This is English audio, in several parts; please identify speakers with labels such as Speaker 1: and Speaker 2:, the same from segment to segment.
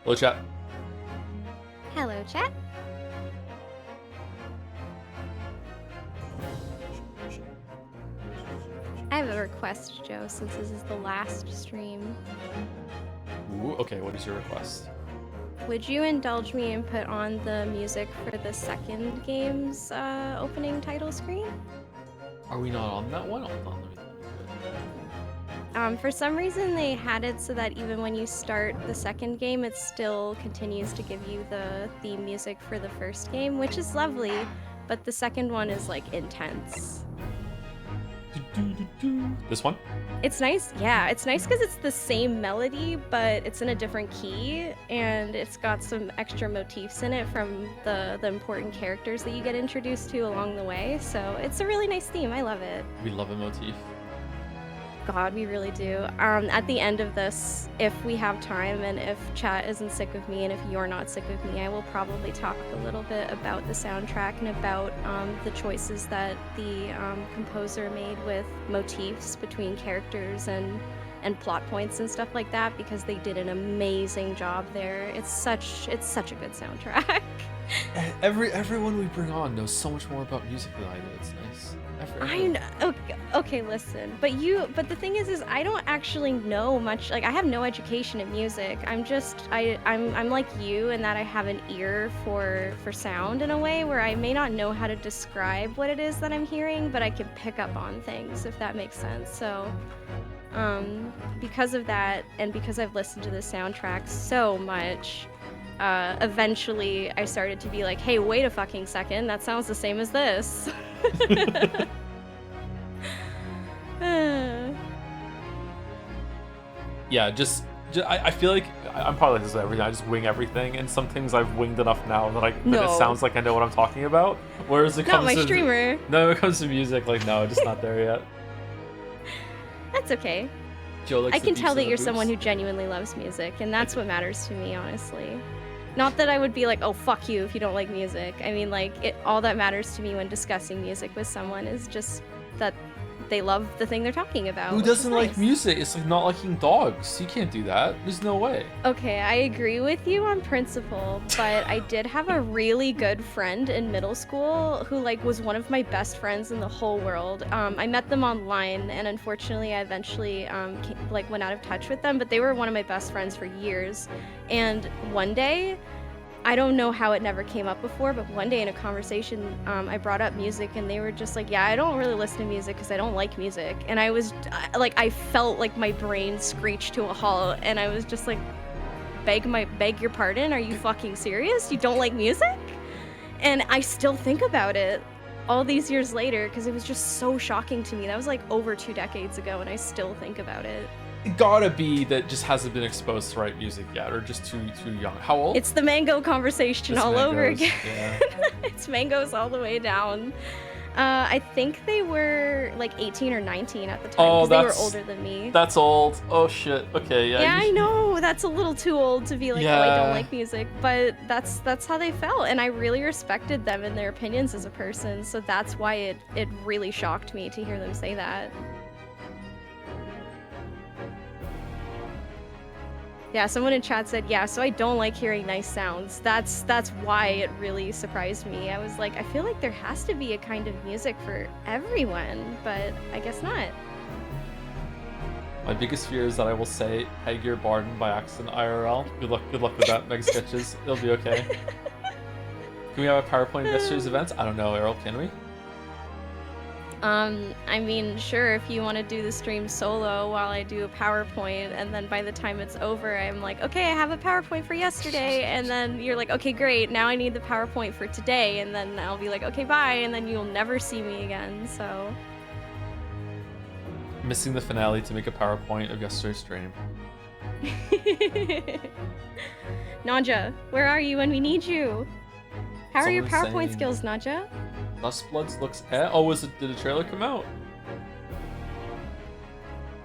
Speaker 1: Hello, chat.
Speaker 2: Hello, chat. I have a request, Joe, since this is the last stream.
Speaker 1: Ooh, okay, what is your request?
Speaker 2: Would you indulge me and put on the music for the second game's opening title screen?
Speaker 1: Are we not on that one? Hold on, let me do it.
Speaker 2: For some reason, they had it so that even when you start the second game, it still continues to give you the theme music for the first game, which is lovely, but the second one is, like, intense.
Speaker 1: This one?
Speaker 2: It's nice, yeah. It's nice because it's the same melody, but it's in a different key, and it's got some extra motifs in it from the important characters that you get introduced to along the way. So it's a really nice theme. I love it.
Speaker 1: We love a motif.
Speaker 2: God, we really do. At the end of this, if we have time and if chat isn't sick of me and if you're not sick of me, I will probably talk a little bit about the soundtrack and about the choices that the composer made with motifs between characters and plot points and stuff like that, because they did an amazing job there. It's such a good soundtrack.
Speaker 1: Everyone we bring on knows so much more about music than I do. It's nice.
Speaker 2: I know. Okay, listen. But the thing is I don't actually know much. Like, I have no education in music. I'm like you in that I have an ear for sound in a way where I may not know how to describe what it is that I'm hearing, but I can pick up on things, if that makes sense. So, because of that, and because I've listened to the soundtrack so much, eventually I started to be like, hey, wait a fucking second, that sounds the same as this.
Speaker 1: Yeah, I feel like I'm probably like this with everything. I just wing everything, and some things I've winged enough now that it sounds like I know what I'm talking about. Whereas it comes to
Speaker 2: streamer.
Speaker 1: No, it comes to music, like no, just not there yet.
Speaker 2: That's okay.
Speaker 1: Joe likes
Speaker 2: I can tell that you're
Speaker 1: boots.
Speaker 2: someone who genuinely loves music, and that's what matters to me, honestly. Not that I would be like, oh, fuck you if you don't like music. I mean, like, all that matters to me when discussing music with someone is just that they love the thing they're talking about.
Speaker 1: Who doesn't like music? It's like not liking dogs. You can't do that. There's no way.
Speaker 2: Okay, I agree with you on principle, but I did have a really good friend in middle school who, like, was one of my best friends in the whole world. I met them online, and unfortunately I eventually went out of touch with them, but they were one of my best friends for years. And one day, I don't know how it never came up before, but one day in a conversation, I brought up music, and they were just like, yeah, I don't really listen to music because I don't like music. And I was like, I felt like my brain screeched to a halt, and I was just like, beg your pardon? Are you fucking serious? You don't like music? And I still think about it all these years later because it was just so shocking to me. That was like over 2 decades ago, and I still think about it.
Speaker 1: It gotta be that just hasn't been exposed to right music yet, or just too young. How old?
Speaker 2: It's the mango conversation all over again.
Speaker 1: Yeah.
Speaker 2: It's mangoes all the way down. I think they were like 18 or 19 at the time, because they were older than me.
Speaker 1: That's old. Oh shit. Okay, yeah.
Speaker 2: Yeah, I know. That's a little too old to be like, oh, I don't like music. But that's how they felt, and I really respected them and their opinions as a person. So that's why it really shocked me to hear them say that. Yeah, someone in chat said, yeah, so I don't like hearing nice sounds. That's why it really surprised me. I was like, I feel like there has to be a kind of music for everyone, but I guess not.
Speaker 1: My biggest fear is that I will say "Beg your pardon" by accident IRL. Good luck with that, Meg Sketches. It'll be okay. Can we have a PowerPoint of yesterday's events? I don't know, Errol, can we?
Speaker 2: I mean, sure, if you want to do the stream solo while I do a PowerPoint, and then by the time it's over, I'm like, okay, I have a PowerPoint for yesterday, and then you're like, okay, great, now I need the PowerPoint for today, and then I'll be like, okay, bye, and then you'll never see me again, so...
Speaker 1: Missing the finale to make a PowerPoint of yesterday's stream.
Speaker 2: Nadja, where are you when we need you? How are your
Speaker 1: Someone's
Speaker 2: PowerPoint
Speaker 1: saying-
Speaker 2: skills, Nadja?
Speaker 1: Dustbloods looks oh, did the trailer come out?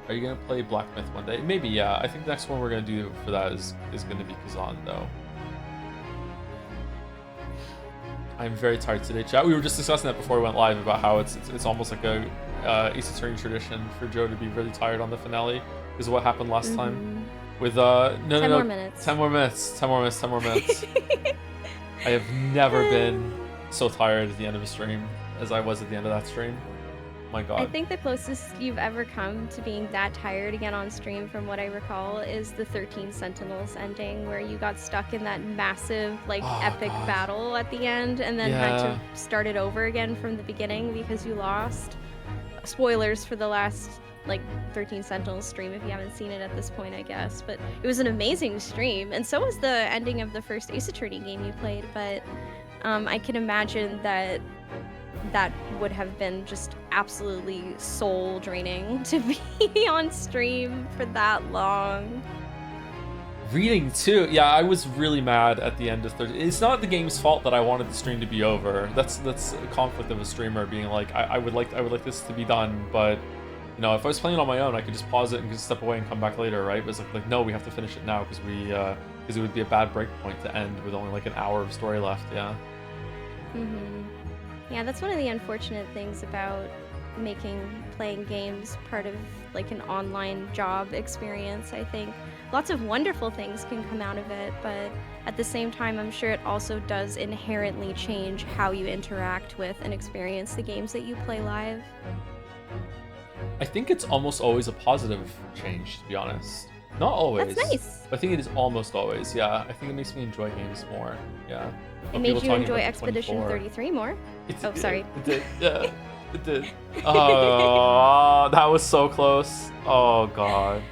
Speaker 1: Are you gonna play Black Myth one day? Maybe, yeah. I think the next one we're gonna do for that is gonna be Kazan, though. I'm very tired today, chat. We were just discussing that before we went live about how it's almost like a Ace Attorney tradition for Joe to be really tired on the finale because of what happened last time. With no
Speaker 2: 10
Speaker 1: no
Speaker 2: more
Speaker 1: no
Speaker 2: minutes.
Speaker 1: 10 more minutes, 10 more minutes, 10 more minutes. I have never been so tired at the end of a stream as I was at the end of that stream. My
Speaker 2: I
Speaker 1: god.
Speaker 2: think the closest you've ever come to being that tired again on stream, from what I recall, is the 13 Sentinels ending, where you got stuck in that massive, like,
Speaker 1: Oh
Speaker 2: epic
Speaker 1: god.
Speaker 2: battle at the end, and then had to
Speaker 1: Yeah.
Speaker 2: start it over again from the beginning because you lost. Spoilers for the last, like, 13 Sentinels stream if you haven't seen it at this point, I guess. But it was an amazing stream, and so was the ending of the first Ace Attorney game you played, but I can imagine that that would have been just absolutely soul draining to be on stream for that long.
Speaker 1: Reading too. Yeah, I was really mad at the end of 30. It's not the game's fault that I wanted the stream to be over. That's a conflict of a streamer being like, I would like this to be done, but you know, if I was playing on my own, I could just pause it and just step away and come back later, right? But it's like no, we have to finish it now because because it would be a bad break point to end with only like an hour of story left. Yeah.
Speaker 2: Yeah, that's one of the unfortunate things about making playing games part of like an online job experience. I think lots of wonderful things can come out of it, but at the same time, I'm sure it also does inherently change how you interact with and experience the games that you play live.
Speaker 1: I think it's almost always a positive change, to be honest. Not always.
Speaker 2: That's nice.
Speaker 1: But I think it is almost always, yeah. I think it makes me enjoy games more, yeah.
Speaker 2: It made you enjoy Expedition 33 more? Oh, sorry.
Speaker 1: It did, yeah. It did. Oh, that was so close. Oh, God.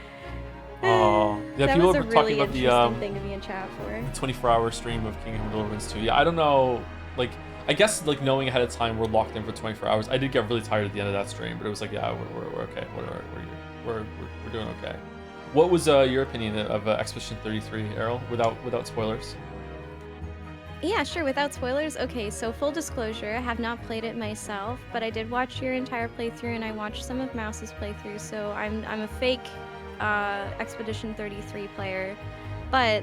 Speaker 1: Oh. Yeah,
Speaker 2: that
Speaker 1: people
Speaker 2: was a
Speaker 1: were
Speaker 2: really
Speaker 1: talking about
Speaker 2: interesting thing to be in chat for.
Speaker 1: the 24-hour stream of Kingdom Deliverance 2. Yeah, I don't know, like, I guess, like, knowing ahead of time we're locked in for 24 hours, I did get really tired at the end of that stream, but it was like, yeah, we're okay. We're doing okay. What was your opinion of Expedition 33, Errol, without spoilers?
Speaker 2: Yeah, sure, without spoilers. Okay, so full disclosure, I have not played it myself, but I did watch your entire playthrough and I watched some of Mouse's playthrough, so I'm a fake Expedition 33 player, but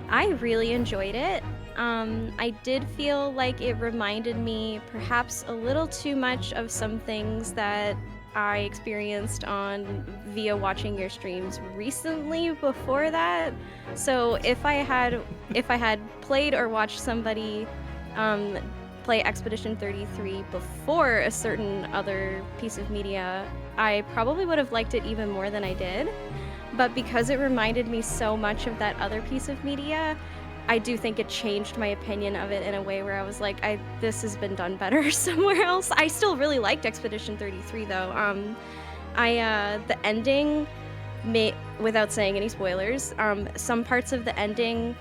Speaker 2: I really enjoyed it. I did feel like it reminded me perhaps a little too much of some things that I experienced via watching your streams recently before that. So if I had played or watched somebody play Expedition 33 before a certain other piece of media, I probably would have liked it even more than I did. But because it reminded me so much of that other piece of media, I do think it changed my opinion of it in a way where I was like, this has been done better somewhere else. I still really liked Expedition 33 though. The ending, without saying any spoilers, some parts of the ending,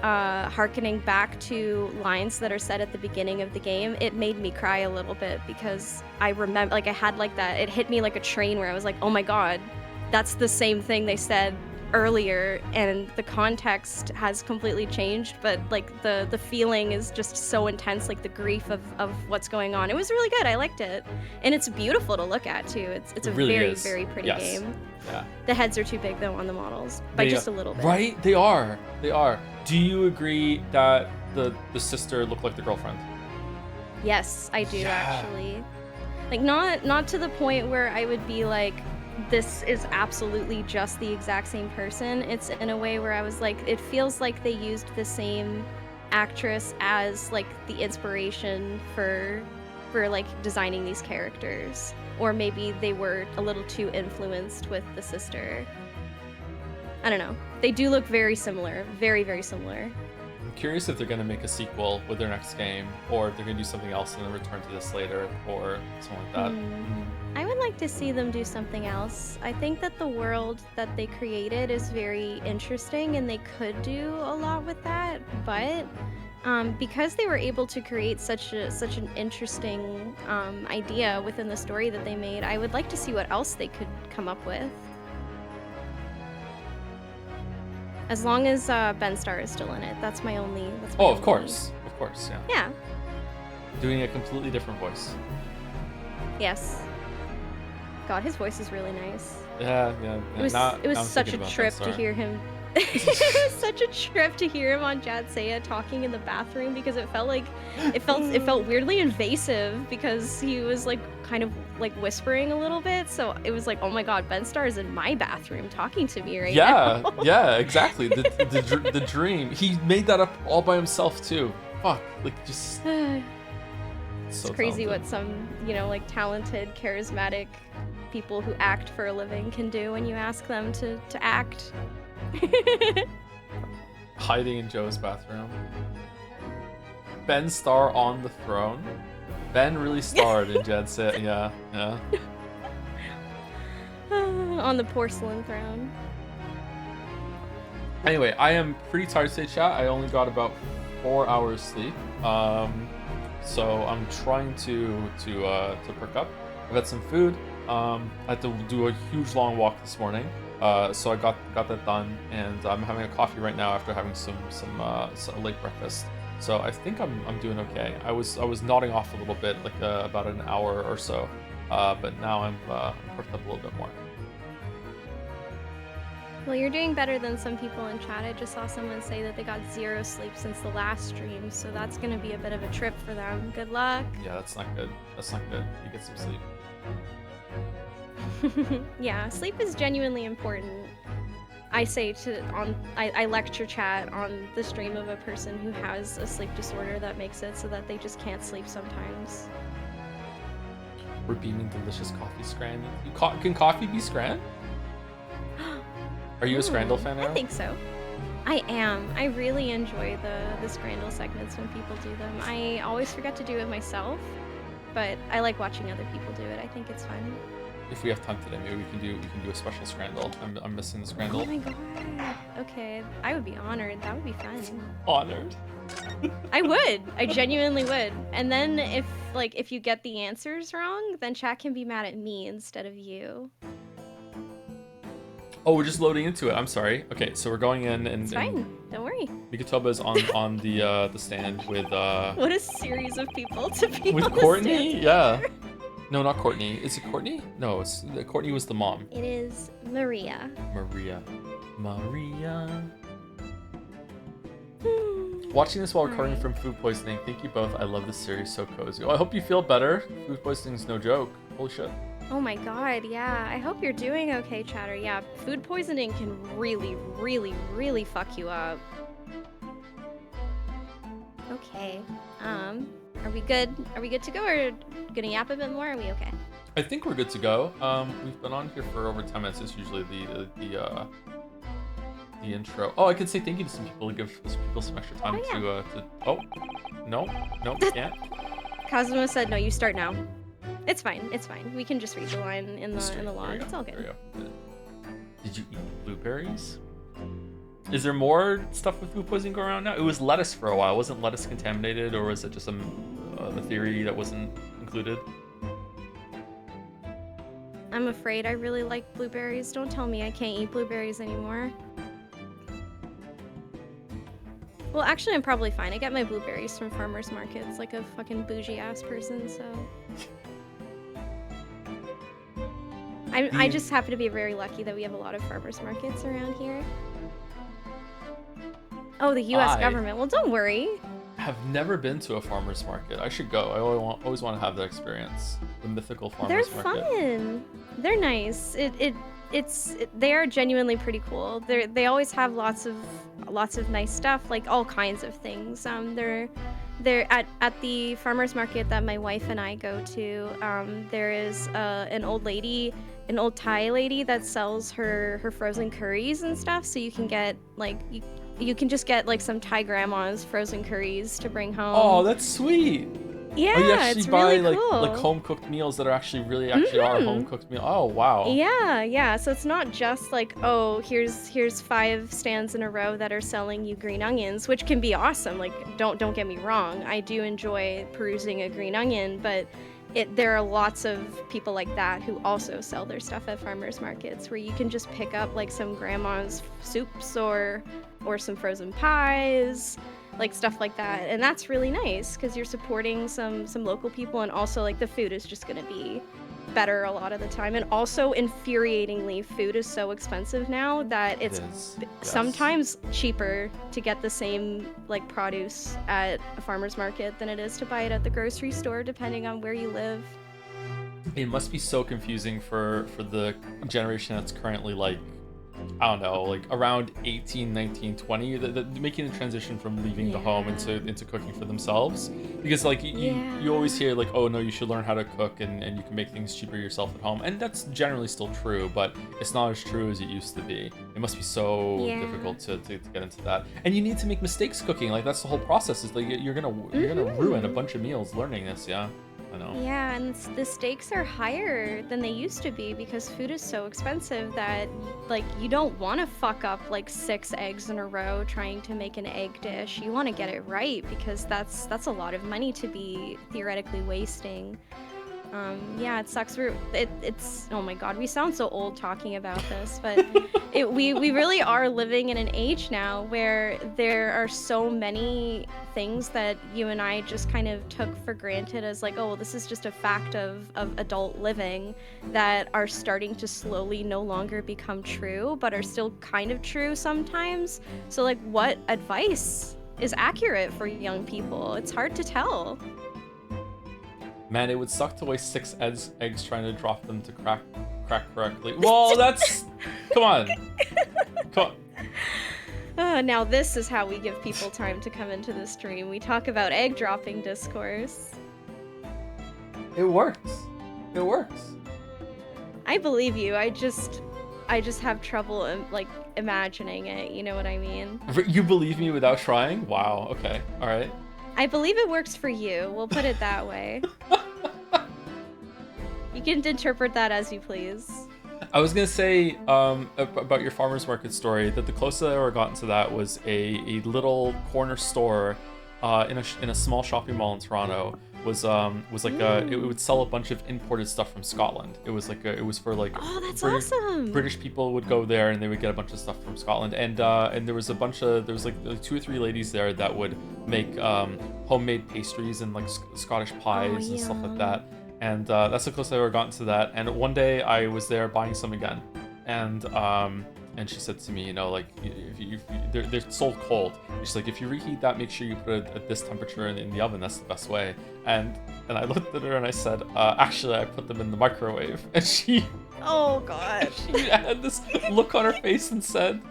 Speaker 2: harkening back to lines that are said at the beginning of the game, it made me cry a little bit because I remember, like, I had like that, it hit me like a train where I was like, oh my god, that's the same thing they said earlier, and the context has completely changed, but like the feeling is just so intense, like the grief of what's going on. It was really good. I liked it, and it's beautiful to look at too. It's a
Speaker 1: really
Speaker 2: very
Speaker 1: is.
Speaker 2: very pretty
Speaker 1: Yes.
Speaker 2: game.
Speaker 1: Yeah.
Speaker 2: The heads are too big though on the models by just a little bit.
Speaker 1: Right? They are. Do you agree that the sister looked like the girlfriend?
Speaker 2: Yes, I do
Speaker 1: Yeah.
Speaker 2: actually. Like not to the point where I would be like, this is absolutely just the exact same person. It's in a way where I was like, it feels like they used the same actress as like the inspiration for like designing these characters, or maybe they were a little too influenced with the sister. I don't know. They do look very similar, very very similar.
Speaker 1: I'm curious if they're going to make a sequel with their next game, or if they're going to do something else and then return to this later, or something like that.
Speaker 2: I would like to see them do something else. I think that the world that they created is very interesting and they could do a lot with that, but because they were able to create such an interesting idea within the story that they made, I would like to see what else they could come up with. As long as Ben Starr is still in it, that's my only.
Speaker 1: Oh, of course, yeah.
Speaker 2: Yeah.
Speaker 1: Doing a completely different voice.
Speaker 2: Yes. God, his voice is really nice.
Speaker 1: Yeah.
Speaker 2: It was such a trip to hear him It was such a trip to hear him on Jatsea talking in the bathroom because it felt weirdly invasive because he was like kind of like whispering a little bit. So it was like, oh my god, Ben Starr is in my bathroom talking to me right
Speaker 1: Yeah,
Speaker 2: now.
Speaker 1: yeah, exactly. The dream. He made that up all by himself too. Fuck, like just
Speaker 2: It's
Speaker 1: so
Speaker 2: crazy
Speaker 1: talented.
Speaker 2: what some, like talented, charismatic people who act for a living can do when you ask them to act.
Speaker 1: Hiding in Joe's bathroom. Ben Starr on the throne. Ben really starred in Jet Set. Yeah, yeah.
Speaker 2: On the porcelain throne.
Speaker 1: Anyway, I am pretty tired today, chat. I only got about 4 hours sleep. So I'm trying to perk up. I've had some food. I had to do a huge long walk this morning. So I got that done, and I'm having a coffee right now after having some late breakfast. So I think I'm doing okay. I was nodding off a little bit, like about an hour or so, but now I'm perked up a little bit more.
Speaker 2: Well, you're doing better than some people in chat. I just saw someone say that they got 0 sleep since the last stream, so that's gonna be a bit of a trip for them. Good luck.
Speaker 1: Yeah, that's not good. That's not good. You get some sleep.
Speaker 2: Yeah, sleep is genuinely important. I lecture chat on the stream of a person who has a sleep disorder that makes it so that they just can't sleep sometimes.
Speaker 1: We're beaming delicious coffee scran. Can coffee be scran? Are you a Scrandle fan,
Speaker 2: I
Speaker 1: Aaron?
Speaker 2: think so. I am. I really enjoy the Scrandle segments when people do them. I always forget to do it myself, but I like watching other people do it. I think it's fun.
Speaker 1: If we have time today, maybe we can do a special Scrandle. I'm missing the Scrandle.
Speaker 2: Oh my god. Okay, I would be honored. That would be fun.
Speaker 1: Honored.
Speaker 2: I would. I genuinely would. And then if you get the answers wrong, then chat can be mad at me instead of you.
Speaker 1: Oh, we're just loading into it. I'm sorry. Okay, so we're going in and
Speaker 2: It's fine. Don't worry.
Speaker 1: Mikatoba's on the stand with
Speaker 2: What a series of people to be
Speaker 1: with
Speaker 2: on the
Speaker 1: Courtney.
Speaker 2: stand
Speaker 1: Yeah.
Speaker 2: together.
Speaker 1: No, not Courtney. Is it Courtney? No, Courtney was the mom.
Speaker 2: It is Maria.
Speaker 1: Maria. Watching this while recovering from food poisoning. Thank you both. I love this series. So cozy. Oh, I hope you feel better. Food poisoning's no joke. Holy shit.
Speaker 2: Oh my god, yeah. I hope you're doing okay, chatter. Yeah, food poisoning can really, really, really fuck you up. Okay. Are we good? Are we good to go, or gonna yap a bit more? Are we okay?
Speaker 1: I think we're good to go. We've been on here for over 10 minutes. It's usually the intro. Oh, I could say thank you to some people to give some people some extra time to oh, no, can't.
Speaker 2: Kazuma said no, you start now. It's fine, it's fine. We can just read the line in the log. It's all good.
Speaker 1: There we go. Did you eat blueberries? Is there more stuff with food poisoning going around now? It was lettuce for a while. Wasn't lettuce contaminated, or was it just a theory that wasn't included?
Speaker 2: I'm afraid I really like blueberries. Don't tell me I can't eat blueberries anymore. Well, actually, I'm probably fine. I get my blueberries from farmers markets like a fucking bougie ass person, so. I just happen to be very lucky that we have a lot of farmers markets around here. Oh, the U.S. government. Well, don't worry.
Speaker 1: Have never been to a farmer's market. I should go. I always want to have that experience. The mythical farmer's market.
Speaker 2: They're fun. They're nice. They are genuinely pretty cool. They always have lots of nice stuff, like all kinds of things. They're at the farmer's market that my wife and I go to. There is an old Thai lady that sells her frozen curries and stuff. So you can get like you can just get like some Thai grandma's frozen curries to bring home.
Speaker 1: Oh, that's sweet.
Speaker 2: Yeah,
Speaker 1: oh, you actually
Speaker 2: it's
Speaker 1: buy
Speaker 2: really cool.
Speaker 1: like home cooked meals that are actually are home cooked meals. Oh wow.
Speaker 2: Yeah. So it's not just like, oh, here's 5 stands in a row that are selling you green onions, which can be awesome. Like don't get me wrong. I do enjoy perusing a green onion, but there are lots of people like that who also sell their stuff at farmers markets where you can just pick up like some grandma's soups or some frozen pies, like stuff like that. And that's really nice because you're supporting some local people, and also like the food is just gonna be better a lot of the time. And also, infuriatingly, food is so expensive now that
Speaker 1: It
Speaker 2: it's
Speaker 1: is. Yes.
Speaker 2: sometimes cheaper to get the same like produce at a farmer's market than it is to buy it at the grocery store, depending on where you live.
Speaker 1: It must be so confusing for the generation that's currently like, I don't know, like around 18, 19, 20, making the transition from leaving the home into cooking for themselves. Because like you always hear like, oh no, you should learn how to cook and you can make things cheaper yourself at home. And that's generally still true, but it's not as true as it used to be. It must be so difficult to get into that. And you need to make mistakes cooking. Like that's the whole process. Is like you're gonna ruin a bunch of meals learning this, yeah. I know.
Speaker 2: Yeah, and the stakes are higher than they used to be because food is so expensive that like you don't want to fuck up like 6 eggs in a row trying to make an egg dish. You want to get it right because that's a lot of money to be theoretically wasting. Yeah, it sucks. It's oh my god, we sound so old talking about this, but we really are living in an age now where there are so many things that you and I just kind of took for granted as like, oh, well, this is just a fact of adult living that are starting to slowly no longer become true, but are still kind of true sometimes. So like, what advice is accurate for young people? It's hard to tell.
Speaker 1: Man, it would suck to waste 6 eggs trying to drop them to crack correctly. Well, that's... Come on.
Speaker 2: Now this is how we give people time to come into the stream. We talk about egg dropping discourse.
Speaker 1: It works. It works.
Speaker 2: I believe you. I just have trouble like imagining it. You know what I mean?
Speaker 1: You believe me without trying? Wow. Okay. All right.
Speaker 2: I believe it works for you. We'll put it that way. You can interpret that as you please.
Speaker 1: I was gonna say about your farmer's market story that the closest I ever gotten to that was a little corner store in a small shopping mall in Toronto. Was like it would sell a bunch of imported stuff from Scotland. It was like it was for like
Speaker 2: oh, that's awesome.
Speaker 1: British people would go there and they would get a bunch of stuff from Scotland, and there was like 2 or 3 ladies there that would make homemade pastries and like Scottish pies and stuff like that. And that's the closest I've ever gotten to that. And one day I was there buying some again, and she said to me, you know, like they're sold cold. She's like, if you reheat that, make sure you put it at this temperature in the oven. That's the best way. And I looked at her and I said, actually, I put them in the microwave. And she,
Speaker 2: oh god,
Speaker 1: she had this look on her face and said,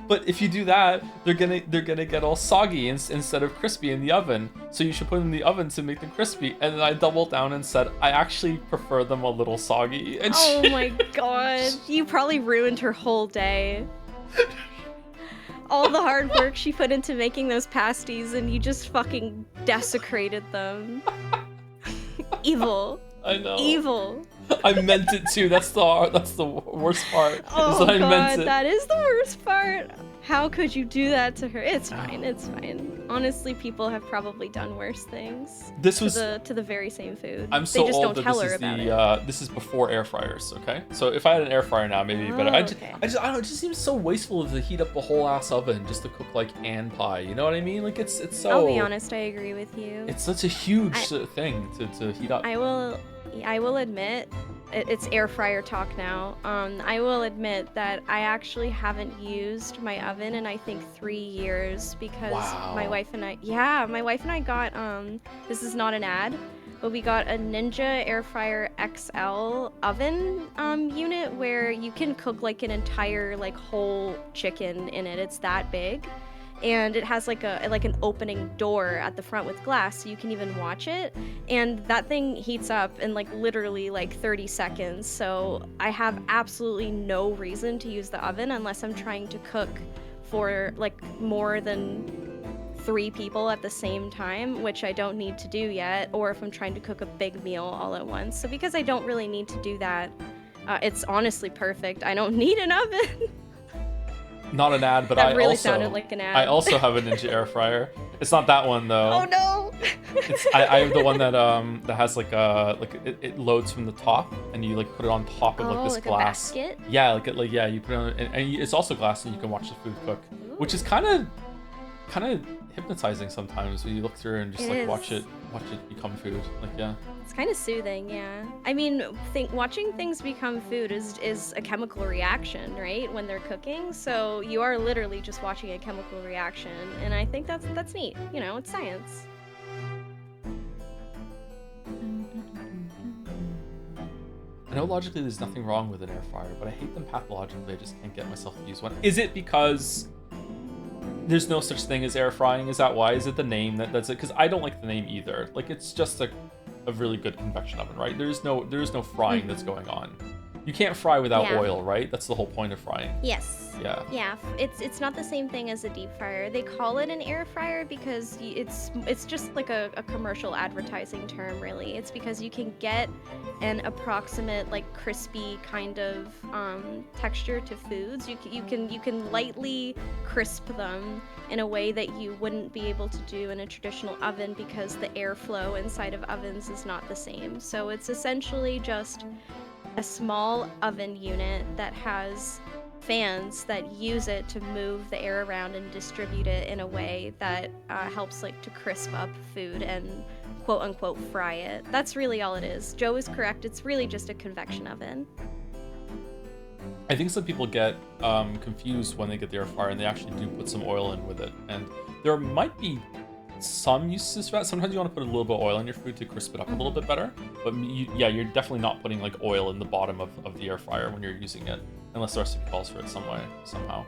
Speaker 1: but if you do that, they're gonna get all soggy instead of crispy in the oven. So you should put them in the oven to make them crispy. And then I doubled down and said, I actually prefer them a little soggy. And
Speaker 2: oh my god, you probably ruined her whole day. All the hard work she put into making those pasties, and you just fucking desecrated them. Evil.
Speaker 1: I know.
Speaker 2: Evil.
Speaker 1: I meant it too. That's the worst part.
Speaker 2: Oh
Speaker 1: is that
Speaker 2: god,
Speaker 1: I meant it.
Speaker 2: that is the worst part. How could you do that to her? It's fine. It's fine. Honestly, people have probably done worse things.
Speaker 1: This was
Speaker 2: to the very same food.
Speaker 1: I'm so
Speaker 2: they just
Speaker 1: old
Speaker 2: don't tell her about it.
Speaker 1: This is before air fryers. Okay, so if I had an air fryer now, maybe it'd be better.
Speaker 2: Okay.
Speaker 1: I don't know. It just seems so wasteful to heat up a whole ass oven just to cook like Ann pie. You know what I mean? Like it's so.
Speaker 2: I'll be honest. I agree with you.
Speaker 1: It's such a huge thing to heat up.
Speaker 2: I will admit, it's air fryer talk now. I will admit that I actually haven't used my oven in I think 3 years because my wife and I got this is not an ad, but we got a Ninja Air Fryer XL oven unit where you can cook like an entire like whole chicken in it. It's that big. And it has like an opening door at the front with glass so you can even watch it, and that thing heats up in like literally like 30 seconds. So I have absolutely no reason to use the oven unless I'm trying to cook for like more than 3 people at the same time, which I don't need to do yet, or if I'm trying to cook a big meal all at once. So because I don't really need to do that, it's honestly perfect. I don't need an oven.
Speaker 1: Not an ad, but
Speaker 2: that really sounded like an ad.
Speaker 1: I also have a Ninja air fryer. It's not that one though.
Speaker 2: Oh no!
Speaker 1: I have the one that has like it loads from the top, and you like put it on top of like this
Speaker 2: like
Speaker 1: glass.
Speaker 2: A basket?
Speaker 1: Yeah, like yeah, you put it on, and it's also glass, and you can watch the food cook, which is kind of hypnotizing sometimes when you look through and just watch it become food. Like yeah.
Speaker 2: It's kind of soothing, yeah. I mean, watching things become food is a chemical reaction, right? When they're cooking, so you are literally just watching a chemical reaction, and I think that's neat. You know, it's science.
Speaker 1: I know logically there's nothing wrong with an air fryer, but I hate them pathologically. I just can't get myself to use one. Is it because there's no such thing as air frying? Is that why? Is it the name that's it? Because I don't like the name either. Like, it's just a really good convection oven, right? There's no frying that's going on. You can't fry without oil, right? That's the whole point of frying.
Speaker 2: Yes.
Speaker 1: Yeah.
Speaker 2: Yeah, it's not the same thing as a deep fryer. They call it an air fryer because it's just like a commercial advertising term, really. It's because you can get an approximate like crispy kind of texture to foods. You can lightly crisp them in a way that you wouldn't be able to do in a traditional oven because the airflow inside of ovens is not the same. So it's essentially just a small oven unit that has fans that use it to move the air around and distribute it in a way that helps like to crisp up food and quote unquote fry it. That's really all it is. Joe is correct. It's really just a convection oven.
Speaker 1: I think some people get confused when they get the air fryer and they actually do put some oil in with it. And there might be some uses for that. Sometimes you want to put a little bit of oil in your food to crisp it up a little bit better. But you're definitely not putting like oil in the bottom of the air fryer when you're using it, unless the recipe calls for it somehow.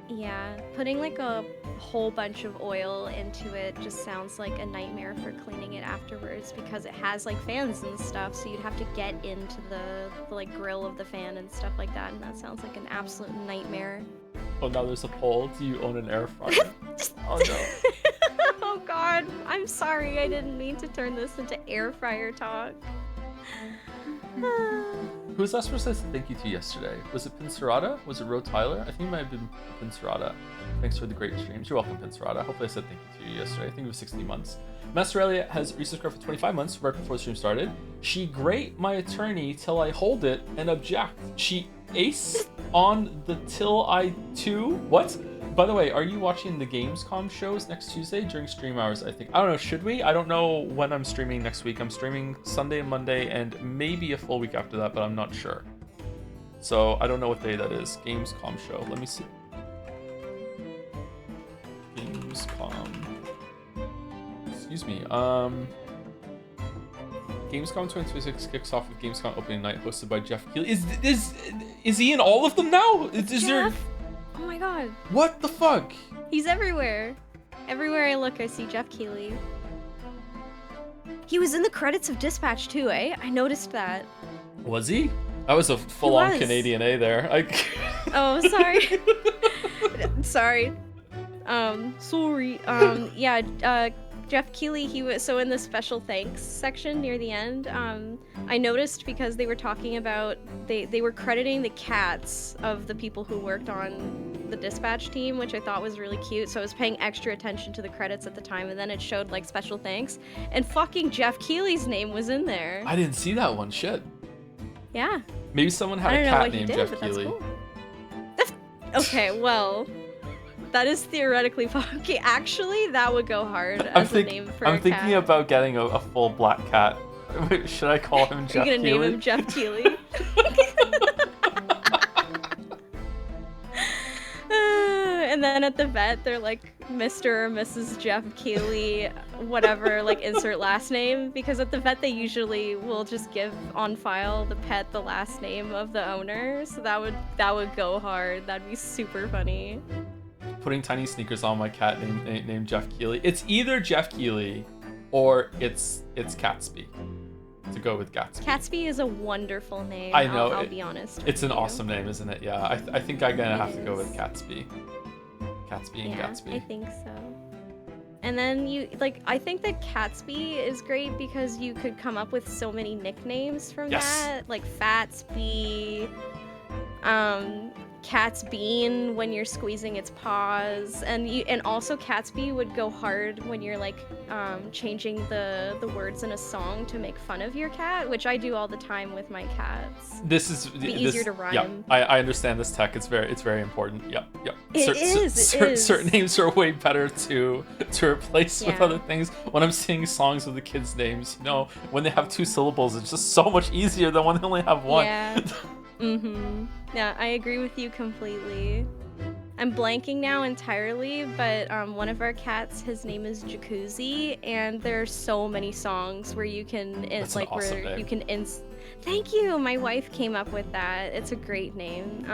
Speaker 2: Yeah, putting like a whole bunch of oil into it just sounds like a nightmare for cleaning it afterwards because it has like fans and stuff, so you'd have to get into the like grill of the fan and stuff like that, and that sounds like an absolute nightmare.
Speaker 1: Oh, now there's a poll. Do you own an air fryer? Oh no.
Speaker 2: Oh god, I'm sorry. I didn't mean to turn this into air fryer talk.
Speaker 1: Who was last person I said thank you to yesterday? Was it Pincerata? Was it Ro Tyler? I think it might have been Pincerata. Thanks for the great streams. You're welcome, Pincerata. Hopefully I said thank you to you yesterday. I think it was 60 months. Master Elliot has resubscribed for 25 months right before the stream started. She grate my attorney till I hold it and object. She ace on the till I too. What? By the way, are you watching the Gamescom shows next Tuesday during stream hours? I think. I don't know. Should we? I don't know when I'm streaming next week. I'm streaming Sunday and Monday and maybe a full week after that, but I'm not sure. So I don't know what day that is. Gamescom show. Let me see. Gamescom. Excuse me. Gamescom 2026 kicks off with Gamescom opening night hosted by Jeff Keighley. Is he in all of them now? Is there?
Speaker 2: Oh my god.
Speaker 1: What the fuck?
Speaker 2: He's everywhere. Everywhere I look, I see Jeff Keighley. He was in the credits of Dispatch too, eh? I noticed that.
Speaker 1: Was he? That was a full-on Canadian A there.
Speaker 2: Oh, sorry. Sorry. Sorry. Yeah, Jeff Keighley, he was so in the special thanks section near the end. I noticed because they were talking about they were crediting the cats of the people who worked on the dispatch team, which I thought was really cute. So I was paying extra attention to the credits at the time, and then it showed like special thanks, and fucking Jeff Keighley's name was in there.
Speaker 1: I didn't see that one. Shit.
Speaker 2: Yeah.
Speaker 1: Maybe someone had a cat named Jeff Keighley.
Speaker 2: Cool. Okay, well. That is theoretically fucking. Actually, that would go hard as a name for a cat.
Speaker 1: I'm thinking about getting a full black cat. Should I call him Jeff Keighley?
Speaker 2: You're gonna name him Jeff Keighley? And then at the vet, they're like Mr. or Mrs. Jeff Keighley, whatever, like insert last name. Because at the vet, they usually will just give on file the pet the last name of the owner. So that would go hard. That'd be super funny.
Speaker 1: Putting tiny sneakers on my cat named Jeff Keighley. It's either Jeff Keighley or it's Gatsby. To go with Gatsby.
Speaker 2: Gatsby is a wonderful name.
Speaker 1: I know.
Speaker 2: I'll be honest.
Speaker 1: It's an awesome name, isn't it? Yeah, I think I'm gonna have to go with Gatsby. Gatsby and Gatsby.
Speaker 2: I think so. And then I think that Gatsby is great because you could come up with so many nicknames from that, like Fatsby. Um, Cat's bean when you're squeezing its paws, and also Catsby would go hard when you're like changing the words in a song to make fun of your cat, which I do all the time with my cats.
Speaker 1: This is
Speaker 2: It'd be easier to rhyme.
Speaker 1: Yeah, I understand this tech. It's very important. Yep, yep.
Speaker 2: It is.
Speaker 1: Certain names are way better to replace with
Speaker 2: Yeah.
Speaker 1: other things. When I'm singing songs with the kids' names, when they have 2 syllables, it's just so much easier than when they only have 1.
Speaker 2: Yeah. Yeah, I agree with you completely. I'm blanking now entirely, but one of our cats, his name is Jacuzzi, and there are so many songs where you can,
Speaker 1: That's an awesome name.
Speaker 2: you can Thank you. My wife came up with that. It's a great name.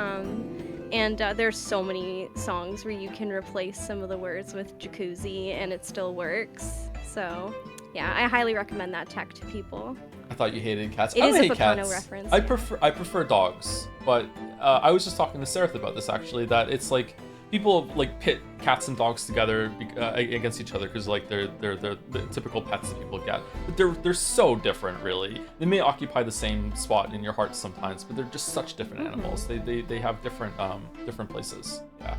Speaker 2: And there's so many songs where you can replace some of the words with Jacuzzi, and it still works. So, yeah, I highly recommend that tech to people.
Speaker 1: I thought you hated cats.
Speaker 2: It
Speaker 1: I
Speaker 2: is
Speaker 1: don't
Speaker 2: a
Speaker 1: hate
Speaker 2: Bacano
Speaker 1: cats.
Speaker 2: reference.
Speaker 1: I prefer dogs, but I was just talking to Seraph about this actually. That it's like people like pit cats and dogs together against each other because like they're the typical pets that people get, but they're so different really. They may occupy the same spot in your heart sometimes, but they're just such different animals. They have different places. Yeah.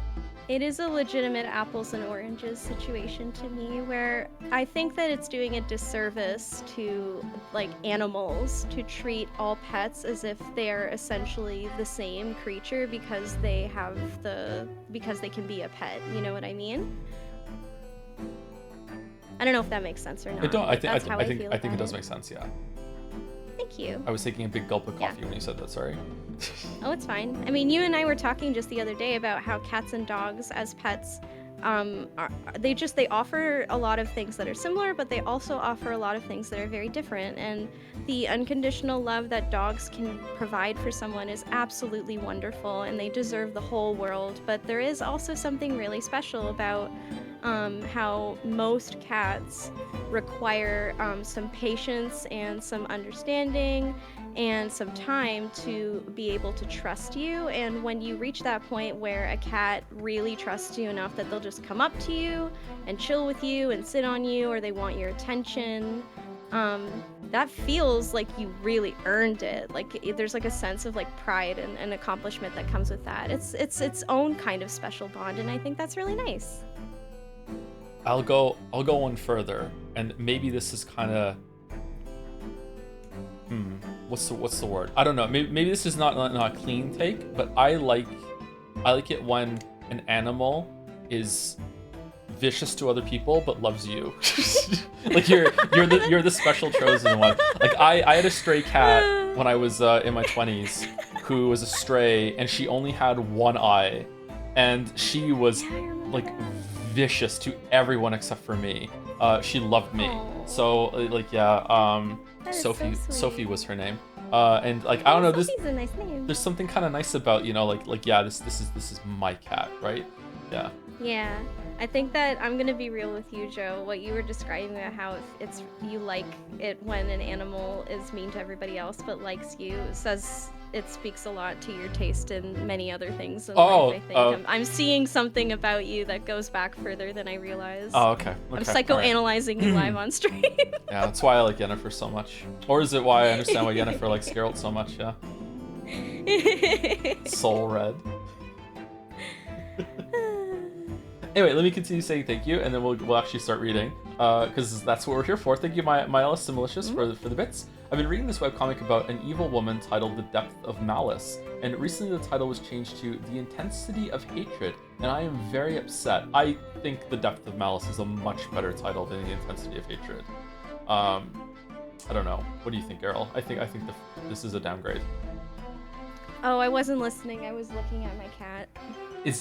Speaker 2: It is a legitimate apples and oranges situation to me, where I think that it's doing a disservice to like animals to treat all pets as if they're essentially the same creature because they can be a pet. You know what I mean? I don't know if that makes sense or not.
Speaker 1: I think
Speaker 2: it
Speaker 1: does make sense. Yeah.
Speaker 2: Thank you.
Speaker 1: I was taking a big gulp of coffee when you said that. Sorry.
Speaker 2: Oh, it's fine. I mean, you and I were talking just the other day about how cats and dogs as pets, they offer a lot of things that are similar, but they also offer a lot of things that are very different. And the unconditional love that dogs can provide for someone is absolutely wonderful, and they deserve the whole world. But there is also something really special about how most cats require some patience and some understanding and some time to be able to trust you. And when you reach that point where a cat really trusts you enough that they'll just come up to you and chill with you and sit on you, or they want your attention, that feels like you really earned it. Like there's like a sense of like pride and accomplishment that comes with that. It's its own kind of special bond, and I think that's really nice.
Speaker 1: I'll go one further, and maybe this is kind of what's the word? I don't know. Maybe this is not a clean take, but I like it when an animal is vicious to other people but loves you. Like you're the special chosen one. Like I had a stray cat when I was in my 20s who was a stray, and she only had one eye, and she was like vicious to everyone except for me. She loved me.
Speaker 2: Aww.
Speaker 1: So like yeah,
Speaker 2: Sophie.
Speaker 1: Sophie was her name. And like I don't know,
Speaker 2: Sophie's a nice name.
Speaker 1: there's something kind of nice about, like yeah, this is my cat, right? Yeah.
Speaker 2: Yeah, I think that I'm gonna be real with you, Joe. What you were describing about how it's you like it when an animal is mean to everybody else but likes you says it speaks a lot to your taste in many other things in life. I think I'm seeing something about you that goes back further than I realized.
Speaker 1: Oh, okay.
Speaker 2: I'm psychoanalyzing you live on stream.
Speaker 1: Yeah, that's why I like Yennefer so much. Or is it why I understand why Yennefer likes Geralt so much? Yeah. Soul red. Anyway, let me continue saying thank you, and then we'll actually start reading, because that's what we're here for. Thank you, Myella Similicious, for the bits. I've been reading this webcomic about an evil woman titled The Depth of Malice, and recently the title was changed to The Intensity of Hatred, and I am very upset. I think The Depth of Malice is a much better title than The Intensity of Hatred. I don't know. What do you think, Errol? I think this is a downgrade.
Speaker 2: Oh, I wasn't listening. I was looking at my cat.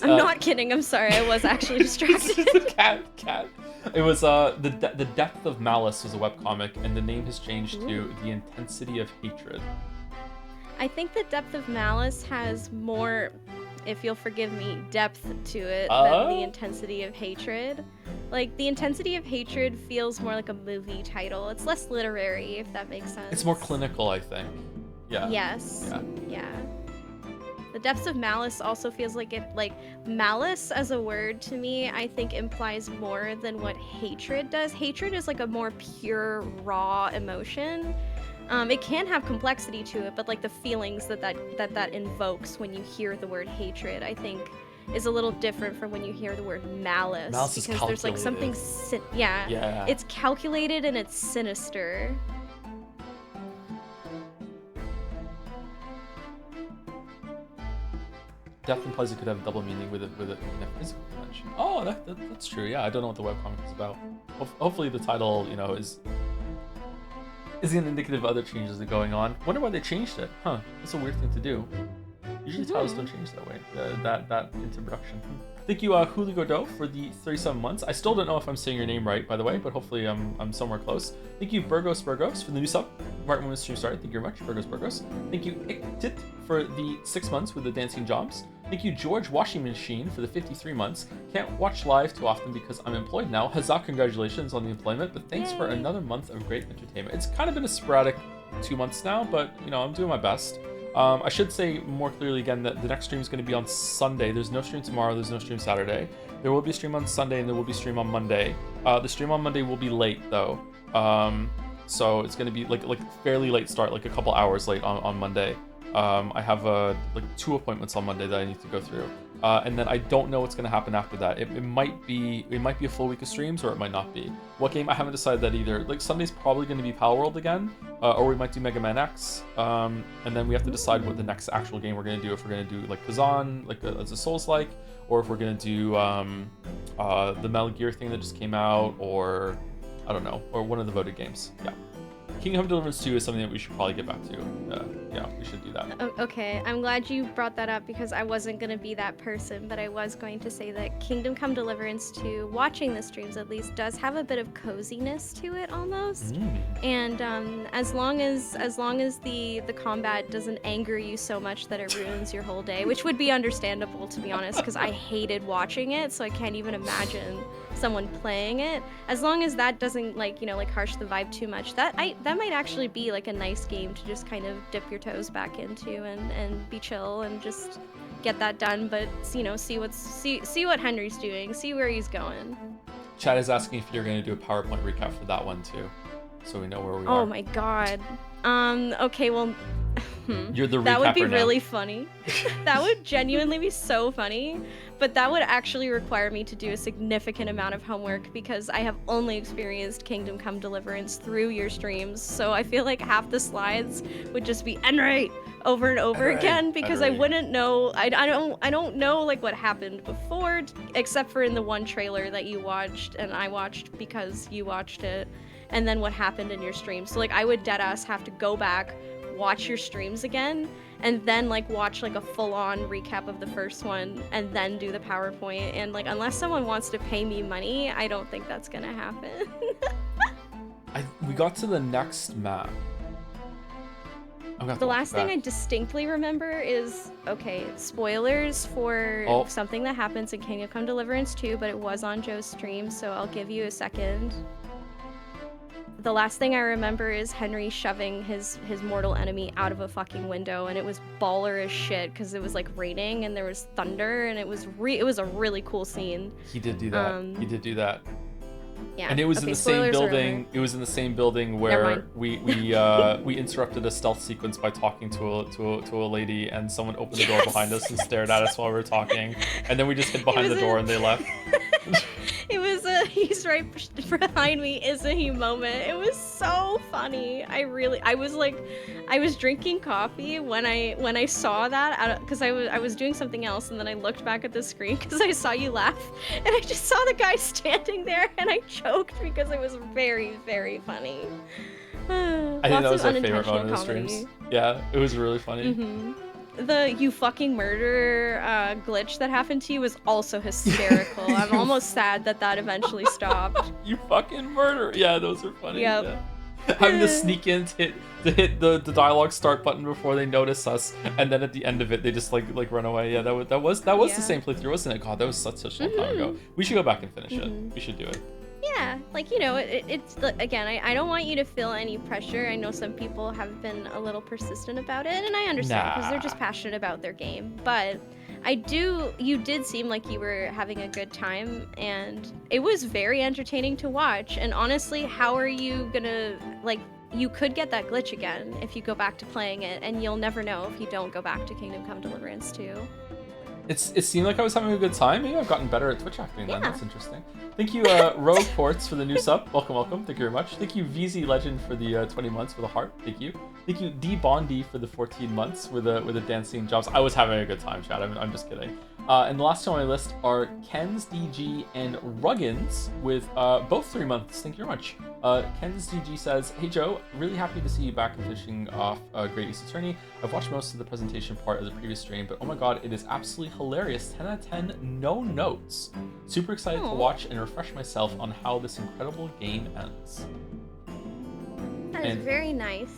Speaker 1: I'm
Speaker 2: not kidding. I'm sorry. I was actually distracted.
Speaker 1: cat. It was the Depth of Malice was a webcomic, and the name has changed to The Intensity of Hatred.
Speaker 2: I think the Depth of Malice has more, if you'll forgive me, depth to it than the Intensity of Hatred. Like, the Intensity of Hatred feels more like a movie title. It's less literary, if that makes sense.
Speaker 1: It's more clinical, I think. Yeah.
Speaker 2: Yes.
Speaker 1: Yeah.
Speaker 2: The Depths of Malice also feels like malice as a word to me, I think implies more than what hatred does. Hatred is like a more pure, raw emotion. It can have complexity to it, but like the feelings that invokes when you hear the word hatred, I think is a little different from when you hear the word malice,
Speaker 1: Malice is
Speaker 2: because there's like something
Speaker 1: calculated.
Speaker 2: yeah,
Speaker 1: Yeah.
Speaker 2: it's calculated and it's sinister.
Speaker 1: Death implies it could have double meaning with it in a physical dimension. Oh, that's true. Yeah, I don't know what the webcomic is about. Hopefully the title, you know, is indicative of other changes that are going on. Wonder why they changed it. Huh? That's a weird thing to do. Usually titles don't change that way. That introduction. Thank you, Huli Godot, for the 37 months. I still don't know if I'm saying your name right, by the way, but hopefully I'm somewhere close. Thank you, Burgos for the new sub. Right when the stream started. Thank you very much, Burgos. Thank you, Iktit, for the 6 months with the dancing jobs. Thank you, George Washing Machine, for the 53 months. Can't watch live too often because I'm employed now. Huzzah, congratulations on the employment, but thanks for another month of great entertainment. It's kind of been a sporadic 2 months now, but, you know, I'm doing my best. I should say more clearly again that the next stream is going to be on Sunday. There's no stream tomorrow. There's no stream Saturday. There will be a stream on Sunday and there will be a stream on Monday. The stream on Monday will be late though. So it's going to be like fairly late start, like a couple hours late on Monday. I have like 2 appointments on Monday that I need to go through. And then I don't know what's going to happen after that. It might be a full week of streams or it might not be. What game? I haven't decided that either. Like Sunday's probably going to be Pal World again, or we might do Mega Man X. And then we have to decide what the next actual game we're going to do. If we're going to do like Kazan, like as a Souls-like, or if we're going to do the Metal Gear thing that just came out, or I don't know, or one of the voted games. Yeah. Kingdom Deliverance 2 is something that we should probably get back to. Yeah, we should do that.
Speaker 2: Okay, I'm glad you brought that up because I wasn't going to be that person, but I was going to say that Kingdom Come Deliverance 2, watching the streams at least, does have a bit of coziness to it almost. And as long as the combat doesn't anger you so much that it ruins your whole day, which would be understandable to be honest, because I hated watching it, so I can't even imagine someone playing it. As long as that doesn't like harsh the vibe too much, that might actually be like a nice game to just kind of dip your toes back into and be chill and just get that done. But see what Henry's doing, see where he's going.
Speaker 1: Chad is asking if you're going to do a PowerPoint recap for that one too, so we know where we are.
Speaker 2: Oh my god. Okay, well.
Speaker 1: You're the recapper
Speaker 2: That would be
Speaker 1: now.
Speaker 2: Really funny. That would genuinely be so funny, but that would actually require me to do a significant amount of homework because I have only experienced Kingdom Come Deliverance through your streams, so I feel like half the slides would just be Enright over and over again because I wouldn't know. I don't know like what happened before, except for in the one trailer that you watched and I watched because you watched it, and then what happened in your stream. So like I would deadass have to go back, watch your streams again, and then like watch like a full-on recap of the first one and then do the PowerPoint, and like unless someone wants to pay me money, I don't think that's gonna happen.
Speaker 1: We got to the next map.
Speaker 2: The last thing I distinctly remember is, okay, spoilers for something that happens in Kingdom Come Deliverance 2, but it was on Joe's stream, so I'll give you a second. The last thing I remember is Henry shoving his mortal enemy out of a fucking window, and it was baller as shit because it was like raining and there was thunder, and it was a really cool scene.
Speaker 1: He did do that. He did do that.
Speaker 2: Yeah.
Speaker 1: And it was in the same building. It was in the same building where we interrupted a stealth sequence by talking to a lady, and someone opened the door behind us and stared at us while we were talking, and then we just hid behind the door and they left.
Speaker 2: It was a he's right behind me, isn't he moment. It was so funny. I was drinking coffee when I saw that because I was doing something else, and then I looked back at the screen because I saw you laugh, and I just saw the guy standing there, and I choked because it was very, very funny.
Speaker 1: I think that was my favorite moment of the streams. Yeah, it was really funny.
Speaker 2: Mm-hmm. The you fucking murder glitch that happened to you was also hysterical. I'm almost sad that eventually stopped.
Speaker 1: You fucking murder. Yeah, those are funny.
Speaker 2: Yep.
Speaker 1: Yeah. Having to sneak in to hit the dialogue start button before they notice us, and then at the end of it they just like run away. Yeah, that was the same playthrough, wasn't it? God, that was such a long time ago. We should go back and finish it. We should do it.
Speaker 2: Yeah, like, it's again, I don't want you to feel any pressure. I know some people have been a little persistent about it, and I understand because they're just passionate about their game. But you did seem like you were having a good time, and it was very entertaining to watch. And honestly, how are you gonna, like, you could get that glitch again if you go back to playing it, and you'll never know if you don't go back to Kingdom Come Deliverance 2.
Speaker 1: It seemed like I was having a good time. Maybe I've gotten better at Twitch acting then.
Speaker 2: Yeah.
Speaker 1: That's interesting. Thank you, Rogue Ports, for the new sub. Welcome. Thank you very much. Thank you, VZ Legend, for the 20 months with a heart. Thank you. Thank you, D Bondi, for the 14 months with a dancing jobs. I was having a good time, chat. I'm just kidding. And the last two on my list are Ken's DG and Ruggins with both 3 months. Thank you very much. Ken's DG says, "Hey Joe, really happy to see you back and finishing off Great East Attorney. I've watched most of the presentation part of the previous stream, but oh my god, it is absolutely hilarious. 10 out of 10, no notes. Super excited to watch and refresh myself on how this incredible game ends."
Speaker 2: That is very nice.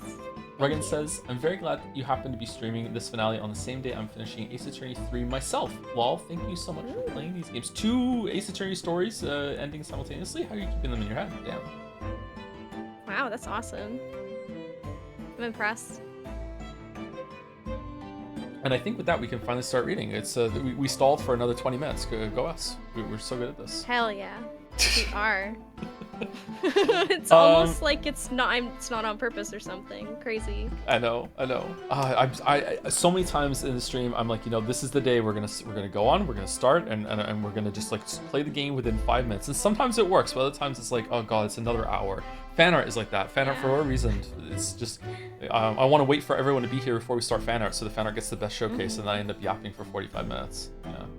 Speaker 1: Regan says, "I'm very glad that you happen to be streaming this finale on the same day I'm finishing Ace Attorney 3 myself. Lol, thank you so much for playing these games. 2 Ace Attorney stories ending simultaneously? How are you keeping them in your head? Damn."
Speaker 2: Wow, that's awesome. I'm impressed.
Speaker 1: And I think with that, we can finally start reading. It's we stalled for another 20 minutes. Go us. We're so good at this.
Speaker 2: Hell yeah. We are. It's almost like it's not on purpose or something crazy.
Speaker 1: I know. I so many times in the stream, I'm like, this is the day we're gonna go on, we're gonna start, and we're gonna just like play the game within 5 minutes. And sometimes it works, but other times it's like, oh god, it's another hour. Fan art is like that. Fan art, for a reason. It's just, I want to wait for everyone to be here before we start fan art, so the fan art gets the best showcase, and then I end up yapping for 45 minutes.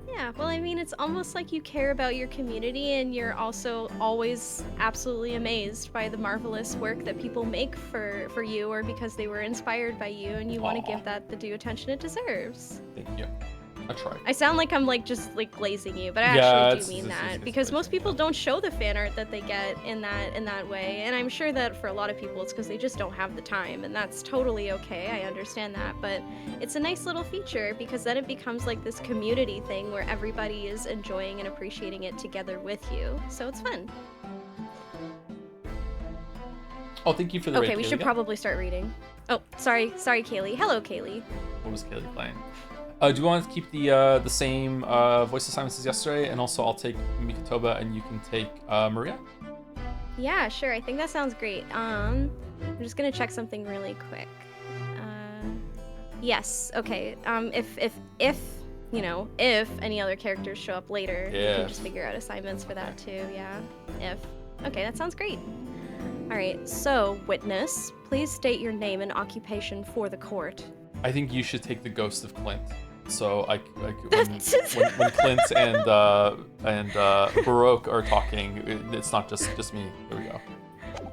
Speaker 2: Yeah, well, I mean, it's almost like you care about your community, and you're also always absolutely amazed by the marvelous work that people make for you, or because they were inspired by you, and you want to give that the due attention it deserves.
Speaker 1: Thank you. I tried.
Speaker 2: I sound like I'm just glazing you, but I actually do mean that, because most people don't show the fan art that they get in that way, and I'm sure that for a lot of people it's because they just don't have the time, and that's totally okay. I understand that, but it's a nice little feature because then it becomes like this community thing where everybody is enjoying and appreciating it together with you, so it's fun.
Speaker 1: Oh, thank you for the raid,
Speaker 2: Okay, we
Speaker 1: Kaylee,
Speaker 2: should probably start reading. Oh, sorry, Kaylee. Hello, Kaylee.
Speaker 1: What was Kaylee playing? Do you want to keep the same voice assignments as yesterday? And also, I'll take Mikitoba, and you can take Maria?
Speaker 2: Yeah, sure. I think that sounds great. I'm just gonna check something really quick. Yes. Okay. If any other characters show up later, you can just figure out assignments for that too. Yeah. If. Okay, that sounds great. All right. So, witness, please state your name and occupation for the court.
Speaker 1: I think you should take the ghost of Clint. So when Clint and Baroque are talking, it's not just me. There we go.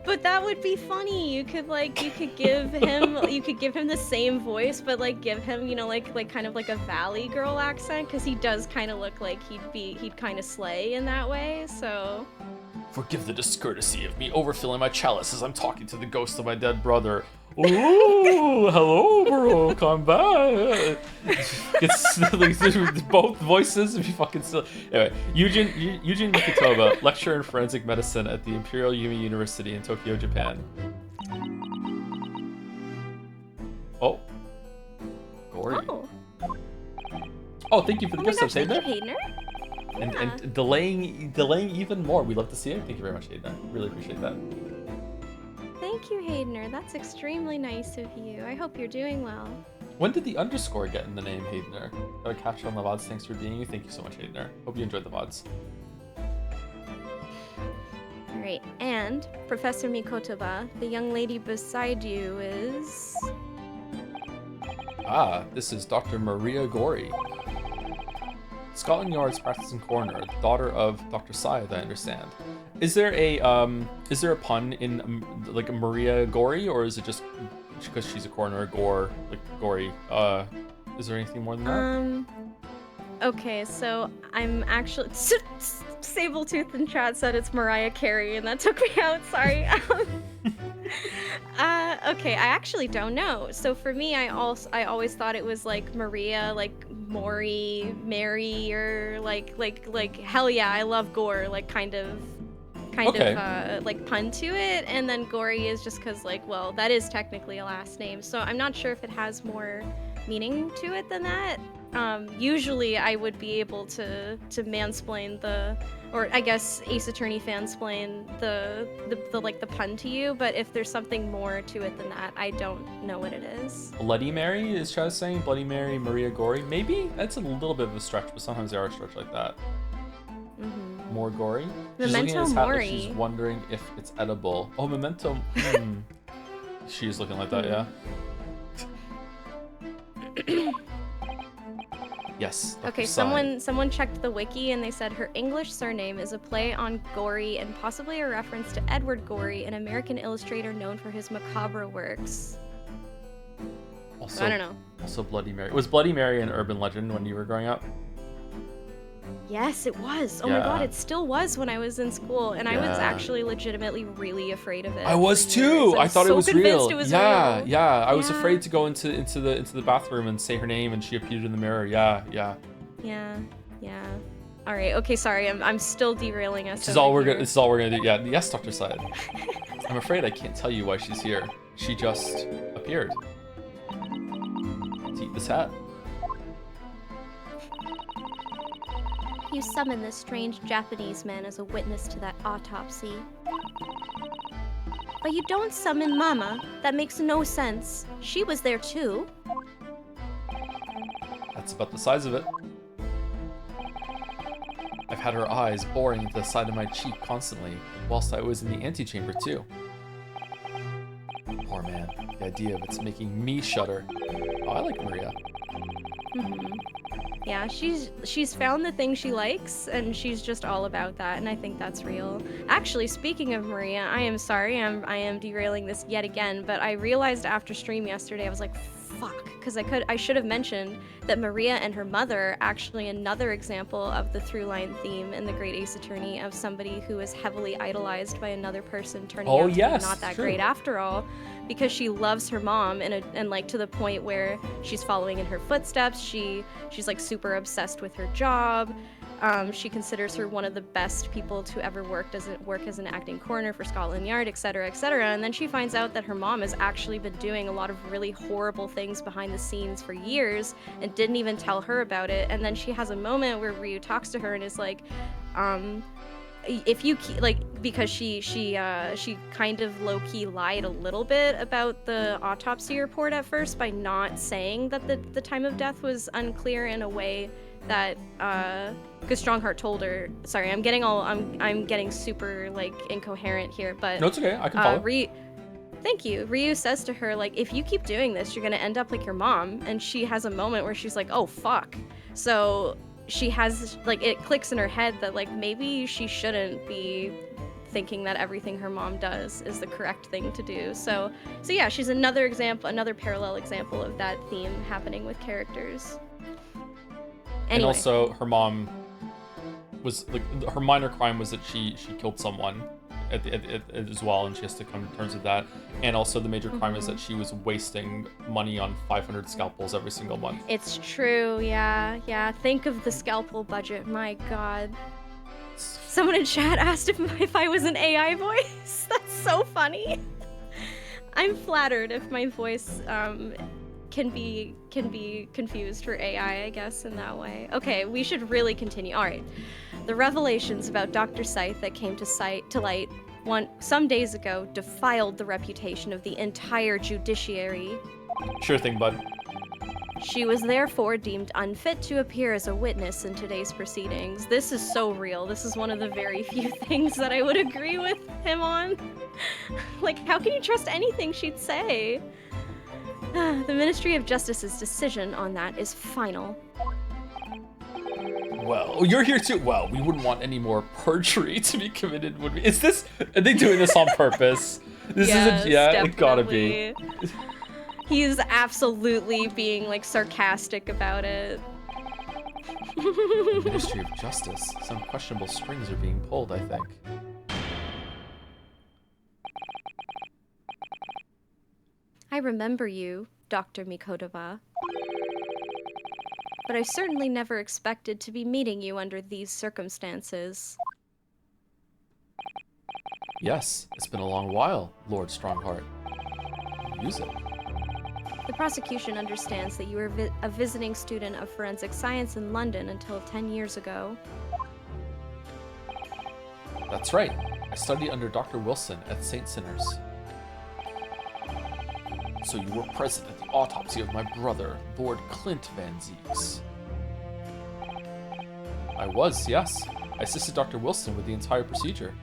Speaker 2: But that would be funny. You could give him the same voice, but like give him, like kind of like a Valley Girl accent, because he does kind of look like he'd kind of slay in that way. So.
Speaker 1: Forgive the discourtesy of me overfilling my chalice as I'm talking to the ghost of my dead brother. Ooh, hello, Baroque, I'm back. It's like, both voices, if you fucking still. Anyway, Eugene Mikitoba, lecturer in forensic medicine at the Imperial Yumi University in Tokyo, Japan. Oh. Gory. Oh, thank you for the gift subs,
Speaker 2: Hayden.
Speaker 1: And delaying even more. We love to see it. Thank you very much, Hayden. Really appreciate that.
Speaker 2: Thank you, Haydener. That's extremely nice of you. I hope you're doing well.
Speaker 1: When did the underscore get in the name, Haydener? Got a capture on the VODs. Thanks for being you. Thank you so much, Haydener. Hope you enjoyed the VODs.
Speaker 2: Alright, and Professor Mikotoba, the young lady beside you is...
Speaker 1: This is Dr. Maria Gori. Scotland Yard's practicing coroner, daughter of Dr. Syed, I understand. Is there a pun in like Maria Gori, or is it just because she's a coroner, Gore, like Gory? Is there anything more than that?
Speaker 2: Okay, so I'm actually Sabletooth in chat said it's Mariah Carey, and that took me out. Sorry. Okay, I actually don't know. So for me, I always thought it was like Maria, like Maury, Mary, or like hell yeah, I love gore, like kind of like pun to it, and then Gory is just because like, well, that is technically a last name, so I'm not sure if it has more meaning to it than that. Usually I would be able to mansplain or I guess Ace Attorney fansplain the like the pun to you, but if there's something more to it than that, I don't know what it is.
Speaker 1: Bloody Mary is Chaz saying? Bloody Mary, Maria Gory? Maybe? That's a little bit of a stretch, but sometimes they are stretched like that.
Speaker 2: Mm-hmm.
Speaker 1: More gory? She's
Speaker 2: Memento
Speaker 1: looking at his hat like
Speaker 2: Mori.
Speaker 1: she's wondering if it's edible. Oh, Memento. She's looking like that, yeah. Yes. Dr.
Speaker 2: Okay,
Speaker 1: Sai.
Speaker 2: someone checked the wiki and they said her English surname is a play on Gorey and possibly a reference to Edward Gorey, an American illustrator known for his macabre works.
Speaker 1: Also,
Speaker 2: I don't know.
Speaker 1: Also Bloody Mary. Was Bloody Mary an urban legend when you were growing up?
Speaker 2: Yes, it was. Oh my god, it still was when I was in school, and I was actually legitimately really afraid of it.
Speaker 1: I was too. I thought it was real.
Speaker 2: It was
Speaker 1: yeah,
Speaker 2: real.
Speaker 1: yeah. I was afraid to go into the bathroom and say her name, and she appeared in the mirror. Yeah.
Speaker 2: Yeah. All right. Okay. Sorry. I'm still derailing us.
Speaker 1: This is all we're gonna do. Yeah. Yes, Dr. Syed. I'm afraid I can't tell you why she's here. She just appeared. Let's eat this hat.
Speaker 2: You summon this strange Japanese man as a witness to that autopsy. But you don't summon Mama. That makes no sense. She was there too.
Speaker 1: That's about the size of it. I've had her eyes boring into the side of my cheek constantly, whilst I was in the antechamber too. Poor man. The idea of it's making me shudder. Oh, I like Maria.
Speaker 2: Mm-hmm. Yeah, she's found the thing she likes, and she's just all about that, and I think that's real. Actually, speaking of Maria, I am sorry, I am derailing this yet again, but I realized after stream yesterday, I was like, fuck, because I should have mentioned that Maria and her mother are actually another example of the through-line theme in The Great Ace Attorney of somebody who is heavily idolized by another person turning out to be not that great after all. Because she loves her mom and like to the point where she's following in her footsteps. She's like super obsessed with her job. She considers her one of the best people to ever work as an acting coroner for Scotland Yard, etc., etc. And then she finds out that her mom has actually been doing a lot of really horrible things behind the scenes for years and didn't even tell her about it. And then she has a moment where Ryu talks to her and is like, if you because she kind of low-key lied a little bit about the autopsy report at first by not saying that the time of death was unclear in a way that because Strongheart told her. Sorry, I'm getting super like incoherent here, but
Speaker 1: no, it's okay. I can follow.
Speaker 2: Thank you. Ryu says to her, like, if you keep doing this, you're gonna end up like your mom, and she has a moment where she's like, oh fuck. So she has, like, it clicks in her head that, like, maybe she shouldn't be thinking that everything her mom does is the correct thing to do. So yeah, she's another parallel example of that theme happening with characters. Anyway.
Speaker 1: And also, her mom was, like, her minor crime was that she killed someone as well, and she has to come to terms with that. And also the major crime is that she was wasting money on 500 scalpels every single month.
Speaker 2: It's true, yeah. Think of the scalpel budget, my god. Someone in chat asked if I was an AI voice. That's so funny. I'm flattered if my voice can be confused for AI, I guess, in that way. Okay, we should really continue. All right. The revelations about Dr. Scythe that came to light some days ago defiled the reputation of the entire judiciary.
Speaker 1: Sure thing, bud.
Speaker 2: She was therefore deemed unfit to appear as a witness in today's proceedings. This is so real. This is one of the very few things that I would agree with him on. Like, how can you trust anything she'd say? The Ministry of Justice's decision on that is final.
Speaker 1: Well, you're here too. Well, we wouldn't want any more perjury to be committed, would we? Is this? Are they doing this on purpose? This isn't. Yeah, definitely. It gotta be.
Speaker 2: He's absolutely being like sarcastic about it.
Speaker 1: Ministry of Justice. Some questionable strings are being pulled, I think.
Speaker 2: I remember you, Dr. Mikodova. But I certainly never expected to be meeting you under these circumstances.
Speaker 1: Yes, it's been a long while, Lord Strongheart. Use it.
Speaker 2: The prosecution understands that you were a visiting student of forensic science in London until 10 years ago.
Speaker 1: That's right. I studied under Dr. Wilson at St. Sinners. So you were present at the autopsy of my brother, Lord Clint Van Zeeks. I was, yes. I assisted Dr. Wilson with the entire procedure.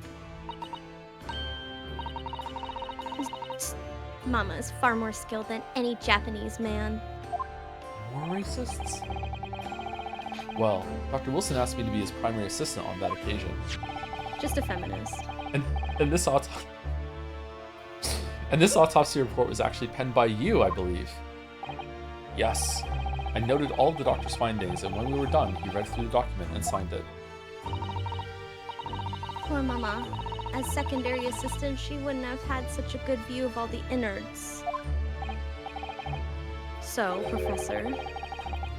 Speaker 2: Mama is far more skilled than any Japanese man.
Speaker 1: More racists? Well, Dr. Wilson asked me to be his primary assistant on that occasion.
Speaker 2: Just a feminist.
Speaker 1: And this autopsy report was actually penned by you, I believe. Yes. I noted all of the doctor's findings, and when we were done, he read through the document and signed it.
Speaker 2: Poor Mama. As secondary assistant, she wouldn't have had such a good view of all the innards. So, Professor,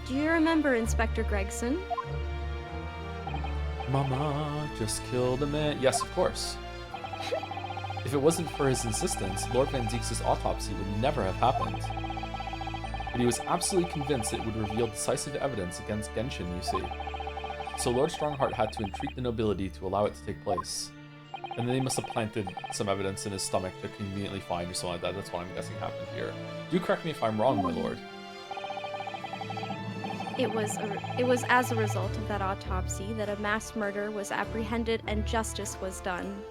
Speaker 2: do you remember Inspector Gregson?
Speaker 1: Mama just killed a man. Yes, of course. If it wasn't for his insistence, Lord Van Zeeks' autopsy would never have happened. But he was absolutely convinced it would reveal decisive evidence against Genshin, you see. So Lord Strongheart had to entreat the nobility to allow it to take place. And then he must have planted some evidence in his stomach to conveniently find or something like that. That's what I'm guessing happened here. Do correct me if I'm wrong, my lord.
Speaker 2: It was as a result of that autopsy that a mass murder was apprehended and justice was done.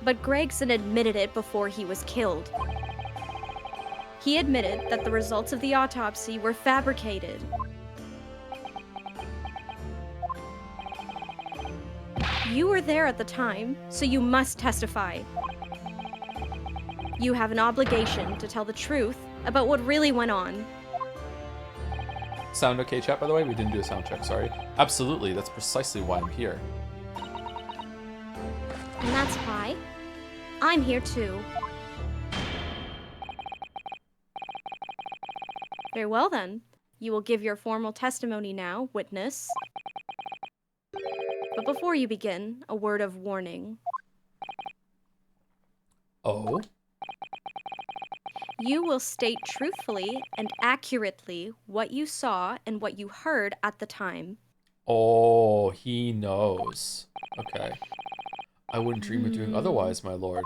Speaker 2: But Gregson admitted it before he was killed. He admitted that the results of the autopsy were fabricated. You were there at the time, so you must testify. You have an obligation to tell the truth about what really went on.
Speaker 1: Sound okay, chat, by the way? We didn't do a sound check, sorry. Absolutely, that's precisely why I'm here.
Speaker 2: And that's why I'm here too. Very well then. You will give your formal testimony now, witness. But before you begin, a word of warning.
Speaker 1: Oh?
Speaker 2: You will state truthfully and accurately what you saw and what you heard at the time.
Speaker 1: Oh, he knows. Okay. I wouldn't dream of doing otherwise, my lord.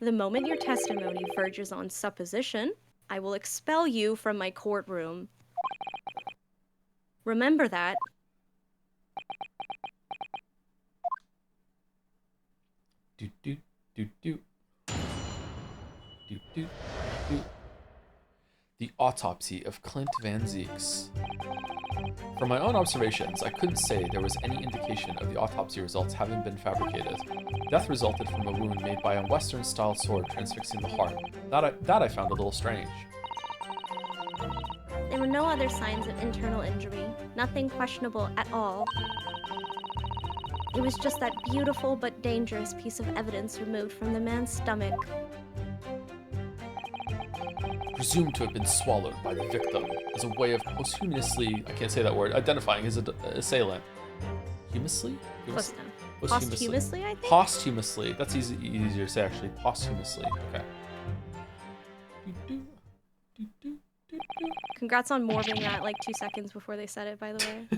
Speaker 2: The moment your testimony verges on supposition, I will expel you from my courtroom. Remember that.
Speaker 1: Do do do do. Do do do. The autopsy of Clint Van Zeeks. From my own observations, I couldn't say there was any indication of the autopsy results having been fabricated. Death resulted from a wound made by a Western-style sword transfixing the heart. That I found a little strange.
Speaker 2: There were no other signs of internal injury, nothing questionable at all. It was just that beautiful but dangerous piece of evidence removed from the man's stomach.
Speaker 1: Presumed to have been swallowed by the victim as a way of posthumously, I can't say that word, identifying his assailant. Humously?
Speaker 2: Close enough. Posthumously, I think?
Speaker 1: Posthumously. That's easier to say, actually. Posthumously. Okay.
Speaker 2: Congrats on morbing that like 2 seconds before they said it, by the way.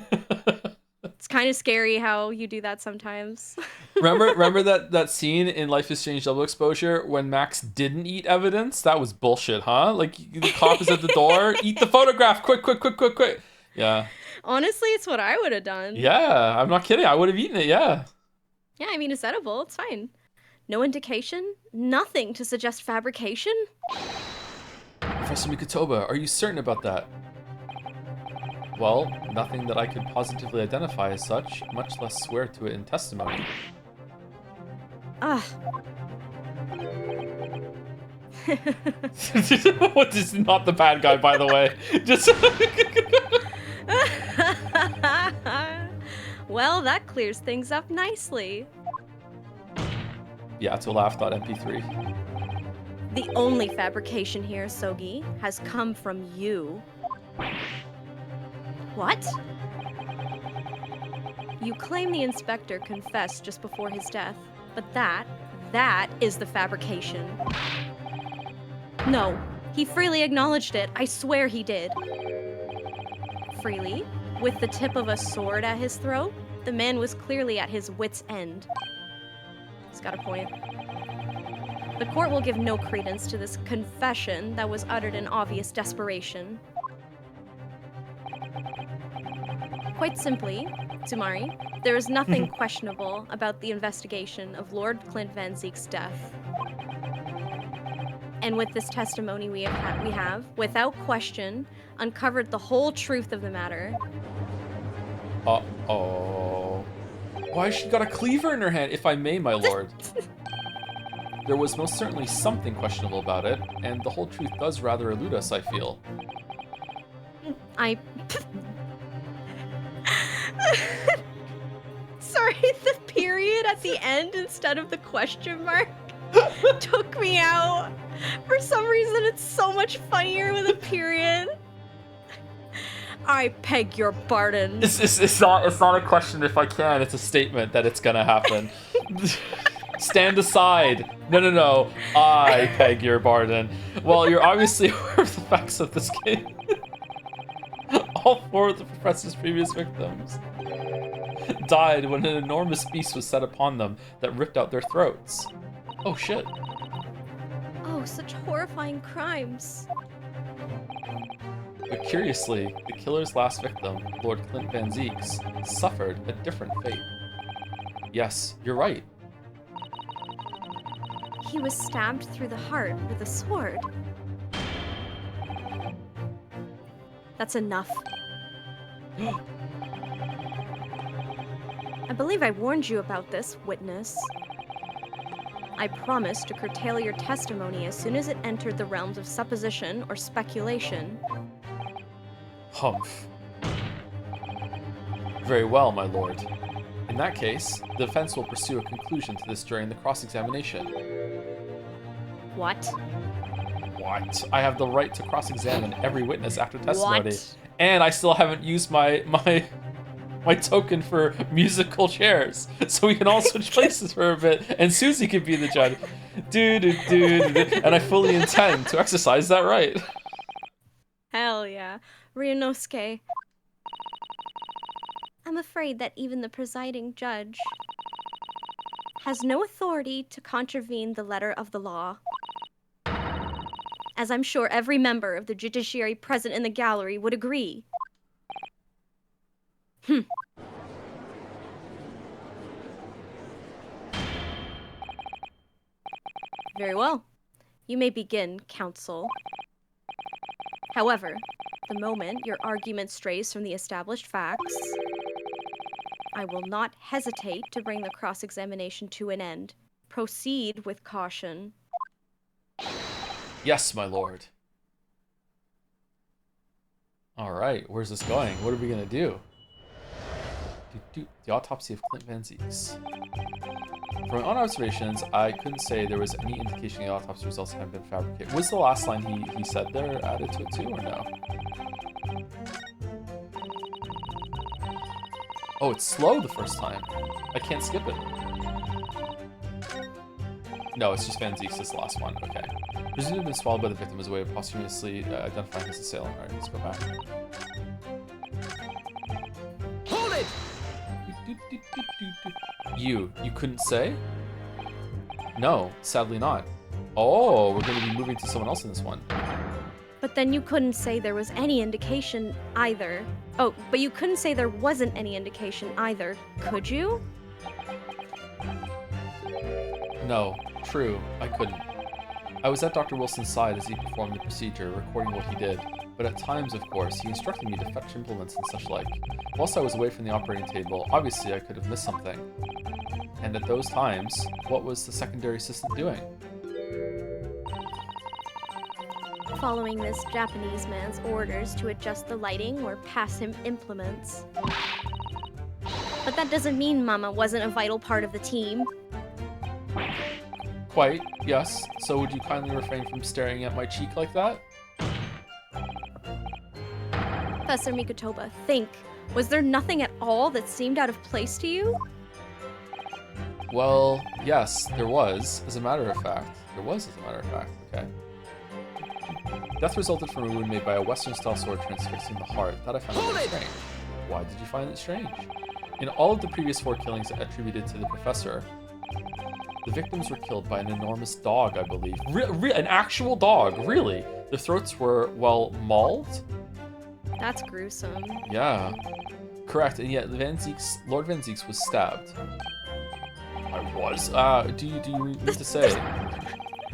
Speaker 2: It's kind of scary how you do that sometimes.
Speaker 1: remember that scene in Life is Strange Double Exposure when Max didn't eat evidence? That was bullshit, huh? Like, the cop is at the door. Eat the photograph. Quick. Yeah.
Speaker 2: Honestly, it's what I would have done.
Speaker 1: Yeah, I'm not kidding. I would have eaten it, yeah.
Speaker 2: Yeah, I mean, it's edible. It's fine. No indication? Nothing to suggest fabrication?
Speaker 1: Professor Mikotoba, are you certain about that? Well, nothing that I could positively identify as such, much less swear to it in testimony.
Speaker 2: Ugh.
Speaker 1: This is not the bad guy, by the way. Just.
Speaker 2: Well, that clears things up nicely.
Speaker 1: Yeah, to laugh.mp3.
Speaker 2: The only fabrication here, Sogi, has come from you. What? You claim the inspector confessed just before his death, but that That is the fabrication. No, he freely acknowledged it. I swear he did. Freely? With the tip of a sword at his throat? The man was clearly at his wit's end. He's got a point. The court will give no credence to this confession that was uttered in obvious desperation. Quite simply, Sumari, there is nothing questionable about the investigation of Lord Clint Van Zeek's death. And with this testimony we have, without question, uncovered the whole truth of the matter.
Speaker 1: Uh-oh. Why has she got a cleaver in her hand, if I may, my lord? There was most certainly something questionable about it, and the whole truth does rather elude us, I feel.
Speaker 2: Sorry, the period at the end instead of the question mark took me out. For some reason, it's so much funnier with a period. I beg your pardon.
Speaker 1: It's not a question if I can, it's a statement that it's gonna happen. Stand aside. No. I beg your pardon. Well, you're obviously aware of the facts of this game. All 4 of the professor's previous victims died when an enormous beast was set upon them that ripped out their throats. Oh shit.
Speaker 2: Oh, such horrifying crimes.
Speaker 1: But curiously, the killer's last victim, Lord Clint Van Zeeks, suffered a different fate. Yes, you're right.
Speaker 2: He was stabbed through the heart with a sword. That's enough. I believe I warned you about this, witness. I promised to curtail your testimony as soon as it entered the realms of supposition or speculation.
Speaker 1: Humph. Very well, my lord. In that case, the defense will pursue a conclusion to this during the cross-examination.
Speaker 2: What?
Speaker 1: What? I have the right to cross-examine every witness after testimony.
Speaker 2: What?
Speaker 1: And I still haven't used my token for musical chairs. So we can all switch places for a bit, and Susie can be the judge. And I fully intend to exercise that right.
Speaker 2: Hell yeah. Ryunosuke. I'm afraid that even the presiding judge has no authority to contravene the letter of the law. As I'm sure every member of the judiciary present in the gallery would agree. Very well. You may begin, counsel. However, the moment your argument strays from the established facts, I will not hesitate to bring the cross-examination to an end. Proceed with caution.
Speaker 1: Yes, my lord. Alright, where's this going? What are we gonna do? The autopsy of Clint Van Zeeks. From my own observations, I couldn't say there was any indication the autopsy results had been fabricated. Was the last line he said there added to it too, or no? Oh, it's slow the first time. I can't skip it. No, it's just Van Zeeks is the last one. Okay. Presumably been swallowed by the victim as a way of posthumously identifying his assailant. Alright, let's go back.
Speaker 3: Hold it!
Speaker 1: You couldn't say? No, sadly not. Oh, we're going to be moving to someone else in this one.
Speaker 2: But then you couldn't say there was any indication either. Oh, but you couldn't say there wasn't any indication either, could you?
Speaker 1: No, true, I couldn't. I was at Dr. Wilson's side as he performed the procedure, recording what he did, but at times, of course, he instructed me to fetch implements and such like. Whilst I was away from the operating table, obviously I could have missed something. And at those times, what was the secondary assistant doing?
Speaker 2: Following this Japanese man's orders to adjust the lighting or pass him implements. But that doesn't mean Mama wasn't a vital part of the team.
Speaker 1: Quite, yes. So would you kindly refrain from staring at my cheek like that?
Speaker 2: Professor Mikotoba, think. Was there nothing at all that seemed out of place to you?
Speaker 1: Well, yes, there was, as a matter of fact. Okay. Death resulted from a wound made by a Western-style sword transfixing the heart. That I found very strange. Why did you find it strange? In all of the previous 4 killings attributed to the professor, the victims were killed by an enormous dog, I believe. An actual dog, really. Their throats were, well, mauled?
Speaker 2: That's gruesome.
Speaker 1: Yeah. Correct, and yet Lord Van Zieks was stabbed. I was? Do you mean to say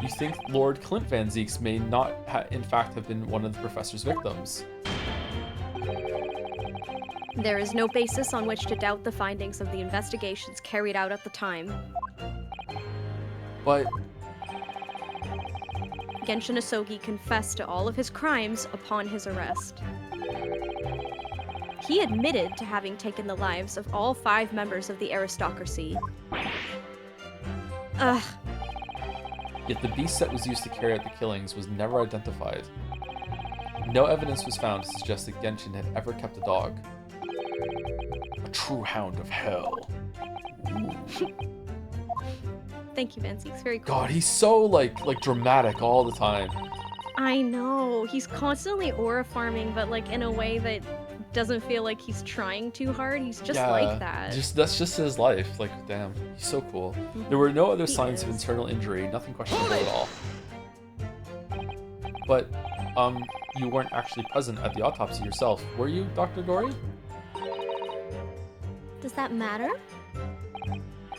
Speaker 1: you think Lord Clint Van Zieks may not, in fact, have been one of the professor's victims?
Speaker 2: There is no basis on which to doubt the findings of the investigations carried out at the time.
Speaker 1: But
Speaker 2: Genshin Asogi confessed to all of his crimes upon his arrest. He admitted to having taken the lives of all 5 members of the aristocracy. Ugh.
Speaker 1: Yet the beast that was used to carry out the killings was never identified. No evidence was found to suggest that Genshin had ever kept a dog. A true hound of hell.
Speaker 2: Thank you, Van Zieks. Very cool.
Speaker 1: God, he's so like dramatic all the time.
Speaker 2: I know. He's constantly aura farming, but like in a way that doesn't feel like he's trying too hard. He's just like that.
Speaker 1: That's just his life. Like, damn, he's so cool. There were no other signs of
Speaker 2: is.
Speaker 1: internal injury, nothing questionable at all. But, you weren't actually present at the autopsy yourself, were you, Dr. Gory?
Speaker 2: Does that matter?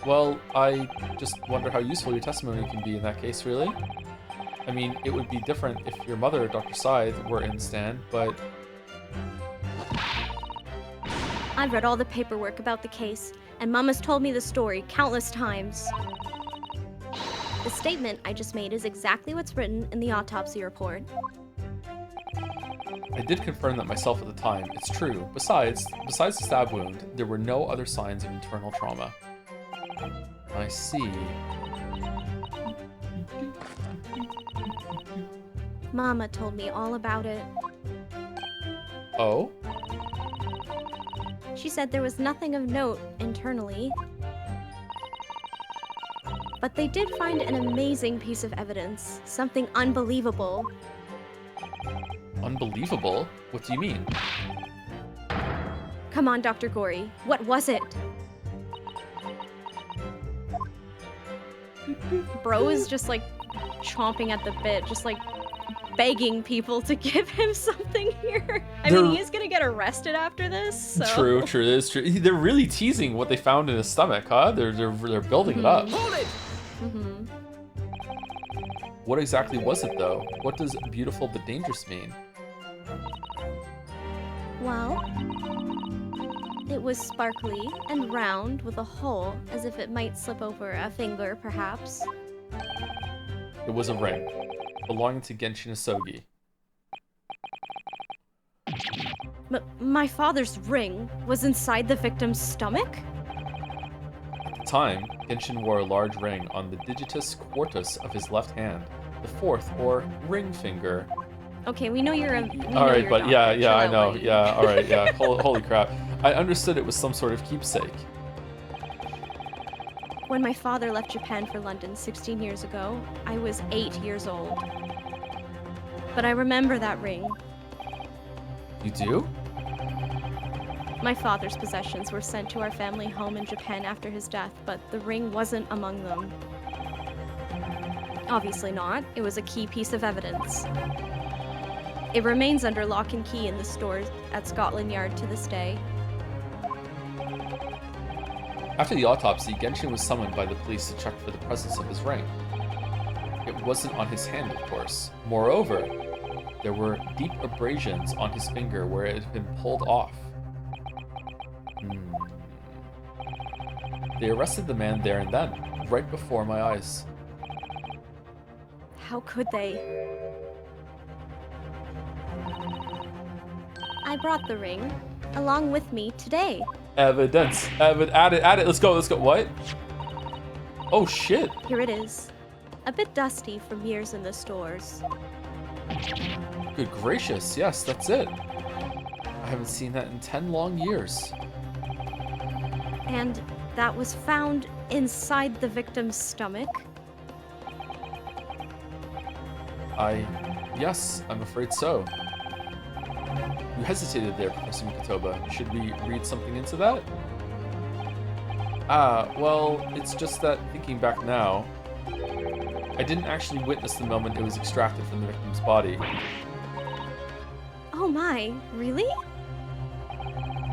Speaker 1: Well, I just wonder how useful your testimony can be in that case, really. I mean, it would be different if your mother, Dr. Scythe, were in stand, but...
Speaker 2: I've read all the paperwork about the case, and Mama's told me the story countless times. The statement I just made is exactly what's written in the autopsy report.
Speaker 1: I did confirm that myself at the time. It's true. Besides the stab wound, there were no other signs of internal trauma. I see.
Speaker 2: Mama told me all about it.
Speaker 1: Oh?
Speaker 2: She said there was nothing of note internally. But they did find an amazing piece of evidence. Something unbelievable.
Speaker 1: Unbelievable? What do you mean?
Speaker 2: Come on, Dr. Gory. What was it? Bro is just like chomping at the bit, just like begging people to give him something here. I mean, he is gonna get arrested after this, so...
Speaker 1: True, that is true. They're really teasing what they found in his stomach, huh? They're building it up.
Speaker 3: Hold it!
Speaker 2: Mm-hmm.
Speaker 1: What exactly was it, though? What does beautiful but dangerous mean?
Speaker 2: Well, it was sparkly and round with a hole, as if it might slip over a finger, perhaps.
Speaker 1: It was a ring, belonging to Genshin Asogi.
Speaker 2: My father's ring was inside the victim's stomach?
Speaker 1: At the time, Genshin wore a large ring on the digitus quartus of his left hand, the 4th, or ring finger.
Speaker 2: Okay, we know you're a...
Speaker 1: Alright, but yeah, I know.
Speaker 2: Buddy.
Speaker 1: Yeah, alright, yeah. Holy crap. I understood it was some sort of keepsake.
Speaker 2: When my father left Japan for London 16 years ago, I was 8 years old. But I remember that ring.
Speaker 1: You do?
Speaker 2: My father's possessions were sent to our family home in Japan after his death, but the ring wasn't among them. Obviously not. It was a key piece of evidence. It remains under lock and key in the stores at Scotland Yard to this day.
Speaker 1: After the autopsy, Genshin was summoned by the police to check for the presence of his ring. It wasn't on his hand, of course. Moreover, there were deep abrasions on his finger where it had been pulled off. They arrested the man there and then, right before my eyes.
Speaker 2: How could they? I brought the ring along with me today.
Speaker 1: Evidence. Add it. Let's go. What? Oh, shit.
Speaker 2: Here it is. A bit dusty from years in the stores.
Speaker 1: Good gracious. Yes, that's it. I haven't seen that in 10 long years.
Speaker 2: And that was found inside the victim's stomach?
Speaker 1: Yes, I'm afraid so. You hesitated there, Professor Mikotoba. Should we read something into that? Well, it's just that thinking back now, I didn't actually witness the moment it was extracted from the victim's body.
Speaker 2: Oh my, really?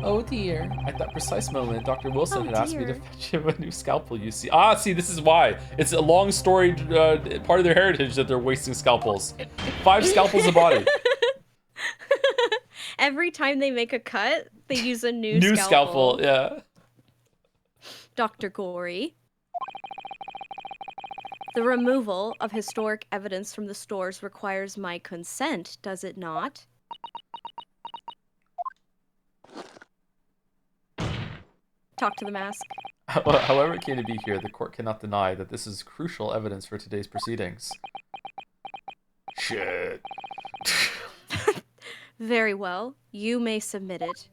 Speaker 1: Oh dear. At that precise moment, Dr. Wilson had asked me to
Speaker 2: dear.
Speaker 1: fetch him a new scalpel, you see. See, this is why. It's a long story, part of their heritage that they're wasting scalpels. 5 scalpels a body.
Speaker 2: Every time they make a cut, they use a new
Speaker 1: New
Speaker 2: scalpel.
Speaker 1: scalpel, yeah.
Speaker 2: Dr. Gory. The removal of historic evidence from the stores requires my consent, does it not? Talk to the mask.
Speaker 1: However it came to be here, the court cannot deny that this is crucial evidence for today's proceedings. Shit.
Speaker 2: Very well. You may submit it.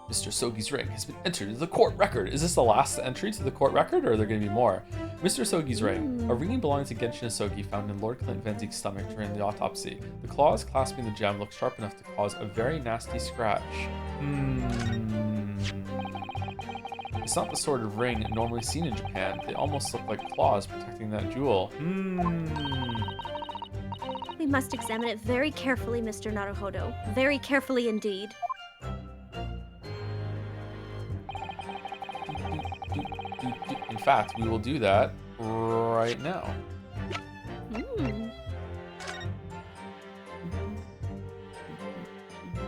Speaker 1: Mr. Sogi's ring has been entered into the court record. Is this the last entry to the court record, or are there going to be more? Mr. Sogi's ring. A ring belonging to Genshin Sogi found in Lord Clint Van Zeek's stomach during the autopsy. The claws clasping the gem look sharp enough to cause a very nasty scratch. It's not the sort of ring normally seen in Japan. They almost look like claws protecting that jewel.
Speaker 2: We must examine it very carefully, Mr. Naruhodo. Very carefully indeed.
Speaker 1: In fact, we will do that right now.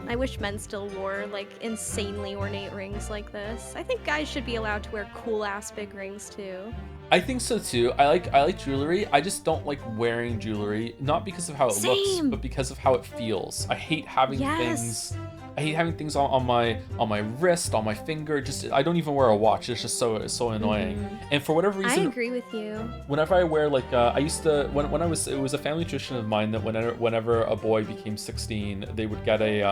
Speaker 2: I wish men still wore, like, insanely ornate rings like this. I think guys should be allowed to wear cool-ass big rings, too.
Speaker 1: I think so, too. I like jewelry. I just don't like wearing jewelry, not because of how it looks, but because of how it feels. I hate having things... I hate having things on my wrist, on my finger. Just I don't even wear a watch. It's just so annoying. And for whatever reason,
Speaker 2: I agree with you.
Speaker 1: Whenever I wear like I used to when I was it was a family tradition of mine that whenever a boy became 16, they would get a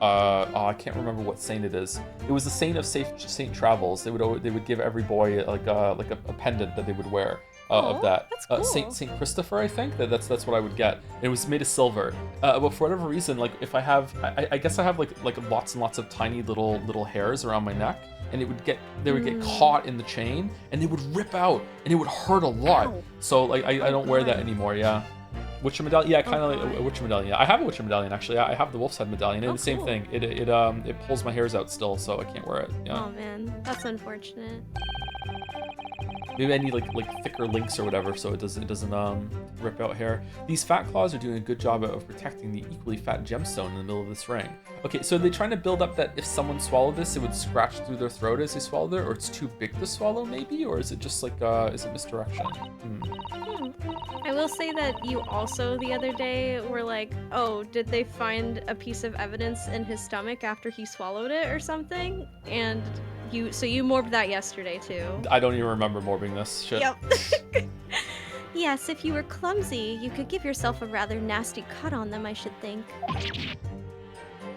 Speaker 1: I can't remember what saint it is. It was the saint of Saint Travels. They would give every boy like a pendant that they would wear. Of that,
Speaker 2: that's cool.
Speaker 1: Saint Christopher, I think that's what I would get. It was made of silver, but for whatever reason, like if I have, I guess I have like lots and lots of tiny little hairs around my neck, and they would get caught in the chain, and they would rip out, and it would hurt a lot.
Speaker 2: Ow.
Speaker 1: So like I don't wear that anymore. Yeah. Witcher medallion, yeah, kind of like a Witcher medallion. Yeah, I have a Witcher medallion actually. I have the Wolf's Head medallion, and the same thing. It pulls my hairs out still, so I can't wear it. Yeah.
Speaker 2: Oh man, that's unfortunate.
Speaker 1: Maybe I need like thicker links or whatever, so it doesn't rip out hair. These fat claws are doing a good job of protecting the equally fat gemstone in the middle of this ring. Okay, so are they trying to build up that if someone swallowed this, it would scratch through their throat as they swallowed it, or it's too big to swallow, maybe, or is it just like is it misdirection?
Speaker 2: I will say that you also the other day were like, oh, did they find a piece of evidence in his stomach after he swallowed it or something? And you morbed that yesterday too.
Speaker 1: I don't even remember morbing this shit.
Speaker 2: Yep. Yes, if you were clumsy, you could give yourself a rather nasty cut on them, I should think.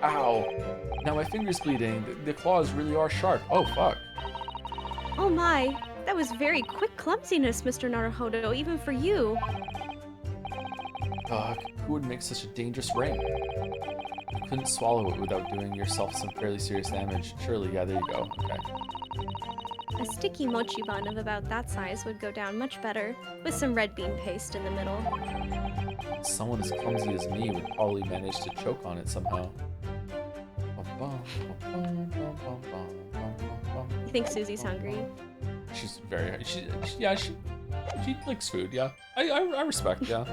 Speaker 1: Ow. Now my finger's bleeding. The claws really are sharp. Oh, fuck.
Speaker 2: Oh my, that was very quick clumsiness, Mr. Naruhodo, even for you.
Speaker 1: Ugh, who would make such a dangerous ring? You couldn't swallow it without doing yourself some fairly serious damage. Surely, yeah, there you go. Okay.
Speaker 2: A sticky mochi bun of about that size would go down much better, with some red bean paste in the middle.
Speaker 1: Someone as clumsy as me would probably manage to choke on it somehow.
Speaker 2: You think Susie's hungry?
Speaker 1: She's very... She likes food, yeah. I respect, yeah.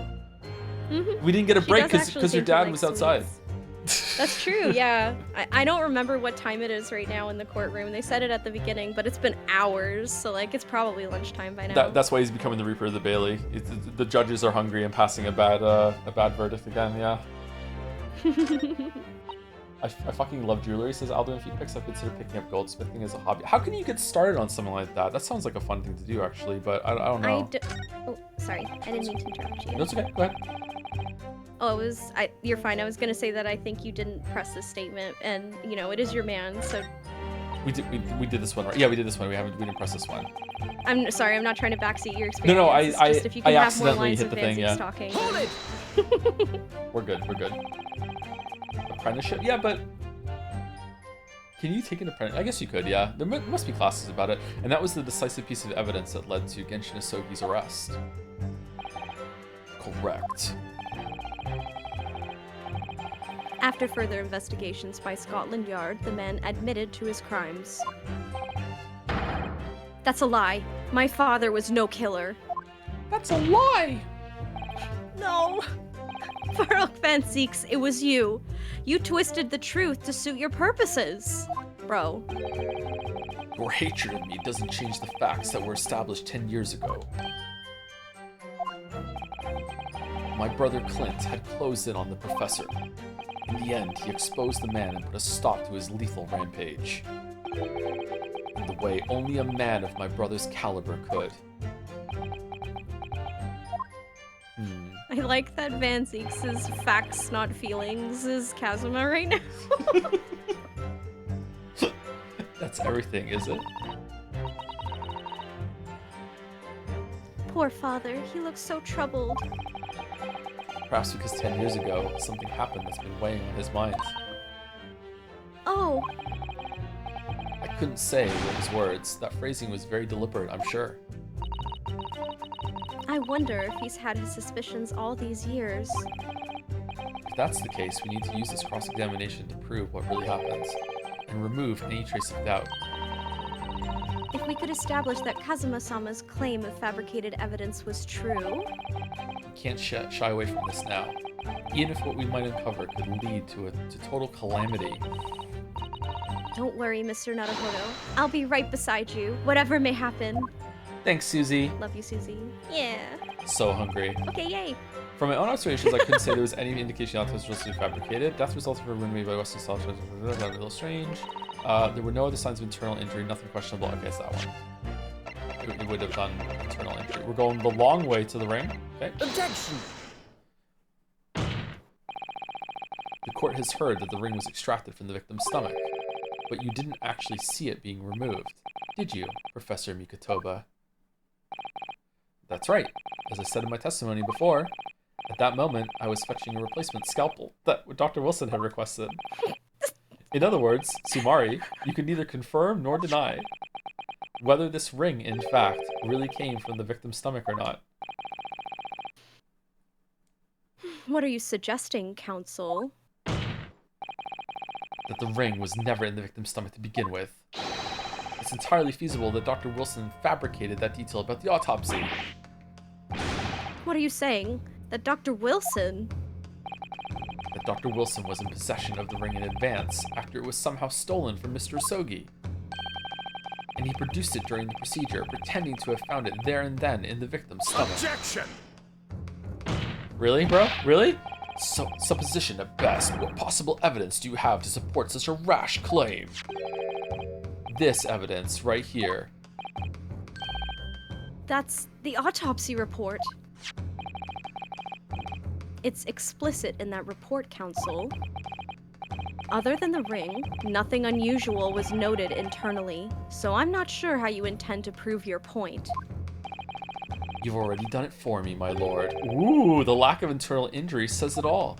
Speaker 1: We didn't get a break because your dad was outside.
Speaker 2: That's true, yeah. I don't remember what time it is right now in the courtroom. They said it at the beginning, but it's been hours, so like it's probably lunchtime by now.
Speaker 1: That's why he's becoming the Reaper of the Bailey. The judges are hungry and passing a bad verdict again, yeah. I fucking love jewelry, says Aldo in Feet Picks. I've considered picking up goldsmithing as a hobby. How can you get started on something like that? That sounds like a fun thing to do, actually, but I don't know.
Speaker 2: Oh, sorry. I didn't mean to interrupt you.
Speaker 1: No, it's okay. Go ahead.
Speaker 2: Oh, you're fine. I was gonna say that I think you didn't press this statement, and, you know, it is your man, so
Speaker 1: We did this one, right? Yeah, we did this one. We didn't press this one.
Speaker 2: I'm sorry, I'm not trying to backseat your
Speaker 1: No,
Speaker 2: experience.
Speaker 1: no,
Speaker 2: It's just if you can
Speaker 1: I
Speaker 2: have more
Speaker 1: accidentally
Speaker 2: lines
Speaker 1: hit
Speaker 2: of
Speaker 1: the thing,
Speaker 2: Van
Speaker 1: yeah.
Speaker 2: Zieks talking.
Speaker 3: Hold it!
Speaker 1: We're good, we're good. Apprenticeship? Yeah, but can you take an apprentice? I guess you could, yeah. There must be classes about it. And that was the decisive piece of evidence that led to Genshin Isogi's arrest. Correct.
Speaker 2: After further investigations by Scotland Yard, the man admitted to his crimes. That's a lie. My father was no killer.
Speaker 1: That's a lie!
Speaker 2: No! Farouk Van Zieks, it was you. You twisted the truth to suit your purposes. Bro.
Speaker 1: Your hatred of me doesn't change the facts that were established 10 years ago. My brother Clint had closed in on the professor. In the end, he exposed the man and put a stop to his lethal rampage. In the way only a man of my brother's caliber could.
Speaker 2: I like that Van Zieks' facts, not feelings, is Kazuma right now.
Speaker 1: That's everything, is it?
Speaker 2: Poor father, he looks so troubled.
Speaker 1: Perhaps because 10 years ago, something happened that's been weighing on his mind.
Speaker 2: Oh,
Speaker 1: I couldn't say with his words. That phrasing was very deliberate, I'm sure.
Speaker 2: I wonder if he's had his suspicions all these years.
Speaker 1: If that's the case, we need to use this cross-examination to prove what really happens, and remove any trace of doubt.
Speaker 2: If we could establish that Kazuma-sama's claim of fabricated evidence was true...
Speaker 1: We can't shy away from this now. Even if what we might uncover could lead to total calamity.
Speaker 2: Don't worry, Mr. Naruhodo. I'll be right beside you, whatever may happen.
Speaker 1: Thanks, Susie.
Speaker 2: Love you, Susie. Yeah.
Speaker 1: So hungry.
Speaker 2: Okay, yay.
Speaker 1: From my own observations, I couldn't say there was any indication the was supposed to be fabricated. Death resulted from a wound made by Western Soldiers. A little strange. There were no other signs of internal injury, nothing questionable. Okay, it's that one. It would have done internal injury. We're going the long way to the ring. Okay.
Speaker 3: Objection!
Speaker 1: The court has heard that the ring was extracted from the victim's stomach, but you didn't actually see it being removed, did you, Professor Mikotoba? That's right. As I said in my testimony before, at that moment, I was fetching a replacement scalpel that Dr. Wilson had requested. In other words, Sumari, you can neither confirm nor deny whether this ring, in fact, really came from the victim's stomach or not.
Speaker 2: What are you suggesting, Counsel?
Speaker 1: That the ring was never in the victim's stomach to begin with. It's entirely feasible that Dr. Wilson fabricated that detail about the autopsy.
Speaker 2: What are you saying? That Dr. Wilson...
Speaker 1: That Dr. Wilson was in possession of the ring in advance after it was somehow stolen from Mr. Isogi. And he produced it during the procedure, pretending to have found it there and then in the victim's stomach.
Speaker 3: Objection!
Speaker 1: Really, bro? Really? Supposition at best. What possible evidence do you have to support such a rash claim? This evidence right here.
Speaker 2: That's the autopsy report. It's explicit in that report, Counsel. Other than the ring, nothing unusual was noted internally, so I'm not sure how you intend to prove your point.
Speaker 1: You've already done it for me, my lord. Ooh, the lack of internal injury says it all.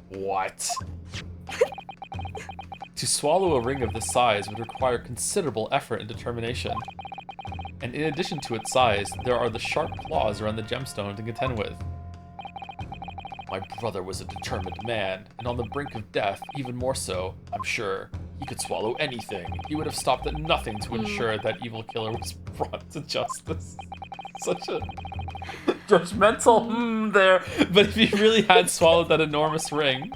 Speaker 1: What? To swallow a ring of this size would require considerable effort and determination. And in addition to its size, there are the sharp claws around the gemstone to contend with. My brother was a determined man, and on the brink of death, even more so, I'm sure. He could swallow anything. He would have stopped at nothing to ensure that evil killer was brought to justice. Such a judgmental there. But if he really had swallowed that enormous ring,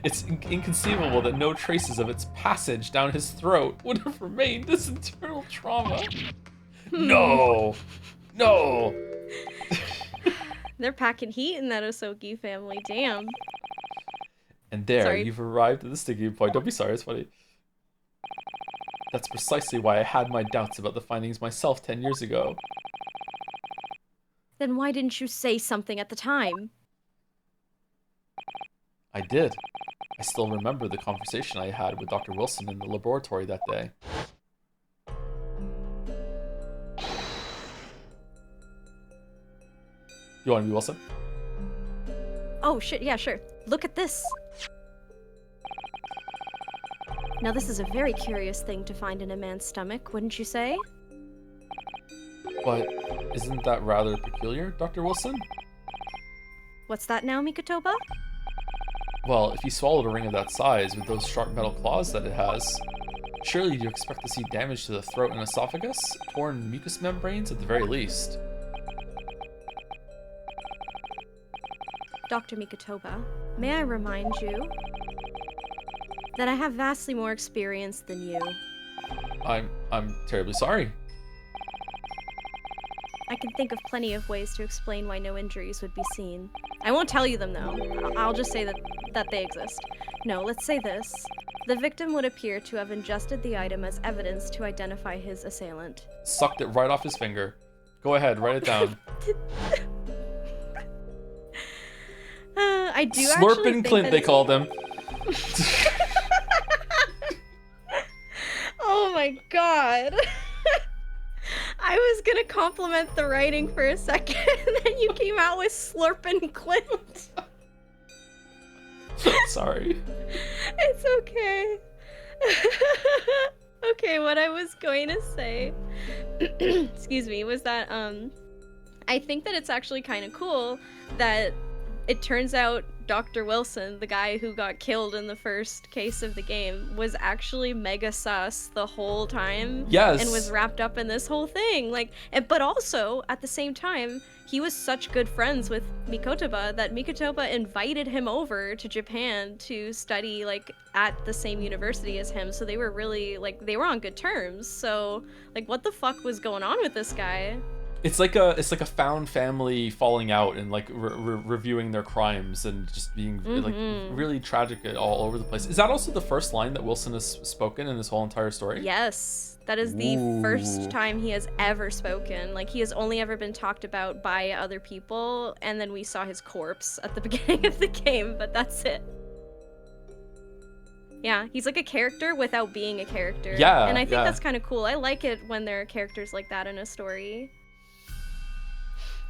Speaker 1: it's inconceivable that no traces of its passage down his throat would have remained this internal trauma. No! No!
Speaker 2: They're packing heat in that Osoki family, damn.
Speaker 1: And there,
Speaker 2: Sorry.
Speaker 1: you've arrived at the sticking point. Don't be sorry, it's funny. That's precisely why I had my doubts about the findings myself 10 years ago.
Speaker 2: Then why didn't you say something at the time?
Speaker 1: I did. I I still remember the conversation I had with Dr. Wilson in the laboratory that day. You want to be Wilson?
Speaker 2: Oh, shit, yeah, sure. Look at this. Now, this is a very curious thing to find in a man's stomach, wouldn't you say?
Speaker 1: But isn't that rather peculiar, Dr. Wilson?
Speaker 2: What's that now, Mikotoba?
Speaker 1: Well, if you swallowed a ring of that size with those sharp metal claws that it has, surely you'd expect to see damage to the throat and esophagus, torn mucous membranes at the very least.
Speaker 2: Dr. Mikotoba, may I remind you that I have vastly more experience than you.
Speaker 1: I'm terribly sorry.
Speaker 2: I can think of plenty of ways to explain why no injuries would be seen. I won't tell you them, though. I'll just say that they exist. No, let's say this. The victim would appear to have ingested the item as evidence to identify his assailant.
Speaker 1: Sucked it right off his finger. Go ahead, write it down.
Speaker 2: I do
Speaker 1: Slurpin'
Speaker 2: actually think
Speaker 1: Clint, they called him.
Speaker 2: Oh my god. I was gonna compliment the writing for a second, and then you came out with Slurpin' Clint.
Speaker 1: Sorry.
Speaker 2: It's okay. Okay, what I was going to say, excuse me, was that I think that it's actually kind of cool that it turns out Dr. Wilson, the guy who got killed in the first case of the game, was actually mega sus the whole time.
Speaker 1: Yes.
Speaker 2: And was wrapped up in this whole thing. But also, at the same time, he was such good friends with Mikotoba that Mikotoba invited him over to Japan to study, at the same university as him. So they were really, they were on good terms. So, what the fuck was going on with this guy?
Speaker 1: It's like a found family falling out and reviewing their crimes and just being really tragic all over the place. Is that also the first line that Wilson has spoken in this whole entire story?
Speaker 2: Yes, that is the first time he has ever spoken. He has only ever been talked about by other people, and then we saw his corpse at the beginning of the game, but that's it. Yeah, he's like a character without being a character.
Speaker 1: Yeah,
Speaker 2: and I think that's kind of cool. I like it when there are characters like that in a story.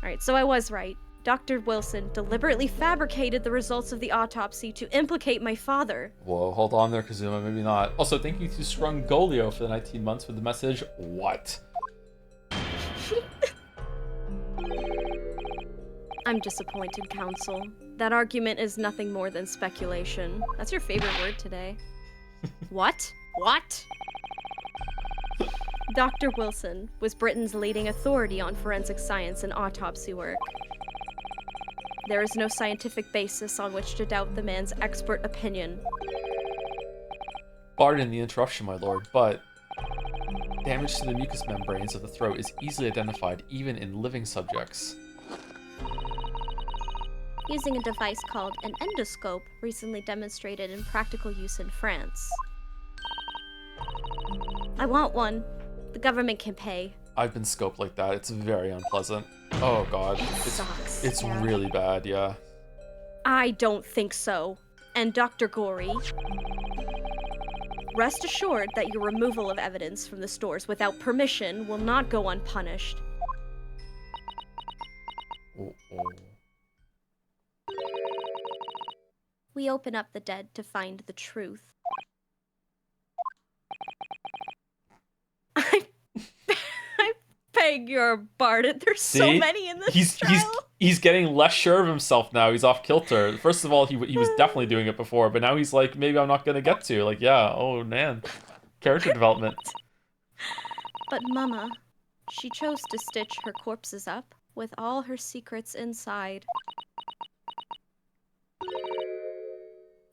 Speaker 2: Alright, so I was right. Dr. Wilson deliberately fabricated the results of the autopsy to implicate my father.
Speaker 1: Whoa, hold on there, Kazuma, maybe not. Also, thank you to Strungolio for the 19 months with the message, what?
Speaker 2: I'm disappointed, Counsel. That argument is nothing more than speculation. That's your favorite word today. What? What? Dr. Wilson was Britain's leading authority on forensic science and autopsy work. There is no scientific basis on which to doubt the man's expert opinion.
Speaker 1: Pardon the interruption, my lord, but damage to the mucous membranes of the throat is easily identified even in living subjects.
Speaker 2: Using a device called an endoscope, recently demonstrated in practical use in France. I want one. The government can pay.
Speaker 1: I've been scoped like that. It's very unpleasant. Oh god.
Speaker 2: It sucks.
Speaker 1: It's really bad, yeah.
Speaker 2: I don't think so. And Dr. Gory, rest assured that your removal of evidence from the stores without permission will not go unpunished. We open up the dead to find the truth. I beg your pardon. There's so many in this trial.
Speaker 1: He's getting less sure of himself now. He's off kilter. First of all, he was definitely doing it before, but now he's like, maybe I'm not gonna get to. Oh man, character development.
Speaker 2: But Mama, she chose to stitch her corpses up with all her secrets inside.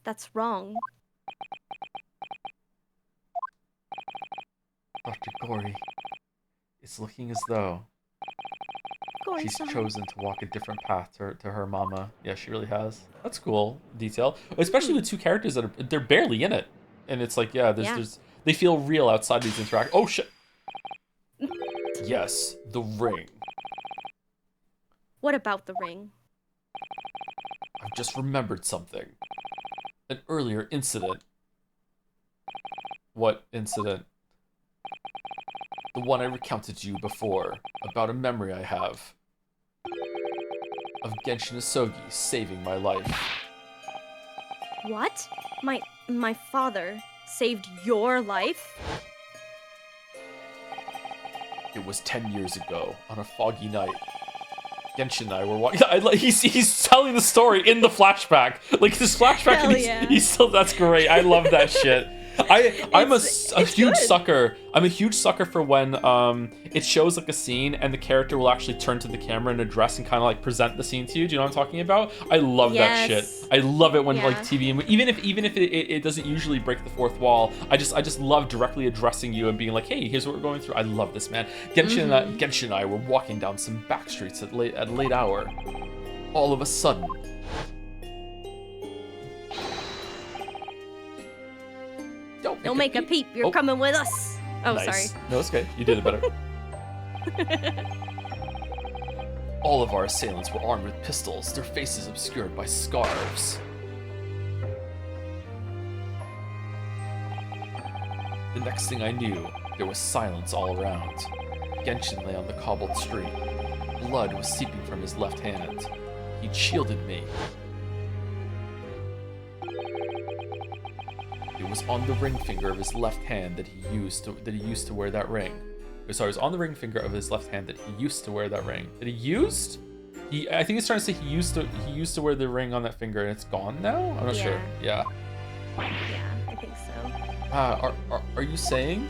Speaker 2: That's wrong.
Speaker 1: Dr. Gory, it's looking as though she's chosen to walk a different path to her mama. Yeah, she really has. That's cool detail, especially with two characters that they're barely in it, and it's like, there's they feel real outside these interactions. Oh shit! Yes, the ring.
Speaker 2: What about the ring?
Speaker 1: I've just remembered something. An earlier incident. What incident? The one I recounted to you before, about a memory I have of Genshin Isogi saving my life.
Speaker 2: What? My father saved your life?
Speaker 1: It was 10 years ago, on a foggy night. Genshin and I were walking. He's telling the story in the flashback. Like this flashback,
Speaker 2: Hell yeah.
Speaker 1: he's still. That's great. I love that shit. I'm a huge sucker. I'm a huge sucker for when it shows like a scene and the character will actually turn to the camera and address and kind of like present the scene to you. Do you know what I'm talking about? I love that shit. I love it when like TV, even if it doesn't usually break the fourth wall. I just love directly addressing you and being like, hey, here's what we're going through. I love this, man. Genshin and I were walking down some back streets at a late hour. All of a sudden.
Speaker 2: Don't make a peep. You're coming with us. Oh,
Speaker 1: nice.
Speaker 2: Sorry.
Speaker 1: No, it's okay. You did it better. All of our assailants were armed with pistols, their faces obscured by scarves. The next thing I knew, there was silence all around. Genshin lay on the cobbled street. Blood was seeping from his left hand. He'd shielded me. It was on the ring finger of his left hand that he used to wear that ring. Sorry, it was on the ring finger of his left hand that he used to wear that ring. That he used? I think he's trying to say he used to wear the ring on that finger and it's gone now? I'm not sure. Yeah.
Speaker 2: Yeah, I think so.
Speaker 1: Are you saying?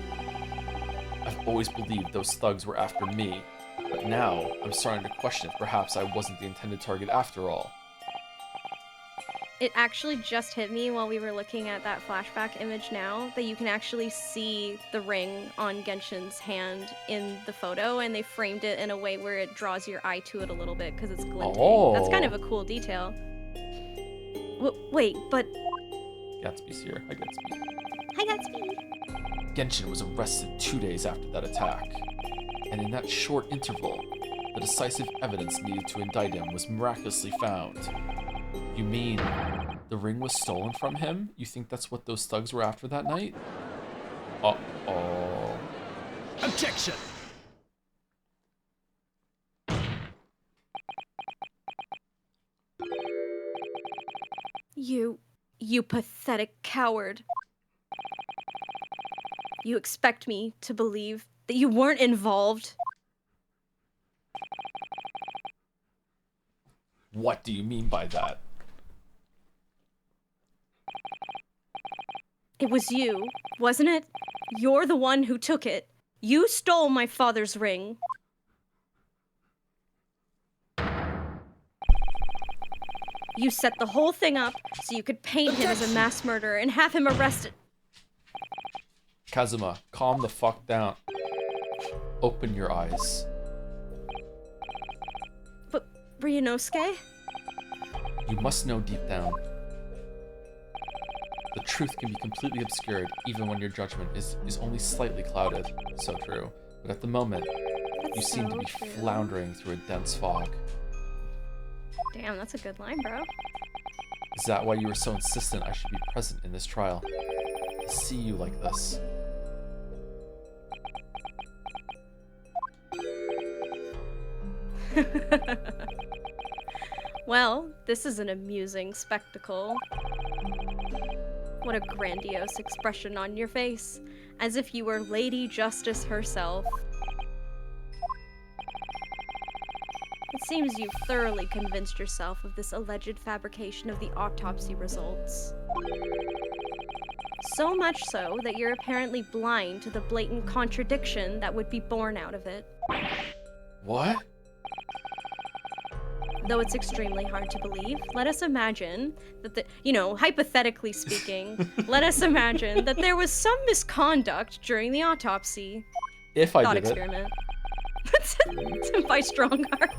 Speaker 1: I've always believed those thugs were after me, but now I'm starting to question if perhaps I wasn't the intended target after all.
Speaker 2: It actually just hit me while we were looking at that flashback image now that you can actually see the ring on Genshin's hand in the photo, and they framed it in a way where it draws your eye to it a little bit because it's glinting.
Speaker 1: Oh.
Speaker 2: That's kind of a cool detail. Wait, but...
Speaker 1: Gatsby's here. Hi, Gatsby.
Speaker 2: Hi, Gatsby.
Speaker 1: Genshin was arrested 2 days after that attack. And in that short interval, the decisive evidence needed to indict him was miraculously found. You mean the ring was stolen from him? You think that's what those thugs were after that night? Uh-oh.
Speaker 3: Objection!
Speaker 2: You pathetic coward. You expect me to believe that you weren't involved?
Speaker 1: What do you mean by that?
Speaker 2: It was you, wasn't it? You're the one who took it. You stole my father's ring. You set the whole thing up so you could paint him as a mass murderer and have him arrested.
Speaker 1: Kazuma, calm the fuck down. Open your eyes.
Speaker 2: But, Ryunosuke?
Speaker 1: You must know deep down. The truth can be completely obscured even when your judgment is only slightly clouded. So true. But at the moment, you seem to be floundering through a dense fog.
Speaker 2: Damn, that's a good line, bro.
Speaker 1: Is that why you were so insistent I should be present in this trial? To see you like this.
Speaker 2: Well, this is an amusing spectacle. What a grandiose expression on your face, as if you were Lady Justice herself. It seems you've thoroughly convinced yourself of this alleged fabrication of the autopsy results. So much so that you're apparently blind to the blatant contradiction that would be born out of it.
Speaker 1: What?
Speaker 2: Though it's extremely hard to believe, let us imagine that hypothetically speaking, let us imagine that there was some misconduct during the autopsy.
Speaker 1: If I
Speaker 2: Thought
Speaker 1: did
Speaker 2: experiment. By strong heart.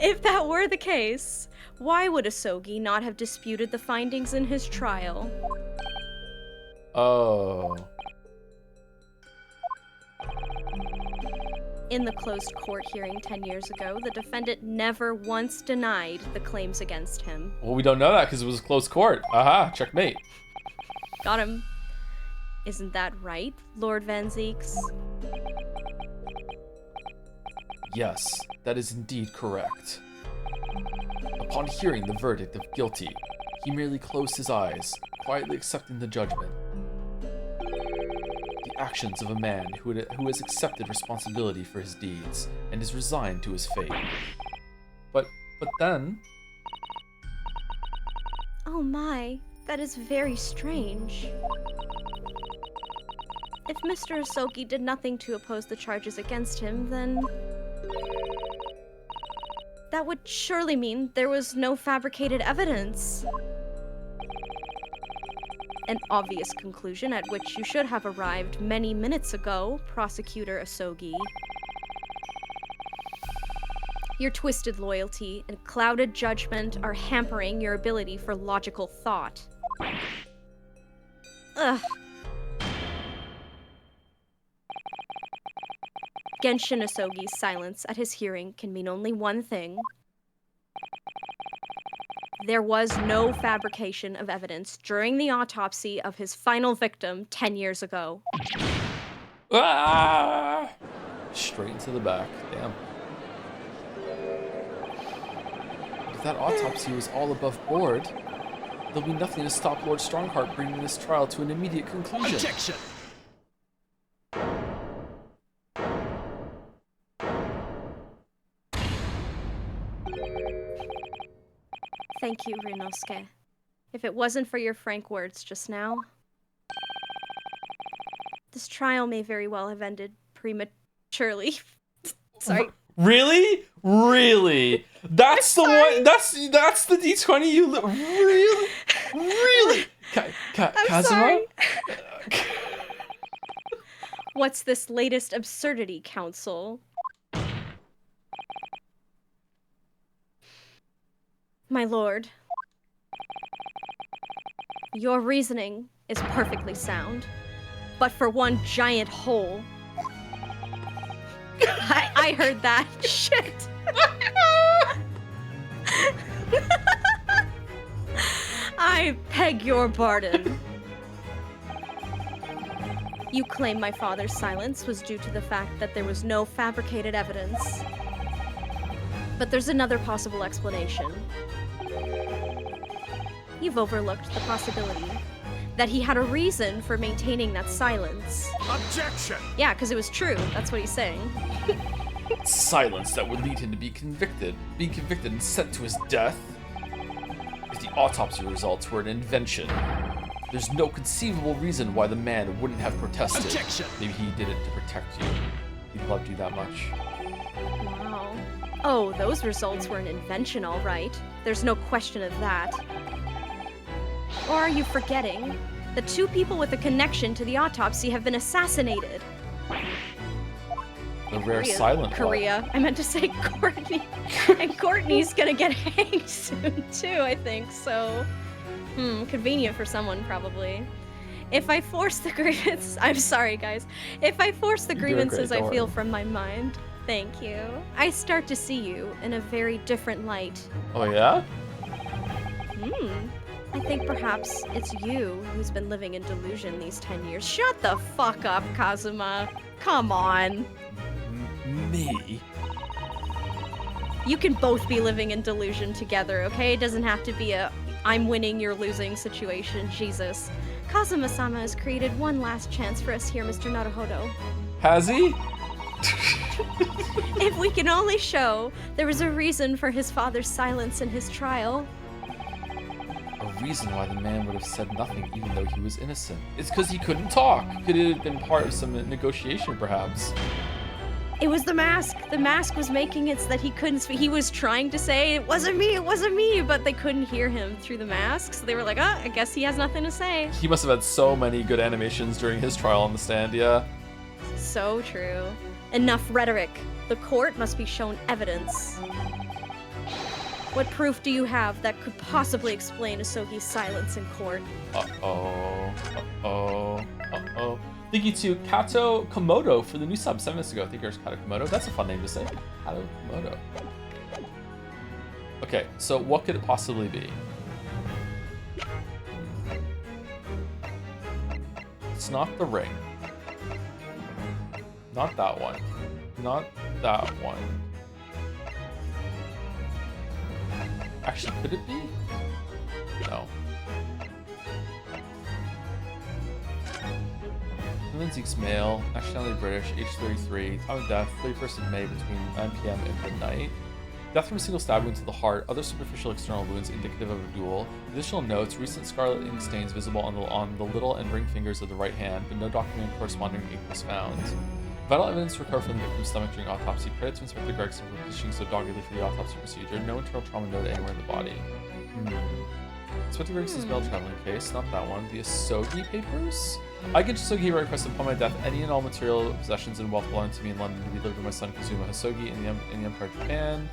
Speaker 2: If that were the case, why would Isogi not have disputed the findings in his trial?
Speaker 1: Oh.
Speaker 2: In the closed court hearing 10 years ago, the defendant never once denied the claims against him.
Speaker 1: Well, we don't know that because it was a closed court. Aha, checkmate.
Speaker 2: Got him. Isn't that right, Lord Van Zeeks?
Speaker 1: Yes, that is indeed correct. Upon hearing the verdict of guilty, he merely closed his eyes, quietly accepting the judgment. The actions of a man who has accepted responsibility for his deeds and is resigned to his fate. But then...
Speaker 2: Oh my, that is very strange. If Mr. Asogi did nothing to oppose the charges against him, then... that would surely mean there was no fabricated evidence. An obvious conclusion at which you should have arrived many minutes ago, Prosecutor Asogi. Your twisted loyalty and clouded judgment are hampering your ability for logical thought. Ugh. Genshin Asogi's silence at his hearing can mean only one thing. There was no fabrication of evidence during the autopsy of his final victim 10 years ago.
Speaker 1: Ah! Straight into the back. Damn. If that autopsy was all above board, there'll be nothing to stop Lord Strongheart bringing this trial to an immediate conclusion.
Speaker 3: Objection!
Speaker 2: Thank you, Ryunosuke. If it wasn't for your frank words just now, this trial may very well have ended prematurely. Sorry.
Speaker 1: Really? Really? That's the one. That's the D20 you really, really.
Speaker 2: I'm
Speaker 1: Kazuma?
Speaker 2: sorry. What's this latest absurdity, Council? My lord, your reasoning is perfectly sound, but for one giant hole. I heard that. Shit. I beg your pardon. You claim my father's silence was due to the fact that there was no fabricated evidence. But there's another possible explanation. You've overlooked the possibility that he had a reason for maintaining that silence.
Speaker 3: Objection!
Speaker 2: Yeah, because it was true. That's what he's saying.
Speaker 1: Silence that would lead him to being convicted and sent to his death? If the autopsy results were an invention, there's no conceivable reason why the man wouldn't have protested.
Speaker 3: Objection!
Speaker 1: Maybe he did it to protect you. He loved you that much.
Speaker 2: Wow. Oh, those results were an invention, all right. There's no question of that. Or are you forgetting that two people with a connection to the autopsy have been assassinated?
Speaker 1: The rare silent
Speaker 2: Korea. I meant to say Courtney. And Courtney's gonna get hanged soon too, I think, so... convenient for someone, probably. If I force the grievance... I'm sorry, guys. If I force the grievances I feel from my mind, thank you, I start to see you in a very different light.
Speaker 1: Oh yeah?
Speaker 2: I think perhaps it's you who's been living in delusion these 10 years. Shut the fuck up, Kazuma. Come on.
Speaker 1: Me?
Speaker 2: You can both be living in delusion together, okay? It doesn't have to be a I'm winning, you're losing situation. Jesus. Kazuma-sama has created one last chance for us here, Mr. Naruhodo.
Speaker 1: Has he?
Speaker 2: If we can only show there was a reason for his father's silence in his trial.
Speaker 1: A reason why the man would have said nothing even though he was innocent. It's because he couldn't talk. Could it have been part of some negotiation, perhaps?
Speaker 2: It was the mask. The mask was making it so that he couldn't speak. He was trying to say, it wasn't me, but they couldn't hear him through the mask. So they were like, I guess he has nothing to say.
Speaker 1: He must have had so many good animations during his trial on the stand, yeah.
Speaker 2: So true. Enough rhetoric. The court must be shown evidence. What proof do you have that could possibly explain Asogi's silence in court?
Speaker 1: Uh-oh. Thank you to Kato Komodo for the new sub 7 minutes ago. Thank you, Kato Komodo. That's a fun name to say. Kato Komodo. Okay, so what could it possibly be? It's not the ring. Not that one. Not that one. Actually, could it be? No. Lindsay's male, nationality British, age 33, time of death, 31st of May between 9 p.m. and midnight. Death from a single stab wound to the heart, other superficial external wounds indicative of a duel. Additional notes, recent scarlet ink stains visible on the little and ring fingers of the right hand, but no documented corresponding ink was found. Vital evidence recovered from the victim's stomach during autopsy. Credit to Inspector Gregson for pushing so doggedly for the autopsy procedure. No internal trauma noted anywhere in the body. Inspector Gregson's mail traveling case, not that one. The Asogi papers? I get Hosogi request upon my death any and all material possessions and wealth belonging to me in London to be delivered to my son Kazuma Hosogi in the Empire of Japan.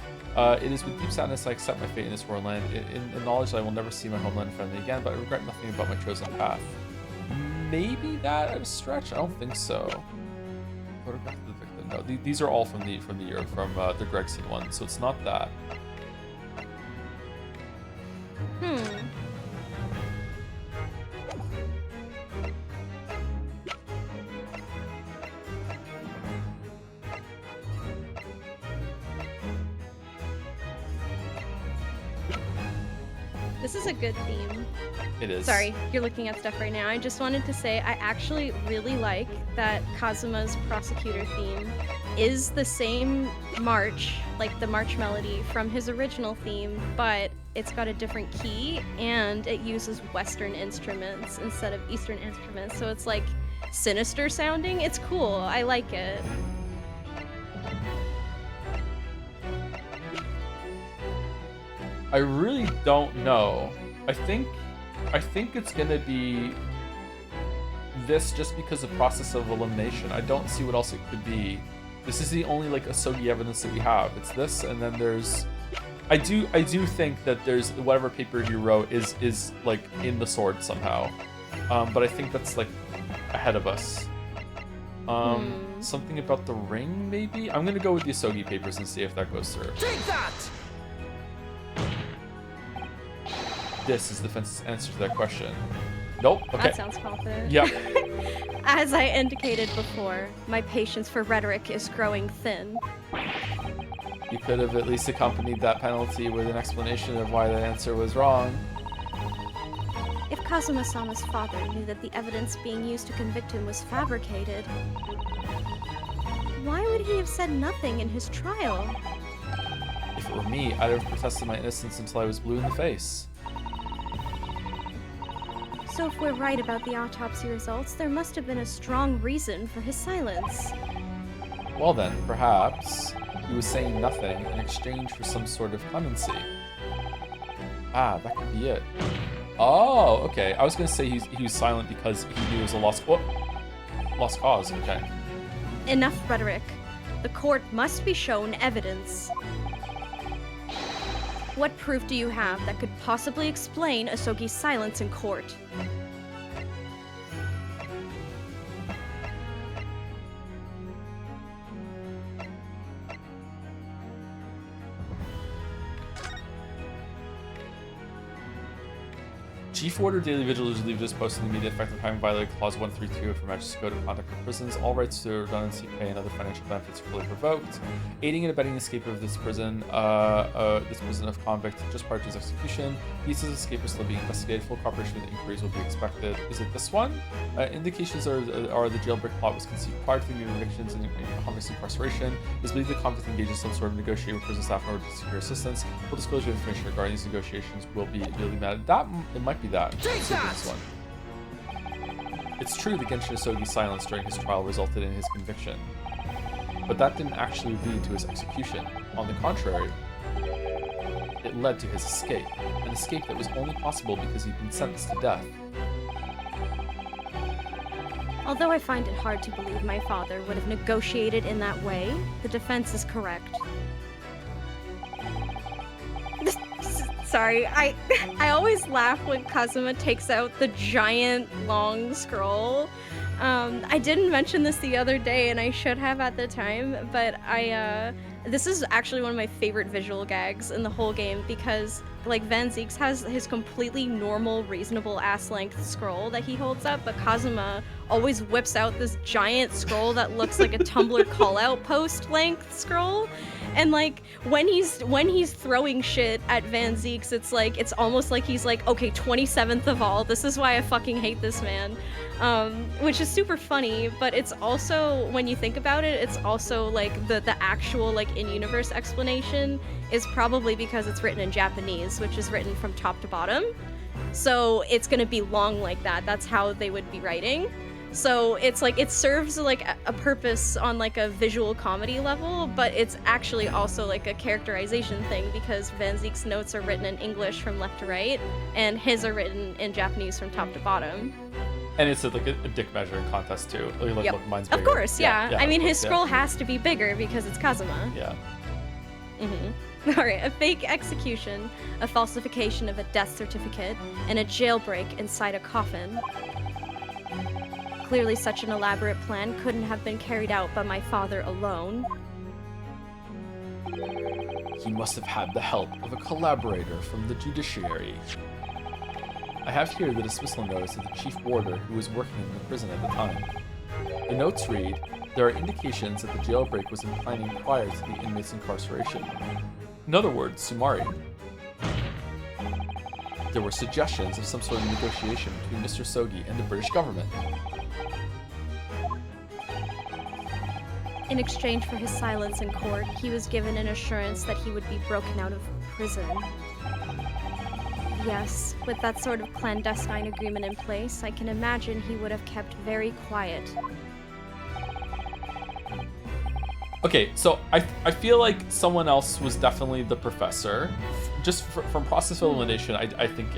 Speaker 1: It is with deep sadness I accept my fate in this foreign land, in the knowledge that I will never see my homeland friendly again, but I regret nothing about my chosen path. Maybe that at a stretch? I don't think so. Photograph of the victim. No, these are all from the Gregson one, so it's not that.
Speaker 2: This is a good theme.
Speaker 1: It is.
Speaker 2: Sorry, you're looking at stuff right now. I just wanted to say I actually really like that Kazuma's prosecutor theme is the same march, like the march melody from his original theme, but it's got a different key and it uses Western instruments instead of Eastern instruments. So it's like sinister sounding. It's cool. I like it.
Speaker 1: I really don't know. I think it's gonna be this just because of process of elimination. I don't see what else it could be. This is the only like Asogi evidence that we have. It's this, and then there's I do think that there's whatever paper you wrote is like in the sword somehow. But I think that's like ahead of us. Something about the ring, maybe? I'm gonna go with the Asogi papers and see if that goes through.
Speaker 3: Take that!
Speaker 1: This is the answer to that question. Nope. Okay.
Speaker 2: That sounds confident.
Speaker 1: Yep.
Speaker 2: As I indicated before, my patience for rhetoric is growing thin.
Speaker 1: You could have at least accompanied that penalty with an explanation of why that answer was wrong.
Speaker 2: If Kazuma-sama's father knew that the evidence being used to convict him was fabricated, why would he have said nothing in his trial?
Speaker 1: If it were me, I'd have protested my innocence until I was blue in the face.
Speaker 2: So if we're right about the autopsy results, there must have been a strong reason for his silence.
Speaker 1: Well then, perhaps he was saying nothing in exchange for some sort of clemency. Ah, that could be it. Oh, okay. I was gonna say he was silent because he knew it was a lost cause. Okay.
Speaker 2: Enough rhetoric. The court must be shown evidence. What proof do you have that could possibly explain Asogi's silence in court?
Speaker 1: Chief Warder Daily Vigil is relieved as posted in the immediate effect of having violated Clause 132 of Her Majesty's Code of Conduct for Prisons. All rights to redundancy pay and other financial benefits are fully revoked. Aiding and abetting the escape of this prison of convict just prior to his execution. Pieces of escape are still being investigated. Full cooperation with inquiries will be expected. Is it this one? Indications are the jailbreak plot was conceived prior to the evictions and convict's incarceration. It is believed the convict engaged in some sort of negotiating with prison staff in order to secure assistance. Full disclosure of information regarding these negotiations will be really mad. It might be that. This one. It's true that Genshin Asogi's silence during his trial resulted in his conviction, but that didn't actually lead to his execution. On the contrary, it led to his escape, an escape that was only possible because he'd been sentenced to death.
Speaker 2: Although I find it hard to believe my father would have negotiated in that way, the defense is correct. Sorry, I always laugh when Kazuma takes out the giant long scroll I didn't mention this the other day, and I should have at the time, but this is actually one of my favorite visual gags in the whole game because, like, Van Zieks has his completely normal, reasonable ass length scroll that he holds up, but Kazuma always whips out this giant scroll that looks like a Tumblr call-out post length scroll. And like when he's throwing shit at Van Zieks, it's almost like he's like, okay, 27th of all, this is why I fucking hate this man. Which is super funny, but it's also, when you think about it, it's also like the actual like in-universe explanation is probably because it's written in Japanese, which is written from top to bottom. So it's gonna be long like that. That's how they would be writing. So it's like, it serves like a purpose on like a visual comedy level, but it's actually also like a characterization thing because Van Zieks' notes are written in English from left to right, and his are written in Japanese from top to bottom.
Speaker 1: And it's like a dick measuring contest too. Like,
Speaker 2: yep.
Speaker 1: Look, mine's bigger.
Speaker 2: Of course, yeah. I mean, his scroll
Speaker 1: yeah.
Speaker 2: has to be bigger because it's Kazuma.
Speaker 1: Yeah.
Speaker 2: Mm-hmm. Alright, a fake execution, a falsification of a death certificate, and a jailbreak inside a coffin. Clearly such an elaborate plan couldn't have been carried out by my father alone.
Speaker 1: He must have had the help of a collaborator from the judiciary. I have here the dismissal notice of the chief warder who was working in the prison at the time. The notes read, there are indications that the jailbreak was in planning prior to the inmate's incarceration. In other words, Sumari. There were suggestions of some sort of negotiation between Mr. Sogi and the British government.
Speaker 2: In exchange for his silence in court, he was given an assurance that he would be broken out of prison. Yes, with that sort of clandestine agreement in place, I can imagine he would have kept very quiet.
Speaker 1: Okay, so I feel like someone else was definitely the professor. Just from process of elimination, I think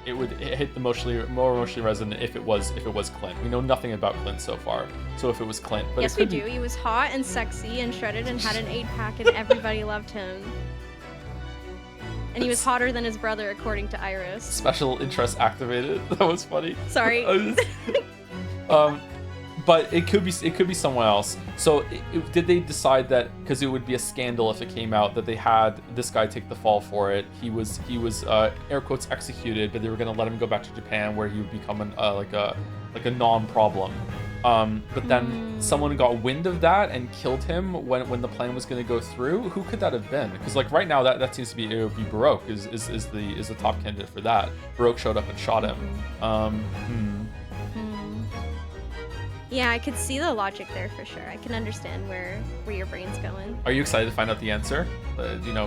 Speaker 1: it would hit the more emotionally resonant if it was Clint. We know nothing about Clint so far, so if it was Clint, but
Speaker 2: yes, we do. He was hot and sexy and shredded and had an 8-pack, and everybody loved him. And he was hotter than his brother, according to Iris.
Speaker 1: Special interest activated. That was funny.
Speaker 2: Sorry.
Speaker 1: But it could be someone else. So did they decide that because it would be a scandal if it came out that they had this guy take the fall for it? He was air quotes executed, but they were gonna let him go back to Japan where he would become like a non-problem. But then someone got wind of that and killed him when the plan was going to go through. Who could that have been? Because like right now that seems to be, it would be Baroque is the top candidate for that. Baroque showed up and shot him.
Speaker 2: Yeah, I could see the logic there for sure. I can understand where your brain's going.
Speaker 1: Are you excited to find out the answer?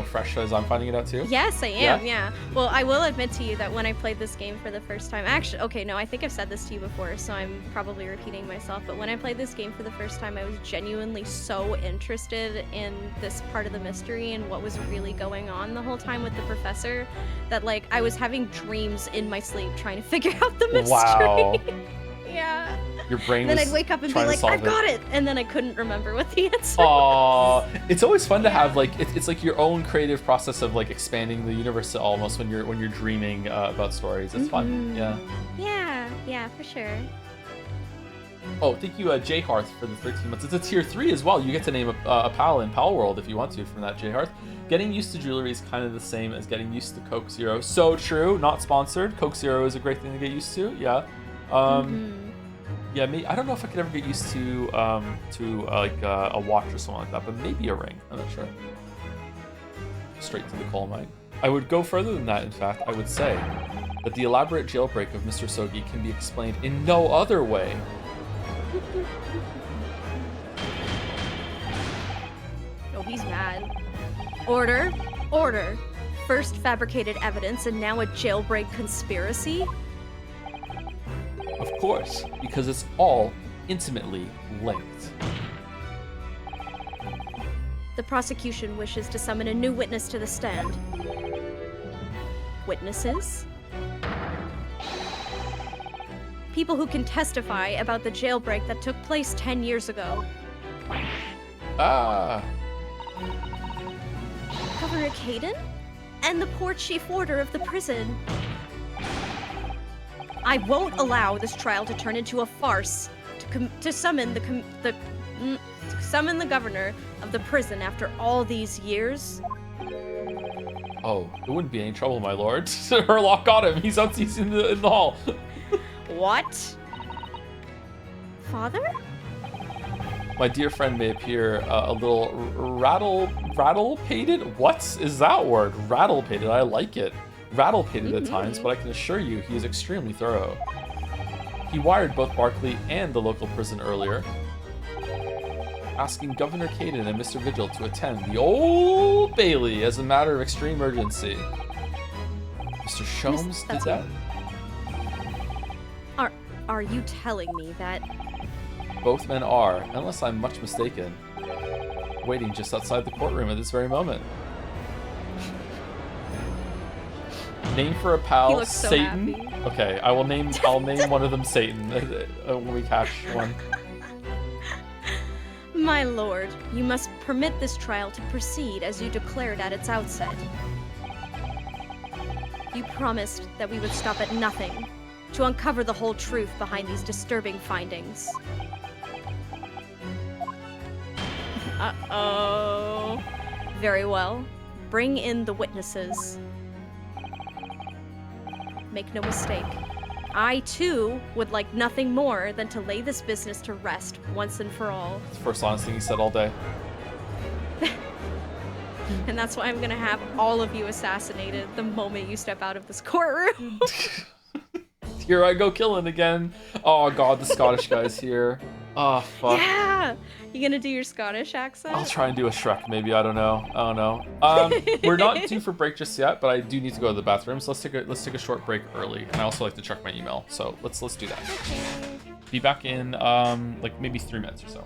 Speaker 1: Fresh as I'm finding it out too?
Speaker 2: Yes, I am, yeah. Well, I will admit to you that when I played this game for the first time, actually, okay, no, I think I've said this to you before, so I'm probably repeating myself, but when I played this game for the first time, I was genuinely so interested in this part of the mystery and what was really going on the whole time with the professor that, like, I was having dreams in my sleep trying to figure out the mystery.
Speaker 1: Wow.
Speaker 2: Yeah.
Speaker 1: Your brain was
Speaker 2: then I'd wake up and be like, I've got it! And then I couldn't remember what the answer was.
Speaker 1: It's always fun to have, like, it's like your own creative process of, like, expanding the universe almost when you're dreaming about stories. It's fun, yeah.
Speaker 2: Yeah, for sure.
Speaker 1: Oh, thank you, Jay Hearth, for the 13 months. It's a tier 3 as well. You get to name a pal in Pal World if you want to from that, Jay Hearth. Getting used to jewelry is kind of the same as getting used to Coke Zero. So true, not sponsored. Coke Zero is a great thing to get used to, yeah. Yeah, I don't know if I could ever get used to like a watch or something like that, but maybe a ring. I'm not sure. Straight to the coal mine. I would go further than that. In fact, I would say that the elaborate jailbreak of Mr. Sogi can be explained in no other way.
Speaker 2: Oh, he's mad. Order. First fabricated evidence and now a jailbreak conspiracy?
Speaker 1: Of course, because it's all intimately linked.
Speaker 2: The prosecution wishes to summon a new witness to the stand. Witnesses? People who can testify about the jailbreak that took place 10 years ago. Governor Caden? And the poor chief warder of the prison. I won't allow this trial to turn into a farce. To summon to summon the governor of the prison after all these years.
Speaker 1: Oh, it wouldn't be any trouble, my lord. Herlock got him. He's in the hall.
Speaker 2: What? Father?
Speaker 1: My dear friend may appear a little rattle-pated. What is that word? Rattle-pated. I like it. Rattle-pated at times, but I can assure you he is extremely thorough. He wired both Barclay and the local prison earlier, asking Governor Caden and Mr. Vigil to attend the Old Bailey as a matter of extreme urgency. Mr. Sholmes did that?
Speaker 2: Are you telling me that...
Speaker 1: Both men are, unless I'm much mistaken, waiting just outside the courtroom at this very moment. Name for a pal,
Speaker 2: He looks so
Speaker 1: Satan.
Speaker 2: happy.
Speaker 1: Okay, I'll name one of them Satan when we catch one.
Speaker 2: My lord, you must permit this trial to proceed as you declared at its outset. You promised that we would stop at nothing to uncover the whole truth behind these disturbing findings. Uh-oh. Very well. Bring in the witnesses. Make no mistake. I, too, would like nothing more than to lay this business to rest once and for all.
Speaker 1: It's the first honest thing he said all day.
Speaker 2: And that's why I'm gonna have all of you assassinated the moment you step out of this courtroom.
Speaker 1: Here I go killing again. Oh god, the Scottish guy's here. Oh fuck.
Speaker 2: Yeah! You gonna do your Scottish accent?
Speaker 1: I'll try and do a Shrek, maybe. I don't know. We're not due for break just yet, but I do need to go to the bathroom, so let's take a short break early. And I also like to check my email, so let's do that.
Speaker 2: Okay.
Speaker 1: Be back in like maybe 3 minutes or so.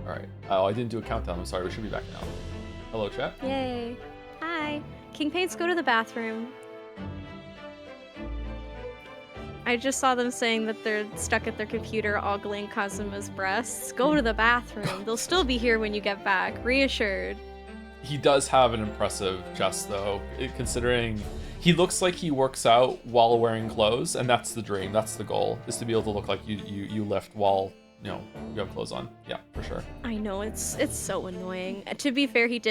Speaker 1: All right. Oh, I didn't do a countdown. I'm sorry. We should be back now. Hello, chat.
Speaker 2: Yay. Hi. King Paints, go to the bathroom. I just saw them saying that they're stuck at their computer ogling Kazuma's breasts. Go to the bathroom. They'll still be here when you get back. Reassured.
Speaker 1: He does have an impressive chest, though, considering he looks like he works out while wearing clothes, and that's the dream. That's the goal, is to be able to look like you lift while, you know, you have clothes on. Yeah, for sure.
Speaker 2: I know, it's so annoying. To be fair, he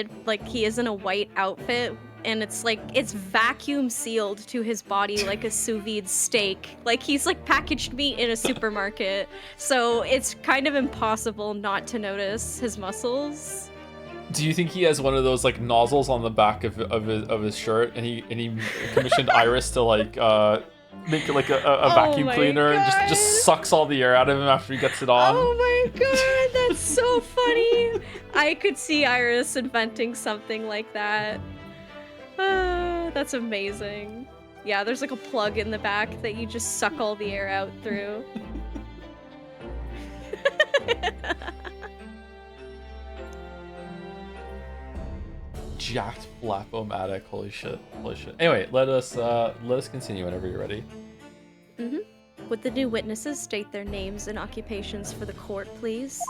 Speaker 2: is in a white outfit, and it's like, it's vacuum sealed to his body like a sous vide steak. Like, he's like packaged meat in a supermarket. So it's kind of impossible not to notice his muscles.
Speaker 1: Do you think he has one of those like nozzles on the back of his shirt, and he commissioned Iris to like make like a vacuum cleaner and just sucks all the air out of him after he gets it on?
Speaker 2: Oh my god, that's so funny. I could see Iris inventing something like that. That's amazing. Yeah, there's like a plug in the back that you just suck all the air out through.
Speaker 1: Jacked Flap-O-Matic, holy shit. Anyway, let us continue whenever you're ready.
Speaker 2: Would the new witnesses state their names and occupations for the court, please?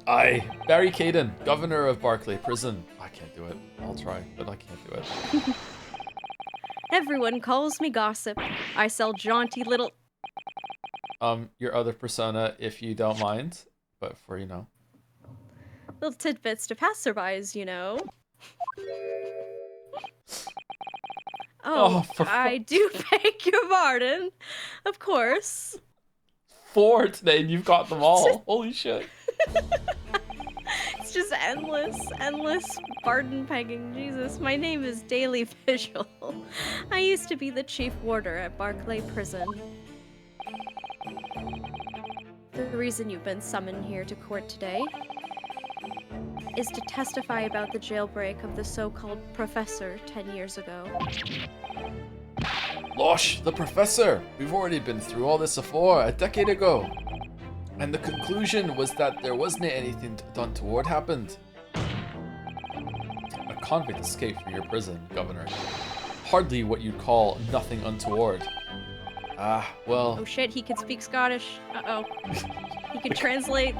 Speaker 1: I, Barry Caden, Governor of Barclay Prison. I can't do it. I'll try, but I can't do it.
Speaker 2: Everyone calls me Gossip. I sell jaunty little...
Speaker 1: Your other persona, if you don't mind, but for, you know.
Speaker 2: little tidbits to passerbys, you know. I do beg your pardon. Of course.
Speaker 1: 4 today, and you've got them all. Holy shit.
Speaker 2: It's just endless pardon pegging. Jesus, my name is Daily Visual. I used to be the chief warder at Barclay Prison. The reason you've been summoned here to court today is to testify about the jailbreak of the so-called professor 10 years ago.
Speaker 1: Losh, the professor! We've already been through all this before, a decade ago. And the conclusion was that there wasn't anything done toward happened. A convict escaped from your prison, Governor. Hardly what you'd call nothing untoward. Well...
Speaker 2: Oh shit, he can speak Scottish. Uh-oh. He can translate.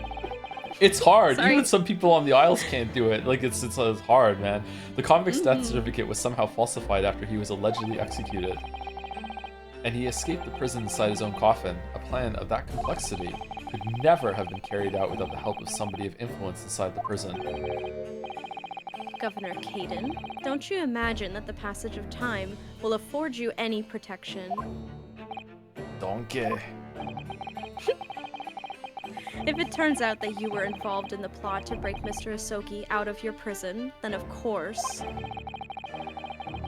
Speaker 1: It's hard.
Speaker 2: Sorry.
Speaker 1: Even some people on the Isles can't do it. Like, it's hard, man. The convict's death certificate was somehow falsified after he was allegedly executed. And he escaped the prison inside his own coffin. A plan of that complexity could never have been carried out without the help of somebody of influence inside the prison.
Speaker 2: Governor Caden, don't you imagine that the passage of time will afford you any protection?
Speaker 1: Donkey.
Speaker 2: If it turns out that you were involved in the plot to break Mr. Asoki out of your prison, then of course,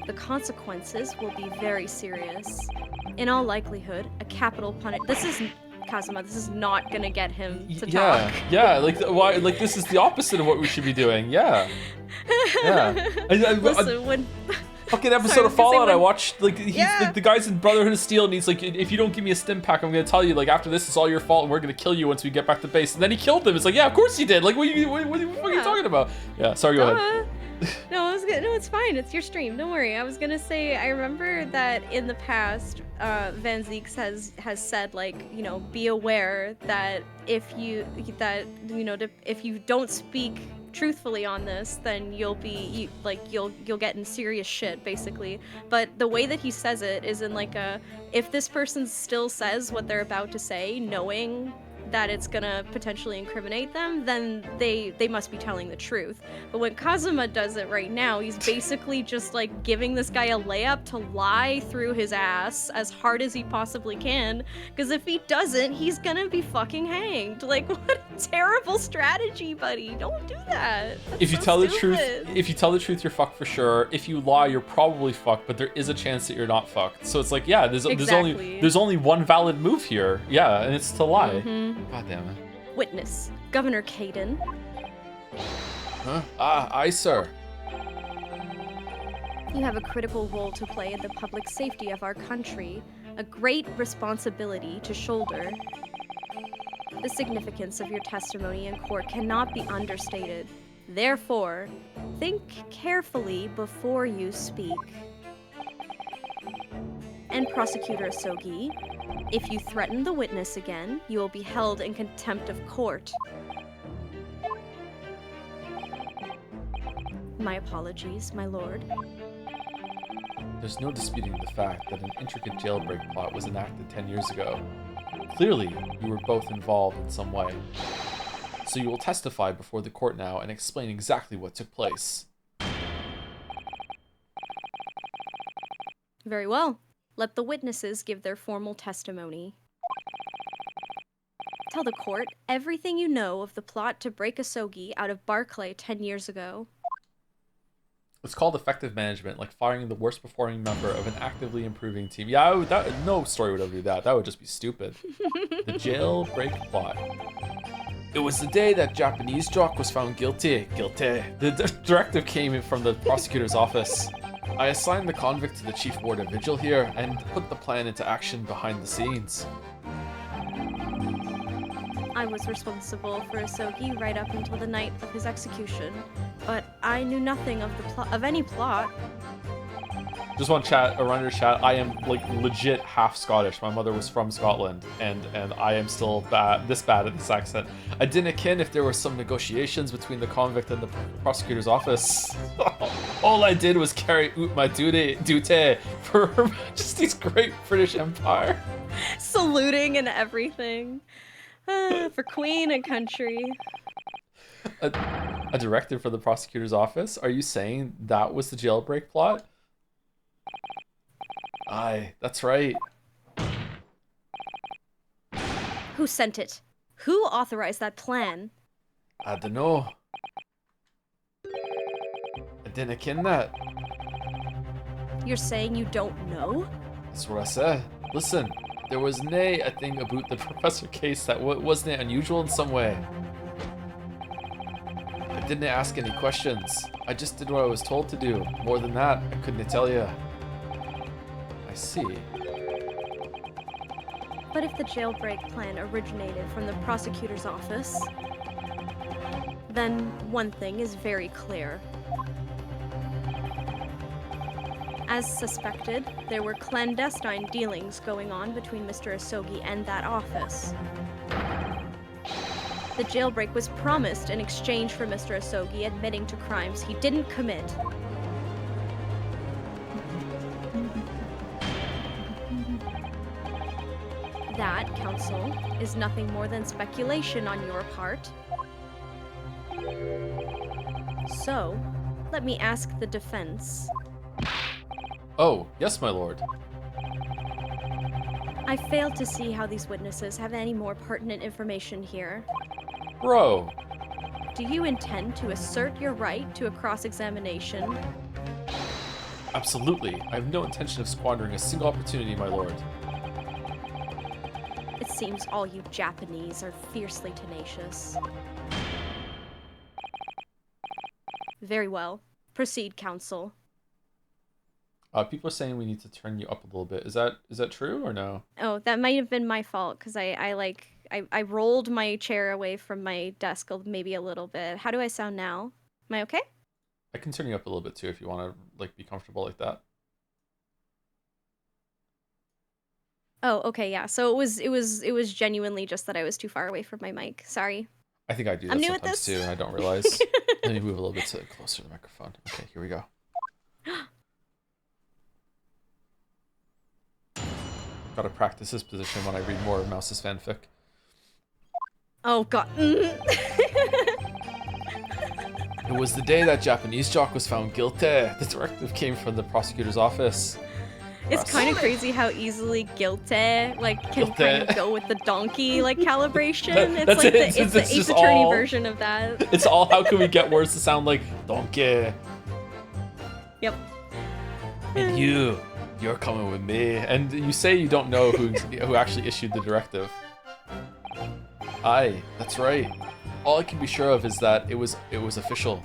Speaker 2: the consequences will be very serious. In all likelihood, a capital punishment. This is Kazuma. This is not gonna get him to talk.
Speaker 1: Yeah. Like why? Like this is the opposite of what we should be doing. Yeah.
Speaker 2: Listen, when
Speaker 1: fucking episode of Fallout I watched, like like the guys in Brotherhood of Steel, and he's like, if you don't give me a stim pack, I'm gonna tell you, like, after this, it's all your fault, and we're gonna kill you once we get back to base. And then he killed them. It's like, yeah, of course he did. Like, what are you talking about? Yeah, sorry, go ahead.
Speaker 2: No, I was good. No, it's fine. It's your stream. Don't worry. I was gonna say, I remember that in the past, Van Zeeks has said, like, you know, be aware that if you don't speak truthfully on this, then you'll get in serious shit, basically. But the way that he says it is in like if this person still says what they're about to say, knowing that it's gonna potentially incriminate them, then they must be telling the truth. But when Kazuma does it right now, he's basically just like giving this guy a layup to lie through his ass as hard as he possibly can, because if he doesn't, he's gonna be fucking hanged. Like, what a terrible strategy, buddy. Don't do that. That's
Speaker 1: if you
Speaker 2: so
Speaker 1: tell
Speaker 2: stupid.
Speaker 1: if you tell the truth, you're fucked for sure. If you lie, you're probably fucked, but there is a chance that you're not fucked. So it's like, yeah, there's only one valid move here. Yeah, and it's to lie. God damn it.
Speaker 2: Witness, Governor Caden.
Speaker 1: Huh? Aye, sir.
Speaker 2: You have a critical role to play in the public safety of our country, a great responsibility to shoulder. The significance of your testimony in court cannot be understated. Therefore, think carefully before you speak. And Prosecutor Asogi, if you threaten the witness again, you will be held in contempt of court. My apologies, my lord.
Speaker 1: There's no disputing the fact that an intricate jailbreak plot was enacted 10 years ago. Clearly, you were both involved in some way. So you will testify before the court now and explain exactly what took place.
Speaker 2: Very well. Let the witnesses give their formal testimony. Tell the court everything you know of the plot to break Asogi out of Barclay 10 years ago.
Speaker 1: It's called effective management, like firing the worst performing member of an actively improving team. Yeah, no story would ever do that. That would just be stupid. The jailbreak plot. It was the day that Japanese jock was found guilty. The directive came in from the prosecutor's office. I assigned the convict to the chief ward of vigil here and put the plan into action behind the scenes.
Speaker 2: I was responsible for Asogi right up until the night of his execution, but I knew nothing of any plot.
Speaker 1: Just one chat, a runner chat. I am like legit half Scottish. My mother was from Scotland, and I am still this bad at this accent. I didn't ken if there were some negotiations between the convict and the prosecutor's office. All I did was carry out my duty for Her Majesty's Great British Empire.
Speaker 2: Saluting and everything. For queen and country.
Speaker 1: A directive for the prosecutor's office? Are you saying that was the jailbreak plot? Aye, that's right.
Speaker 2: Who sent it? Who authorized that plan?
Speaker 1: I dunno. I didn't ken that.
Speaker 2: You're saying you don't know?
Speaker 1: That's what I said. Listen, there was nae a thing about the professor case that wasn't it unusual in some way. I didn't ask any questions. I just did what I was told to do. More than that, I couldn't tell you. I see.
Speaker 2: But if the jailbreak plan originated from the prosecutor's office, then one thing is very clear. As suspected, there were clandestine dealings going on between Mr. Asogi and that office. The jailbreak was promised in exchange for Mr. Asogi admitting to crimes he didn't commit. That, counsel, is nothing more than speculation on your part. So, let me ask the defense.
Speaker 1: Oh, yes, my lord.
Speaker 2: I failed to see how these witnesses have any more pertinent information here.
Speaker 1: Bro.
Speaker 2: Do you intend to assert your right to a cross-examination?
Speaker 1: Absolutely. I have no intention of squandering a single opportunity, my lord.
Speaker 2: It seems all you Japanese are fiercely tenacious. Very well. Proceed, counsel.
Speaker 1: People are saying we need to turn you up a little bit. Is that true or no?
Speaker 2: Oh, that might have been my fault, because I rolled my chair away from my desk maybe a little bit. How do I sound now? Am I okay?
Speaker 1: I can turn you up a little bit too if you want to like be comfortable like that.
Speaker 2: Oh, okay, yeah. So it was genuinely just that I was too far away from my mic. Sorry.
Speaker 1: I think I do that
Speaker 2: I'm new at
Speaker 1: sometimes
Speaker 2: this.
Speaker 1: too, and I don't realize. Let me move a little bit closer to the microphone. Okay, here we go. Gotta practice this position when I read more of Mouse's fanfic.
Speaker 2: Oh god.
Speaker 1: It was the day that Japanese jock was found guilty. The directive came from the prosecutor's office.
Speaker 2: It's kind of crazy how easily guilty can kind of go with the donkey calibration. It's like the Ace Attorney version of that.
Speaker 1: It's all how can we get words to sound like donkey.
Speaker 2: Yep.
Speaker 1: And you're coming with me. And you say you don't know who actually issued the directive. Aye, that's right. All I can be sure of is that it was official.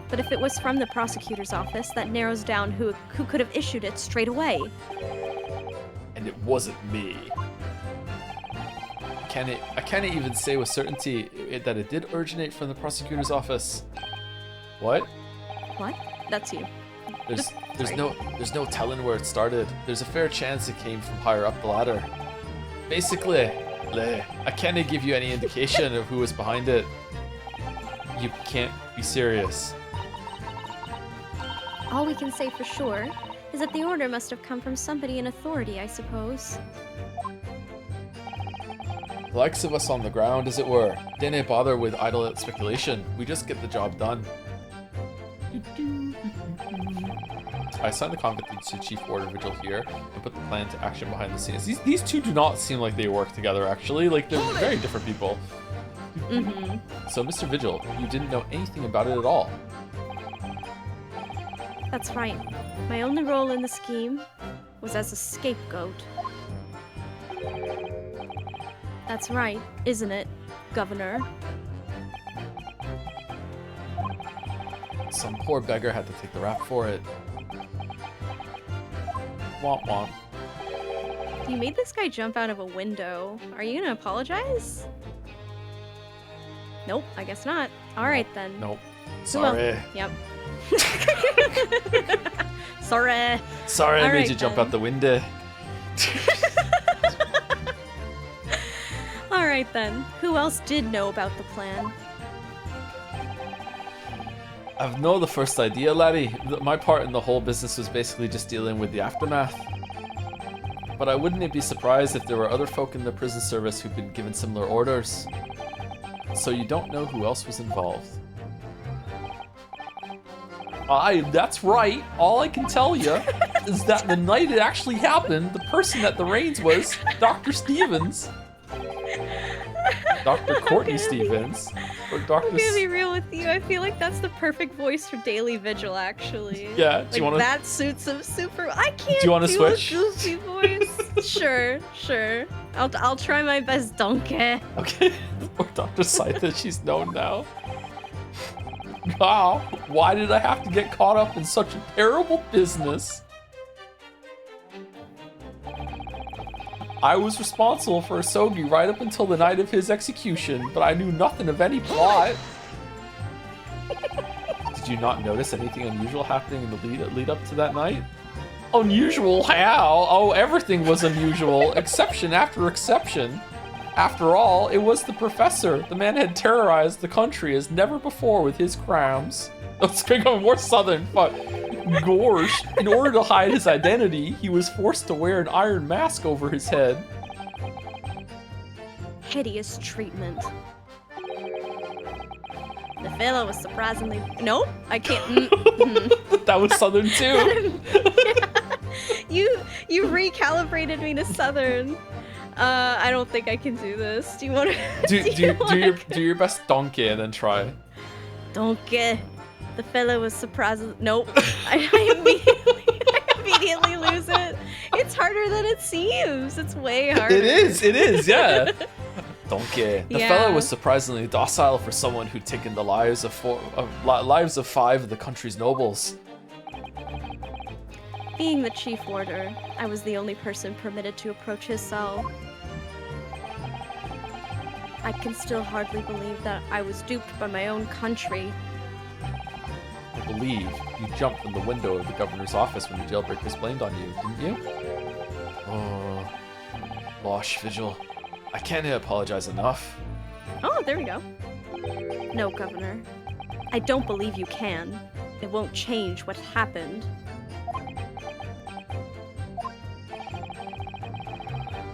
Speaker 2: But if it was from the prosecutor's office, that narrows down who could have issued it straight away.
Speaker 1: And it wasn't me. can't even say with certainty that it did originate from the prosecutor's office. What?
Speaker 2: What? That's you.
Speaker 1: There's no telling where it started. There's a fair chance it came from higher up the ladder. Basically, I can't give you any indication of who was behind it. You can't be serious.
Speaker 2: All we can say for sure is that the order must have come from somebody in authority, I suppose.
Speaker 1: The likes of us on the ground, as it were, didn't bother with idle speculation. We just get the job done. I signed the convict to Chief Warder Vigil here and put the plan to action behind the scenes. These two do not seem like they work together, actually. Like, they're very different people. So, Mr. Vigil, you didn't know anything about it at all.
Speaker 2: That's right. My only role in the scheme was as a scapegoat. That's right, isn't it, Governor?
Speaker 1: Some poor beggar had to take the rap for it. Womp womp.
Speaker 2: You made this guy jump out of a window. Are you gonna apologize? Nope, I guess not. Alright then.
Speaker 1: Nope.
Speaker 2: Well,
Speaker 1: Sorry.
Speaker 2: yep. Sorry.
Speaker 1: Sorry I made you jump
Speaker 2: then.
Speaker 1: out the window.
Speaker 2: Alright then. Who else did know about the plan?
Speaker 1: I've no the first idea, laddie. My part in the whole business was basically just dealing with the aftermath. But I wouldn't be surprised if there were other folk in the prison service who've been given similar orders. So you don't know who else was involved. That's right. All I can tell you is that the night it actually happened, the person at the reins was Dr. Stevens. Dr. Courtney Stevens. Or Dr.
Speaker 2: I'm gonna be real with you. I feel like that's the perfect voice for Daily Vigil, actually.
Speaker 1: Yeah, do you
Speaker 2: like,
Speaker 1: wanna...
Speaker 2: that suits him super. I can't
Speaker 1: Do you wanna
Speaker 2: do
Speaker 1: switch?
Speaker 2: a goofy voice. Sure. I'll try my best, donkey.
Speaker 1: Okay. Or Dr. Scythe, she's known now. Wow, why did I have to get caught up in such a terrible business? I was responsible for Asogi right up until the night of his execution, but I knew nothing of any plot. Did you not notice anything unusual happening in the lead up to that night? Unusual how? Oh, everything was unusual, exception after exception. After all, it was the professor. The man had terrorized the country as never before with his crimes. Let's become more southern, but gosh. In order to hide his identity, he was forced to wear an iron mask over his head.
Speaker 2: Hideous treatment. The fellow was surprisingly... Nope, I can't...
Speaker 1: That was southern too.
Speaker 2: You recalibrated me to southern. I don't think I can do this. Do you want to...
Speaker 1: Do your best donkey and then try.
Speaker 2: Donkey. The fellow was surprised. Nope. I immediately lose it. It's harder than it seems. It's way harder.
Speaker 1: It is, yeah. Donkey. The
Speaker 2: Yeah.
Speaker 1: fellow was surprisingly docile for someone who'd taken the lives of 5 of the country's nobles.
Speaker 2: Being the chief warder, I was the only person permitted to approach his cell. I can still hardly believe that I was duped by my own country.
Speaker 1: I believe you jumped from the window of the governor's office when the jailbreak was blamed on you, didn't you? Oh, Losh Vigil. I can't apologize enough.
Speaker 2: Oh, there we go. No, Governor. I don't believe you can. It won't change what happened.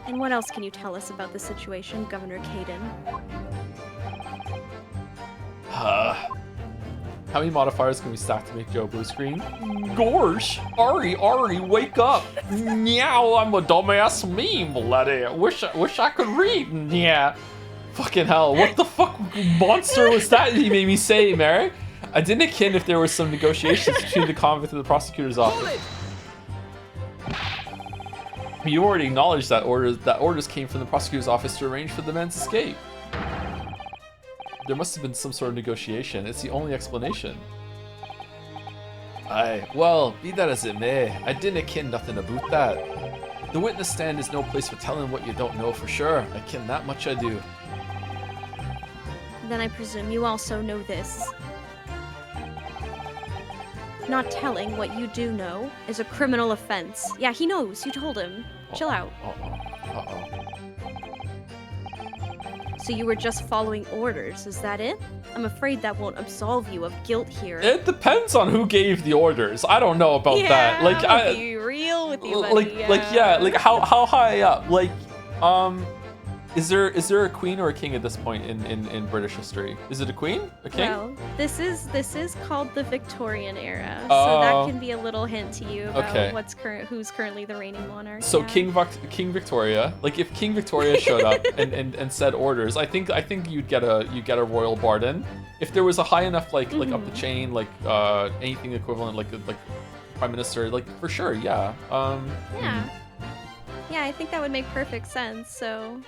Speaker 2: And what else can you tell us about the situation, Governor Caden?
Speaker 1: How many modifiers can we stack to make Joe blue screen? Gorsh! Ari, wake up! Meow, I'm a dumbass meme, laddie. Wish I could read. Yeah. Fucking hell, what the fuck monster was that he made me say, Mary? I didn't kin if there was some negotiations between the convict and the prosecutor's office. You already acknowledged that orders came from the prosecutor's office to arrange for the man's escape. There must have been some sort of negotiation. It's the only explanation. Well, be that as it may, I didn't ken nothing about that. The witness stand is no place for telling what you don't know for sure. I ken that much I do.
Speaker 2: Then I presume you also know this. Not telling what you do know is a criminal offense. Yeah, he knows. You told him. Chill out.
Speaker 1: Uh-oh.
Speaker 2: So you were just following orders, is that it? I'm afraid that won't absolve you of guilt here.
Speaker 1: It depends on who gave the orders. I don't know about that. Like,
Speaker 2: I'll be real with you, buddy.
Speaker 1: Like how high up? Like, is there a queen or a king at this point in British history? Is it a queen? A king?
Speaker 2: Well, this is called the Victorian era, so that can be a little hint to you about who's currently the reigning monarch.
Speaker 1: So yeah. King Victoria, like if King Victoria showed up and said orders, I think you'd get a royal pardon. If there was a high enough like up the chain, like anything equivalent like prime minister, like for sure, yeah.
Speaker 2: Yeah, I think that would make perfect sense. So.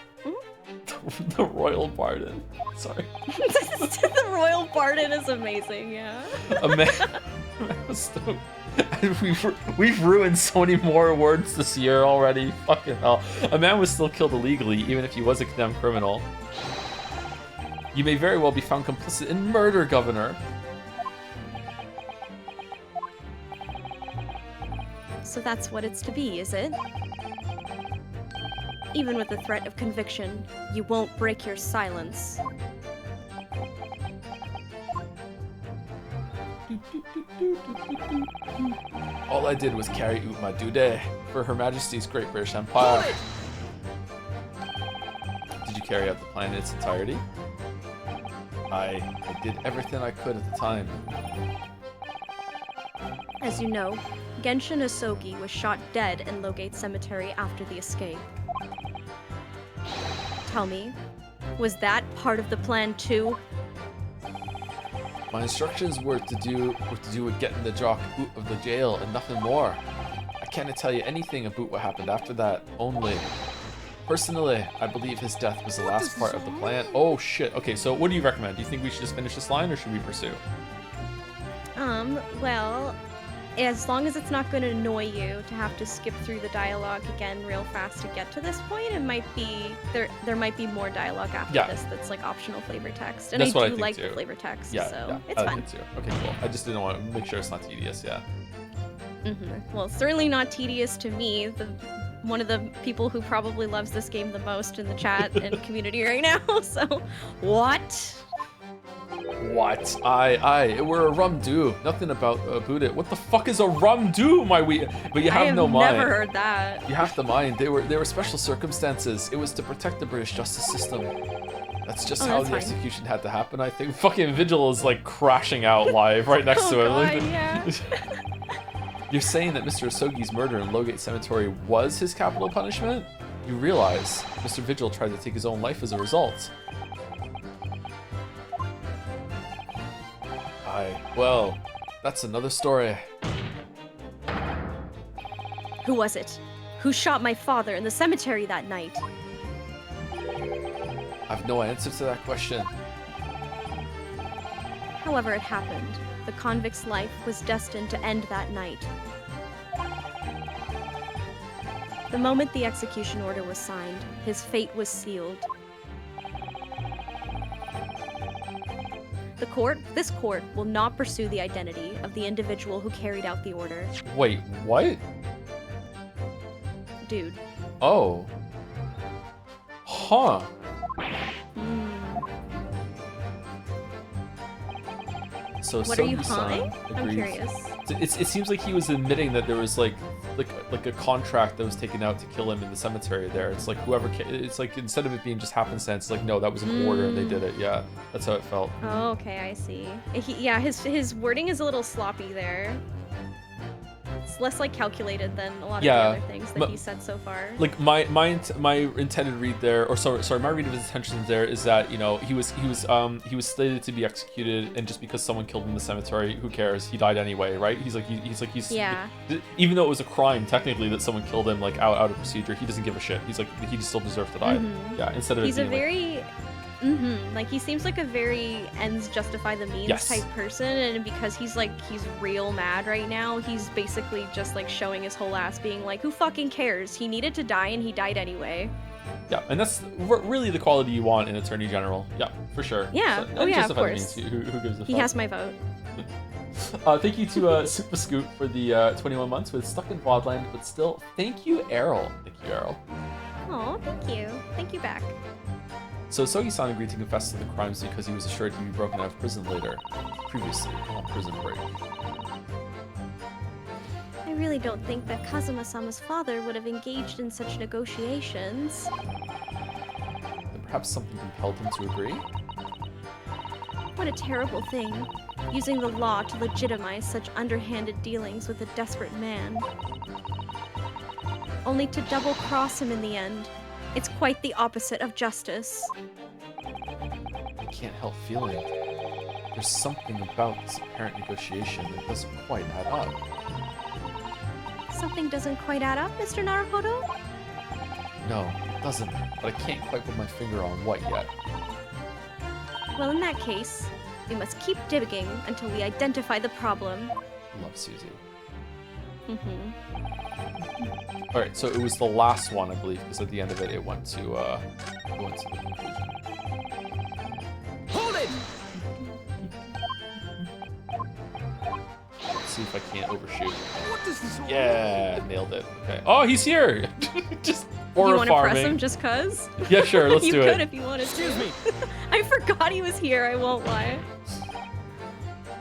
Speaker 1: The royal pardon. Sorry.
Speaker 2: The royal pardon is amazing. Yeah.
Speaker 1: We've ruined so many more words this year already. Fucking hell. A man was still killed illegally, even if he was a condemned criminal. You may very well be found complicit in murder, Governor.
Speaker 2: So that's what it's to be, is it? Even with the threat of conviction, you won't break your silence.
Speaker 1: All I did was carry out my duty for Her Majesty's Great British Empire. Did you carry out the plan in its entirety? I did everything I could at the time.
Speaker 2: As you know, Genshin Asogi was shot dead in Logate Cemetery after the escape. Tell me, was that part of the plan too?
Speaker 1: My instructions were to do with getting the jock out of the jail and nothing more. I can't tell you anything about what happened after that, only. Personally, I believe his death was the last part of the plan. Oh shit, okay, so what do you recommend? Do you think we should just finish this line or should we pursue?
Speaker 2: Well, as long as it's not going to annoy you to have to skip through the dialogue again real fast to get to this point, it might be there might be more dialogue after this that's like optional flavor text, and
Speaker 1: that's
Speaker 2: I do like the flavor text, so it's fun.
Speaker 1: Too. Okay, cool. I just didn't want to make sure it's not tedious. Yeah.
Speaker 2: Well, it's certainly not tedious to me. One of the people who probably loves this game the most in the chat and community right now. So, what?
Speaker 1: What? We're a rum do. Nothing about it. What the fuck is a rum do, my we? But you have no mind.
Speaker 2: I have never heard that.
Speaker 1: You have to mind. They were special circumstances. It was to protect the British justice system. That's just how the execution had to happen. I think fucking Vigil is like crashing out live right next to it.
Speaker 2: God, yeah.
Speaker 1: You're saying that Mr. Asogi's murder in Logate Cemetery was his capital punishment? You realize Mr. Vigil tried to take his own life as a result. Well, that's another story.
Speaker 2: Who was it? Who shot my father in the cemetery that night?
Speaker 1: I've no answer to that question.
Speaker 2: However it happened, the convict's life was destined to end that night. The moment the execution order was signed, his fate was sealed. This court will not pursue the identity of the individual who carried out the order.
Speaker 1: Wait, what?
Speaker 2: Dude.
Speaker 1: Oh. Huh. So
Speaker 2: what are you humming? I'm curious.
Speaker 1: It seems like he was admitting that there was like a contract that was taken out to kill him in the cemetery there. It's like whoever, it's like instead of it being just happenstance, it's like no, that was an order and they did it. Yeah, that's how it felt.
Speaker 2: Oh, okay, I see. His wording is a little sloppy there. It's less like calculated than a lot of the other things that he said so far.
Speaker 1: Like my intended read there, or sorry, my read of his intentions there is that he was slated to be executed, and just because someone killed him in the cemetery, who cares? He died anyway, right? He's even though it was a crime technically that someone killed him like out of procedure, he doesn't give a shit. He's like he just still deserves to die. Yeah, instead of
Speaker 2: he's a very Like, he seems like a very ends justify the means
Speaker 1: Yes.
Speaker 2: type person, and because he's real mad right now, he's basically just like showing his whole ass, being like, who fucking cares? He needed to die and he died anyway.
Speaker 1: Yeah, and that's really the quality you want in Attorney General. Yeah, for sure.
Speaker 2: Yeah.
Speaker 1: So,
Speaker 2: Oh yeah, of
Speaker 1: justify the
Speaker 2: course.
Speaker 1: means. Who gives a
Speaker 2: He
Speaker 1: fuck?
Speaker 2: has my vote.
Speaker 1: Thank you to Super Scoot for the 21 months with Stuck in Wildland, but still, thank you, Errol. Thank you, Errol.
Speaker 2: Oh, thank you. Thank you back.
Speaker 1: So Sogi-san agreed to confess to the crimes because he was assured he'd be broken out of prison previously, on prison break.
Speaker 2: I really don't think that Kazuma-sama's father would have engaged in such negotiations.
Speaker 1: And perhaps something compelled him to agree?
Speaker 2: What a terrible thing, using the law to legitimize such underhanded dealings with a desperate man. Only to double-cross him in the end. It's quite the opposite of justice.
Speaker 1: I can't help feeling there's something about this apparent negotiation that doesn't quite add up.
Speaker 2: Something doesn't quite add up, Mr. Naruhodo?
Speaker 1: No, it doesn't, but I can't quite put my finger on what yet.
Speaker 2: Well, in that case, we must keep digging until we identify the problem.
Speaker 1: Love Susie.
Speaker 2: Mm-hmm.
Speaker 1: Alright, so it was the last one, I believe, because at the end of it, it went to the conclusion.
Speaker 3: Hold it!
Speaker 1: Let's see if I can't overshoot.
Speaker 3: What does this all
Speaker 1: Yeah, nailed it. Okay. Oh, he's here! Just
Speaker 2: You
Speaker 1: aura
Speaker 2: want to press him
Speaker 1: farming.
Speaker 2: just cuz?
Speaker 1: Yeah, sure, let's
Speaker 2: you
Speaker 1: do
Speaker 2: could
Speaker 1: it.
Speaker 2: if you wanted
Speaker 3: Excuse
Speaker 2: to.
Speaker 3: me.
Speaker 2: I forgot he was here, I won't lie.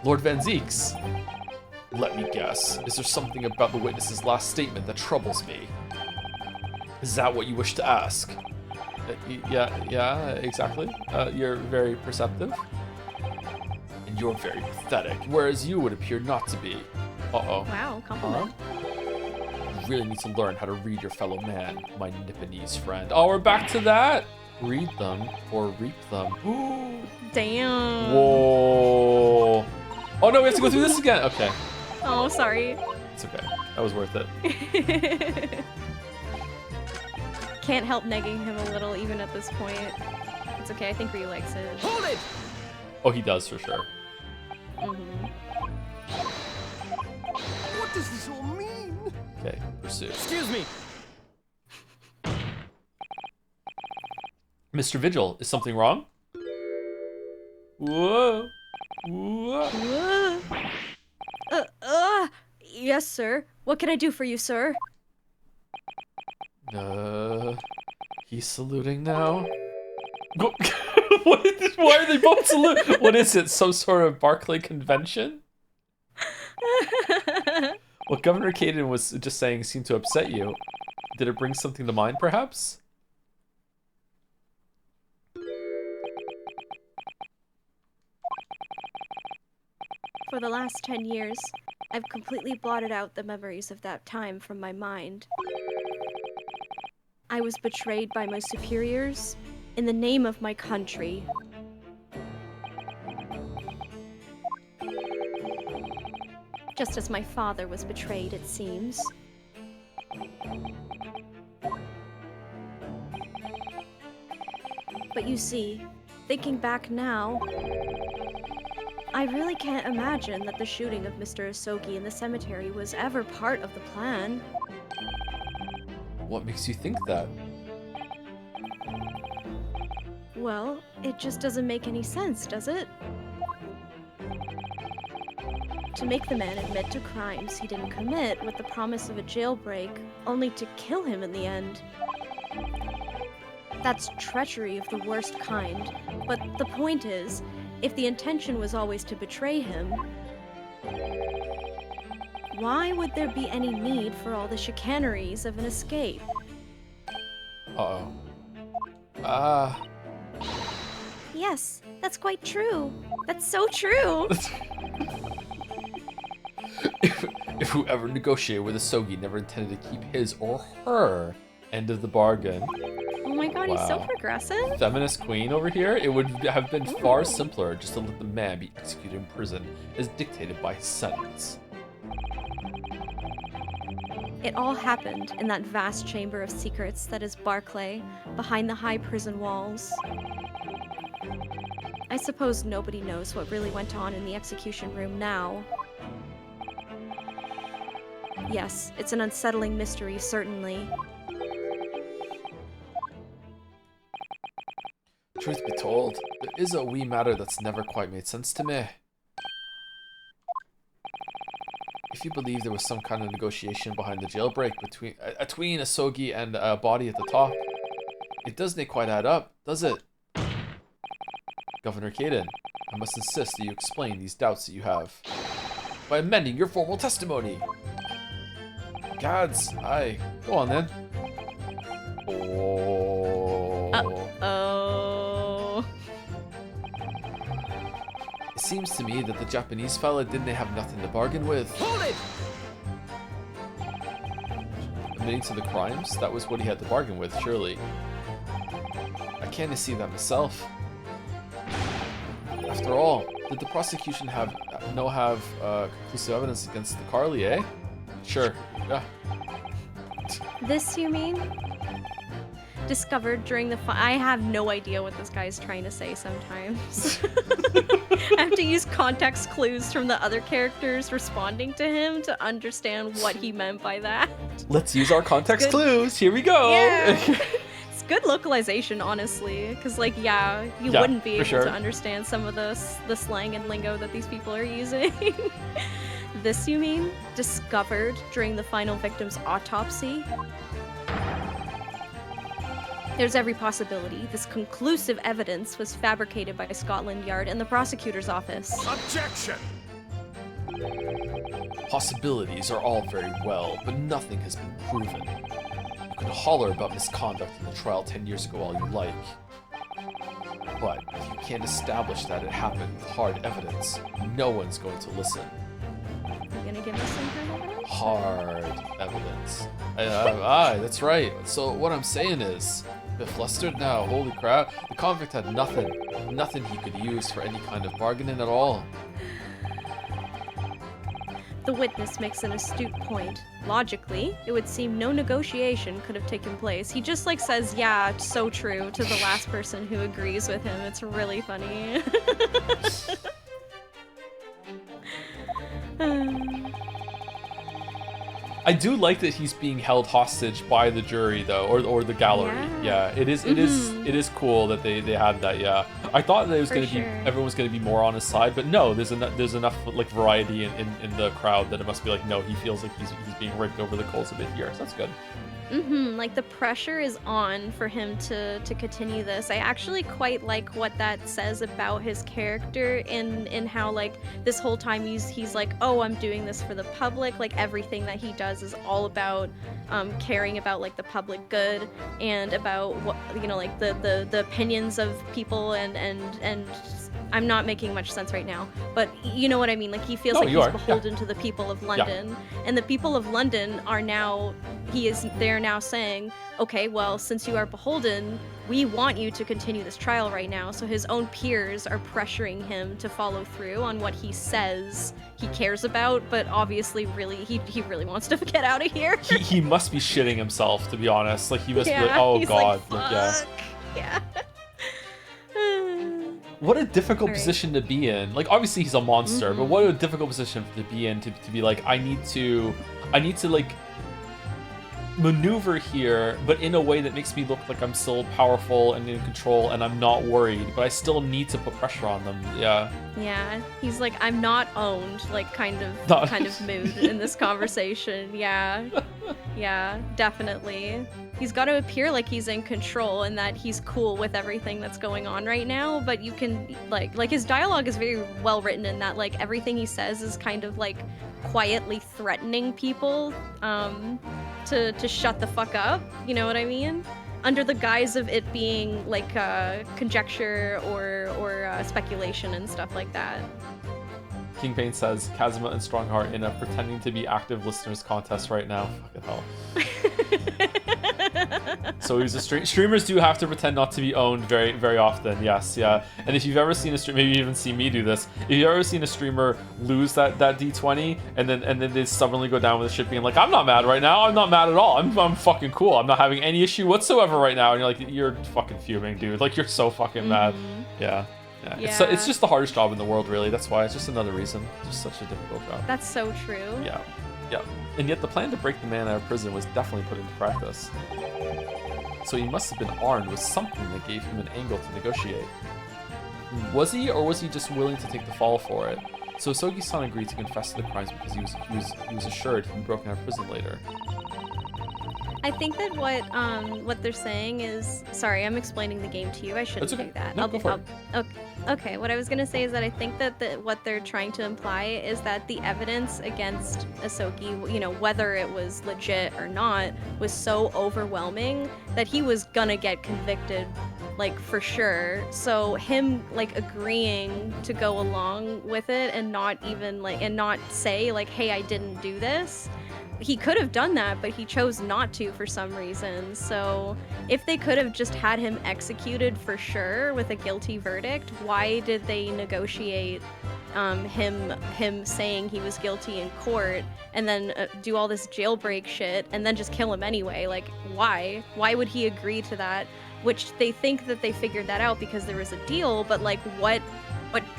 Speaker 1: Lord Van Zeeks, let me guess. Is there something about the witness's last statement that troubles me? Is that what you wish to ask? Yeah, exactly. You're very perceptive. And you're very pathetic, whereas you would appear not to be. Uh-oh.
Speaker 2: Wow, compliment.
Speaker 1: You really need to learn how to read your fellow man, my Nipponese friend. Oh, we're back to that? Read them or reap them.
Speaker 2: Damn.
Speaker 1: Whoa. Oh no, we have to go through this again. Okay.
Speaker 2: Oh, sorry.
Speaker 1: It's okay. That was worth it.
Speaker 2: Can't help negging him a little even at this point. It's okay, I think Ryu likes it.
Speaker 3: Hold it!
Speaker 1: Oh, he does for sure.
Speaker 2: Mm-hmm.
Speaker 3: What does this all mean?
Speaker 1: Okay, pursue.
Speaker 3: Excuse me.
Speaker 1: Mr. Vigil, is something wrong? Whoa. Whoa.
Speaker 2: Whoa. Yes, sir. What can I do for you, sir?
Speaker 1: He's saluting now. Why are they both saluting? What is it? Some sort of Barclay convention? What Governor Caden was just saying seemed to upset you. Did it bring something to mind, perhaps?
Speaker 2: For the last 10 years, I've completely blotted out the memories of that time from my mind. I was betrayed by my superiors in the name of my country. Just as my father was betrayed, it seems. But you see, thinking back now, I really can't imagine that the shooting of Mr. Asogi in the cemetery was ever part of the plan.
Speaker 1: What makes you think that?
Speaker 2: Well, it just doesn't make any sense, does it? To make the man admit to crimes he didn't commit with the promise of a jailbreak, only to kill him in the end. That's treachery of the worst kind. But the point is, if the intention was always to betray him, why would there be any need for all the chicaneries of an escape?
Speaker 1: Uh-oh.
Speaker 2: Yes, that's quite true. That's so true.
Speaker 1: If whoever negotiated with Asogi never intended to keep his or her end of the bargain.
Speaker 2: Oh my god, he's so
Speaker 1: Wow.
Speaker 2: progressive.
Speaker 1: Feminist queen over here, it would have been far simpler just to let the man be executed in prison as dictated by his sentence.
Speaker 2: It all happened in that vast chamber of secrets that is Barclay, behind the high prison walls. I suppose nobody knows what really went on in the execution room now. Yes, it's an unsettling mystery, certainly.
Speaker 1: Truth be told, there is a wee matter that's never quite made sense to me. If you believe there was some kind of negotiation behind the jailbreak between Asogi and a body at the top, it doesn't quite add up, does it? Governor Caden, I must insist that you explain these doubts that you have by amending your formal testimony. Gads, aye. Go on then. Oh.
Speaker 2: Uh-oh.
Speaker 1: It seems to me that the Japanese fella didn't have nothing to bargain with.
Speaker 3: Hold it!
Speaker 1: Admitting to the crimes? That was what he had to bargain with, surely. I can't see that myself. After all, did the prosecution have conclusive evidence against the Carly, eh? Sure, yeah.
Speaker 2: This, you mean? Discovered during the I have no idea what this guy's trying to say sometimes. I have to use context clues from the other characters responding to him to understand what he meant by that.
Speaker 1: Let's use our context clues. Here we go.
Speaker 2: Yeah. It's good localization, honestly, because like, yeah, you wouldn't be able to understand some of the slang and lingo that these people are using. This, you mean? Discovered during the final victim's autopsy? There's every possibility this conclusive evidence was fabricated by Scotland Yard and the prosecutor's office.
Speaker 3: Objection!
Speaker 1: Possibilities are all very well, but nothing has been proven. You can holler about misconduct in the trial 10 years ago all you like. But if you can't establish that it happened with hard evidence, no one's going to listen.
Speaker 2: You gonna give us some kind of evidence?
Speaker 1: Hard evidence. Aye, that's right. So what I'm saying is, a bit flustered now, holy crap. The convict had nothing he could use for any kind of bargaining at all.
Speaker 2: The witness makes an astute point. Logically, it would seem no negotiation could have taken place. He just like says, yeah, it's so true to the last person who agrees with him. It's really funny.
Speaker 1: I do like that he's being held hostage by the jury though, or the gallery. Yeah, it is cool that they had that. Yeah, I thought that it was going to be everyone's going to be more on his side, but no, there's enough like variety in the crowd that it must be like no, he feels like he's being raked over the coals a bit here, so that's good.
Speaker 2: Like the pressure is on for him to continue this. I actually quite like what that says about his character in how like this whole time he's like, oh, I'm doing this for the public. Like everything that he does is all about caring about like the public good and about what like the opinions of people and I'm not making much sense right now, but you know what I mean? Like he feels like he's beholden to the people of London, and the people of London are now, they're now saying, okay, well, since you are beholden, we want you to continue this trial right now. So his own peers are pressuring him to follow through on what he says he cares about, but obviously really, he really wants to get out of here.
Speaker 1: he must be shitting himself, to be honest. Like he must be like, oh god,
Speaker 2: like, yeah.
Speaker 1: What a difficult position to be in. Like obviously he's a monster, but what a difficult position to be in to be like, I need to like maneuver here, but in a way that makes me look like I'm still powerful and in control and I'm not worried, but I still need to put pressure on them. Yeah.
Speaker 2: Yeah, he's like, I'm not owned, like kind of mood in this conversation. Yeah. Yeah, definitely. He's got to appear like he's in control and that he's cool with everything that's going on right now, but you can like his dialogue is very well written in that like everything he says is kind of like quietly threatening people to shut the fuck up, you know what I mean? Under the guise of it being like conjecture or speculation and stuff like that.
Speaker 1: King Pain says, Kazuma and Strongheart in a pretending to be active listeners contest right now. Fucking hell. So he's a streamers do have to pretend not to be owned very, very often. Yes, yeah. And if you've ever seen a stream, maybe you even seen me do this. If you've ever seen a streamer lose that D20 and then they stubbornly go down with the shit, being like, I'm not mad right now. I'm not mad at all. I'm fucking cool. I'm not having any issue whatsoever right now. And you're like, you're fucking fuming, dude. Like you're so fucking mad. Yeah. Yeah. It's just the hardest job in the world, really. That's why. It's just another reason. It's just such a difficult job.
Speaker 2: That's so true.
Speaker 1: Yeah. Yeah. And yet the plan to break the man out of prison was definitely put into practice. So he must have been armed with something that gave him an angle to negotiate. Was he, or was he just willing to take the fall for it? So Sogi-san agreed to confess to the crimes because he was assured he'd be broken out of prison later.
Speaker 2: I think that what they're saying is, sorry, I'm explaining the game to you. I shouldn't do that.
Speaker 1: No, go for it.
Speaker 2: Okay, what I was gonna say is that I think that what they're trying to imply is that the evidence against Asogi, you know, whether it was legit or not, was so overwhelming that he was gonna get convicted, like, for sure. So him, like, agreeing to go along with it and not even, like, and not say, like, hey, I didn't do this, he could have done that, but he chose not to for some reason. So if they could have just had him executed for sure with a guilty verdict, why did they negotiate him saying he was guilty in court and then do all this jailbreak shit and then just kill him anyway? Like, why? Why would he agree to that? Which they think that they figured that out because there was a deal, but like what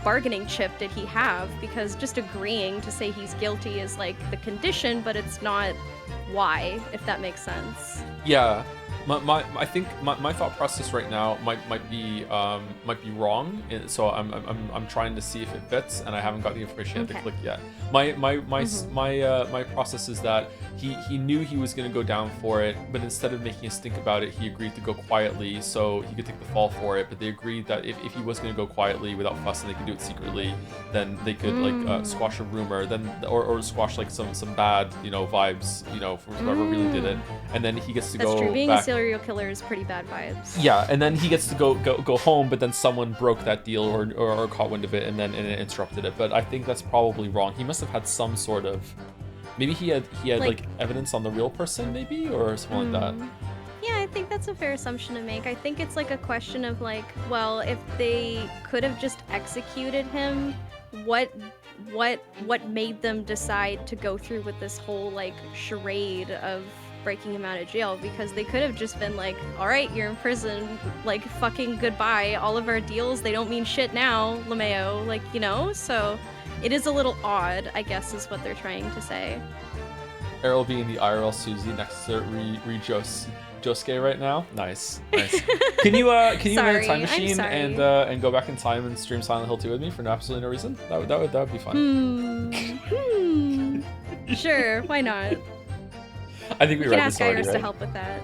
Speaker 2: bargaining chip did he have? Because just agreeing to say he's guilty is like the condition, but it's not why, if that makes sense.
Speaker 1: Yeah, I think my thought process right now might be wrong. So I'm trying to see if it fits, and I haven't got the information yet to click yet. My process is that he knew he was going to go down for it, but instead of making a stink about it, he agreed to go quietly so he could take the fall for it. But they agreed that if he was going to go quietly without fuss and they could do it secretly, then they could like squash a rumor, then or squash like some bad vibes from whoever really did it, and then he gets to
Speaker 2: That's
Speaker 1: go
Speaker 2: true. Being
Speaker 1: back.
Speaker 2: a serial killer is pretty bad vibes.
Speaker 1: Yeah, and then he gets to go home, but then someone broke that deal or caught wind of it and it interrupted it. But I think that's probably wrong. He must have had some sort of, maybe he had like evidence on the real person, maybe, or something like that.
Speaker 2: Yeah, I think that's a fair assumption to make. I think it's like a question of like, well, if they could have just executed him, what made them decide to go through with this whole like charade of breaking him out of jail? Because they could have just been like, all right, you're in prison, like fucking goodbye, all of our deals, they don't mean shit now, LeMayo, like, so it is a little odd, I guess, is what they're trying to say.
Speaker 1: Errol being the IRL Susie next to Josuke right now. Nice. Can you invent a time machine and go back in time and stream Silent Hill 2 with me for absolutely no reason? That would be fun.
Speaker 2: Sure, why not?
Speaker 1: I think we read this already,
Speaker 2: ask Iris
Speaker 1: right?
Speaker 2: to help with that.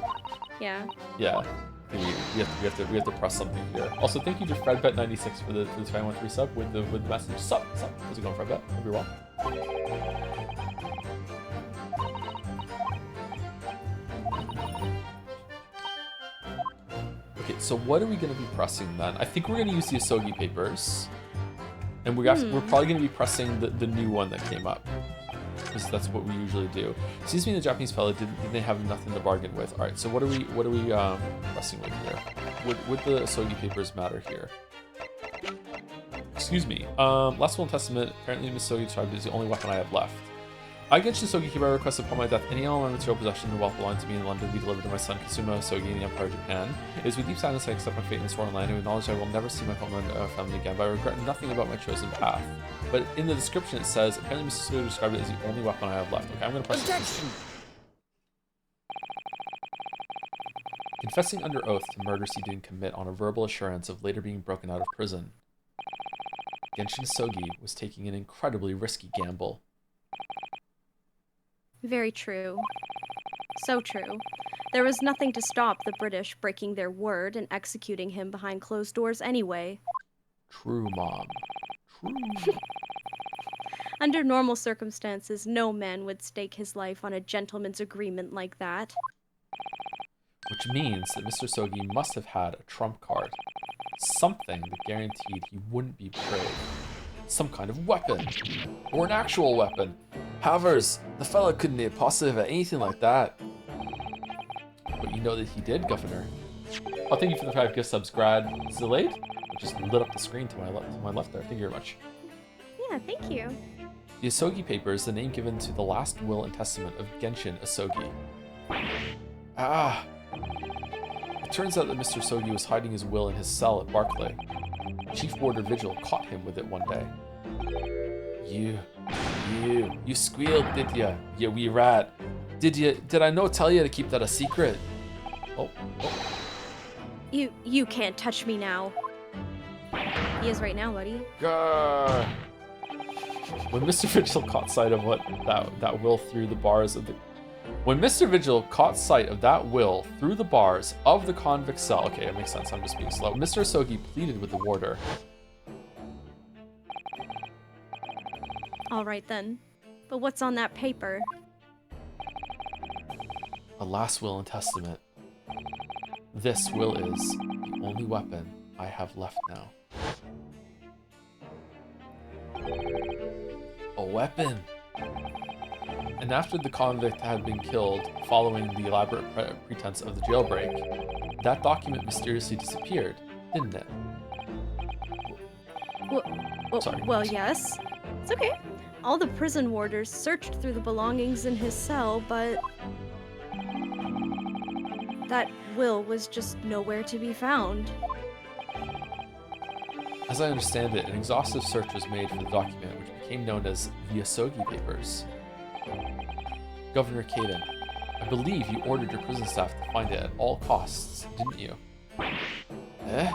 Speaker 2: Yeah.
Speaker 1: Yeah. We have to press something here. Also, thank you to FredBet96 for the 513 sub with the message. Sup. How's it going, Fredbet? Hope you're well. Okay, so what are we going to be pressing then? I think we're going to use the Asogi papers, and we're probably going to be pressing the new one that came up, because that's what we usually do. Seems to me the Japanese fella didn't they have nothing to bargain with. All right, so what are we pressing with here? Would the Asogi papers matter here? Excuse me. Last Will and Testament. Apparently, Miss Sogi described is the only weapon I have left. I get Sogi Kibara requested upon my death any element of material possession and wealth belonging to me in London be delivered to my son Kasuma Sogi in the Empire of Japan. It is with deep sadness I accept my fate in this foreign land and acknowledge I will never see my homeland family again, but I regret nothing about my chosen path. But in the description it says, apparently Mr. Sogi described it as the only weapon I have left. Okay, I'm going to press
Speaker 3: Objection!
Speaker 1: Confessing under oath to murders he didn't commit on a verbal assurance of later being broken out of prison. Genshin Sogi was taking an incredibly risky gamble.
Speaker 2: Very true. So true. There was nothing to stop the British breaking their word and executing him behind closed doors anyway.
Speaker 1: True, Mom. True.
Speaker 2: Under normal circumstances, no man would stake his life on a gentleman's agreement like that.
Speaker 1: Which means that Mr. Sogi must have had a trump card. Something that guaranteed he wouldn't be betrayed. Some kind of weapon. Or an actual weapon. Havers, the fella couldn't be positive at anything like that. But know that he did, Governor. Oh, thank you for the 5 gift subs, Grad Zilade. It just lit up the screen to my left there. Thank you very much.
Speaker 2: Yeah, thank you.
Speaker 1: The Asogi paper is the name given to the last will and testament of Genshin Asogi. Ah! It turns out that Mr. Asogi was hiding his will in his cell at Barclay. Chief Warder Vigil caught him with it one day. You squealed, did ya? You wee rat. Did I no tell you to keep that a secret? Oh.
Speaker 2: You can't touch me now. He is right now, buddy.
Speaker 1: Grr. When Mr. Vigil caught sight of what that will through the bars of the convict cell. Okay, it makes sense. I'm just being slow. Mr. Asogi pleaded with the warder.
Speaker 2: All right then. But what's on that paper?
Speaker 1: A last will and testament. This will is the only weapon I have left now. A weapon! And after the convict had been killed following the elaborate pretense of the jailbreak, that document mysteriously disappeared, didn't it? Sorry.
Speaker 2: Well, yes. It's okay. All the prison warders searched through the belongings in his cell, but that will was just nowhere to be found.
Speaker 1: As I understand it, an exhaustive search was made for the document, which became known as the Asogi Papers. Governor Caden, I believe you ordered your prison staff to find it at all costs, didn't you? Eh?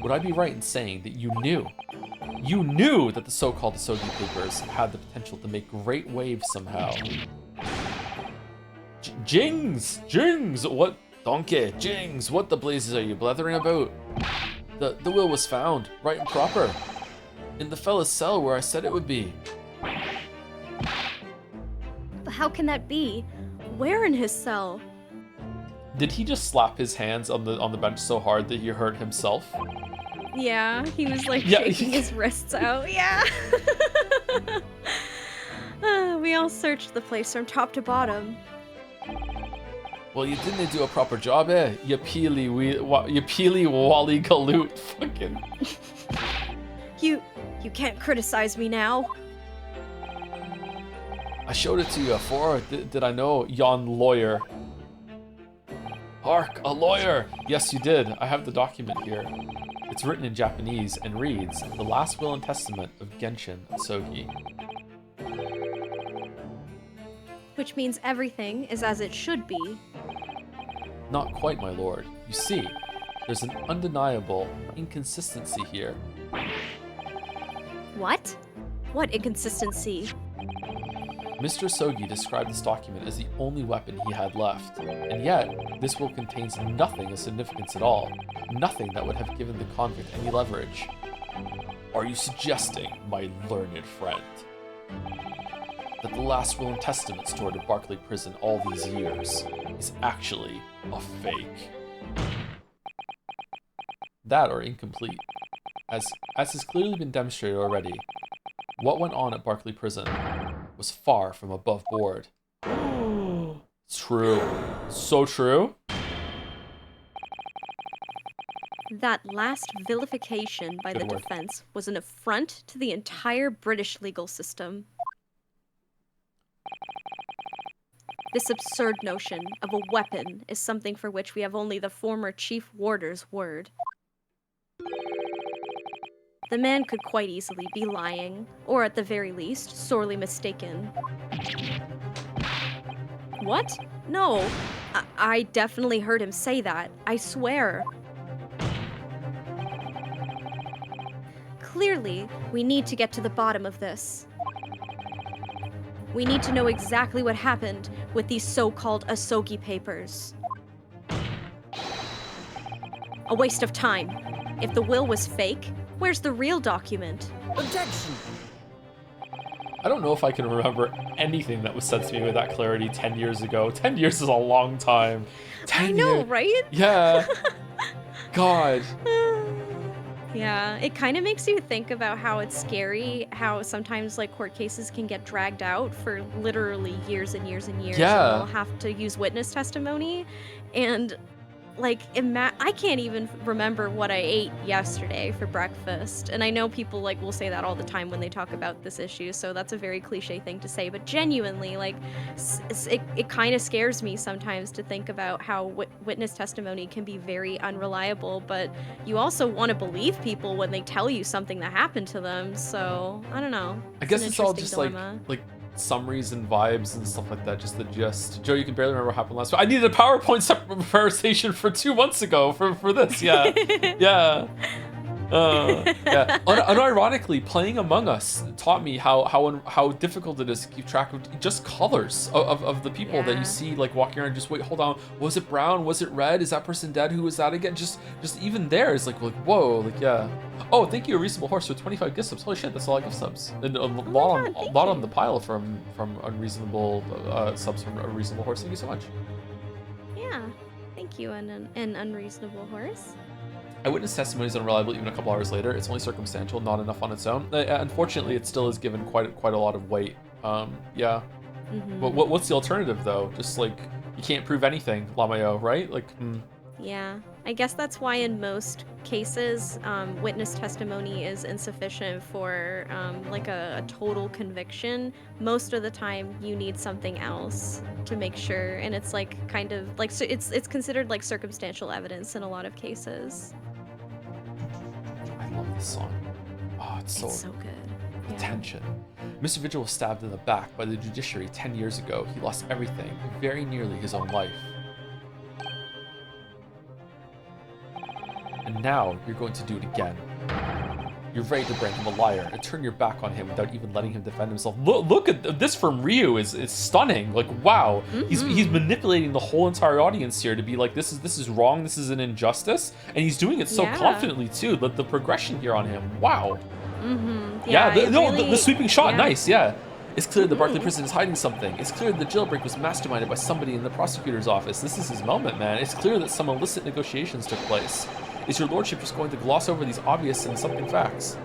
Speaker 1: Would I be right in saying that you knew that the so-called Asogi Papers had the potential to make great waves somehow? Jings! What? Donkey! Jings! What the blazes are you blethering about? The will was found, right and proper. In the fella's cell where I said it would be.
Speaker 2: But how can that be? Where in his cell?
Speaker 1: Did he just slap his hands on the bench so hard that he hurt himself?
Speaker 2: Yeah, he was like shaking his wrists out. Yeah. We all searched the place from top to bottom.
Speaker 1: Well, you didn't do a proper job, eh? You peely wally galoot. Fucking.
Speaker 2: You can't criticize me now.
Speaker 1: I showed it to you afore. Did I know, yon lawyer? Hark, a lawyer! Yes, you did. I have the document here. It's written in Japanese and reads, The Last Will and Testament of Genshin Asogi.
Speaker 2: Which means everything is as it should be.
Speaker 1: Not quite, my lord. You see, there's an undeniable inconsistency here.
Speaker 2: What? What inconsistency?
Speaker 1: Mr. Asogi described this document as the only weapon he had left, and yet this will contains nothing of significance at all, nothing that would have given the convict any leverage. Are you suggesting, my learned friend, that the last will and testament stored at Barclay Prison all these years is actually a fake? That or incomplete. As has clearly been demonstrated already, what went on at Barclay Prison was far from above board. True. So true.
Speaker 2: That last vilification by the defense was an affront to the entire British legal system. This absurd notion of a weapon is something for which we have only the former chief warder's word. The man could quite easily be lying, or at the very least, sorely mistaken. What? No, I definitely heard him say that, I swear. Clearly, we need to get to the bottom of this. We need to know exactly what happened with these so-called Asogi papers. A waste of time. If the will was fake, where's the real document?
Speaker 3: Objection!
Speaker 1: I don't know if I can remember anything that was said to me with that clarity 10 years ago. 10 years is a long time. 10
Speaker 2: I know,
Speaker 1: years.
Speaker 2: right?
Speaker 1: Yeah. God.
Speaker 2: Yeah, it kind of makes you think about how it's scary how sometimes like court cases can get dragged out for literally years and years and years, and they'll
Speaker 1: Yeah.
Speaker 2: have to use witness testimony. And like, I can't even remember what I ate yesterday for breakfast. And I know people like will say that all the time when they talk about this issue, so that's a very cliche thing to say. But genuinely, like, it kind of scares me sometimes to think about how witness testimony can be very unreliable. But you also want to believe people when they tell you something that happened to them. So I don't know.
Speaker 1: I
Speaker 2: It's an
Speaker 1: guess it's all
Speaker 2: interesting
Speaker 1: just
Speaker 2: dilemma.
Speaker 1: like summaries and vibes and stuff like that, just the gist. Joe, you can barely remember what happened last week. I needed a PowerPoint preparation for 2 months ago for this. Yeah. Yeah. Yeah. Unironically, playing Among Us taught me how difficult it is to keep track of just colors of the people that
Speaker 2: Yeah.
Speaker 1: you see like walking around. Just wait, hold on. Was it brown? Was it red? Is that person dead? Who was that again? Just even there is like whoa, like yeah. Oh, thank you, A Reasonable Horse, for 25 gift subs. Holy shit, that's a lot of gift subs. And a lot
Speaker 2: God, thank
Speaker 1: on
Speaker 2: you.
Speaker 1: the pile from Unreasonable subs from A Reasonable Horse. Thank you so much.
Speaker 2: Yeah. Thank you, an unreasonable horse.
Speaker 1: Eyewitness testimony is unreliable even a couple hours later. It's only circumstantial, not enough on its own. Unfortunately, it still is given quite a lot of weight. Yeah.
Speaker 2: Mm-hmm.
Speaker 1: But what's the alternative though? Just like you can't prove anything, Lamayo, right? Like,
Speaker 2: Yeah, I guess that's why in most cases, witness testimony is insufficient for like a total conviction. Most of the time, you need something else to make sure, and it's like kind of like so it's considered like circumstantial evidence in a lot of cases.
Speaker 1: I love this song. Oh, it's
Speaker 2: It's so good. Yeah.
Speaker 1: tension. Mr. Vigil was stabbed in the back by the judiciary 10 years ago. He lost everything, very nearly his own life. And now you're going to do it again. You're ready to brand him a liar and turn your back on him without even letting him defend himself. Look at this from Ryu is stunning. Like wow, he's manipulating the whole entire audience here to be like this is wrong, this is an injustice, and he's doing it so
Speaker 2: Yeah.
Speaker 1: confidently too. The progression here on him, wow.
Speaker 2: Mm-hmm.
Speaker 1: Yeah,
Speaker 2: it
Speaker 1: the sweeping shot,
Speaker 2: yeah.
Speaker 1: nice, yeah. It's clear that Barclay Prison is hiding something. It's clear that the jailbreak was masterminded by somebody in the prosecutor's office. This is his moment, man. It's clear that some illicit negotiations took place. Is your lordship just going to gloss over these obvious and something facts?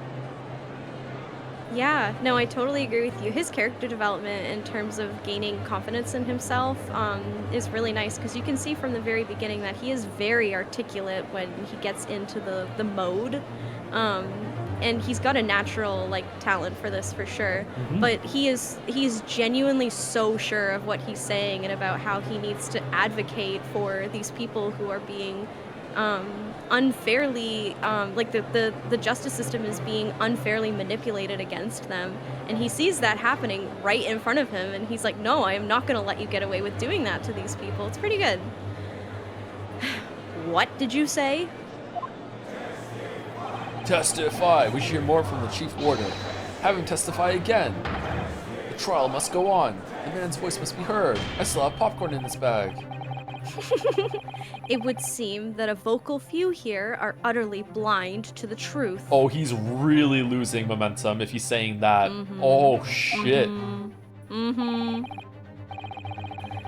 Speaker 2: Yeah, no, I totally agree with you. His character development in terms of gaining confidence in himself is really nice because you can see from the very beginning that he is very articulate when he gets into the mode. And he's got a natural like talent for this for sure. But he's genuinely so sure of what he's saying and about how he needs to advocate for these people who are being unfairly like the justice system is being unfairly manipulated against them, and he sees that happening right in front of him, and he's like, no, I am not going to let you get away with doing that to these people. It's pretty good. What did you say?
Speaker 1: Testify. We should hear more from the chief warder. Have him testify again. The trial must go on. The man's voice must be heard. I still have popcorn in this bag.
Speaker 2: It would seem that a vocal few here are utterly blind to the truth.
Speaker 1: Oh, he's really losing momentum if he's saying that. Oh, shit.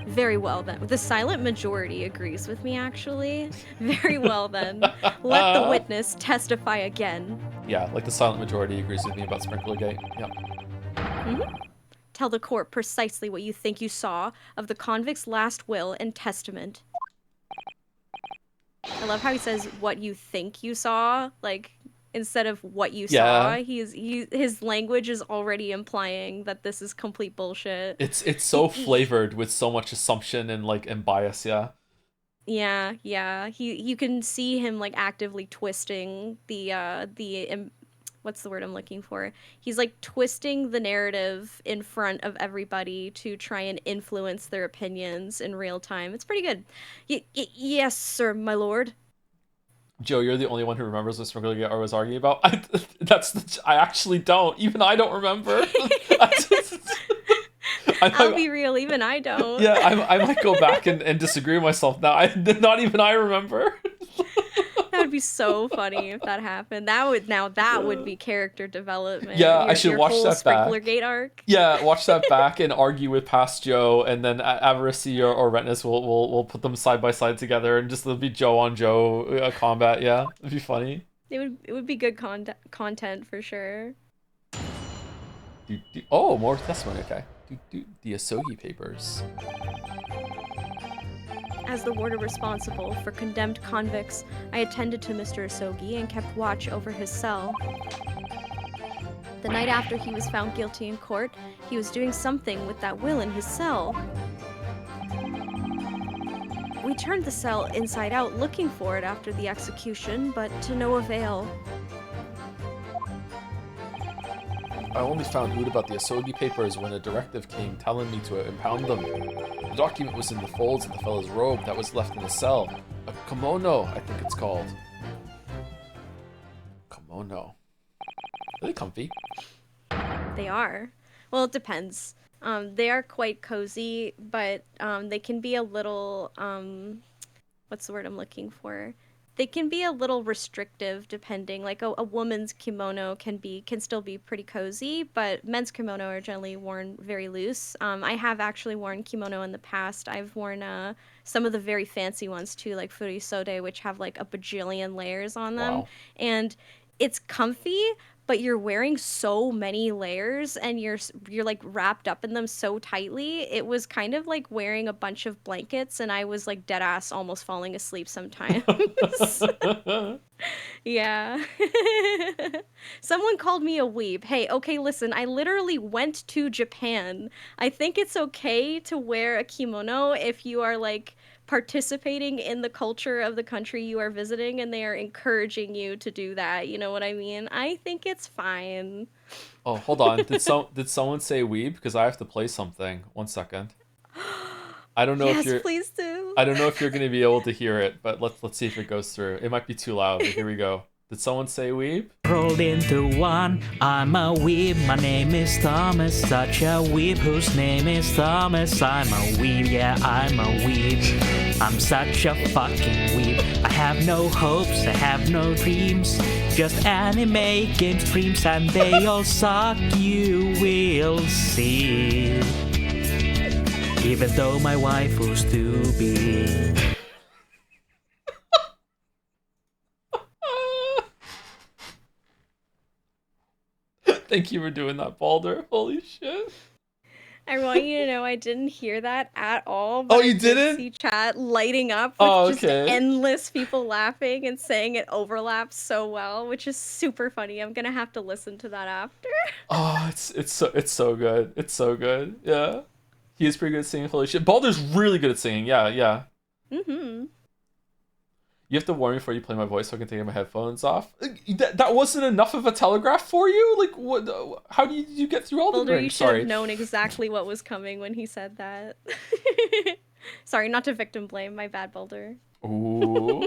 Speaker 2: Very well then. The silent majority agrees with me, actually. Very well then. Let the witness testify again.
Speaker 1: Yeah, like the silent majority agrees with me about Sprinklergate. Yep.
Speaker 2: Tell the court precisely what you think you saw of the convict's last will and testament. I love how he says what you think you saw, like instead of what you saw. His language is already implying that this is complete bullshit.
Speaker 1: It's so flavored with so much assumption and bias, yeah.
Speaker 2: Yeah. You can see him like actively twisting the what's the word I'm looking for? He's like twisting the narrative in front of everybody to try and influence their opinions in real time. It's pretty good. Yes, sir, my lord.
Speaker 1: Joe, you're the only one who remembers what Sprinklergate I was arguing about. I actually don't. Even I don't remember.
Speaker 2: I'll be real, even I don't.
Speaker 1: Yeah, I might go back and disagree with myself now. Not even I remember.
Speaker 2: That would be so funny if that happened. That would be character development.
Speaker 1: Yeah, I should watch that back.
Speaker 2: Sprinklergate arc.
Speaker 1: Yeah, watch that back and argue with past Joe, and then Avarice or Retness will put them side by side together, and just it'll be Joe on Joe combat. Yeah, it'd be funny.
Speaker 2: It would be good content for sure.
Speaker 1: Oh, more testimony. Okay. The Asogi Papers.
Speaker 2: As the warder responsible for condemned convicts, I attended to Mr. Asogi and kept watch over his cell. The night after he was found guilty in court, he was doing something with that will in his cell. We turned the cell inside out looking for it after the execution, but to no avail.
Speaker 1: I only found out about the Asogi Papers when a directive came telling me to impound them. The document was in the folds of the fellow's robe that was left in the cell. A kimono, I think it's called. Kimono. Are they comfy?
Speaker 2: They are. Well, it depends. They are quite cozy, but they can be a little, what's the word I'm looking for? They can be a little restrictive depending. Like a woman's kimono can still be pretty cozy, but men's kimono are generally worn very loose. I have actually worn kimono in the past. I've worn some of the very fancy ones too, like furisode, which have like a bajillion layers on them.
Speaker 1: Wow.
Speaker 2: And it's comfy, but you're wearing so many layers and you're like wrapped up in them so tightly. It was kind of like wearing a bunch of blankets, and I was like dead ass almost falling asleep sometimes. Yeah. Someone called me a weeb. Hey, okay, listen, I literally went to Japan. I think it's okay to wear a kimono if you are like participating in the culture of the country you are visiting and they are encouraging you to do that. You know what I mean? I think it's fine.
Speaker 1: Oh, hold on. Did someone say weeb? Because I have to play something. 1 second. I don't know if
Speaker 2: Yes,
Speaker 1: you're
Speaker 2: please do.
Speaker 1: I don't know if you're gonna be able to hear it, but let's see if it goes through. It might be too loud, but here we go. Did someone say weeb?
Speaker 4: Rolled into one, I'm a weeb, my name is Thomas, such a weeb whose name is Thomas. I'm a weeb, yeah, I'm a weeb, I'm such a fucking weeb. I have no hopes, I have no dreams, just anime game streams and they all suck, you will see. Even though my waifu's to be.
Speaker 1: Thank you for doing that, Balder. Holy shit.
Speaker 2: I want you to know I didn't hear that at all.
Speaker 1: Oh,
Speaker 2: But
Speaker 1: you
Speaker 2: I did
Speaker 1: didn't?
Speaker 2: see chat lighting up with
Speaker 1: Oh,
Speaker 2: just
Speaker 1: okay.
Speaker 2: endless people laughing and saying it overlaps so well, which is super funny. I'm gonna have to listen to that after.
Speaker 1: Oh, it's so good. It's so good. Yeah. He is pretty good at singing. Holy shit. Balder's really good at singing. Yeah, yeah.
Speaker 2: Mm-hmm.
Speaker 1: You have to warn me before you play my voice so I can take my headphones off. That wasn't enough of a telegraph for you? Like, what? How did you get through all the
Speaker 2: Boulder, you
Speaker 1: rings?
Speaker 2: should
Speaker 1: Sorry.
Speaker 2: have known exactly what was coming when he said that. Sorry, not to victim blame. My bad, Boulder.
Speaker 1: Ooh.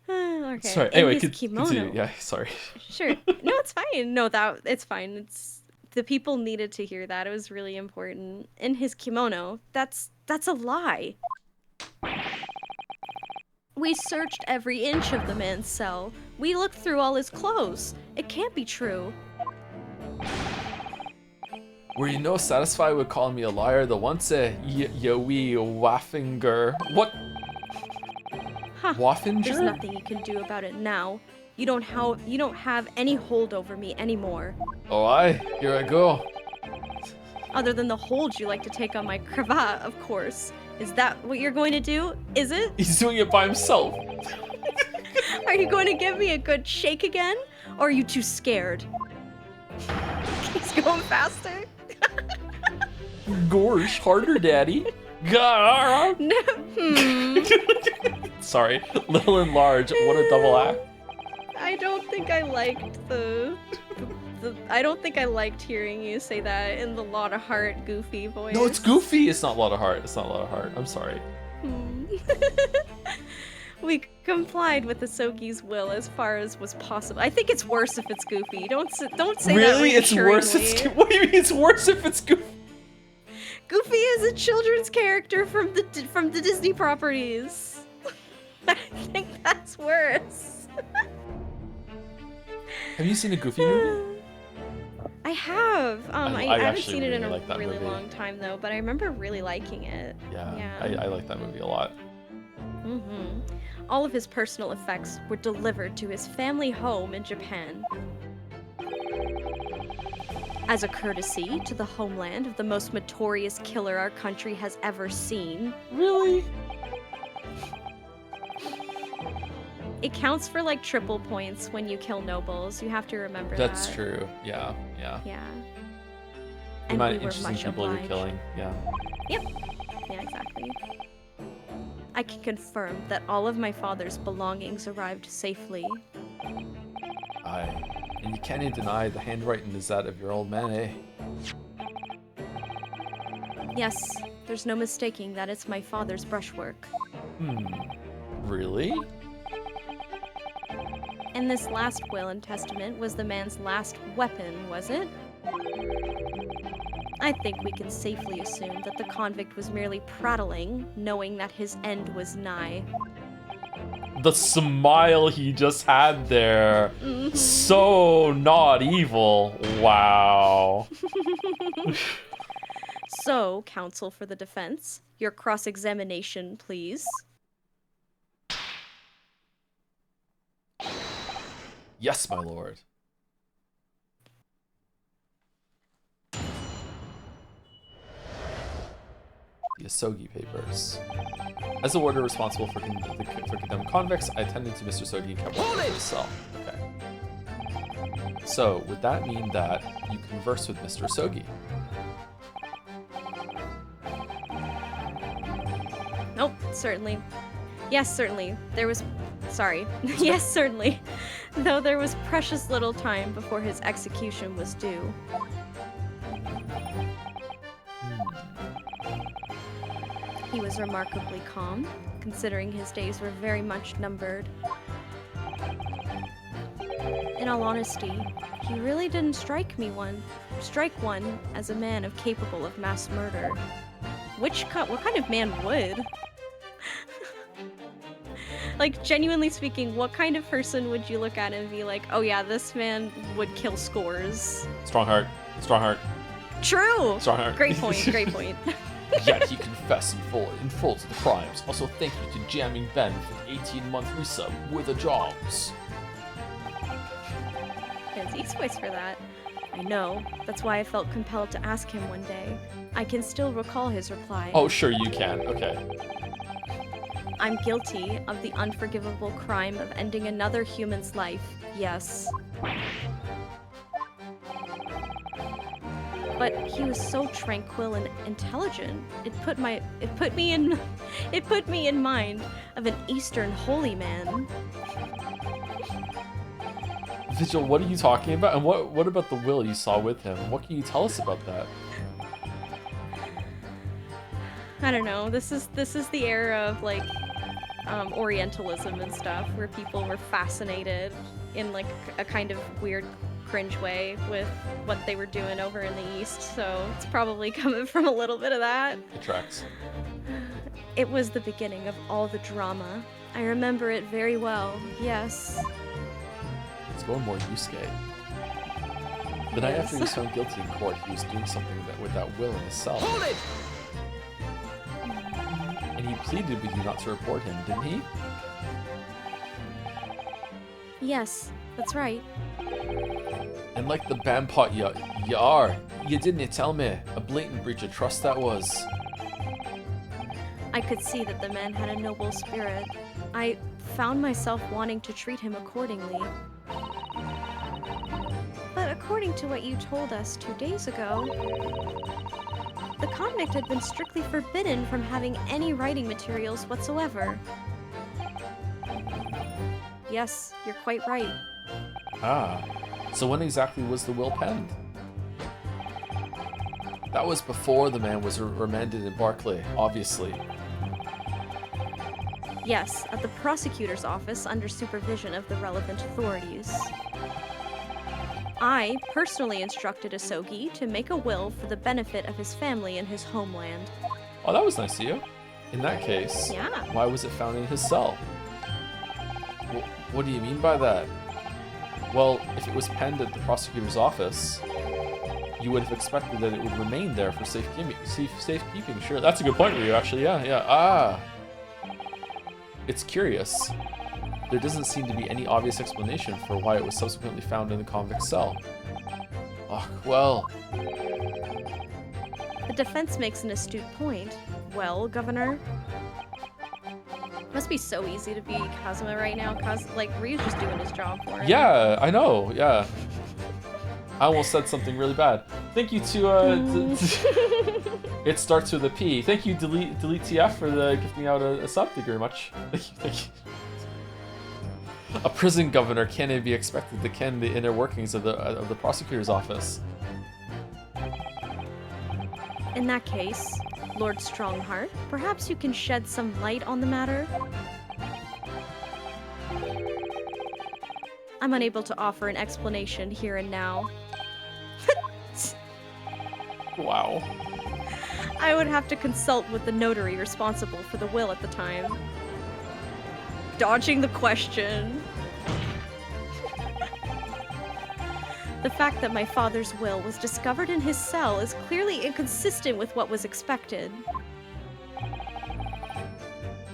Speaker 2: Okay.
Speaker 1: Sorry.
Speaker 2: In
Speaker 1: Anyway,
Speaker 2: his
Speaker 1: continue. Yeah, sorry.
Speaker 2: Sure. No, it's fine. No, it's fine. It's the people needed to hear that. It was really important. In his kimono, that's a lie. We searched every inch of the man's cell. We looked through all his clothes. It can't be true.
Speaker 1: Were you no satisfied with calling me a liar the once Yowie Waffinger? What?
Speaker 2: Huh.
Speaker 1: Waffinger?
Speaker 2: There's nothing you can do about it now. You don't have any hold over me anymore.
Speaker 1: Oh, aye. Here I go.
Speaker 2: Other than the hold you like to take on my cravat, of course. Is that what you're going to do? Is it?
Speaker 1: He's doing it by himself.
Speaker 2: Are you going to give me a good shake again? Or are you too scared? He's going faster.
Speaker 1: Gorsh, harder, daddy. Gar.
Speaker 2: Hmm.
Speaker 1: Sorry, little and large. What a double act.
Speaker 2: I don't think I liked I don't think I liked hearing you say that in the lot of heart goofy voice.
Speaker 1: No, it's goofy. It's not a lot of heart. It's not a lot of heart. I'm sorry.
Speaker 2: We complied with the Sogi's will as far as was possible. I think it's worse if it's goofy. Don't say that
Speaker 1: Really? It's worse.
Speaker 2: reassuringly.
Speaker 1: What do you mean? It's worse if it's goofy?
Speaker 2: Goofy is a children's character from the Disney properties. I think that's worse.
Speaker 1: Have you seen a Goofy movie?
Speaker 2: I have. I haven't
Speaker 1: actually
Speaker 2: seen it in
Speaker 1: really
Speaker 2: a
Speaker 1: like that
Speaker 2: really
Speaker 1: movie.
Speaker 2: long time though, but I remember really liking it.
Speaker 1: Yeah,
Speaker 2: Yeah.
Speaker 1: I like that movie a lot.
Speaker 2: All of his personal effects were delivered to his family home in Japan. As a courtesy to the homeland of the most notorious killer our country has ever seen.
Speaker 1: Really?
Speaker 2: It counts for like triple points when you kill nobles. You have to remember that.
Speaker 1: That's true. Yeah.
Speaker 2: Yeah.
Speaker 1: The
Speaker 2: And
Speaker 1: amount
Speaker 2: we
Speaker 1: of
Speaker 2: were
Speaker 1: interesting
Speaker 2: much
Speaker 1: people you're
Speaker 2: obliged.
Speaker 1: killing. Yeah.
Speaker 2: Yep. Yeah, exactly. I can confirm that all of my father's belongings arrived safely.
Speaker 1: Aye. And you can't even deny the handwriting is that of your old man, eh?
Speaker 2: Yes, there's no mistaking that it's my father's brushwork.
Speaker 1: Really?
Speaker 2: And this last will and testament was the man's last weapon, was it? I think we can safely assume that the convict was merely prattling, knowing that his end was nigh.
Speaker 1: The smile he just had there. So not evil. Wow.
Speaker 2: So, counsel for the defense, your cross-examination, please.
Speaker 1: Yes, my lord. The Asogi Papers. As a warder responsible for condemned convicts, I attended to Mr. Sogi and kept watch over his cell. Okay. So, would that mean that you converse with Mr. Sogi?
Speaker 2: Nope, certainly. Yes, certainly. There was... Sorry. Yes, certainly. Though there was precious little time before his execution was due. He was remarkably calm, considering his days were very much numbered. In all honesty, he really didn't strike one as a man capable of mass murder. What kind of man would? Like, genuinely speaking, what kind of person would you look at and be like, oh yeah, this man would kill scores?
Speaker 1: Strong heart. Strong heart.
Speaker 2: True!
Speaker 1: Strong heart.
Speaker 2: Great point, great point.
Speaker 1: Yet he confessed in full to the crimes. Also, thank you to Jamming Ben for the 18-month resub with the jobs.
Speaker 2: Fancy voice for that. I know. That's why I felt compelled to ask him one day. I can still recall his reply.
Speaker 1: Oh, sure you can. Okay.
Speaker 2: I'm guilty of the unforgivable crime of ending another human's life. Yes. But he was so tranquil and intelligent. It put me in mind of an Eastern holy man.
Speaker 1: Vigil, what are you talking about? And what about the will you saw with him? What can you tell us about that?
Speaker 2: I don't know. This is the era of like Orientalism and stuff, where people were fascinated in like a kind of weird, cringe way with what they were doing over in the East. So it's probably coming from a little bit of that.
Speaker 1: It tracks.
Speaker 2: It was the beginning of all the drama. I remember it very well. Yes.
Speaker 1: It's going more Yusuke. The night after he was found guilty in court, he was doing something with that will in his cell.
Speaker 3: Hold it!
Speaker 1: And he pleaded with you not to report him, didn't he?
Speaker 2: Yes, that's right.
Speaker 1: And like the bandpot you are, you didn't tell me. A blatant breach of trust that was.
Speaker 2: I could see that the man had a noble spirit. I found myself wanting to treat him accordingly. But according to what you told us 2 days ago, the convict had been strictly forbidden from having any writing materials whatsoever. Yes, you're quite right.
Speaker 1: Ah, so when exactly was the will penned? That was before the man was remanded in Barclay, obviously.
Speaker 2: Yes, at the prosecutor's office under supervision of the relevant authorities. I personally instructed Asogi to make a will for the benefit of his family in his homeland.
Speaker 1: Oh, that was nice of you. In that case,
Speaker 2: Yeah.
Speaker 1: why was it found in his cell? What do you mean by that? Well, if it was penned at the prosecutor's office, you would have expected that it would remain there for safekeeping. Sure, that's a good point, Ryu, actually. Yeah. Ah. It's curious. There doesn't seem to be any obvious explanation for why it was subsequently found in the convict cell. Ugh, well...
Speaker 2: The defense makes an astute point. Well, Governor? Must be so easy to be Kazuma right now, cause like Ryu's just doing his job for him.
Speaker 1: Yeah, I know, yeah. I almost said something really bad. Thank you to, it starts with a P. Thank you, Delete TF, for the gifting out a sub. Thank you very much. Thank you. A prison governor can't be expected to ken the inner workings of the prosecutor's office.
Speaker 2: In that case, Lord Strongheart, perhaps you can shed some light on the matter? I'm unable to offer an explanation here and now.
Speaker 1: Wow.
Speaker 2: I would have to consult with the notary responsible for the will at the time. Dodging the question. The fact that my father's will was discovered in his cell is clearly inconsistent with what was expected.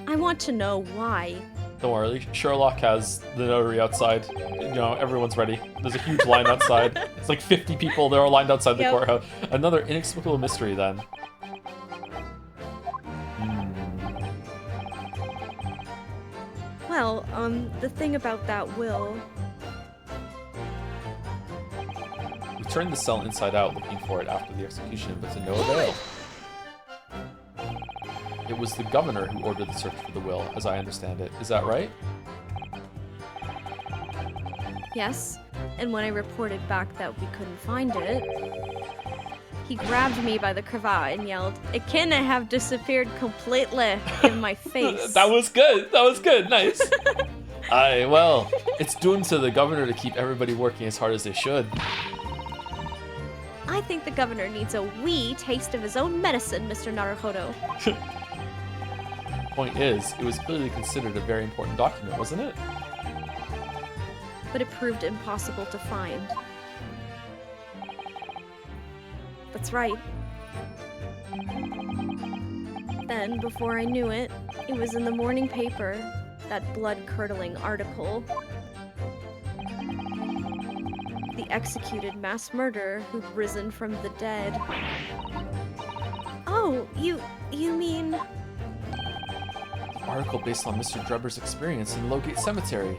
Speaker 2: I want to know why.
Speaker 1: Don't worry, Sherlock has the notary outside. You know, everyone's ready. There's a huge line outside. It's like 50 people, they're all lined outside the courthouse. Another inexplicable mystery then.
Speaker 2: Well, the thing about that will...
Speaker 1: We turned the cell inside out looking for it after the execution, but to no avail. It was the governor who ordered the search for the will, as I understand it. Is that right?
Speaker 2: Yes, and when I reported back that we couldn't find it, he grabbed me by the cravat and yelled, "It can't have disappeared completely," in my face.
Speaker 1: That was good. That was good. Nice. Aye, well, it's due to the governor to keep everybody working as hard as they should.
Speaker 2: I think the governor needs a wee taste of his own medicine, Mr. Naruhodo.
Speaker 1: Point is, it was clearly considered a very important document, wasn't it?
Speaker 2: But it proved impossible to find. That's right. Then, before I knew it, it was in the morning paper, that blood-curdling article. The executed mass murderer who'd risen from the dead. Oh, you mean...
Speaker 1: The article based on Mr. Drebber's experience in Lowgate Cemetery.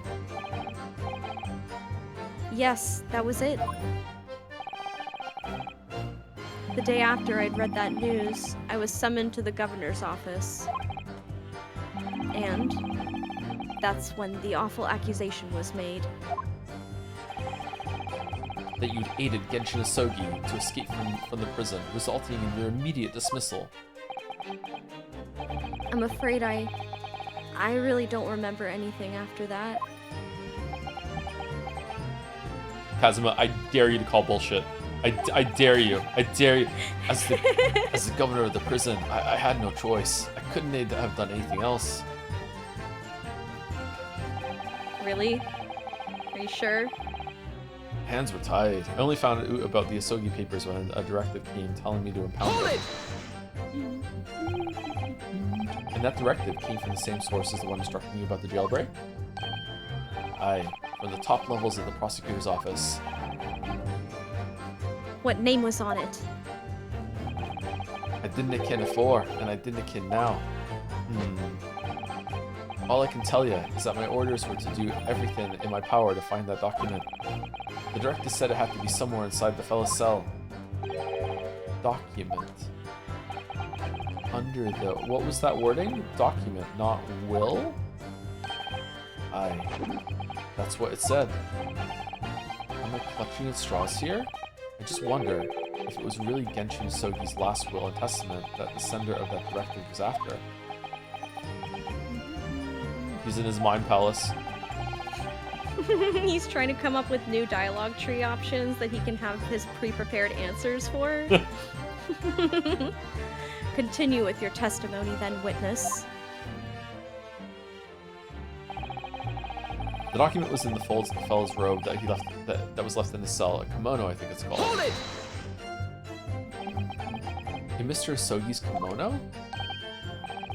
Speaker 2: Yes, that was it. The day after I'd read that news, I was summoned to the governor's office. And that's when the awful accusation was made.
Speaker 1: That you'd aided Genshin Asogi to escape from the prison, resulting in your immediate dismissal.
Speaker 2: I'm afraid I really don't remember anything after that.
Speaker 1: Kazuma, I dare you to call bullshit. I dare you. I dare you. As the governor of the prison, I had no choice. I couldn't have done anything else.
Speaker 2: Really? Are you sure?
Speaker 1: Hands were tied. I only found out about the Asogi papers when a directive came telling me to impound them. And that directive came from the same source as the one instructing you about the jailbreak? Aye, from the top levels of the prosecutor's office.
Speaker 2: What name was on it?
Speaker 1: I didn't ken afore, and I didn't ken now. All I can tell you is that my orders were to do everything in my power to find that document. The director said it had to be somewhere inside the fellow's cell. Document. Under the... What was that wording? Document, not will? Aye. That's what it said. Am I clutching at straws here? I just wonder if it was really Genshin Sogi's last will and testament that the sender of that directive was after. He's in his mind palace.
Speaker 2: He's trying to come up with new dialogue tree options that he can have his pre-prepared answers for. Continue with your testimony then, witness.
Speaker 1: The document was in the folds of the fellow's robe that he left that was left in his cell, a kimono, I think it's called.
Speaker 3: Hold it!
Speaker 1: In Mr. Asogi's kimono?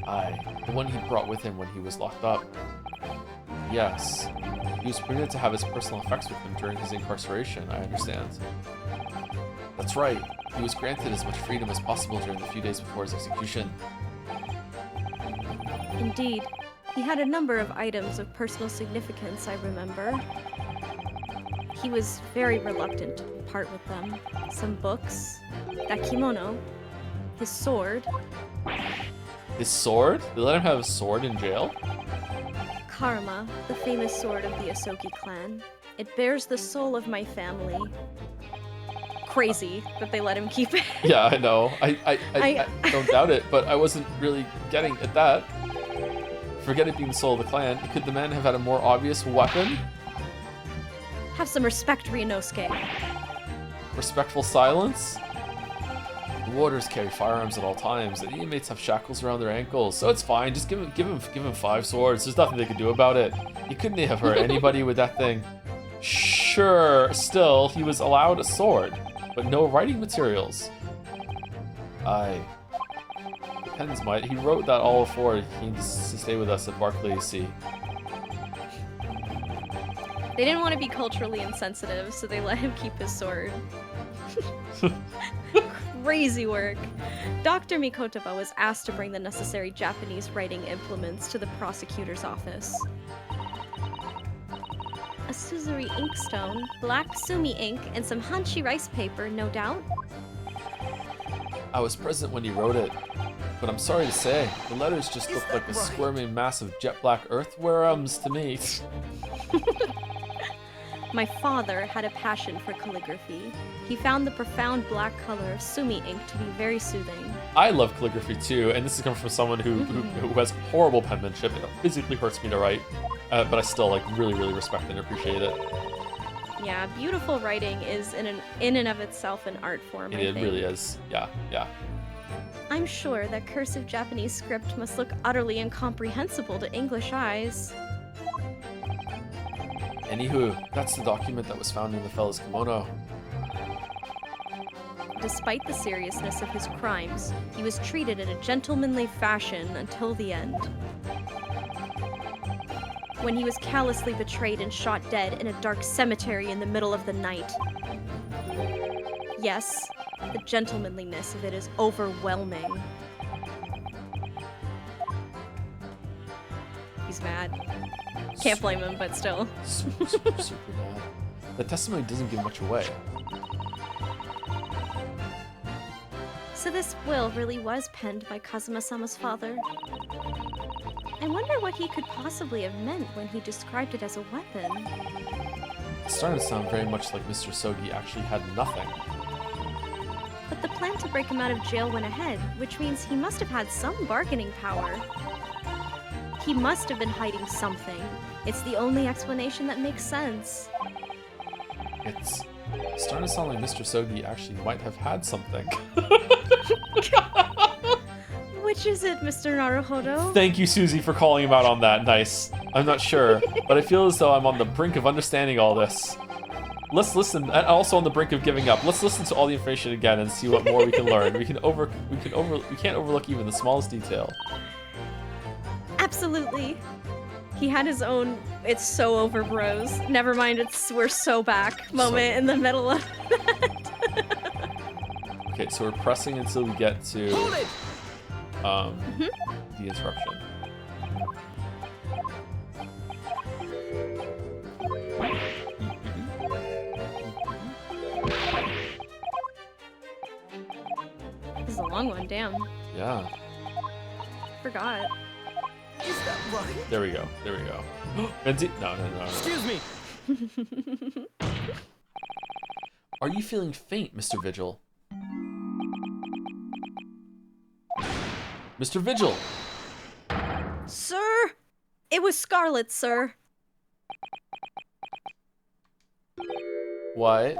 Speaker 1: Aye, the one he brought with him when he was locked up. Yes, he was permitted to have his personal effects with him during his incarceration, I understand. That's right, he was granted as much freedom as possible during the few days before his execution.
Speaker 2: Indeed. He had a number of items of personal significance, I remember. He was very reluctant to part with them. Some books, that kimono, his sword.
Speaker 1: His sword? They let him have a sword in jail?
Speaker 2: Karma, the famous sword of the Asogi clan. It bears the soul of my family. Crazy that they let him keep it.
Speaker 1: Yeah, I know. I don't doubt it, but I wasn't really getting at that. Forget it being the soul of the clan. Could the man have had a more obvious weapon?
Speaker 2: Have some respect, Ryunosuke.
Speaker 1: Respectful silence? The warders carry firearms at all times, and the inmates have shackles around their ankles, so it's fine. Just give him 5 swords. There's nothing they could do about it. He couldn't have hurt anybody with that thing. Sure, still, he was allowed a sword, but no writing materials. Aye. Pens might. He wrote that all before he needs to stay with us at Barclay C.
Speaker 2: They didn't want to be culturally insensitive, so they let him keep his sword. Crazy work. Dr. Mikotaba was asked to bring the necessary Japanese writing implements to the prosecutor's office. A Suzuri inkstone, black sumi ink, and some Hanshi rice paper, no doubt?
Speaker 1: I was present when he wrote it, but I'm sorry to say, the letters just look like a
Speaker 3: right?
Speaker 1: squirming mass of jet black earthworms to me.
Speaker 2: My father had a passion for calligraphy. He found the profound black color of sumi ink to be very soothing.
Speaker 1: I love calligraphy too, and this is coming from someone who has horrible penmanship. It physically hurts me to write, but I still really respect and appreciate it.
Speaker 2: Yeah, beautiful writing is in and of itself an art form, I
Speaker 1: It
Speaker 2: think.
Speaker 1: really is. Yeah.
Speaker 2: I'm sure that cursive Japanese script must look utterly incomprehensible to English eyes.
Speaker 1: Anywho, that's the document that was found in the fellow's kimono.
Speaker 2: Despite the seriousness of his crimes, he was treated in a gentlemanly fashion until the end. When he was callously betrayed and shot dead in a dark cemetery in the middle of the night. Yes, the gentlemanliness of it is overwhelming. He's mad. Can't blame him, but still.
Speaker 1: Super bad. The testimony doesn't give much away.
Speaker 2: So this will really was penned by Kazuma-sama's father. I wonder what he could possibly have meant when he described it as a weapon.
Speaker 1: It's starting to sound very much like Mr. Sogi actually had nothing.
Speaker 2: But the plan to break him out of jail went ahead, which means he must have had some bargaining power. He must have been hiding something. It's the only explanation that makes sense.
Speaker 1: It's starting to sound like Mr. Sogi actually might have had something.
Speaker 2: Which is it, Mr. Naruhodo?
Speaker 1: Thank you, Susie, for calling him out on that. Nice. I'm not sure, but I feel as though I'm on the brink of understanding all this. Let's listen, and also on the brink of giving up. Let's listen to all the information again and see what more we can learn. We can't overlook even the smallest detail.
Speaker 2: Absolutely. He had his own "it's so over, bros. Never mind, we're so back" moment in the middle of that.
Speaker 1: Okay, so we're pressing until we get to
Speaker 3: Hold it!
Speaker 1: the interruption.
Speaker 2: This is a long one, damn.
Speaker 1: Yeah.
Speaker 2: Forgot.
Speaker 3: Is that right?
Speaker 1: There we go. Venti- no.
Speaker 3: Excuse me.
Speaker 1: Are you feeling faint, Mr. Vigil? Mr. Vigil!
Speaker 2: Sir! It was Scarlet, sir.
Speaker 1: What?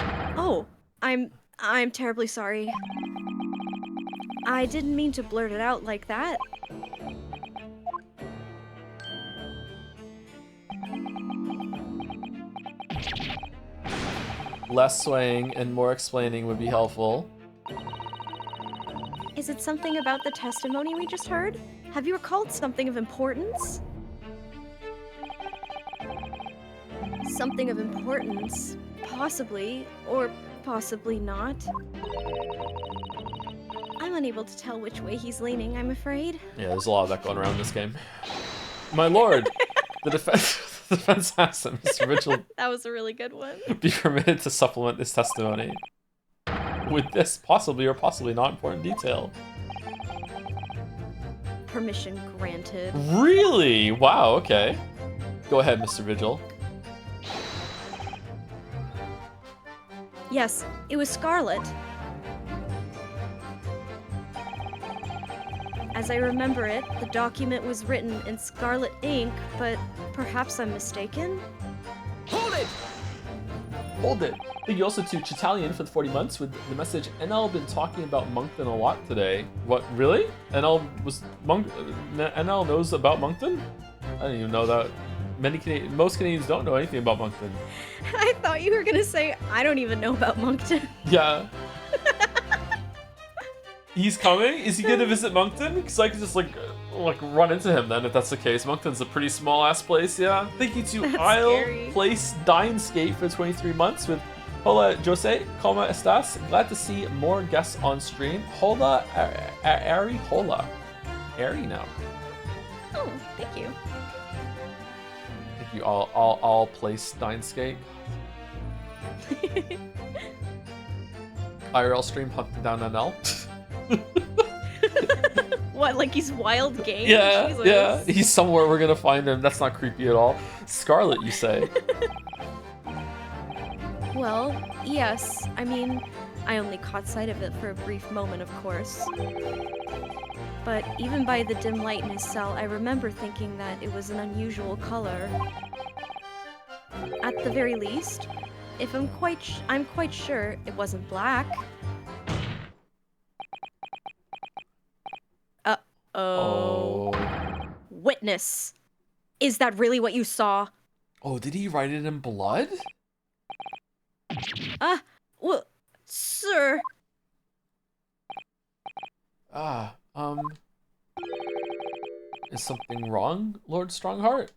Speaker 2: Oh, I'm terribly sorry. I didn't mean to blurt it out like that.
Speaker 1: Less swaying and more explaining would be helpful.
Speaker 2: Is Is it something about the testimony we just heard? Have you recalled something of importance? Something of importance. Possibly, or possibly not. I'm unable to tell which way he's leaning, I'm afraid.
Speaker 1: Yeah, there's a lot of that going around in this game. My lord, the defense asks that Mr. Mitchell
Speaker 2: That was a really good one.
Speaker 1: be permitted to supplement this testimony with this possibly or possibly not important detail.
Speaker 2: Permission granted.
Speaker 1: Really? Wow, okay. Go ahead, Mr. Vigil.
Speaker 2: Yes, it was Scarlet. As I remember it, the document was written in scarlet ink, but perhaps I'm mistaken?
Speaker 3: Hold it!
Speaker 1: Hold it. Thank you also to Chitalian for the 40 months with the message, NL been talking about Moncton a lot today. What, really? NL knows about Moncton? I didn't even know that. Most Canadians don't know anything about Moncton.
Speaker 2: I thought you were gonna say, I don't even know about Moncton.
Speaker 1: Yeah. He's coming? Is he gonna visit Moncton? Because I could just like run into him then if that's the case. Moncton's a pretty small ass place, yeah. Thank you to
Speaker 2: That's
Speaker 1: Isle
Speaker 2: scary.
Speaker 1: Place Dine-skate for 23 months with Hola Jose, ¿cómo estás? Glad to see more guests on stream. Hola Ari Hola. Ari now.
Speaker 2: Oh, thank you.
Speaker 1: Thank you all Place Dine-skate. IRL stream hunting down NL.
Speaker 2: What, like he's wild game?
Speaker 1: Yeah,
Speaker 2: Jesus.
Speaker 1: yeah. He's somewhere. We're gonna find him. That's not creepy at all. Scarlet, you say?
Speaker 2: Well, yes. I mean, I only caught sight of it for a brief moment, of course. But even by the dim light in his cell, I remember thinking that it was an unusual color. At the very least, if I'm quite sure it wasn't black. Uh-oh.
Speaker 1: Oh.
Speaker 2: Witness. Is that really what you saw?
Speaker 1: Oh, did he write it in blood?
Speaker 2: Well, sir.
Speaker 1: Is something wrong, Lord Strongheart?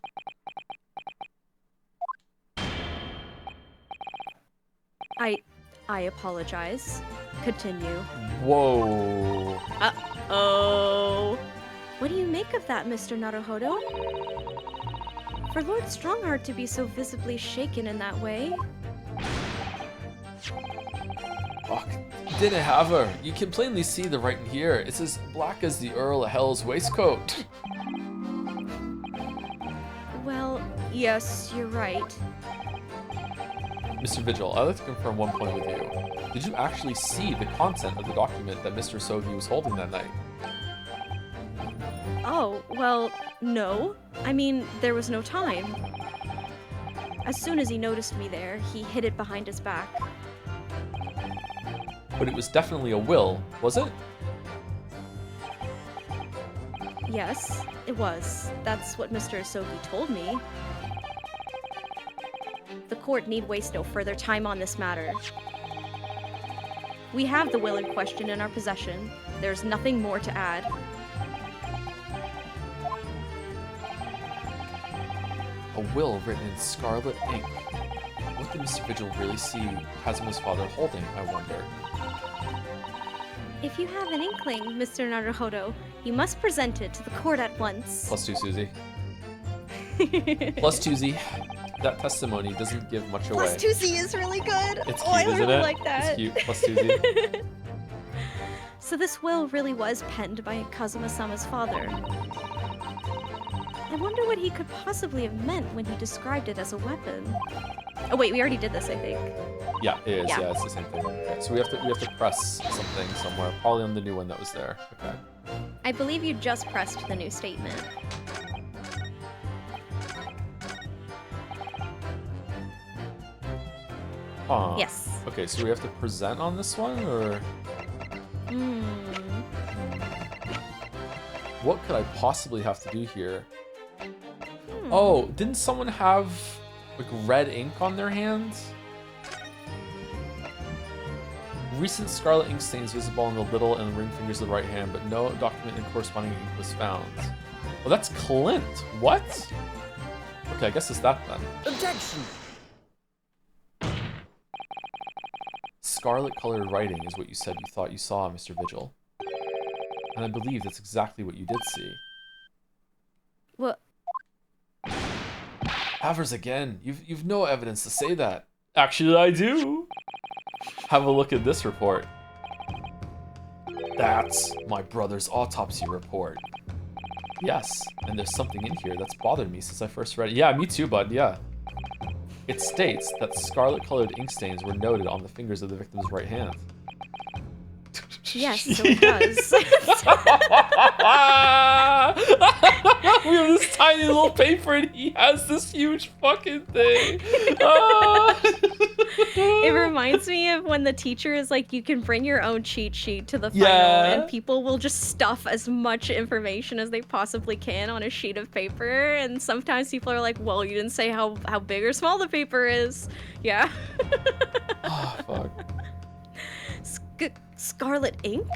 Speaker 2: I apologize. Continue.
Speaker 1: Whoa.
Speaker 2: Uh-oh. What do you make of that, Mr. Naruhodo? For Lord Strongheart to be so visibly shaken in that way?
Speaker 1: Fuck. Didn't have her. You can plainly see the writing here. It's as black as the Earl of Hell's waistcoat.
Speaker 2: Well, yes, you're right.
Speaker 1: Mr. Vigil, I'd like to confirm one point with you. Did you actually see the content of the document that Mr. Sogi was holding that night?
Speaker 2: Oh, well, no. I mean, there was no time. As soon as he noticed me there, he hid it behind his back.
Speaker 1: But it was definitely a will, was it?
Speaker 2: Yes, it was. That's what Mr. Asogi told me. The court need waste no further time on this matter. We have the will in question in our possession. There's nothing more to add.
Speaker 1: A will written in scarlet ink. What did Mr. Vigil really see Kazuma's father holding, I wonder?
Speaker 2: If you have an inkling, Mr. Naruhodo, you must present it to the court at once.
Speaker 1: +2, Susie. +2, Z. That testimony doesn't give much away.
Speaker 2: +2Z is really good.
Speaker 1: It's
Speaker 2: Oh,
Speaker 1: cute,
Speaker 2: I
Speaker 1: isn't
Speaker 2: really
Speaker 1: it?
Speaker 2: like that.
Speaker 1: It's cute. +2, Z.
Speaker 2: So this will really was penned by Kazuma-sama's father. I wonder what he could possibly have meant when he described it as a weapon. Oh wait, we already did this, I think.
Speaker 1: Yeah, it is.
Speaker 2: Yeah.
Speaker 1: Yeah, it's the same thing. Okay, so we have to press something somewhere, probably on the new one that was there. Okay.
Speaker 2: I believe you just pressed the new statement.
Speaker 1: Huh.
Speaker 2: Yes.
Speaker 1: Okay, so we have to present on this one, or
Speaker 2: Hmm.
Speaker 1: what could I possibly have to do here?
Speaker 2: Hmm.
Speaker 1: Oh, didn't someone have like red ink on their hands? Recent scarlet ink stains visible on the little and ring fingers of the right hand, but no document and corresponding ink was found. Well, that's Clint. What? Okay, I guess it's that then.
Speaker 3: Objection!
Speaker 1: Scarlet-colored writing is what you said you thought you saw, Mr. Vigil. And I believe that's exactly what you did see.
Speaker 2: What?
Speaker 1: Havers again. You've no evidence to say that. Actually, I do. Have a look at this report. That's my brother's autopsy report. Yes, and there's something in here that's bothered me since I first read it. Yeah, me too, bud, yeah. It states that scarlet-colored ink stains were noted on the fingers of the victim's right hand.
Speaker 2: Yes, so it does.
Speaker 1: We have this tiny little paper and he has this huge fucking thing.
Speaker 2: It reminds me of when the teacher is like, you can bring your own cheat sheet to the final,
Speaker 1: Yeah.
Speaker 2: and people will just stuff as much information as they possibly can on a sheet of paper, and sometimes people are like, well, you didn't say how big or small the paper is. Yeah.
Speaker 1: Oh, fuck.
Speaker 2: Scarlet ink?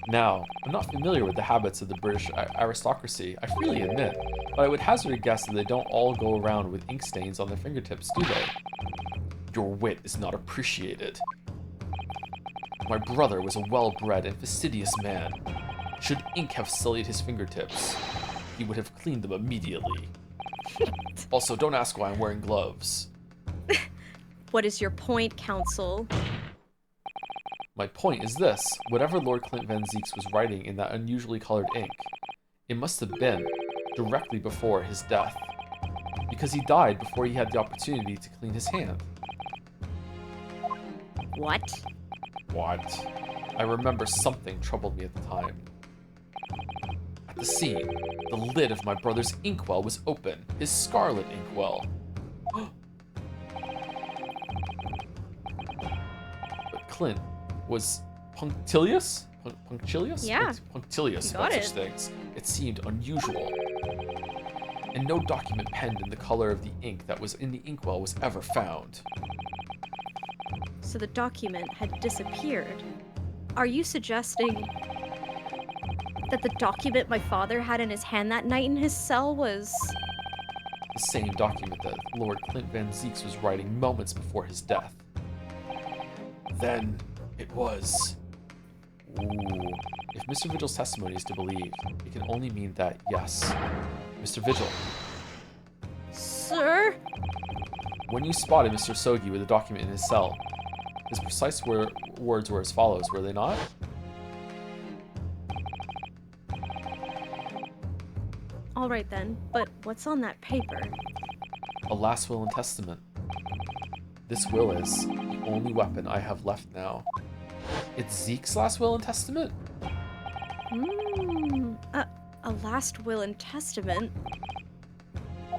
Speaker 1: Now, I'm not familiar with the habits of the British aristocracy, I freely admit, but I would hazard a guess that they don't all go around with ink stains on their fingertips, do they? Your wit is not appreciated. My brother was a well-bred and fastidious man. Should ink have sullied his fingertips, he would have cleaned them immediately. Also, don't ask why I'm wearing gloves.
Speaker 2: What is your point, Counsel?
Speaker 1: My point is this. Whatever Lord Clint Van Zieks was writing in that unusually colored ink, it must have been directly before his death. Because he died before he had the opportunity to clean his hand.
Speaker 2: What?
Speaker 1: What? I remember something troubled me at the time. At the scene, the lid of my brother's inkwell was open, his scarlet inkwell. But Clint was punctilious? Punctilious?
Speaker 2: Yeah.
Speaker 1: Punctilious
Speaker 2: You
Speaker 1: about
Speaker 2: got
Speaker 1: such
Speaker 2: it.
Speaker 1: things. It seemed unusual. And no document penned in the color of the ink that was in the inkwell was ever found.
Speaker 2: So the document had disappeared. Are you suggesting that the document my father had in his hand that night in his cell was...
Speaker 1: The same document that Lord Clint Van Zieks was writing moments before his death. Then it was... Ooh. If Mr. Vigil's testimony is to believe, it can only mean that, yes, Mr. Vigil,
Speaker 2: Sir?
Speaker 1: when you spotted Mr. Sogi with a document in his cell, his precise words were as follows, were they not?
Speaker 2: All right then, but what's on that paper?
Speaker 1: A last will and testament. This will is the only weapon I have left now. It's Zeke's last will and testament?
Speaker 2: A last will and testament?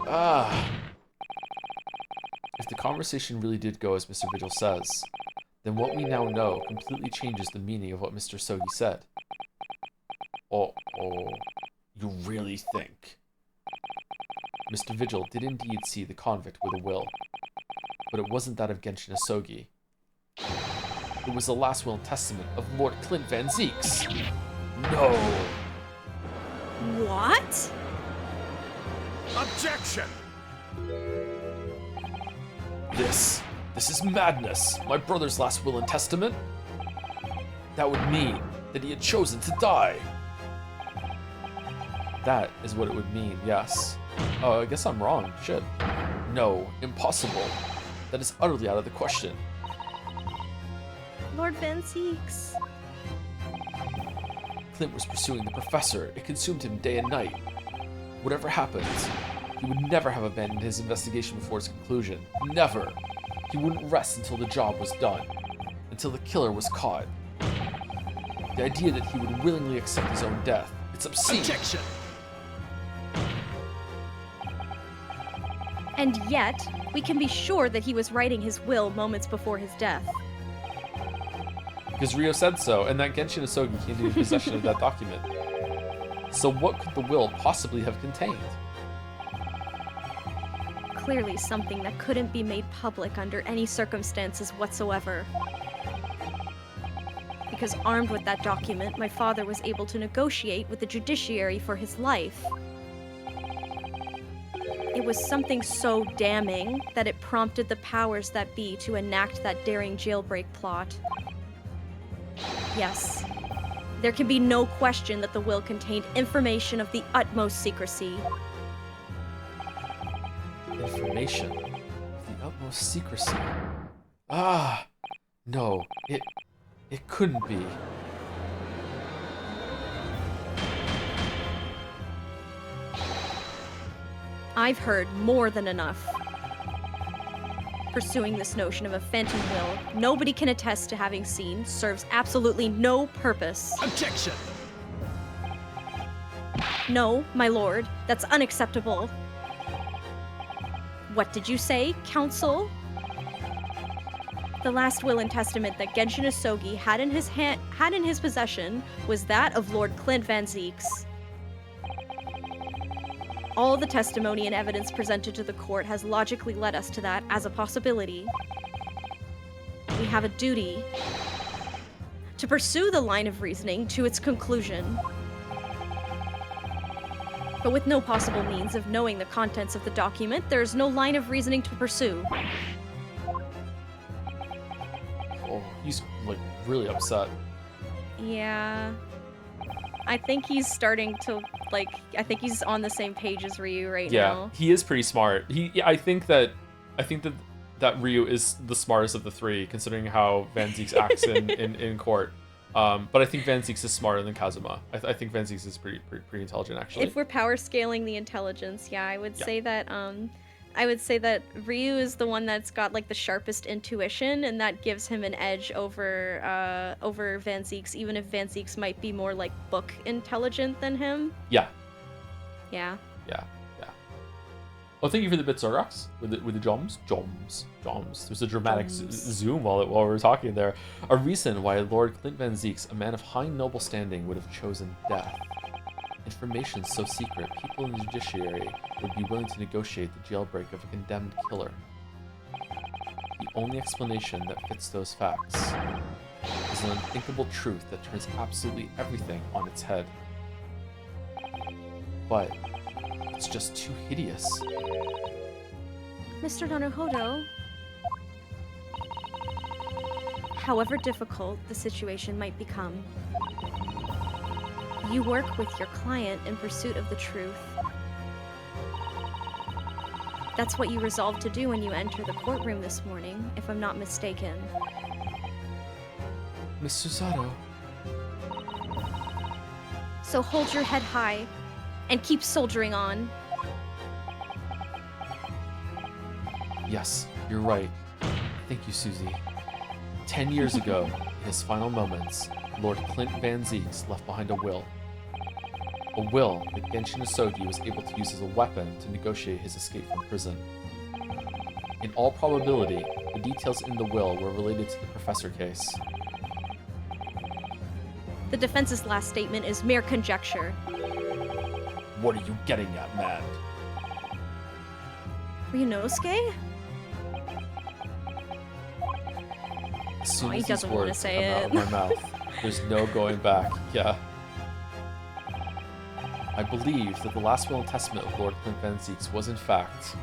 Speaker 1: Ah. If the conversation really did go as Mr. Vigil says, then what we now know completely changes the meaning of what Mr. Sogi said. Oh, you really think? Mr. Vigil did indeed see the convict with a will, but it wasn't that of Genshin Asogi. It was the last will and testament of Lord Clint Van Zieks. No.
Speaker 2: What?
Speaker 3: Objection!
Speaker 1: This is madness. My brother's last will and testament? That would mean that he had chosen to die. That is what it would mean, yes. Oh, I guess I'm wrong. Shit. No, impossible. That is utterly out of the question.
Speaker 2: Lord Van Zieks.
Speaker 1: Clint was pursuing the professor. It consumed him day and night. Whatever happened, he would never have abandoned his investigation before its conclusion. Never. He wouldn't rest until the job was done. Until the killer was caught. The idea that he would willingly accept his own death, it's obscene.
Speaker 3: Objection!
Speaker 2: And yet, we can be sure that he was writing his will moments before his death.
Speaker 1: Because Rio said so, and that Genshin Asogi came into possession of that document. So what could the will possibly have contained?
Speaker 2: Clearly something that couldn't be made public under any circumstances whatsoever. because armed with that document, my father was able to negotiate with the judiciary for his life. It was something so damning that it prompted the powers that be to enact that daring jailbreak plot. Yes, there can be no question that the will contained information of the utmost secrecy.
Speaker 1: Information of the utmost secrecy. Ah, no, it couldn't be.
Speaker 2: I've heard more than enough. Pursuing this notion of a phantom will nobody can attest to having seen serves absolutely no purpose.
Speaker 3: Objection!
Speaker 2: No, my lord, that's unacceptable. What did you say, counsel? The last will and testament that Genshin Asogi had in his possession was that of Lord Clint Van Zieks. All the testimony and evidence presented to the court has logically led us to that as a possibility. We have a duty to pursue the line of reasoning to its conclusion. But with no possible means of knowing the contents of the document, there is no line of reasoning to pursue.
Speaker 1: Oh, he's like really upset.
Speaker 2: Yeah. I think he's starting to, like, I think he's on the same page as Ryu right now.
Speaker 1: Yeah, he is pretty smart. I think that Ryu is the smartest of the three, considering how Van Zieks acts in court. But I think Van Zieks is smarter than Kazuma. I think Van Zieks is pretty intelligent, actually.
Speaker 2: If we're power scaling the intelligence, yeah, I would say that Ryu is the one that's got like the sharpest intuition, and that gives him an edge over Van Zieks, even if Van Zieks might be more like book intelligent than him.
Speaker 1: Yeah.
Speaker 2: Yeah.
Speaker 1: Yeah. Well, thank you for the bit, Zorox, with the joms. There's a dramatic zoom while we were talking there. A reason why Lord Clint Van Zieks, a man of high noble standing, would have chosen death. Information so secret, people in the judiciary would be willing to negotiate the jailbreak of a condemned killer. The only explanation that fits those facts is an unthinkable truth that turns absolutely everything on its head. But it's just too hideous.
Speaker 2: Mr. Naruhodo, however difficult the situation might become, you work with your client in pursuit of the truth. That's what you resolved to do when you entered the courtroom this morning, if I'm not mistaken.
Speaker 1: Miss Susato.
Speaker 2: So hold your head high and keep soldiering on.
Speaker 1: Yes, you're right. Thank you, Susie. 10 years ago, in his final moments, Lord Clint Van Zieks left behind a will. A will that Genshin Asogi was able to use as a weapon to negotiate his escape from prison. In all probability, the details in the will were related to the professor case.
Speaker 2: The defense's last statement is mere conjecture.
Speaker 1: What are you getting at, man?
Speaker 2: Ryunosuke?
Speaker 1: As soon
Speaker 2: he
Speaker 1: as these
Speaker 2: doesn't wanna
Speaker 1: words
Speaker 2: say
Speaker 1: come out of
Speaker 2: it.
Speaker 1: my mouth, there's no going back. Yeah. I believe that the last will and testament of Lord Clint Van Zieks was in fact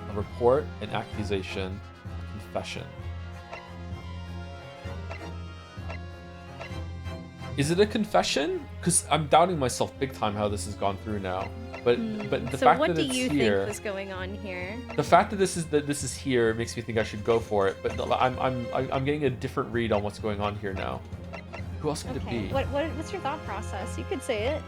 Speaker 1: a report, an accusation, a confession. Is it a confession? Because I'm doubting myself big time how this has gone through now. But the
Speaker 2: So
Speaker 1: fact
Speaker 2: what
Speaker 1: that
Speaker 2: do
Speaker 1: it's
Speaker 2: you
Speaker 1: here,
Speaker 2: think was going on here?
Speaker 1: the fact that this is here makes me think I should go for it. But I'm getting a different read on what's going on here now. Who else could it be?
Speaker 2: What's your thought process? You could say it.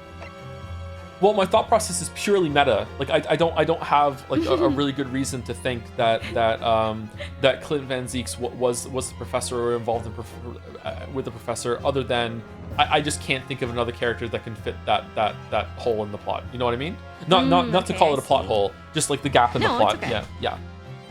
Speaker 1: Well, my thought process is purely meta. Like I don't have like a really good reason to think that Clint Van Zieks was the professor or involved in with the professor, other than I just can't think of another character that can fit that hole in the plot. You know what I mean? Not to
Speaker 2: Okay,
Speaker 1: call it
Speaker 2: I
Speaker 1: a plot
Speaker 2: see.
Speaker 1: hole, just like the gap in the
Speaker 2: No,
Speaker 1: plot.
Speaker 2: it's okay.
Speaker 1: Yeah.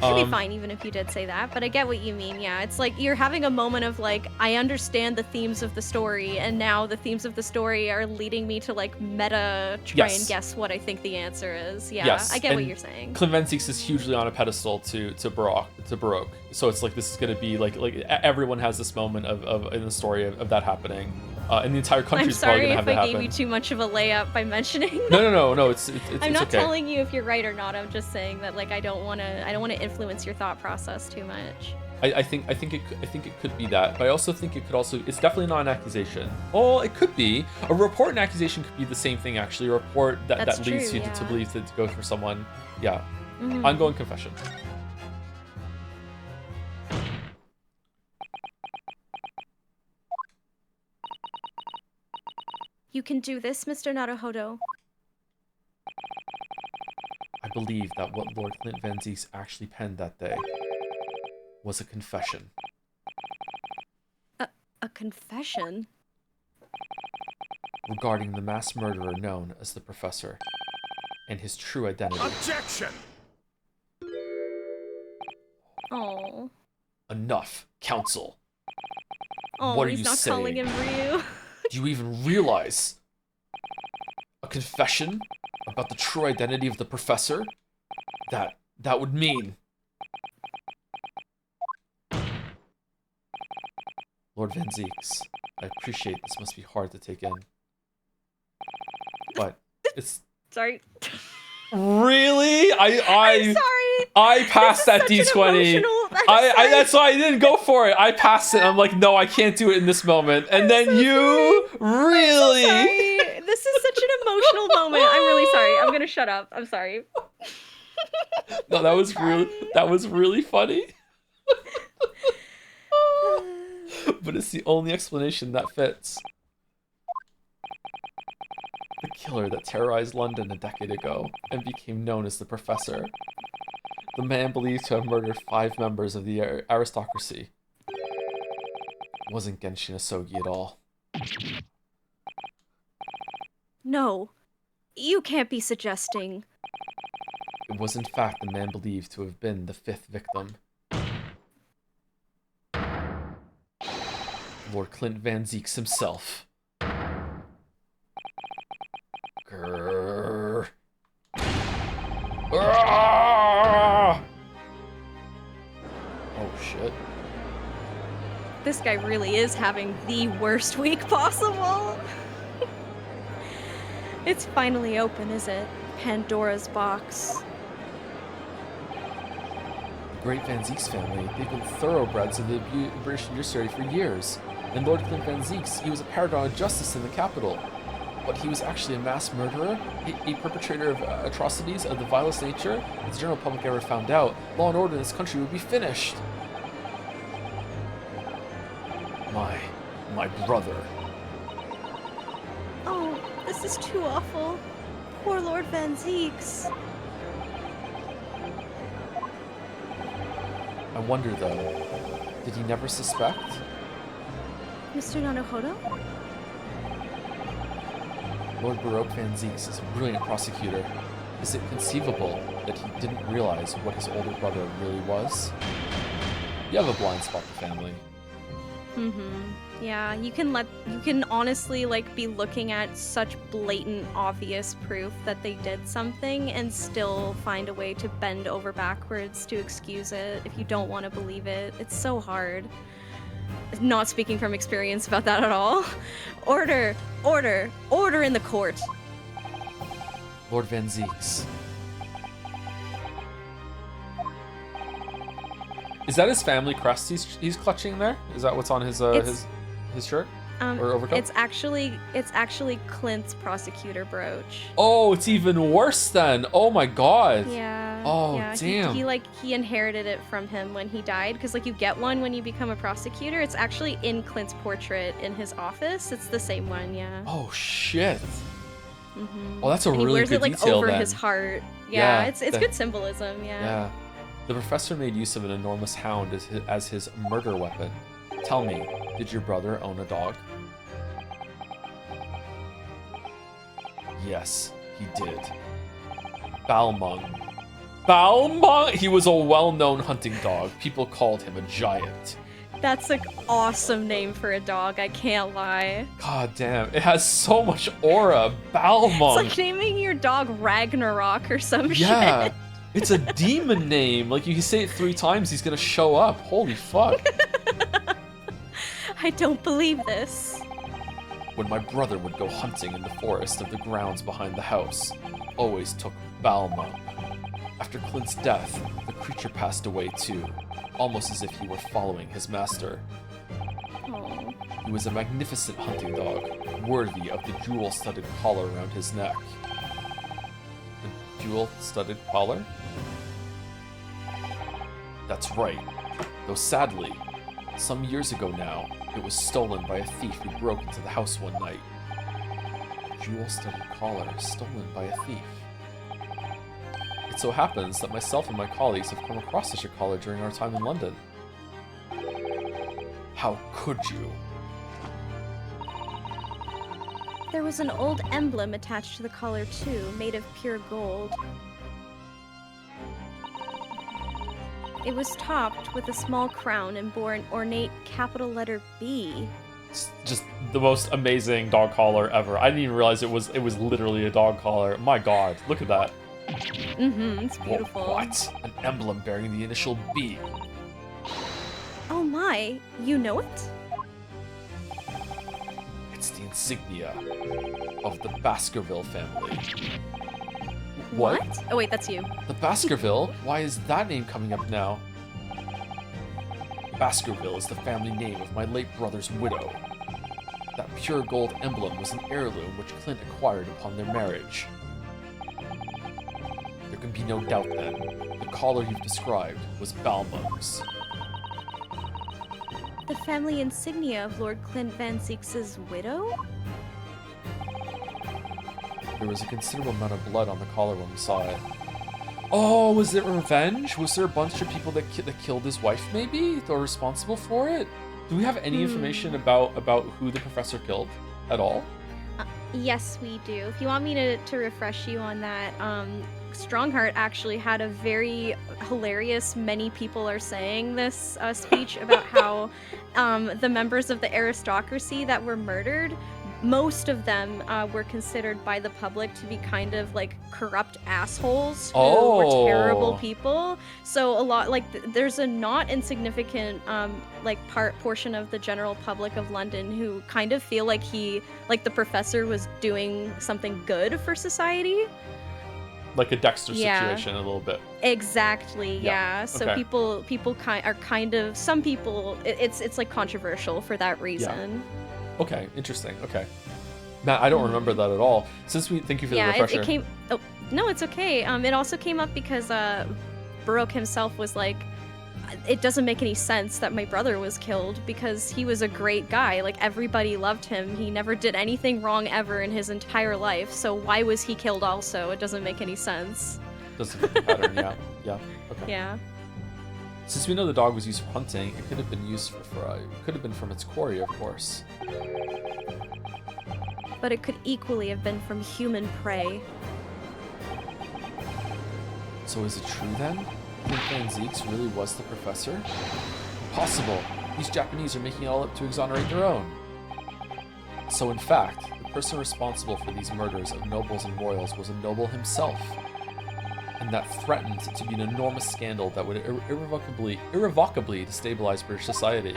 Speaker 2: Should be fine even if you did say that, but I get what you mean. Yeah, it's like you're having a moment of like, I understand the themes of the story, and now the themes of the story are leading me to like meta try and guess what I think the answer is. Yeah,
Speaker 1: Yes,
Speaker 2: I get what
Speaker 1: and
Speaker 2: you're saying.
Speaker 1: Clint Van Zieks is hugely on a pedestal to Baroque. So it's like this is gonna be like everyone has this moment of in the story of that happening. And the entire country's probably gonna have that happen.
Speaker 2: I'm sorry if I gave you too much of a layup by mentioning that.
Speaker 1: No. It's
Speaker 2: I'm not
Speaker 1: okay.
Speaker 2: telling you if you're right or not. I'm just saying that like I don't want to influence your thought process too much.
Speaker 1: I think it could be that, but I also think it could also. It's definitely not an accusation. Well, it could be a report. And accusation could be the same thing actually. A report that leads you to believe to go for someone. Yeah, ongoing confession.
Speaker 2: You can do this, Mr. Naruhodo.
Speaker 1: I believe that what Lord Clint Van Zieks actually penned that day was a confession.
Speaker 2: A confession?
Speaker 1: Regarding the mass murderer known as the Professor and his true identity.
Speaker 3: Objection!
Speaker 2: Oh.
Speaker 1: Enough, Council.
Speaker 2: Oh,
Speaker 1: What are
Speaker 2: he's
Speaker 1: you
Speaker 2: not
Speaker 1: saying?
Speaker 2: calling him Ryu.
Speaker 1: Do you even realize a confession about the true identity of the Professor? That would mean... Lord Van Zieks, I appreciate this must be hard to take in. But it's...
Speaker 2: Sorry.
Speaker 1: Really?
Speaker 2: I'm sorry.
Speaker 1: I passed that D20. That's why I didn't go for it. I passed it. I'm like, no, I can't do it in this moment. And then you really.
Speaker 2: I'm so sorry. This is such an emotional moment. I'm really sorry. I'm gonna shut up. I'm sorry.
Speaker 1: No, that was really funny. But it's the only explanation that fits. The killer that terrorized London a decade ago and became known as the Professor. The man believed to have murdered 5 members of the aristocracy. It wasn't Genshin Asogi at all.
Speaker 2: No. You can't be suggesting.
Speaker 1: It was in fact the man believed to have been the 5th victim. Lord Clint Van Zieks himself. Grrr. Ah! Oh shit.
Speaker 2: This guy really is having the worst week possible. It's finally open, is it? Pandora's box.
Speaker 1: The great Van Zieks family, they've been thoroughbreds of the British judiciary for years. And Lord Clint Van Zieks, he was a paragon of justice in the capital. But he was actually a mass murderer, a perpetrator of atrocities of the vilest nature. If the general public ever found out, law and order in this country would be finished. My brother.
Speaker 2: Oh, this is too awful. Poor Lord Van Zieks.
Speaker 1: I wonder though, did he never suspect?
Speaker 2: Mr. Naruhodo?
Speaker 1: Lord Baroque Van Zieks is a brilliant prosecutor. Is it conceivable that he didn't realize what his older brother really was? You have a blind spot to family.
Speaker 2: Yeah, you can honestly like be looking at such blatant, obvious proof that they did something and still find a way to bend over backwards to excuse it if you don't want to believe it. It's so hard. Not speaking from experience about that at all. Order! Order! Order in the court!
Speaker 1: Lord Van Zieks. Is that his family crest he's clutching there? Is that what's on his shirt? Or overcoat?
Speaker 2: It's actually Clint's prosecutor brooch.
Speaker 1: Oh, it's even worse then. Oh my god.
Speaker 2: Yeah.
Speaker 1: Oh,
Speaker 2: yeah,
Speaker 1: damn.
Speaker 2: He inherited it from him when he died, because like you get one when you become a prosecutor. It's actually in Clint's portrait in his office. It's the same one, yeah.
Speaker 1: Oh shit. Oh, that's a
Speaker 2: and
Speaker 1: really
Speaker 2: he wears
Speaker 1: good
Speaker 2: it like
Speaker 1: detail
Speaker 2: over
Speaker 1: then.
Speaker 2: his heart. Yeah, it's
Speaker 1: the-
Speaker 2: good symbolism, yeah.
Speaker 1: Yeah. The professor made use of an enormous hound as his murder weapon. Tell me, did your brother own a dog? Yes, he did. Balmung. Balmont, he was a well-known hunting dog. People called him a giant.
Speaker 2: That's an awesome name for a dog, I can't lie.
Speaker 1: God damn, it has so much aura. Balmont.
Speaker 2: It's like naming your dog Ragnarok or some
Speaker 1: Yeah,
Speaker 2: shit.
Speaker 1: it's a demon name. Like, you say it 3 times, he's gonna show up. Holy fuck.
Speaker 2: I don't believe this.
Speaker 1: When my brother would go hunting in the forest of the grounds behind the house, always took Balmont. After Clint's death, the creature passed away too, almost as if he were following his master.
Speaker 2: Oh.
Speaker 1: He was a magnificent hunting dog, worthy of the jewel-studded collar around his neck. The jewel-studded collar? That's right. Though sadly, some years ago now, it was stolen by a thief who broke into the house one night. A jewel-studded collar stolen by a thief. It so happens that myself and my colleagues have come across such a collar during our time in London. How could you?
Speaker 2: There was an old emblem attached to the collar too, made of pure gold. It was topped with a small crown and bore an ornate capital letter B.
Speaker 1: It's just the most amazing dog collar ever. I didn't even realize it was literally a dog collar. My god, look at that.
Speaker 2: It's beautiful.
Speaker 1: What? An emblem bearing the initial B.
Speaker 2: Oh my, you know it?
Speaker 1: It's the insignia of the Baskerville family. What?
Speaker 2: Oh wait, that's you.
Speaker 1: The Baskerville? Why is that name coming up now? Baskerville is the family name of my late brother's widow. That pure gold emblem was an heirloom which Clint acquired upon their marriage. There can be no doubt then, the collar you've described was Balmont's.
Speaker 2: The family insignia of Lord Clint Van Zeeks' widow?
Speaker 1: There was a considerable amount of blood on the collar when we saw it. Oh, was it revenge? Was there a bunch of people that killed his wife, maybe? That were responsible for it? Do we have any information about who the professor killed at all?
Speaker 2: Yes, we do. If you want me to refresh you on that, Strongheart actually had a very hilarious, many people are saying this speech about how the members of the aristocracy that were murdered, most of them were considered by the public to be kind of like corrupt assholes who were terrible people. So a lot, like, there's a not insignificant portion of the general public of London who kind of feel like the professor was doing something good for society.
Speaker 1: Like a Dexter situation, a little bit.
Speaker 2: Exactly. Yeah. So
Speaker 1: okay.
Speaker 2: people are kind of, some people, it's like controversial for that reason.
Speaker 1: Yeah. Okay, interesting. Okay, Matt, I don't remember that at all. Thank you for the refresher.
Speaker 2: It came. Oh no, it's okay. It also came up because Baroque himself was like, it doesn't make any sense that my brother was killed because he was a great guy. Like, everybody loved him. He never did anything wrong ever in his entire life. So why was he killed also? It doesn't make any sense.
Speaker 1: Doesn't fit the pattern. Yeah. Okay.
Speaker 2: Yeah.
Speaker 1: Since we know the dog was used for hunting, it could have been used it could have been from its quarry, of course.
Speaker 2: But it could equally have been from human prey.
Speaker 1: So is it true then? Clint Van Zeeks really was the professor? Impossible! These Japanese are making it all up to exonerate their own. So in fact, the person responsible for these murders of nobles and royals was a noble himself. And that threatened to be an enormous scandal that would irrevocably destabilize British society.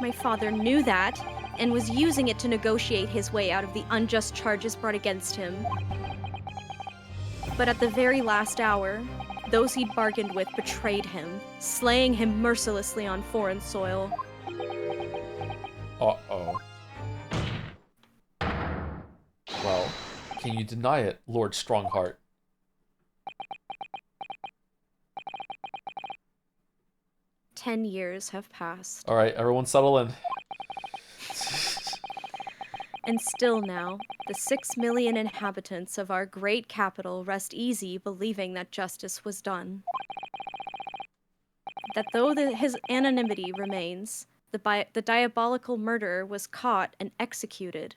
Speaker 2: My father knew that, and was using it to negotiate his way out of the unjust charges brought against him. But at the very last hour, those he'd bargained with betrayed him, slaying him mercilessly on foreign soil.
Speaker 1: Uh-oh. Well, can you deny it, Lord Strongheart?
Speaker 2: "10 years have passed.
Speaker 1: Alright, everyone settle in.
Speaker 2: And still now, the 6 million inhabitants of our great capital rest easy believing that justice was done. That though his anonymity remains, the diabolical murderer was caught and executed.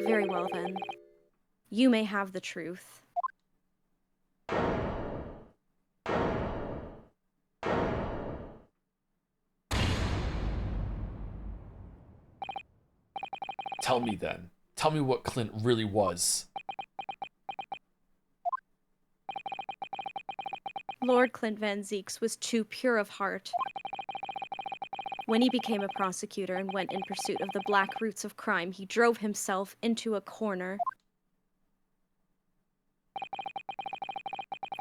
Speaker 2: Very well then. You may have the truth.
Speaker 1: Tell me then. Tell me what Clint really was.
Speaker 2: Lord Clint Van Zieks was too pure of heart. When he became a prosecutor and went in pursuit of the black roots of crime, he drove himself into a corner.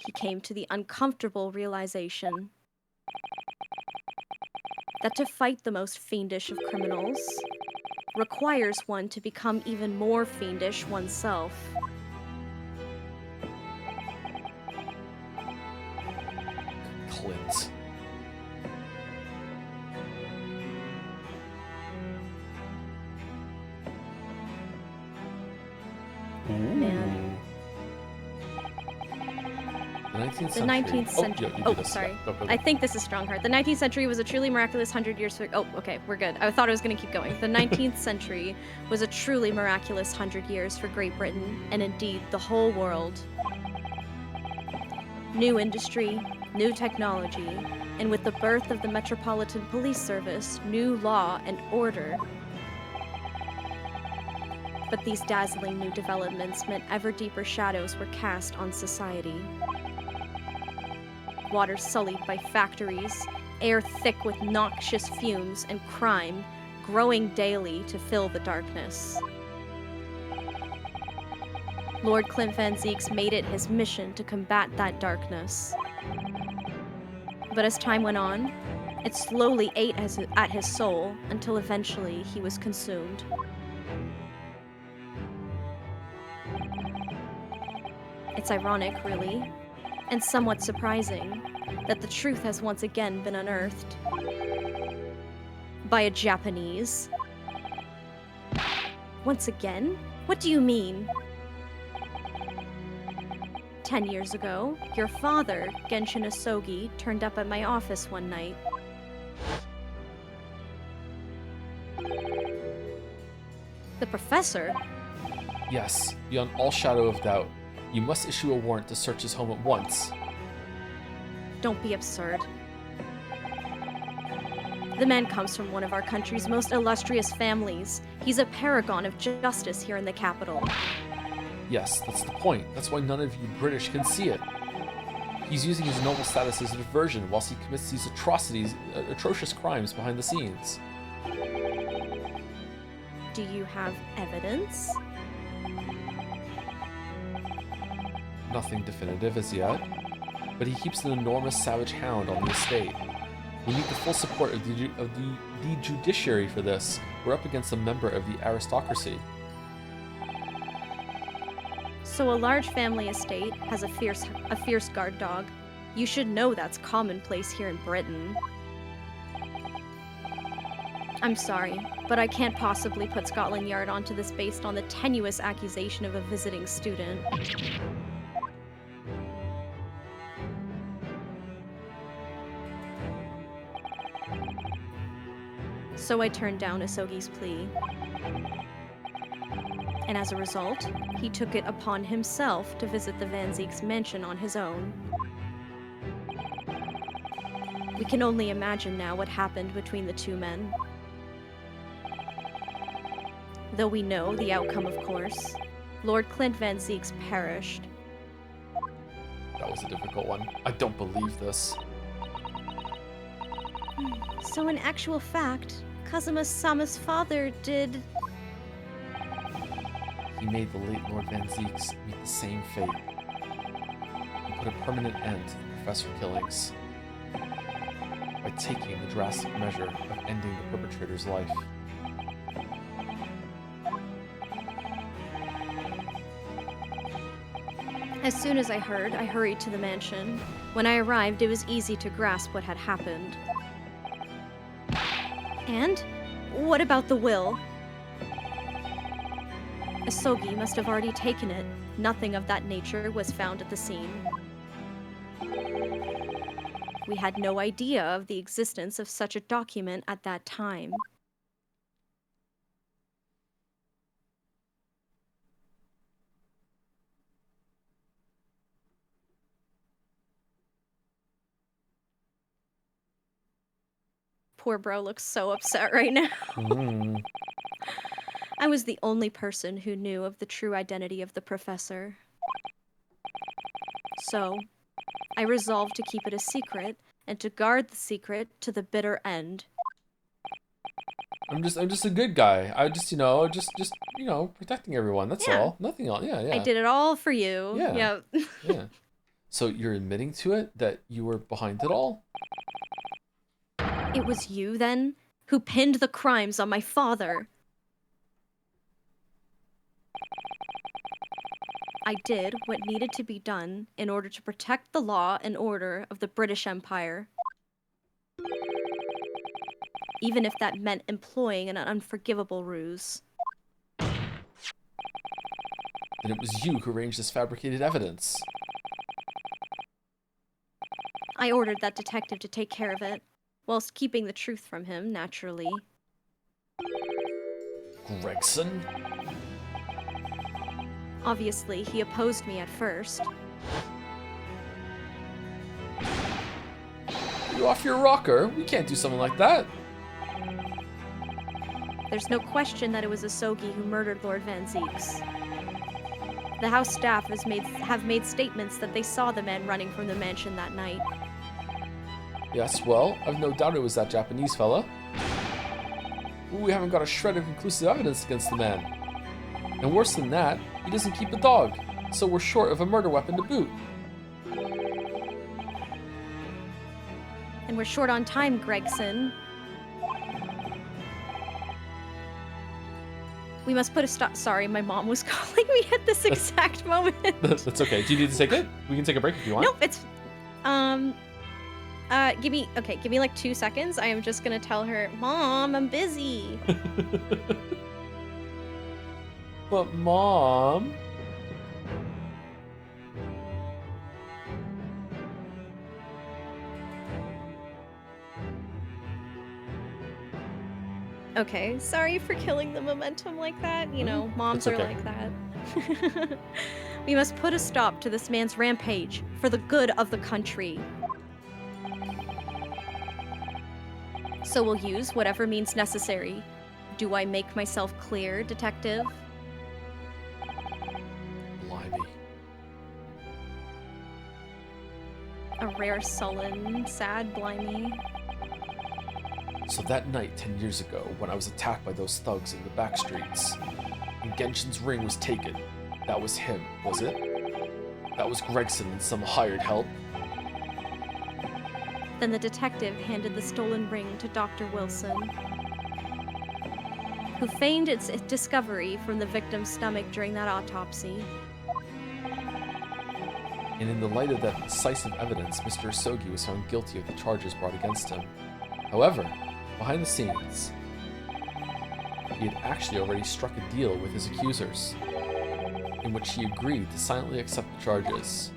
Speaker 2: He came to the uncomfortable realization that to fight the most fiendish of criminals requires one to become even more fiendish oneself.
Speaker 1: Clint.
Speaker 2: Man.
Speaker 1: The 19th century.
Speaker 2: Oh, sorry.
Speaker 1: Go.
Speaker 2: I think this is Strongheart. The 19th century was a truly miraculous 100 years for... Oh, okay, we're good. I thought I was going to keep going. The 19th century was a truly miraculous 100 years for Great Britain, and indeed the whole world. New industry, new technology, and with the birth of the Metropolitan Police Service, new law and order. But these dazzling new developments meant ever deeper shadows were cast on society. Water sullied by factories, air thick with noxious fumes, and crime growing daily to fill the darkness. Lord Clint Van Zieks made it his mission to combat that darkness. But as time went on, it slowly ate at his soul until eventually he was consumed. It's ironic, really, and somewhat surprising, that the truth has once again been unearthed. By a Japanese. Once again? What do you mean? 10 years ago, your father, Genshin Asogi, turned up at my office one night. The professor?
Speaker 1: Yes, beyond all shadow of doubt. You must issue a warrant to search his home at once.
Speaker 2: Don't be absurd. The man comes from one of our country's most illustrious families. He's a paragon of justice here in the capital.
Speaker 1: Yes, that's the point. That's why none of you British can see it. He's using his noble status as a diversion whilst he commits these atrocious crimes behind the scenes.
Speaker 2: Do you have evidence?
Speaker 1: Nothing definitive as yet, but he keeps an enormous savage hound on the estate. We need the full support of the judiciary for this. We're up against a member of the aristocracy.
Speaker 2: So a large family estate has a fierce guard dog. You should know that's commonplace here in Britain. I'm sorry, but I can't possibly put Scotland Yard onto this based on the tenuous accusation of a visiting student. So I turned down Asogi's plea. And as a result, he took it upon himself to visit the Van Zieks mansion on his own. We can only imagine now what happened between the two men. Though we know the outcome, of course, Lord Clint Van Zieks perished.
Speaker 1: That was a difficult one. I don't believe this.
Speaker 2: So in actual fact, Kazuma-sama's father did...
Speaker 1: He made the late Lord Van Zieks meet the same fate, and put a permanent end to the professor killings by taking the drastic measure of ending the perpetrator's life.
Speaker 2: As soon as I heard, I hurried to the mansion. When I arrived, it was easy to grasp what had happened. And? What about the will? Asogi must have already taken it. Nothing of that nature was found at the scene. We had no idea of the existence of such a document at that time. poor bro looks so upset right now.
Speaker 1: Mm.
Speaker 2: I was the only person who knew of the true identity of the professor. So, I resolved to keep it a secret and to guard the secret to the bitter end.
Speaker 1: I'm just a good guy. I just, protecting everyone. That's
Speaker 2: Yeah.
Speaker 1: all. Nothing else. Yeah, yeah.
Speaker 2: I did it all for you.
Speaker 1: Yeah.
Speaker 2: Yep.
Speaker 1: Yeah. So you're admitting to it that you were behind it all?
Speaker 2: It was you, then, who pinned the crimes on my father. I did what needed to be done in order to protect the law and order of the British Empire. Even if that meant employing an unforgivable ruse.
Speaker 1: Then it was you who arranged this fabricated evidence.
Speaker 2: I ordered that detective to take care of it, whilst keeping the truth from him, naturally.
Speaker 1: Gregson?
Speaker 2: Obviously, he opposed me at first.
Speaker 1: You off your rocker? We can't do something like that.
Speaker 2: There's no question that it was Asogi who murdered Lord Van Zeeks. The house staff have made statements that they saw the man running from the mansion that night.
Speaker 1: Yes, well, I've no doubt it was that Japanese fella. We haven't got a shred of conclusive evidence against the man. And worse than that, he doesn't keep a dog, so we're short of a murder weapon to boot.
Speaker 2: And we're short on time, Gregson. We must put a stop. Sorry, my mom was calling me at this exact moment.
Speaker 1: That's okay. Do you need to take it? We can take a break if you want.
Speaker 2: Nope, it's give me like 2 seconds. I am just gonna tell her, Mom, I'm busy.
Speaker 1: But Mom...
Speaker 2: Okay, sorry for killing the momentum like that. You know, moms
Speaker 1: It's
Speaker 2: are
Speaker 1: okay.
Speaker 2: like that. We must put a stop to this man's rampage for the good of the country. So we'll use whatever means necessary. Do I make myself clear, detective?
Speaker 1: Blimey.
Speaker 2: A rare sullen, sad blimey.
Speaker 1: So that night 10 years ago, when I was attacked by those thugs in the back streets, and Genshin's ring was taken, that was him, was it? That was Gregson and some hired help?
Speaker 2: Then the detective handed the stolen ring to Dr. Wilson, who feigned its discovery from the victim's stomach during that autopsy.
Speaker 1: And in the light of that decisive evidence, Mr. Asogi was found guilty of the charges brought against him. However, behind the scenes, he had actually already struck a deal with his accusers, in which he agreed to silently accept the charges.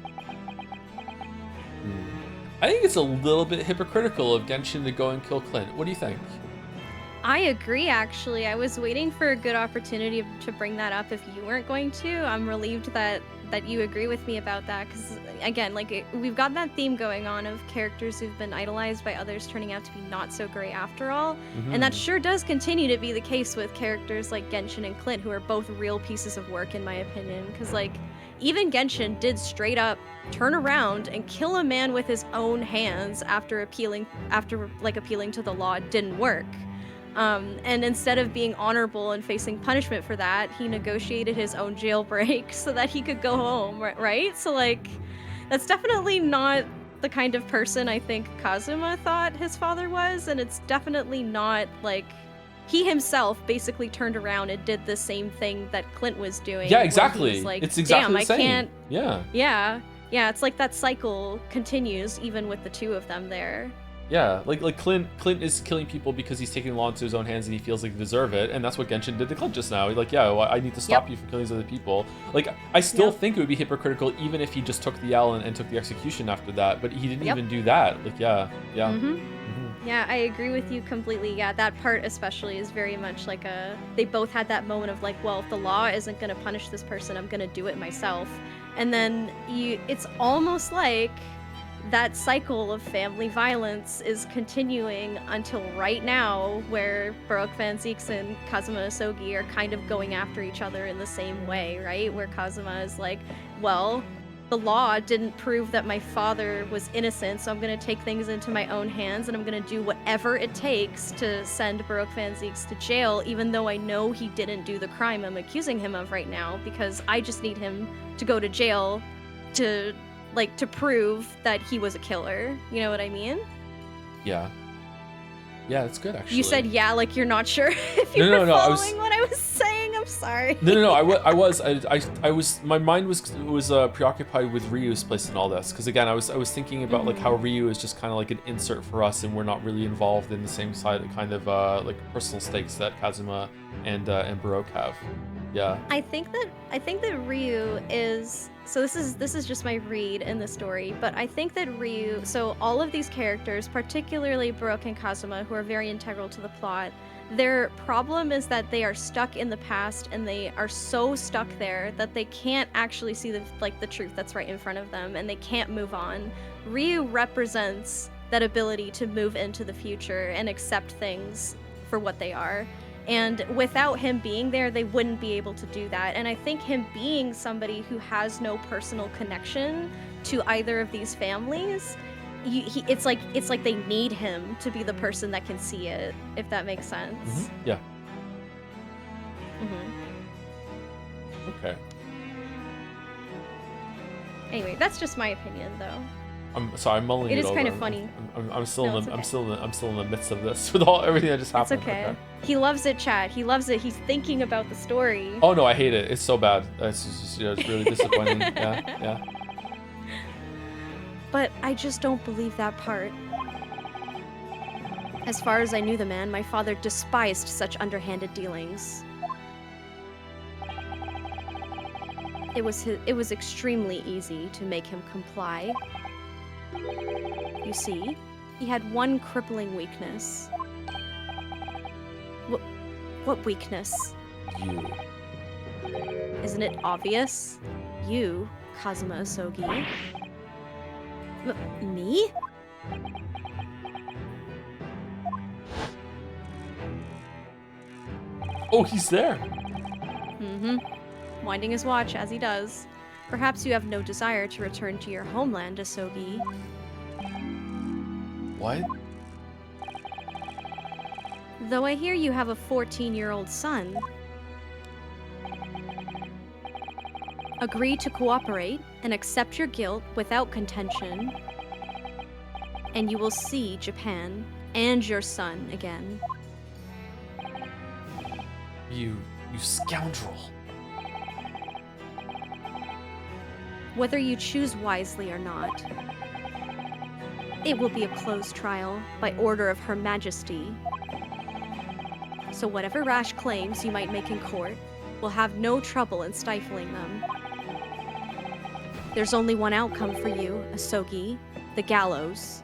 Speaker 1: I think it's a little bit hypocritical of Genshin to go and kill Clint. What do you think?
Speaker 2: I agree, actually. I was waiting for a good opportunity to bring that up if you weren't going to. I'm relieved that you agree with me about that, because, again, like, we've got that theme going on of characters who've been idolized by others turning out to be not so great after all. And that sure does continue to be the case with characters like Genshin and Clint, who are both real pieces of work, in my opinion. Because, like, even Genshin did straight up turn around and kill a man with his own hands after appealing to the law didn't work. And instead of being honorable and facing punishment for that, he negotiated his own jailbreak so that he could go home, right? So, like, that's definitely not the kind of person I think Kazuma thought his father was, and it's definitely not, like, he himself basically turned around and did the same thing that Clint was doing.
Speaker 1: Yeah, exactly.
Speaker 2: Was like,
Speaker 1: it's exactly
Speaker 2: damn,
Speaker 1: the same.
Speaker 2: I can't.
Speaker 1: Yeah.
Speaker 2: Yeah, it's like that cycle continues even with the two of them there.
Speaker 1: Yeah, like Clint is killing people because he's taking the law into his own hands and he feels like they deserve it, and that's what Genshin did to Clint just now. He's like, yeah, well, I need to stop you from killing these other people. Like, I still think it would be hypocritical even if he just took the L and took the execution after that, but he didn't even do that. Like, yeah.
Speaker 2: Yeah, I agree with you completely. Yeah, that part especially is very much like they both had that moment of like, well, if the law isn't going to punish this person, I'm going to do it myself. And then it's almost like that cycle of family violence is continuing until right now, where Baroque Van Zieks and Kazuma Asogi are kind of going after each other in the same way, right? Where Kazuma is like, well, the law didn't prove that my father was innocent, so I'm gonna take things into my own hands and I'm gonna do whatever it takes to send Baroque Van Zieks to jail, even though I know he didn't do the crime I'm accusing him of right now, because I just need him to go to jail to prove that he was a killer. You know what I mean?
Speaker 1: Yeah. Yeah, that's good, actually.
Speaker 2: You said yeah, like you're not sure if you were following what I was saying. I'm sorry.
Speaker 1: No. I was. My mind was preoccupied with Ryu's place in all this, because again, I was thinking about like how Ryu is just kind of like an insert for us, and we're not really involved in the same side of kind of like personal stakes that Kazuma and Baroque have. Yeah.
Speaker 2: I think that Ryu is, so this is just my read in the story, but I think that Ryu, so all of these characters, particularly Baroque and Kazuma, who are very integral to the plot, their problem is that they are stuck in the past, and they are so stuck there that they can't actually see the truth that's right in front of them, and they can't move on. Ryu represents that ability to move into the future and accept things for what they are. And without him being there, they wouldn't be able to do that. And I think him being somebody who has no personal connection to either of these families, it's like they need him to be the person that can see it, if that makes sense.
Speaker 1: Mm-hmm. Yeah. Okay.
Speaker 2: Anyway, that's just my opinion, though.
Speaker 1: I'm sorry, I'm mulling it over.
Speaker 2: It is kind of funny.
Speaker 1: I'm still in the midst of this with everything that just happened.
Speaker 2: It's okay. He loves it, Chad. He loves it. He's thinking about the story.
Speaker 1: Oh no, I hate it. It's so bad. It's just, it's really disappointing. Yeah.
Speaker 2: But I just don't believe that part. As far as I knew the man, my father despised such underhanded dealings. It was extremely easy to make him comply. You see, he had one crippling weakness. What weakness?
Speaker 1: You.
Speaker 2: Isn't it obvious? You, Kazuma Asogi. Me?
Speaker 1: Oh, he's there.
Speaker 2: Mm-hmm. Winding his watch as he does. Perhaps you have no desire to return to your homeland, Asogi.
Speaker 1: What?
Speaker 2: Though I hear you have a 14-year-old son. Agree to cooperate and accept your guilt without contention, and you will see Japan and your son again.
Speaker 1: You scoundrel.
Speaker 2: Whether you choose wisely or not, it will be a closed trial by order of Her Majesty. So whatever rash claims you might make in court will have no trouble in stifling them. There's only one outcome for you, Asogi, the gallows.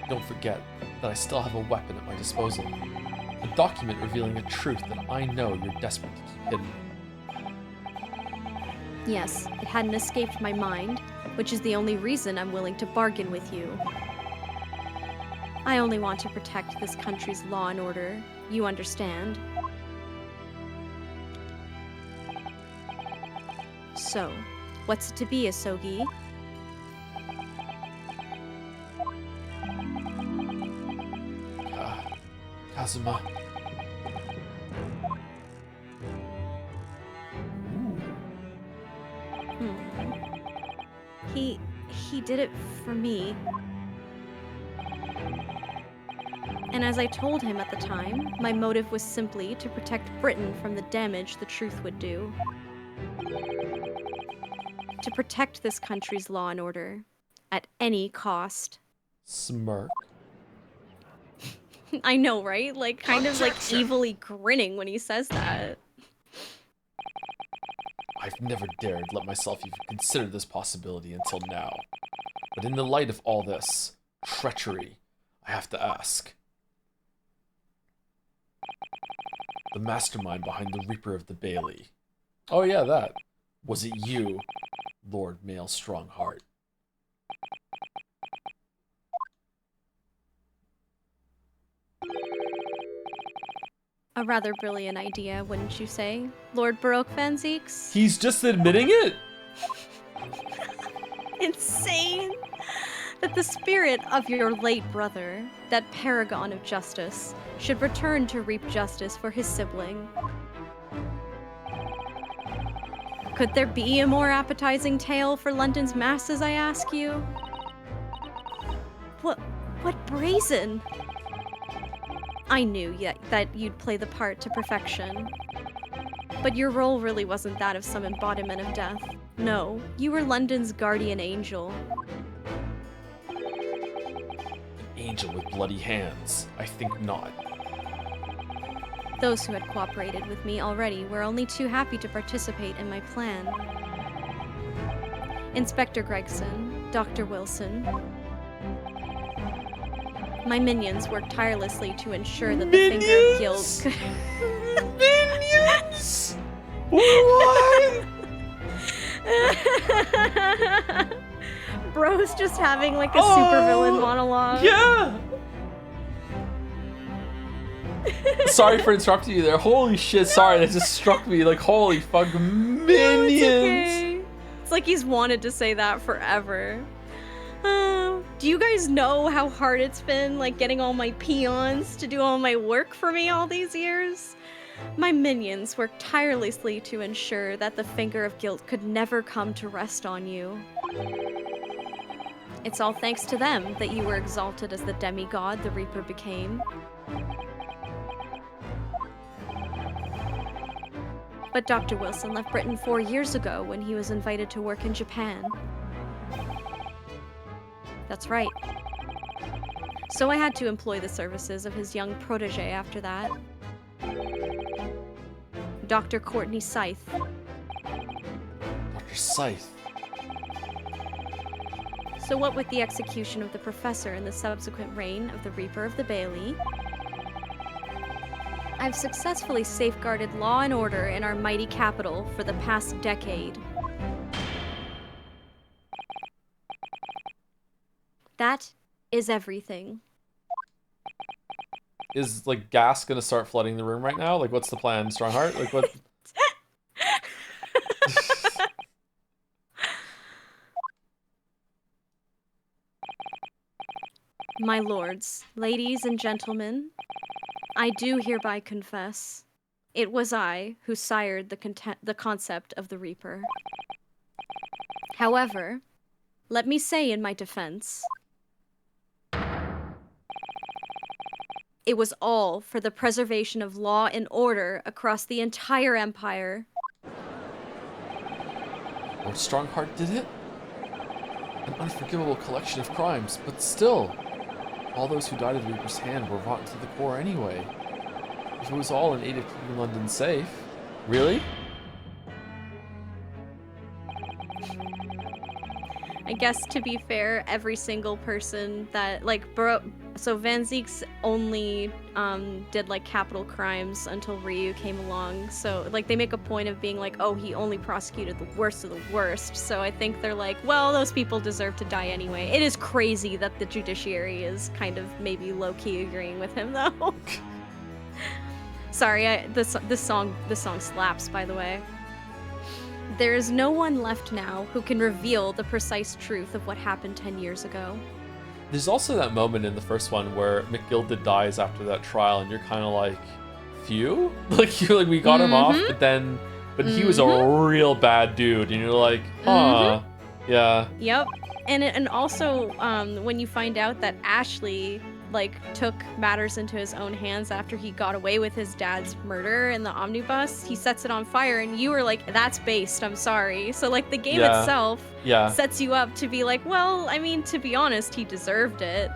Speaker 1: Don't forget that I still have a weapon at my disposal. A document revealing a truth that I know you're desperate to keep hidden.
Speaker 2: Yes, it hadn't escaped my mind, which is the only reason I'm willing to bargain with you. I only want to protect this country's law and order. You understand? So, what's it to be, Asogi?
Speaker 1: Kazuma.
Speaker 2: He did it for me. And as I told him at the time, my motive was simply to protect Britain from the damage the truth would do. To protect this country's law and order, at any cost.
Speaker 1: Smirk.
Speaker 2: I know, right? Like, kind of like evilly grinning when he says that.
Speaker 1: I've never dared let myself even consider this possibility until now. But in the light of all this treachery, I have to ask. The mastermind behind the Reaper of the Bailey. Oh yeah, that. Was it you? Lord Male Strongheart.
Speaker 2: A rather brilliant idea, wouldn't you say, Lord Baroque Van Zeeks?
Speaker 1: He's just admitting it?
Speaker 2: Insane! That the spirit of your late brother, that paragon of justice, should return to reap justice for his sibling. Could there be a more appetizing tale for London's masses, I ask you? What brazen? I knew that you'd play the part to perfection. But your role really wasn't that of some embodiment of death. No, you were London's guardian angel.
Speaker 1: An angel with bloody hands? I think not.
Speaker 2: Those who had cooperated with me already were only too happy to participate in my plan. Inspector Gregson, Dr. Wilson. My minions worked tirelessly to ensure that the finger of guilt could...
Speaker 1: Minions? What?
Speaker 2: Bro's just having like a supervillain monologue.
Speaker 1: Yeah! Sorry for interrupting you there. Holy shit, sorry, that just struck me. Like, holy fuck, minions!
Speaker 2: No, it's okay. It's like he's wanted to say that forever. Do you guys know how hard it's been, like, getting all my peons to do all my work for me all these years? My minions worked tirelessly to ensure that the finger of guilt could never come to rest on you. It's all thanks to them that you were exalted as the demigod the Reaper became. But Dr. Wilson left Britain 4 years ago when he was invited to work in Japan. That's right. So I had to employ the services of his young protege after that. Dr. Courtney Scythe.
Speaker 1: Dr. Scythe.
Speaker 2: So what with the execution of the professor and the subsequent reign of the Reaper of the Bailey, I've successfully safeguarded law and order in our mighty capital for the past decade. That is everything.
Speaker 1: Is, like, gas gonna start flooding the room right now? Like, what's the plan, Strongheart? Like, what?
Speaker 2: My lords, ladies, and gentlemen, I do hereby confess, it was I who sired the concept of the Reaper. However, let me say in my defense, it was all for the preservation of law and order across the entire empire.
Speaker 1: Lord Strongheart did it? An unforgivable collection of crimes, but still, all those who died at the Reaper's hand were rotten to the core anyway. If it was all in aid of keeping London safe. Really?
Speaker 2: I guess, to be fair, every single person that, like, so Van Zeeks only did, like, capital crimes until Ryu came along. So, like, they make a point of being like, oh, he only prosecuted the worst of the worst. So I think they're like, well, those people deserve to die anyway. It is crazy that the judiciary is kind of maybe low-key agreeing with him, though. Sorry, this song slaps, by the way. There is no one left now who can reveal the precise truth of what happened 10 years ago.
Speaker 1: There's also that moment in the first one where McGilded dies after that trial, and you're kind of like, phew? Like, you're like, we got him off, but he was a real bad dude, and you're like, huh, yeah.
Speaker 2: Yep. And also, when you find out that Ashley, like, took matters into his own hands after he got away with his dad's murder in the omnibus, he sets it on fire, and you were like, that's based, I'm sorry. So, like, the game itself sets you up to be like, well, I mean, to be honest, he deserved it.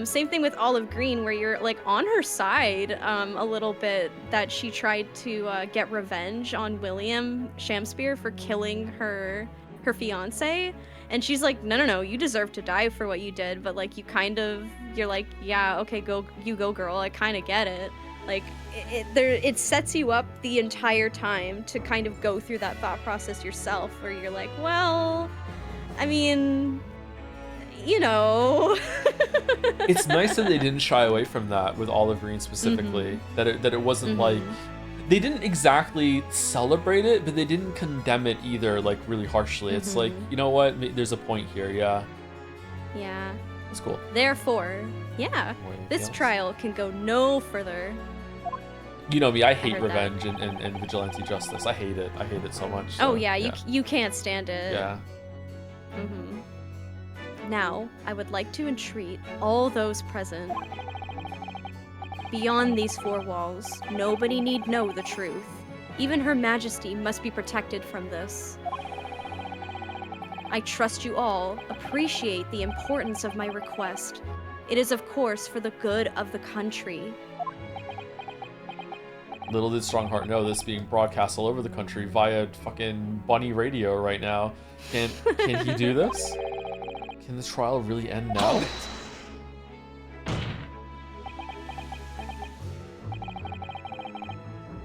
Speaker 2: Same thing with Olive Green, where you're, like, on her side a little bit, that she tried to get revenge on William Shamspeare for killing her fiance. And she's like, no, you deserve to die for what you did, but, like, you're like, yeah, okay, you go, girl, I kind of get it. Like, it sets you up the entire time to kind of go through that thought process yourself, where you're like, well, I mean, you know.
Speaker 1: It's nice that they didn't shy away from that with Olive Green specifically. That it wasn't like, they didn't exactly celebrate it, but they didn't condemn it either, like really harshly. It's like, you know what? There's a point here. Yeah.
Speaker 2: Yeah.
Speaker 1: That's cool.
Speaker 2: Therefore, yeah, this trial can go no further.
Speaker 1: You know me, I hate revenge and vigilante justice. I hate it. I hate it so much. So,
Speaker 2: oh yeah, you can't stand it.
Speaker 1: Yeah.
Speaker 2: Now, I would like to entreat all those present. Beyond these four walls, nobody need know the truth. Even Her Majesty must be protected from this. I trust you all appreciate the importance of my request. It is, of course, for the good of the country.
Speaker 1: Little did Strongheart know this being broadcast all over the country via fucking Bunny Radio right now. Can he do this? Can the trial really end now?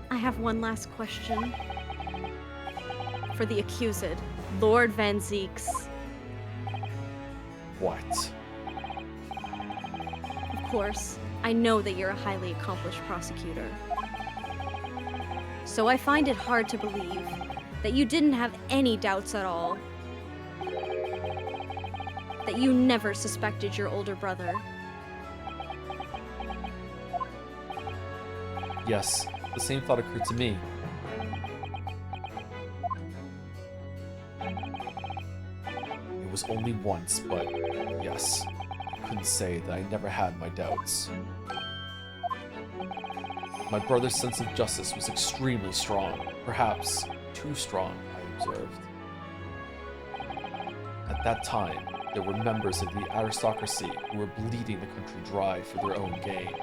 Speaker 2: I have one last question. For the accused, Lord Van Zeeks.
Speaker 1: What?
Speaker 2: Of course, I know that you're a highly accomplished prosecutor. So I find it hard to believe that you didn't have any doubts at all. That you never suspected your older brother.
Speaker 1: Yes, the same thought occurred to me. It was only once, but yes, I couldn't say that I never had my doubts. My brother's sense of justice was extremely strong, perhaps too strong, I observed. At that time, there were members of the aristocracy who were bleeding the country dry for their own gain.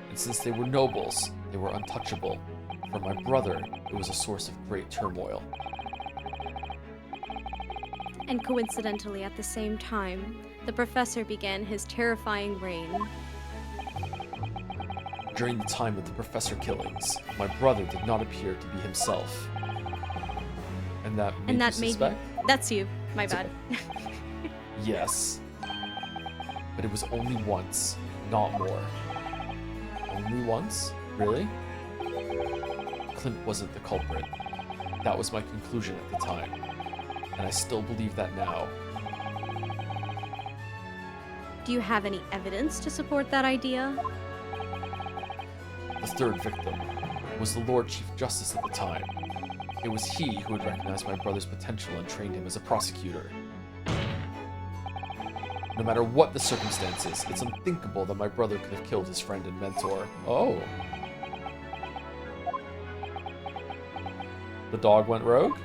Speaker 1: And since they were nobles, they were untouchable. For my brother, it was a source of great turmoil.
Speaker 2: And coincidentally, at the same time, the professor began his terrifying reign.
Speaker 1: During the time of the professor killings, my brother did not appear to be himself. And that made you suspect?
Speaker 2: That's you. My bad.
Speaker 1: Yes. But it was only once, not more. Only once? Really? Clint wasn't the culprit. That was my conclusion at the time. And I still believe that now.
Speaker 2: Do you have any evidence to support that idea?
Speaker 1: The third victim was the Lord Chief Justice at the time. It was he who had recognized my brother's potential and trained him as a prosecutor. No matter what the circumstances, it's unthinkable that my brother could have killed his friend and mentor. Oh. The dog went rogue?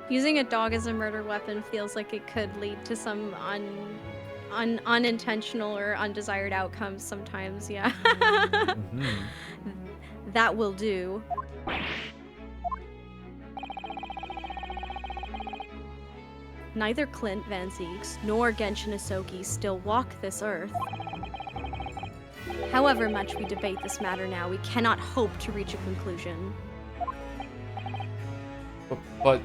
Speaker 2: Using a dog as a murder weapon feels like it could lead to some unintentional or undesired outcomes sometimes, yeah. That will do. Neither Clint Van Zeeks nor Genshin Isogi still walk this earth. However much we debate this matter now, we cannot hope to reach a conclusion.
Speaker 1: But...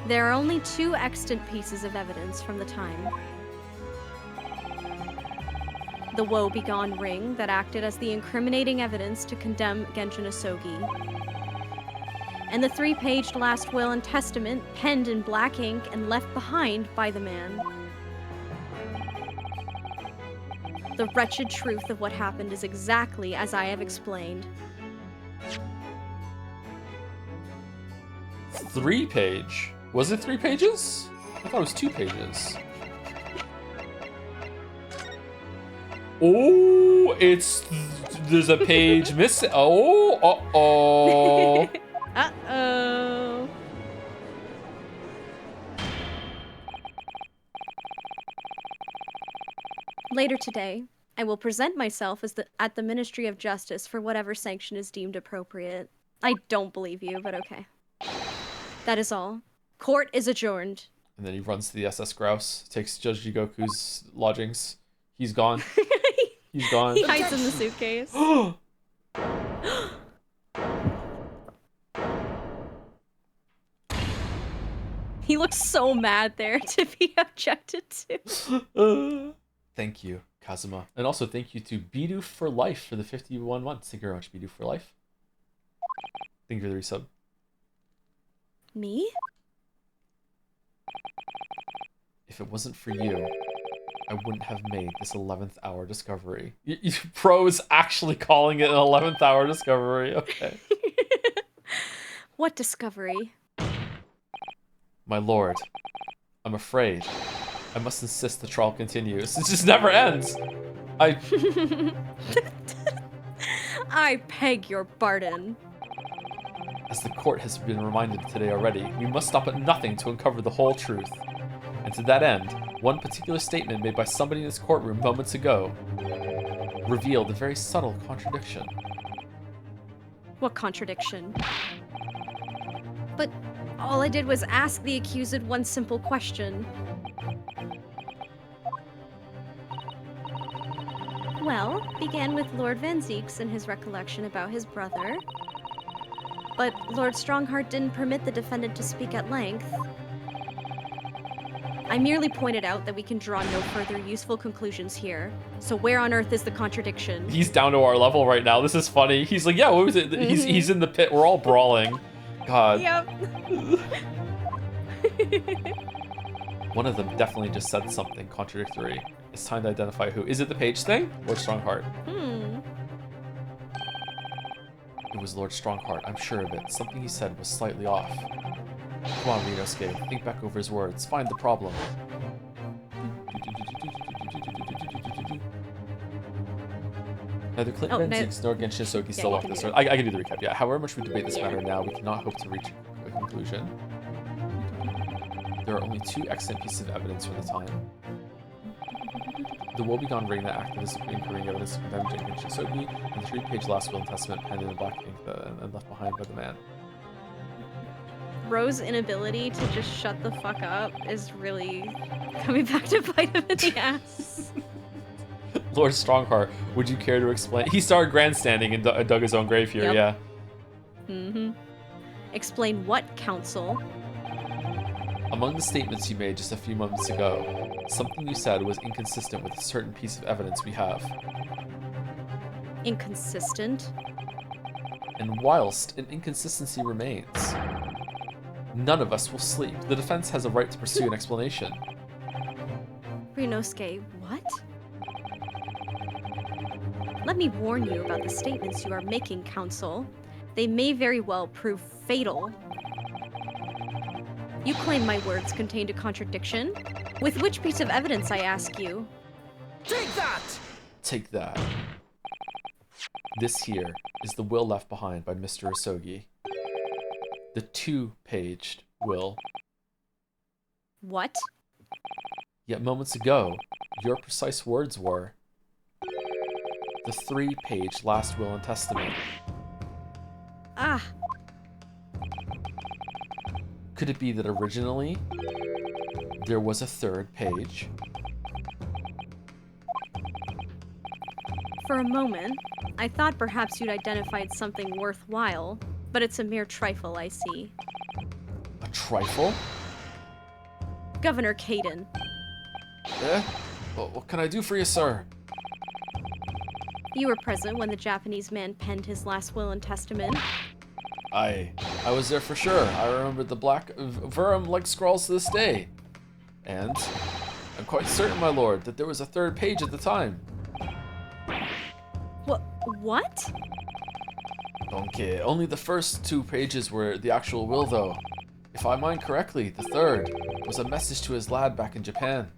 Speaker 2: There are only two extant pieces of evidence from the time. The woe-begone ring that acted as the incriminating evidence to condemn Genshin Isogi. And the 3-paged last will and testament penned in black ink and left behind by the man. The wretched truth of what happened is exactly as I have explained.
Speaker 1: 3-page? Was it 3 pages? I thought it was 2 pages. Oh, there's a page missing. Oh, uh-oh.
Speaker 2: Uh-oh. Later today, I will present myself at the Ministry of Justice for whatever sanction is deemed appropriate. I don't believe you, but okay. That is all. Court is adjourned.
Speaker 1: And then he runs to the SS Grouse, takes Judge Jigoku's lodgings. He's gone. He's gone.
Speaker 2: He hides in the suitcase. He looks so mad there to be objected to.
Speaker 1: Thank you, Kazuma. And also thank you to Bidu for Life for the 51 months. Thank you very much, Bidu for Life. Thank you for the resub.
Speaker 2: Me?
Speaker 1: If it wasn't for you, I wouldn't have made this 11th hour discovery. Pro's actually calling it an 11th hour discovery. Okay.
Speaker 2: What discovery?
Speaker 1: My lord, I'm afraid. I must insist the trial continues. It just never ends.
Speaker 2: I beg your pardon.
Speaker 1: As the court has been reminded today already, we must stop at nothing to uncover the whole truth. And to that end, one particular statement made by somebody in this courtroom moments ago revealed a very subtle contradiction.
Speaker 2: What contradiction? But all I did was ask the accused one simple question. Well, began with Lord Van Zeeks and his recollection about his brother. But Lord Strongheart didn't permit the defendant to speak at length. I merely pointed out that we can draw no further useful conclusions here. So where on earth is the contradiction?
Speaker 1: He's down to our level right now. This is funny. He's like, yeah, what was it? He's in the pit. We're all brawling. God.
Speaker 2: Yep.
Speaker 1: One of them definitely just said something contradictory. It's time to identify who. Is it the page thing? Lord Strongheart. It was Lord Strongheart, I'm sure of it. Something he said was slightly off. Come on, Rinosuke. Think back over his words. Find the problem. Neither Clint Van Zeeks nor Genshin Soki still walk this road. I can do the recap, yeah. However much we debate this matter now, we cannot hope to reach a conclusion. There are only two extant pieces of evidence for the time. The woebegone ring that acted as inquiring evidence to condemn Genshin Soki, and the 3-page last will and testament penned in black ink and left behind by the man.
Speaker 2: Ro's inability to just shut the fuck up is really coming back to bite him in the ass.
Speaker 1: Lord Strongheart, would you care to explain? He started grandstanding and dug his own grave here, yeah.
Speaker 2: Mm-hmm. Explain what, counsel?
Speaker 1: Among the statements you made just a few moments ago, something you said was inconsistent with a certain piece of evidence we have.
Speaker 2: Inconsistent?
Speaker 1: And whilst an inconsistency remains, none of us will sleep. The defense has a right to pursue an explanation.
Speaker 2: Rinosuke, what? Let me warn you about the statements you are making, counsel. They may very well prove fatal. You claim my words contained a contradiction? With which piece of evidence, I ask you?
Speaker 3: Take that!
Speaker 1: Take that. This here is the will left behind by Mr. Asogi. The 2-paged will.
Speaker 2: What?
Speaker 1: Yet moments ago, your precise words were the 3-page last will and testament.
Speaker 2: Ah.
Speaker 1: Could it be that originally there was a 3rd page?
Speaker 2: For a moment, I thought perhaps you'd identified something worthwhile, but it's a mere trifle, I see.
Speaker 1: A trifle?
Speaker 2: Governor Caden.
Speaker 1: Eh? Well, what can I do for you, sir?
Speaker 2: You were present when the Japanese man penned his last will and testament.
Speaker 1: I was there for sure. I remember the black Vurum-like scrawls to this day. And I'm quite certain, my lord, that there was a 3rd page at the time.
Speaker 2: What?
Speaker 1: Okay, only the first 2 pages were the actual will, though. If I mind correctly, the 3rd was a message to his lad back in Japan.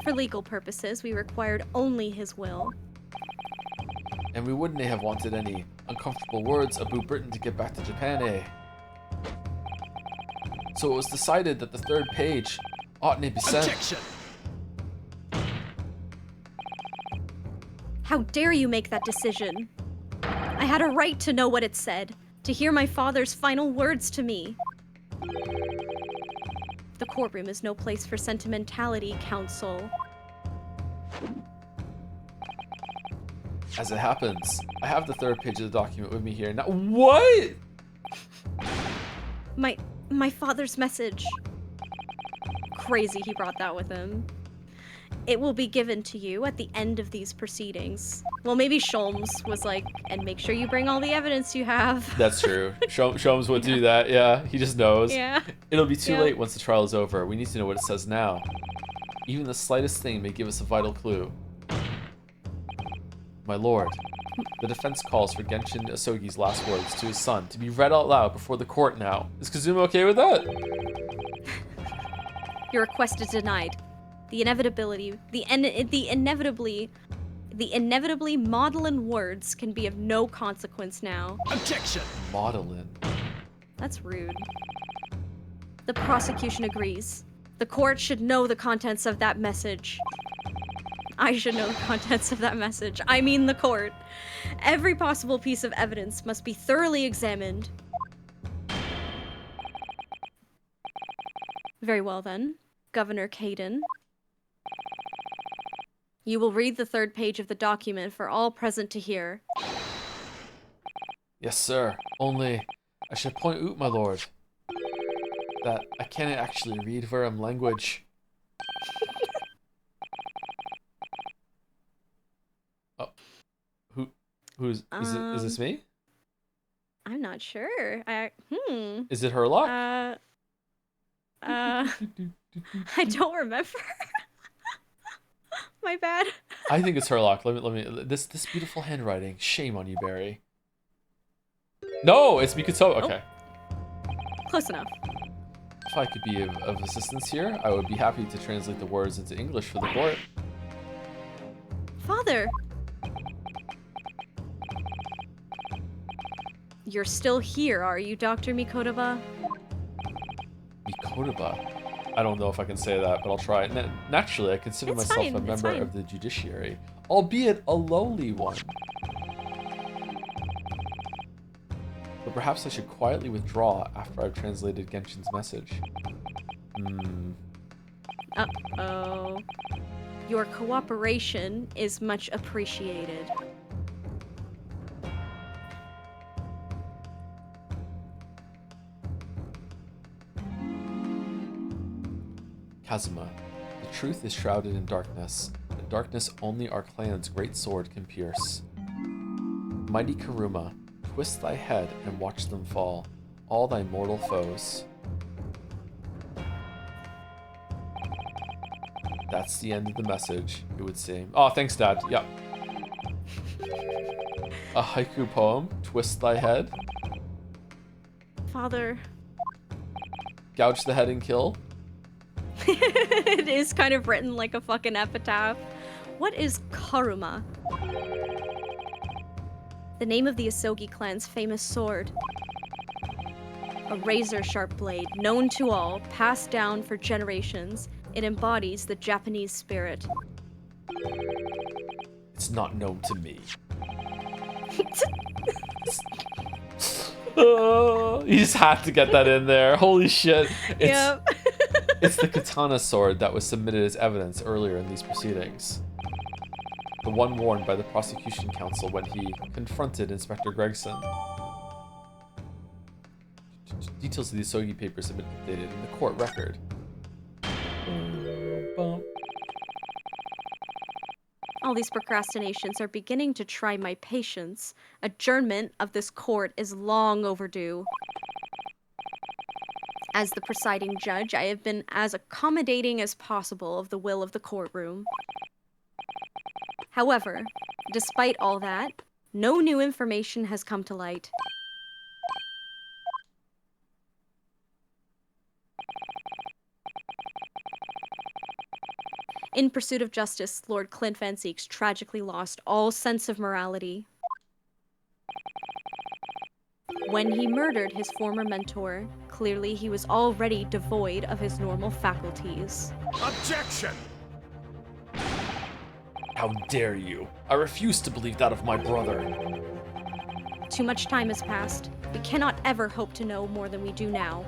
Speaker 2: For legal purposes, we required only his will.
Speaker 1: And we wouldn't have wanted any uncomfortable words about Britain to get back to Japan, eh? So it was decided that the 3rd page oughtn't to be sent.
Speaker 3: Objection!
Speaker 2: How dare you make that decision? I had a right to know what it said, to hear my father's final words to me. The courtroom is no place for sentimentality, counsel.
Speaker 1: As it happens, I have the third page of the document with me here. Now, what?
Speaker 2: My father's message. Crazy he brought that with him. It will be given to you at the end of these proceedings. Well, maybe Sholmes was like, and make sure you bring all the evidence you have.
Speaker 1: That's true. Sholmes would do that, yeah. He just knows.
Speaker 2: Yeah.
Speaker 1: It'll be too
Speaker 2: Yep.
Speaker 1: late once the trial is over. We need to know what it says now. Even the slightest thing may give us a vital clue. My lord, the defense calls for Genshin Asogi's last words to his son to be read out loud before the court now. Is Kazuma okay with that?
Speaker 2: Your request is denied. The inevitably maudlin words can be of no consequence now.
Speaker 3: Objection!
Speaker 1: Maudlin.
Speaker 2: That's rude. The prosecution agrees. The court should know the contents of that message. I should know the contents of that message. I mean the court. Every possible piece of evidence must be thoroughly examined. Very well then, Governor Caden. You will read the third page of the document for all present to hear.
Speaker 1: Yes, sir. Only, I should point out, my lord, that I cannot actually read Verum language. Oh, who's is this me?
Speaker 2: I'm not sure.
Speaker 1: Is it Herlock?
Speaker 2: I don't remember. My bad.
Speaker 1: I think it's Herlock. Let me. This beautiful handwriting. Shame on you, Barry. No, it's Mikoto. Okay.
Speaker 2: Close enough.
Speaker 1: If I could be of assistance here, I would be happy to translate the words into English for the court.
Speaker 2: Father! You're still here, are you, Dr. Mikotoba?
Speaker 1: Mikotoba. I don't know if I can say that, but I'll try. Naturally, I consider
Speaker 2: It's
Speaker 1: myself
Speaker 2: fine,
Speaker 1: a
Speaker 2: it's
Speaker 1: member
Speaker 2: fine.
Speaker 1: of the judiciary, albeit a lowly one. But perhaps I should quietly withdraw after I've translated Genshin's message.
Speaker 2: Uh-oh. Your cooperation is much appreciated.
Speaker 1: Kazuma, the truth is shrouded in darkness, and darkness only our clan's great sword can pierce. Mighty Karuma, twist thy head and watch them fall, all thy mortal foes. That's the end of the message, it would seem. Oh, thanks, Dad. Yep. A haiku poem, twist thy head,
Speaker 2: Father...
Speaker 1: gouge the head and kill.
Speaker 2: It is kind of written like a fucking epitaph. What is Karuma? The name of the Asogi clan's famous sword. A razor-sharp blade, known to all, passed down for generations. It embodies the Japanese spirit.
Speaker 1: It's not known to me. Oh, you just had to get that in there. Holy shit.
Speaker 2: Yep.
Speaker 1: It's the katana sword that was submitted as evidence earlier in these proceedings. The one worn by the prosecution counsel when he confronted Inspector Gregson. Details of the Asogi papers have been updated in the court record.
Speaker 2: All these procrastinations are beginning to try my patience. Adjournment of this court is long overdue. As the presiding judge, I have been as accommodating as possible of the will of the courtroom. However, despite all that, no new information has come to light. In pursuit of justice, Lord Clint Van Zeeks tragically lost all sense of morality. When he murdered his former mentor, clearly he was already devoid of his normal faculties.
Speaker 3: Objection!
Speaker 1: How dare you? I refuse to believe that of my brother.
Speaker 2: Too much time has passed. We cannot ever hope to know more than we do now.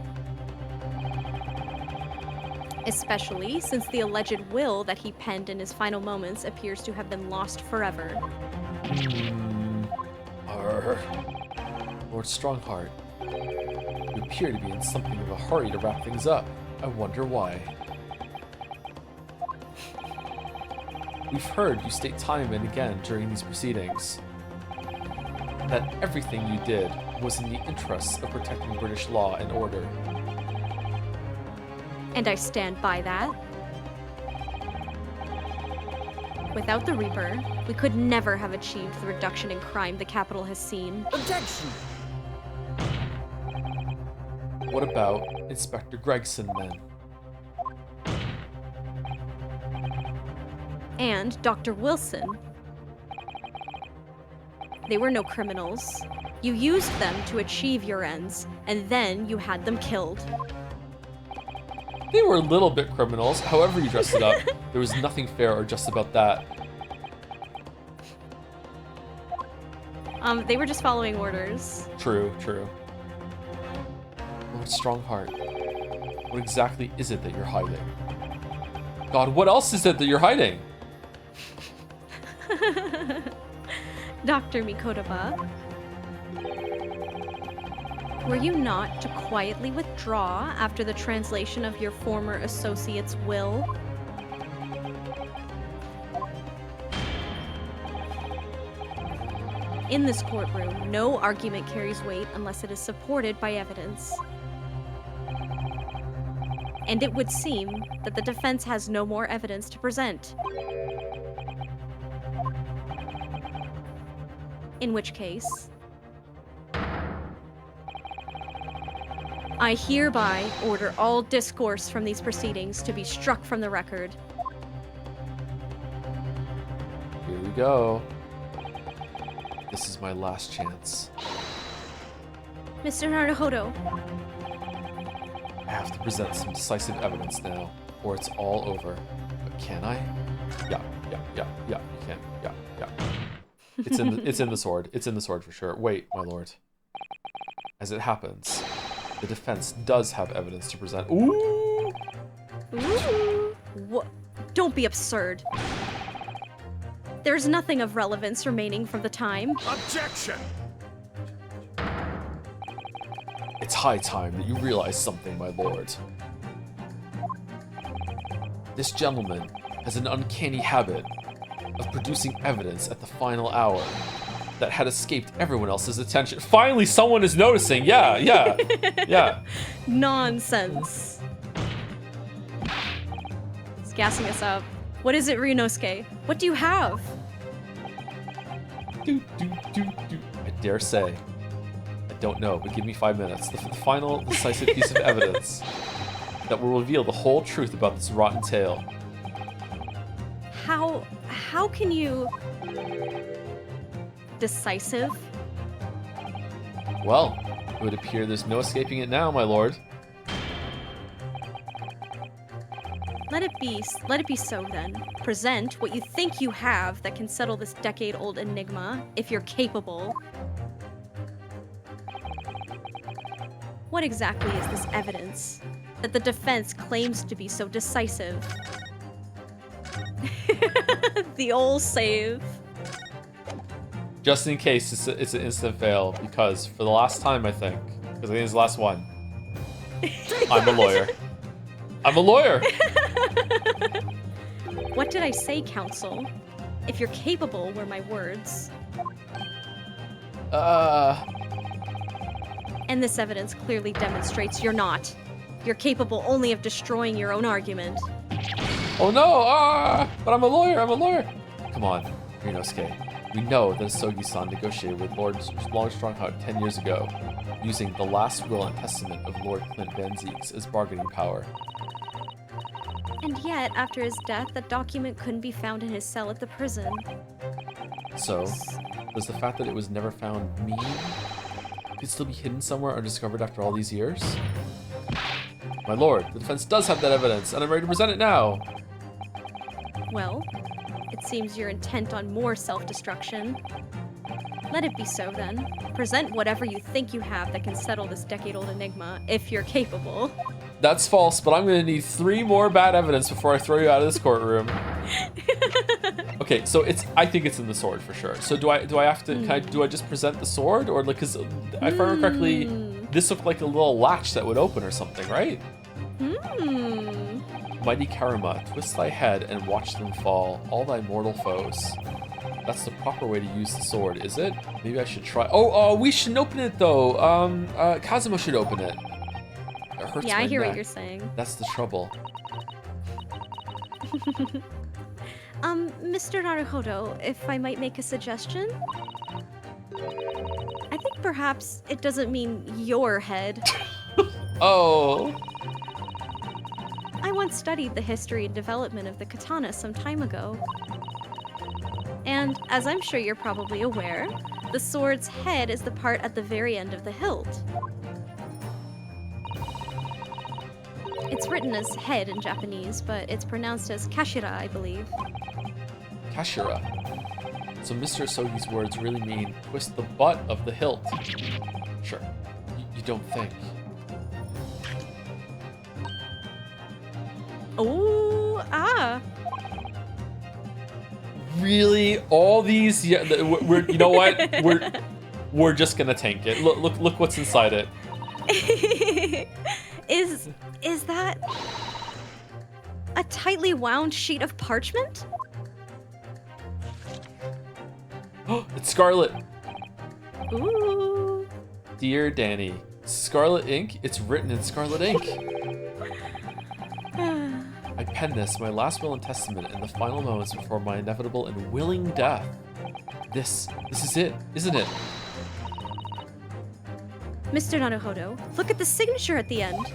Speaker 2: Especially since the alleged will that he penned in his final moments appears to have been lost forever.
Speaker 1: Arr. Lord Strongheart, you appear to be in something of a hurry to wrap things up. I wonder why. We've heard you state time and again during these proceedings that everything you did was in the interests of protecting British law and order.
Speaker 2: And I stand by that. Without the Reaper, we could never have achieved the reduction in crime the capital has seen.
Speaker 3: Objection!
Speaker 1: What about Inspector Gregson then?
Speaker 2: And Dr. Wilson. They were no criminals. You used them to achieve your ends, and then you had them killed.
Speaker 1: They were a little bit criminals, however you dressed it up. There was nothing fair or just about that.
Speaker 2: They were just following orders.
Speaker 1: True, true. Lord Strongheart, what exactly is it that you're hiding? God, what else is it that you're hiding?
Speaker 2: Dr. Mikodaba, were you not to quietly withdraw after the translation of your former associate's will? In this courtroom, no argument carries weight unless it is supported by evidence. And it would seem that the defense has no more evidence to present. In which case, I hereby order all discourse from these proceedings to be struck from the record.
Speaker 1: Here we go. This is my last chance.
Speaker 2: Mr. Naruhodo,
Speaker 1: I have to present some decisive evidence now, or it's all over. But can I? Yeah, you can. Yeah. It's in the sword. It's in the sword for sure. Wait, my lord. As it happens, the defense does have evidence to present. Ooh!
Speaker 2: Ooh. What? Don't be absurd. There's nothing of relevance remaining from the time.
Speaker 3: Objection!
Speaker 1: It's high time that you realize something, my lord. This gentleman has an uncanny habit of producing evidence at the final hour that had escaped everyone else's attention. Finally, someone is noticing. Yeah.
Speaker 2: Nonsense. It's gassing us up. What is it, Ryunosuke? What do you have?
Speaker 1: Do. I dare say. I don't know, but give me 5 minutes. The final decisive piece of evidence that will reveal the whole truth about this rotten tale.
Speaker 2: How can you... Decisive?
Speaker 1: Well, it would appear there's no escaping it now, my lord.
Speaker 2: Let it be so then. Present what you think you have that can settle this decade-old enigma, if you're capable. What exactly is this evidence that the defense claims to be so decisive? The old save.
Speaker 1: Just in case it's an instant fail, because for the last time, I think, because I think it's the last one, I'm a lawyer. I'm a lawyer!
Speaker 2: What did I say, counsel? If you're capable were my words. And this evidence clearly demonstrates you're not. You're capable only of destroying your own argument.
Speaker 1: Oh no! But I'm a lawyer! Come on, Ryunosuke. We know that Asogi-san negotiated with Lord Strongheart 10 years ago, using the last will and testament of Lord Clint Van Zeeks as bargaining power.
Speaker 2: And yet, after his death, that document couldn't be found in his cell at the prison.
Speaker 1: So, does the fact that it was never found mean it could still be hidden somewhere undiscovered after all these years? My lord, the defense does have that evidence, and I'm ready to present it now!
Speaker 2: Well, it seems you're intent on more self-destruction. Let it be so, then. Present whatever you think you have that can settle this decade-old enigma, if you're capable.
Speaker 1: That's false, but I'm gonna need 3 more bad evidence before I throw you out of this courtroom. Okay, so I think it's in the sword for sure. So do I have to, do I just present the sword? Or like, cause if I remember correctly, this looked like a little latch that would open or something, right? Mighty Karuma, twist thy head and watch them fall, all thy mortal foes. That's the proper way to use the sword, is it? Maybe I should try. Oh, we shouldn't open it though. Kazuma should open it. It hurts
Speaker 2: Yeah,
Speaker 1: my
Speaker 2: I hear
Speaker 1: neck.
Speaker 2: what you're saying.
Speaker 1: That's the trouble.
Speaker 2: Mr. Naruhodo, if I might make a suggestion? I think perhaps it doesn't mean your head.
Speaker 1: Oh.
Speaker 2: I once studied the history and development of the katana some time ago. And, as I'm sure you're probably aware, the sword's head is the part at the very end of the hilt. It's written as head in Japanese, but it's pronounced as kashira, I believe.
Speaker 1: Kashira. So Mr. Sogi's words really mean twist the butt of the hilt. Sure. You don't think.
Speaker 2: Ooh, ah.
Speaker 1: Really? All these? Yeah. We're. You know what? We're just gonna tank it. Look what's inside it.
Speaker 2: Is that a tightly wound sheet of parchment?
Speaker 1: It's scarlet.
Speaker 2: Ooh.
Speaker 1: Dear Danny, scarlet ink. It's written in scarlet ink. I penned this, my last will and testament, in the final moments before my inevitable and willing death. This is it, isn't it?
Speaker 2: Mr. Naruhodo, look at the signature at the end.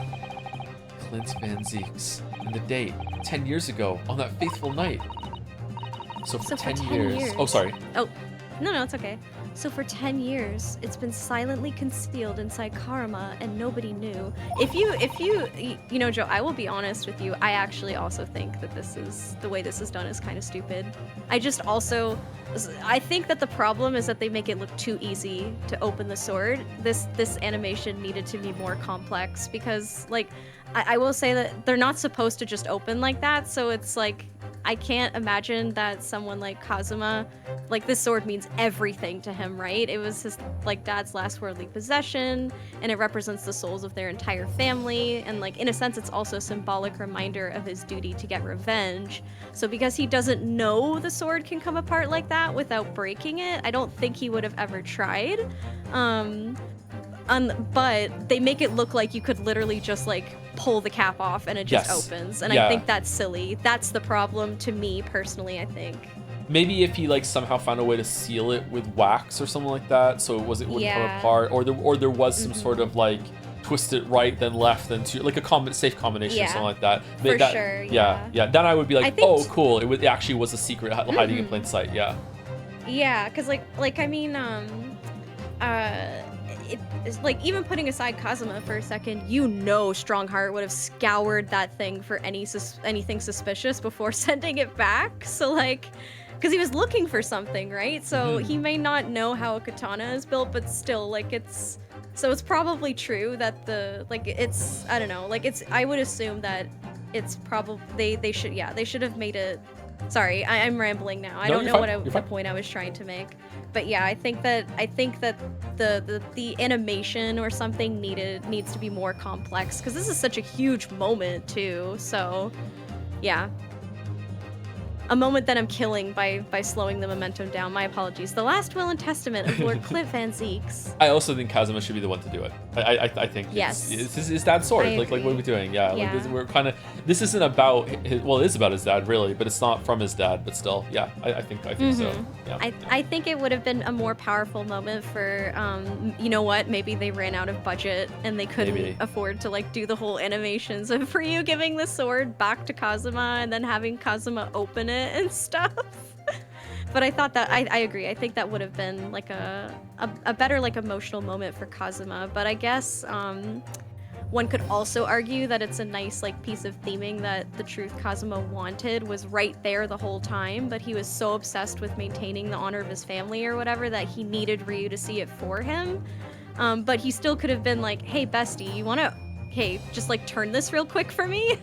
Speaker 1: Clint Van Zeeks. And the date, 10 years ago, on that faithful night. So for 10 years. Oh, sorry.
Speaker 2: Oh, no, it's okay. So for 10 years, it's been silently concealed inside Karma, and nobody knew. If you know, Joe, I will be honest with you. I actually also think that the way this is done is kind of stupid. I think that the problem is that they make it look too easy to open the sword. This animation needed to be more complex because, like, I will say that they're not supposed to just open like that. So it's like, I can't imagine that someone like Kazuma, like, this sword means everything to him, right? It was his, like, dad's last worldly possession, and it represents the souls of their entire family, and, like, in a sense, it's also a symbolic reminder of his duty to get revenge. So because he doesn't know the sword can come apart like that without breaking it, I don't think he would have ever tried. But they make it look like you could literally just, like, pull the cap off and it just opens. And
Speaker 1: yeah.
Speaker 2: I think that's silly. That's the problem to me personally, I think.
Speaker 1: Maybe if he, like, somehow found a way to seal it with wax or something like that, so it wouldn't come apart, or there was some sort of, like, twist it right then left then to, like, a safe combination or something like that.
Speaker 2: For sure.
Speaker 1: Yeah. Then I would be like, oh, cool. It actually was a secret hiding in plain sight. Yeah.
Speaker 2: Yeah, because like I mean, it's like, even putting aside Kazuma for a second, you know, Strongheart would have scoured that thing for anything suspicious before sending it back. So, like, because he was looking for something, right? So he may not know how a katana is built, but still, like, it's probably true that I don't know, like, I would assume that it's probably they should have made it. Sorry, I'm rambling now. I don't know the point I was trying to make. But yeah, I think that the animation or something needs to be more complex, because this is such a huge moment too. So yeah. A moment that I'm killing by slowing the momentum down. My apologies. The last will and testament of Lord Clint Van Zeeks.
Speaker 1: I also think Kazuma should be the one to do it. I think
Speaker 2: yes.
Speaker 1: It's his dad's sword. Like what are we doing? Yeah. Like this isn't about it is about his dad really, but it's not from his dad. But still, yeah. I think so. Yeah.
Speaker 2: I think it would have been a more powerful moment for you know what? Maybe they ran out of budget and they couldn't afford to, like, do the whole animations of Ryu giving the sword back to Kazuma and then having Kazuma open it and stuff. But I thought that I agree. I think that would have been like a better, like, emotional moment for Kazuma. But I guess one could also argue that it's a nice, like, piece of theming that the truth Kazuma wanted was right there the whole time, but he was so obsessed with maintaining the honor of his family or whatever that he needed Ryu to see it for him. But he still could have been like, hey bestie, you want to hey, just like turn this real quick for me?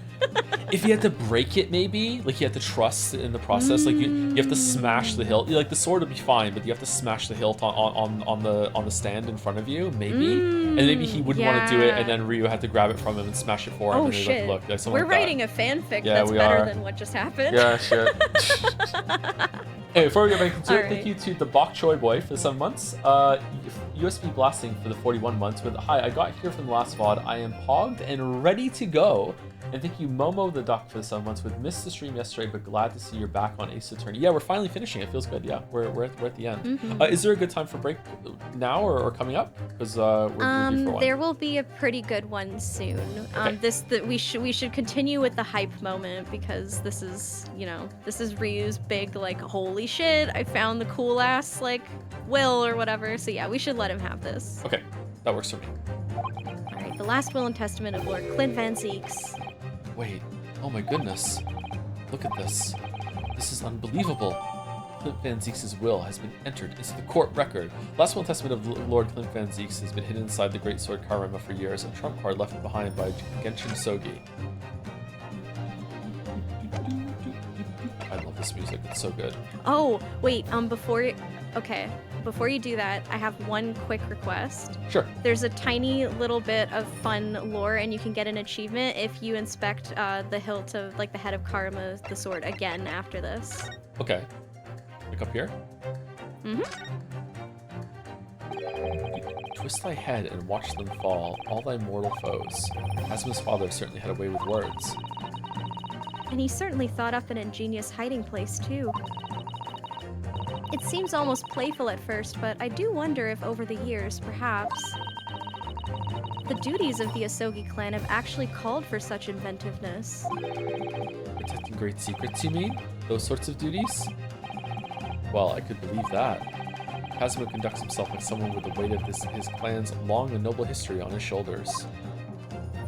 Speaker 1: If you had to break it, maybe like you have to trust in the process. Like you have to smash the hilt. Like the sword would be fine, but you have to smash the hilt on the stand in front of you, maybe. And maybe he wouldn't want to do it, and then Ryu had to grab it from him and smash it for him.
Speaker 2: Oh
Speaker 1: and
Speaker 2: shit!
Speaker 1: Like, look,
Speaker 2: We're writing a fanfic
Speaker 1: Yeah,
Speaker 2: that's
Speaker 1: we
Speaker 2: better
Speaker 1: are.
Speaker 2: than what just happened.
Speaker 1: Yeah, shit. Hey, before we get back into it,
Speaker 2: Alright.
Speaker 1: thank you to the Bok Choi Boy for the 7 months. USB blasting for the 41 months with, hi, I got here from the last VOD. I am pogged and ready to go. And thank you, Momo the Duck, for the 7 months with, missed the stream yesterday, but glad to see you're back on Ace Attorney. Yeah, we're finally finishing. It feels good. Yeah, we're at the end. Is there a good time for break now or coming up? Because we're due for one.
Speaker 2: There will be a pretty good one soon.
Speaker 1: Okay.
Speaker 2: We should continue with the hype moment because this is Ryu's big like holy shit, I found the cool ass like will or whatever. So yeah, we should let him have this.
Speaker 1: Okay, that works for me.
Speaker 2: All right, the last will and testament of Lord Clint Van Zeeks.
Speaker 1: Wait, oh my goodness. Look at this. This is unbelievable. Clint Van Zeeks' will has been entered into the court record. Last will and testament of Lord Clint Van Zeeks has been hidden inside the Great Sword Karama for years, a trump card left behind by Genshin Sogi. I love this music, it's so good.
Speaker 2: Oh, wait, before you do that, I have one quick request.
Speaker 1: Sure.
Speaker 2: There's a tiny little bit of fun lore, and you can get an achievement if you inspect the hilt of, like, the head of Karma, the sword, again after this.
Speaker 1: Okay. Like up here? Twist thy head and watch them fall, all thy mortal foes. Kasuma's father certainly had a way with words.
Speaker 2: And he certainly thought up an ingenious hiding place, too. It seems almost playful at first, but I do wonder if over the years, perhaps, the duties of the Asogi clan have actually called for such inventiveness.
Speaker 1: Protecting great secrets, you mean? Those sorts of duties? Well, I could believe that. Kazuma conducts himself like someone with the weight of his clan's long and noble history on his shoulders.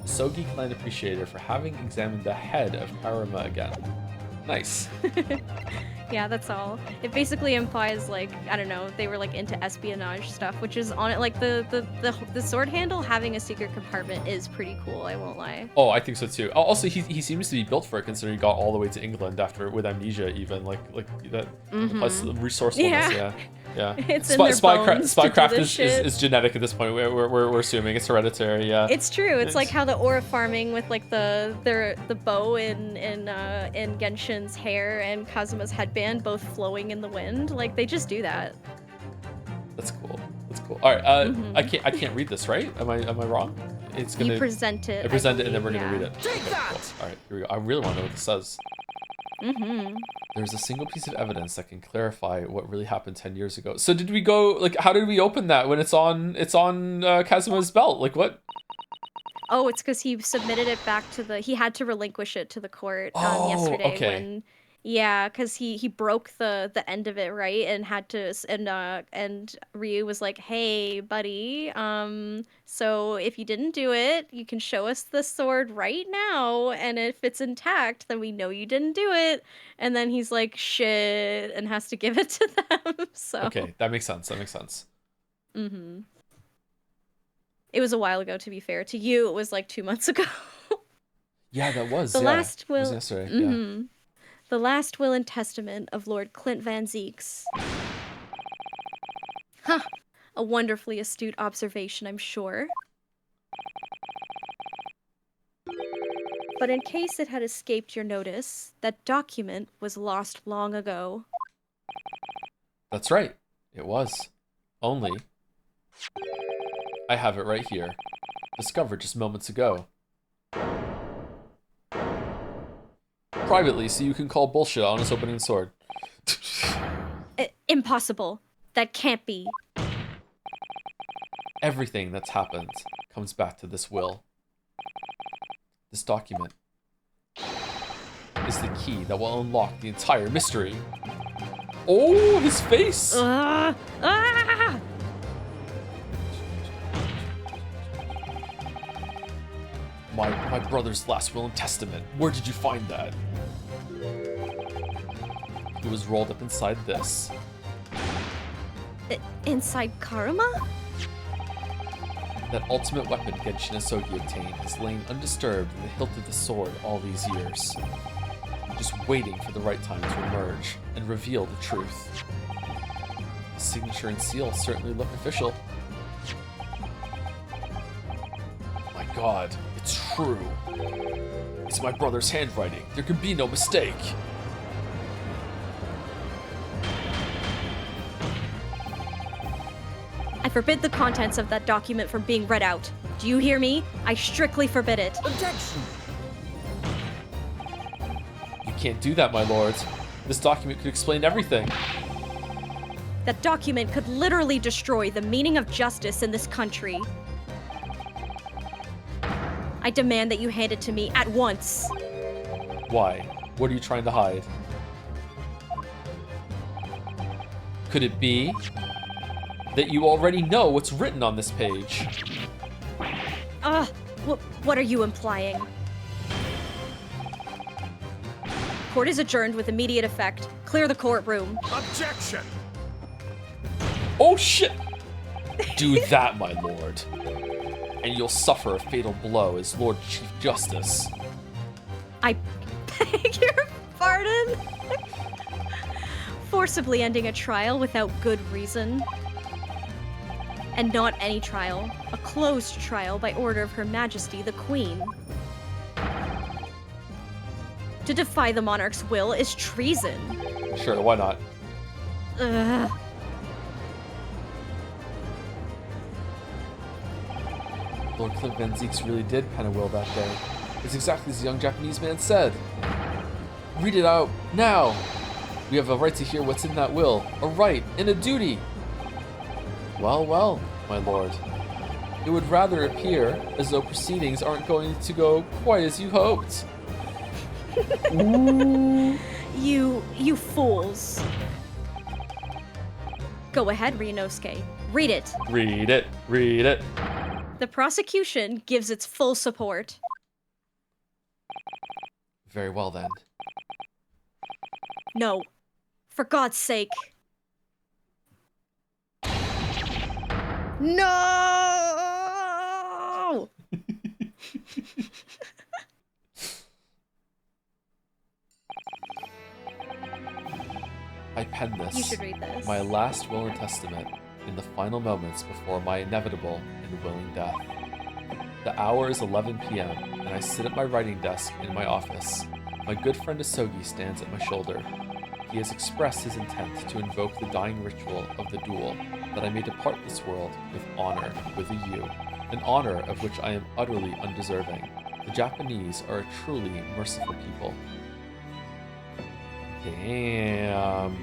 Speaker 1: Asogi clan appreciator for having examined the head of Karama again. Nice.
Speaker 2: Yeah, that's all. It basically implies, like, I don't know, they were like into espionage stuff, which is on it. Like the sword handle having a secret compartment is pretty cool. I won't lie.
Speaker 1: Oh, I think so too. Also, he seems to be built for it, considering he got all the way to England after with amnesia, even like that. Plus resourcefulness. Yeah.
Speaker 2: It's in their bones to do
Speaker 1: spycraft
Speaker 2: this shit.
Speaker 1: is genetic at this point. We're assuming it's hereditary. Yeah.
Speaker 2: It's true. It's like how the aura farming with like the bow in Genshin's hair and Kazuma's headband both flowing in the wind. Like they just do that.
Speaker 1: That's cool. All right. I can't read this, right? Am I wrong? It's gonna.
Speaker 2: You present it.
Speaker 1: I present it, and then we're gonna
Speaker 2: yeah.
Speaker 1: read it.
Speaker 3: Take
Speaker 1: Okay,
Speaker 3: that!
Speaker 1: cool. All right. Here we go. I really want to know what this says.
Speaker 2: Mm-hmm.
Speaker 1: There's a single piece of evidence that can clarify what really happened 10 years ago. So did we go, like, how did we open that when it's on Kazuma's belt? Like, what?
Speaker 2: Oh, it's because he submitted it back to he had to relinquish it to the court yesterday
Speaker 1: okay.
Speaker 2: when, yeah, because he broke the end of it, right, and had to, and Ryu was like, hey, buddy, so if you didn't do it, you can show us the sword right now, and if it's intact, then we know you didn't do it, and then he's like, shit, and has to give it to them, so.
Speaker 1: Okay, that makes sense.
Speaker 2: Mm-hmm. It was a while ago, to be fair. To you, it was like 2 months ago.
Speaker 1: Yeah, that was,
Speaker 2: The last will...
Speaker 1: It was yesterday,
Speaker 2: yeah. The last will and testament of Lord Clint Van Zeeks. Huh. A wonderfully astute observation, I'm sure. But in case it had escaped your notice, that document was lost long ago.
Speaker 1: That's right. It was. Only. I have it right here. Discovered just moments ago. Privately, so you can call bullshit on his opening sword.
Speaker 2: Impossible. That can't be.
Speaker 1: Everything that's happened comes back to this will. This document is the key that will unlock the entire mystery. Oh, his face!
Speaker 2: Ah!
Speaker 1: My brother's last will and testament. Where did you find that? It was rolled up inside this.
Speaker 2: Inside Karama?
Speaker 1: That ultimate weapon Genshin Asogi obtained has lain undisturbed in the hilt of the sword all these years, just waiting for the right time to emerge and reveal the truth. The signature and seal certainly look official. My God, it's true. It's my brother's handwriting. There can be no mistake.
Speaker 2: I forbid the contents of that document from being read out. Do you hear me? I strictly forbid it.
Speaker 3: Objection!
Speaker 1: You can't do that, my lord. This document could explain everything.
Speaker 2: That document could literally destroy the meaning of justice in this country. I demand that you hand it to me at once.
Speaker 1: Why? What are you trying to hide? Could it be that you already know what's written on this page?
Speaker 2: What are you implying? Court is adjourned with immediate effect. Clear the courtroom.
Speaker 3: Objection!
Speaker 1: Oh shit! Do that, my lord. And you'll suffer a fatal blow as Lord Chief Justice.
Speaker 2: I beg your pardon? Forcibly ending a trial without good reason. And not any trial, a closed trial by order of Her Majesty the Queen. To defy the monarch's will is treason.
Speaker 1: Sure, why not?
Speaker 2: Ugh.
Speaker 1: Lord Clint Van Zeeks really did pen a will that day. It's exactly as the young Japanese man said. Read it out, now! We have a right to hear what's in that will. A right and a duty! Well, well, my lord. It would rather appear as though proceedings aren't going to go quite as you hoped.
Speaker 2: You fools. Go ahead, Ryunosuke. Read it.
Speaker 1: Read it, read it.
Speaker 2: The prosecution gives its full support.
Speaker 1: Very well then.
Speaker 2: No. For God's sake. No!
Speaker 1: I pen this,
Speaker 2: You should read this.
Speaker 1: my last will and testament, in the final moments before my inevitable and willing death. The hour is 11 p.m., and I sit at my writing desk in my office. My good friend Asogi stands at my shoulder. He has expressed his intent to invoke the dying ritual of the duel, that I may depart this world with honor, with a U, an honor of which I am utterly undeserving. The Japanese are a truly merciful people. Damn.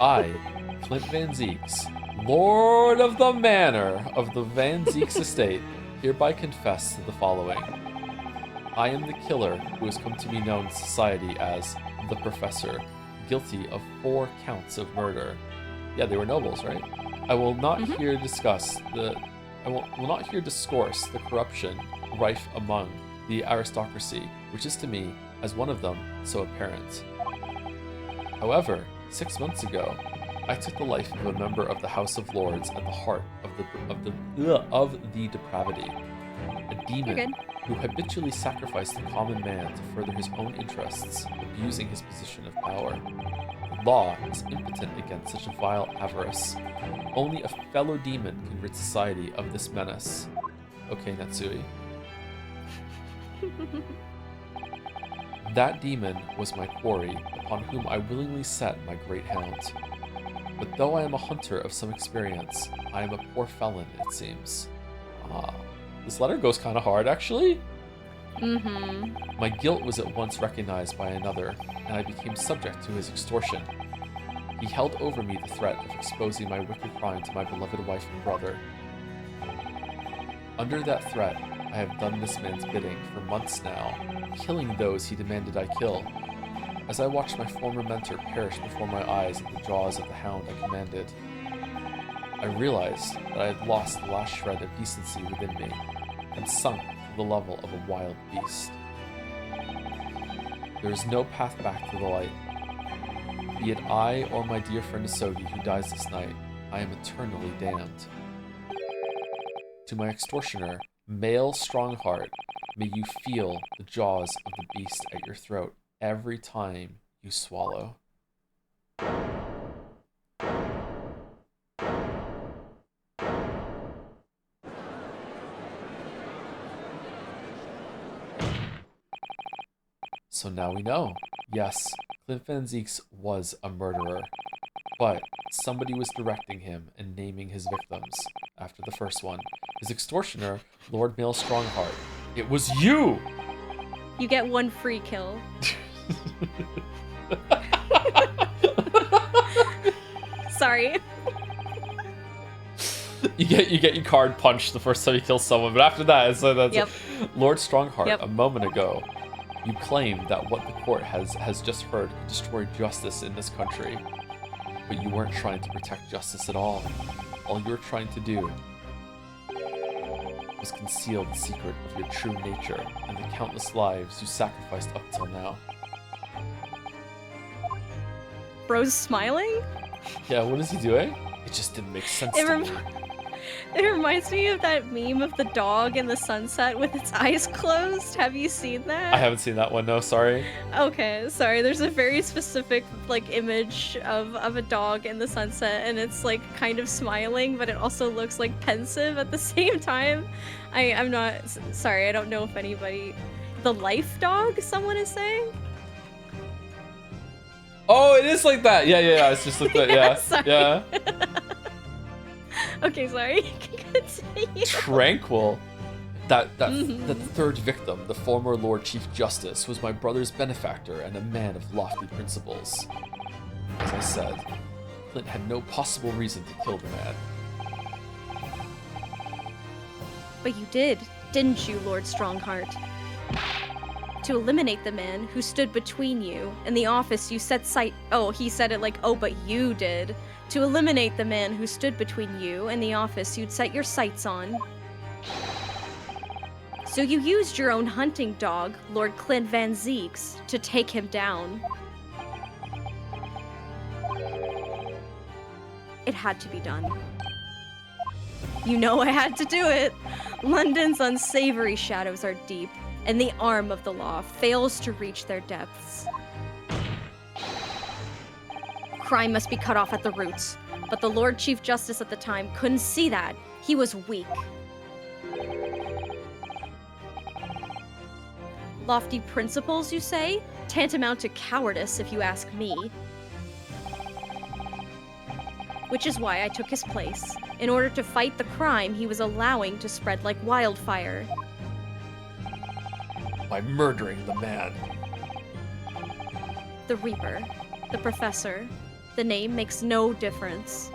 Speaker 1: I, Clint Van Zeeks, Lord of the Manor of the Van Zeeks estate, hereby confess to the following. I am the killer who has come to be known in society as the Professor, guilty of 4 counts of murder. Yeah, they were nobles, right? I will not here discuss will not here discourse the corruption rife among the aristocracy, which is to me, as one of them, so apparent. However, 6 months ago, I took the life of a member of the House of Lords at the heart of the depravity, a demon who habitually sacrificed the common man to further his own interests, abusing his position of power. The law is impotent against such a vile avarice. Only a fellow demon can rid society of this menace. Okay, Natsui. That demon was my quarry, upon whom I willingly set my great hound. But though I am a hunter of some experience, I am a poor felon, it seems. This letter goes kind of hard, actually. My guilt was at once recognized by another, and I became subject to his extortion. He held over me the threat of exposing my wicked crime to my beloved wife and brother. Under that threat, I have done this man's bidding for months now, killing those he demanded I kill. As I watched my former mentor perish before my eyes in the jaws of the hound I commanded, I realized that I had lost the last shred of decency within me, and sunk to the level of a wild beast. There is no path back to the light. Be it I or my dear friend Asogi who dies this night, I am eternally damned. To my extortioner, male Strongheart, may you feel the jaws of the beast at your throat every time you swallow. So now we know. Yes, Clint Van Zieks was a murderer. But somebody was directing him and naming his victims after the first one. His extortioner, Lord Male Strongheart. It was you!
Speaker 2: You get one free kill. Sorry.
Speaker 1: You get your card punched the first time you kill someone, but after that, that's
Speaker 2: Yep.
Speaker 1: Lord Strongheart,
Speaker 2: Yep.
Speaker 1: a moment ago, you claimed that what the court has just heard could destroy justice in this country. But you weren't trying to protect justice at all. All you were trying to do was conceal the secret of your true nature and the countless lives you sacrificed up till now.
Speaker 2: Bro's smiling?
Speaker 1: Yeah, what is he doing? It just didn't make sense
Speaker 2: It
Speaker 1: to me.
Speaker 2: It reminds me of that meme of the dog in the sunset with its eyes closed. Have you seen that?
Speaker 1: I haven't seen that one, no, sorry.
Speaker 2: Okay, sorry. There's a very specific like image of a dog in the sunset, and it's like kind of smiling, but it also looks like pensive at the same time. I'm not sorry. I don't know if anybody. The life dog, someone is saying.
Speaker 1: Oh, it is like that. Yeah. It's just like that. Yeah,
Speaker 2: sorry.
Speaker 1: yeah.
Speaker 2: Okay, sorry. Continue.
Speaker 1: Tranquil. That
Speaker 2: Mhm.
Speaker 1: the third victim, the former Lord Chief Justice, was my brother's benefactor and a man of lofty principles. As I said, Clint had no possible reason to kill the man.
Speaker 2: But you did, didn't you, Lord Strongheart? To eliminate the man who stood between you and the office you set sight. Oh, he said it like, oh, but you did. To eliminate the man who stood between you and the office you'd set your sights on. So you used your own hunting dog, Lord Clint Van Zieks, to take him down. It had to be done. You know I had to do it. London's unsavory shadows are deep, and the arm of the law fails to reach their depths. Crime must be cut off at the roots, but the Lord Chief Justice at the time couldn't see that. He was weak. Lofty principles, you say? Tantamount to cowardice, if you ask me. Which is why I took his place, in order to fight the crime he was allowing to spread like wildfire.
Speaker 1: By murdering the man.
Speaker 2: The Reaper, the Professor, the name makes no difference.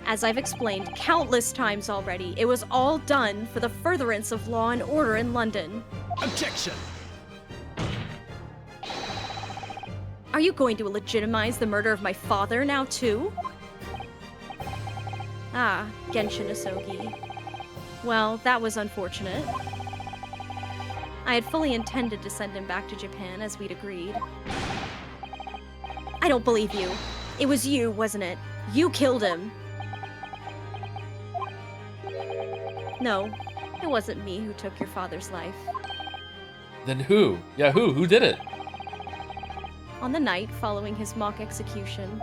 Speaker 2: As I've explained countless times already, it was all done for the furtherance of law and order in London.
Speaker 3: Objection!
Speaker 2: Are you going to legitimize the murder of my father now, too? Ah, Genshin Asogi. Well, that was unfortunate. I had fully intended to send him back to Japan as we'd agreed. I don't believe you. It was you, wasn't it? You killed him. No, it wasn't me who took your father's life.
Speaker 1: Then who? Yeah, who? Who did it?
Speaker 2: On the night following his mock execution,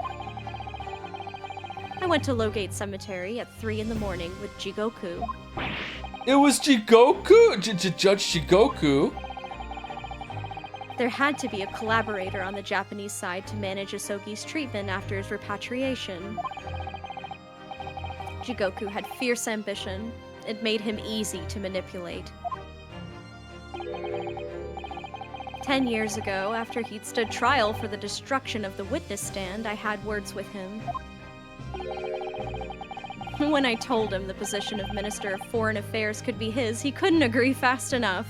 Speaker 2: I went to Logate Cemetery at 3 in the morning with Jigoku.
Speaker 1: It was Jigoku? Judge Jigoku?
Speaker 2: There had to be a collaborator on the Japanese side to manage Asogi's treatment after his repatriation. Jigoku had fierce ambition. It made him easy to manipulate. 10 years ago, after he'd stood trial for the destruction of the witness stand, I had words with him. When I told him the position of Minister of Foreign Affairs could be his, he couldn't agree fast enough.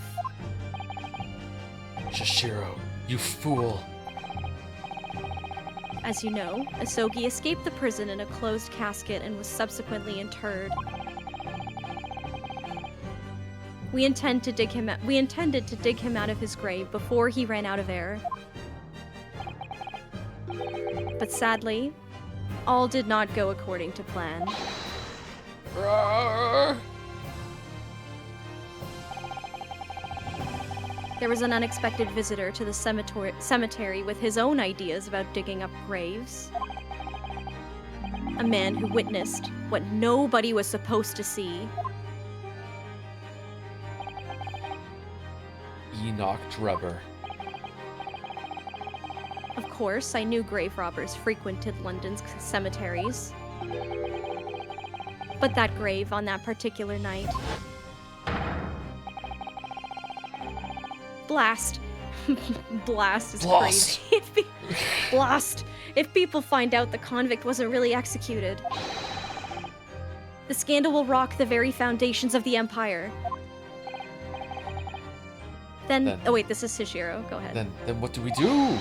Speaker 1: Shishiro, you fool.
Speaker 2: As you know, Asogi escaped the prison in a closed casket and was subsequently interred. We intended to dig him out of his grave before he ran out of air. But sadly, all did not go according to plan.
Speaker 1: Roar.
Speaker 2: There was an unexpected visitor to the cemetery with his own ideas about digging up graves. A man who witnessed what nobody was supposed to see.
Speaker 1: Enoch Drebber.
Speaker 2: Of course, I knew grave robbers frequented London's cemeteries. But that grave on that particular night... Blast. Blast is
Speaker 1: Blast.
Speaker 2: crazy. Blast. If people find out the convict wasn't really executed, the scandal will rock the very foundations of the Empire. Then oh wait, this is Shishiro. Go ahead.
Speaker 1: Then what do we do?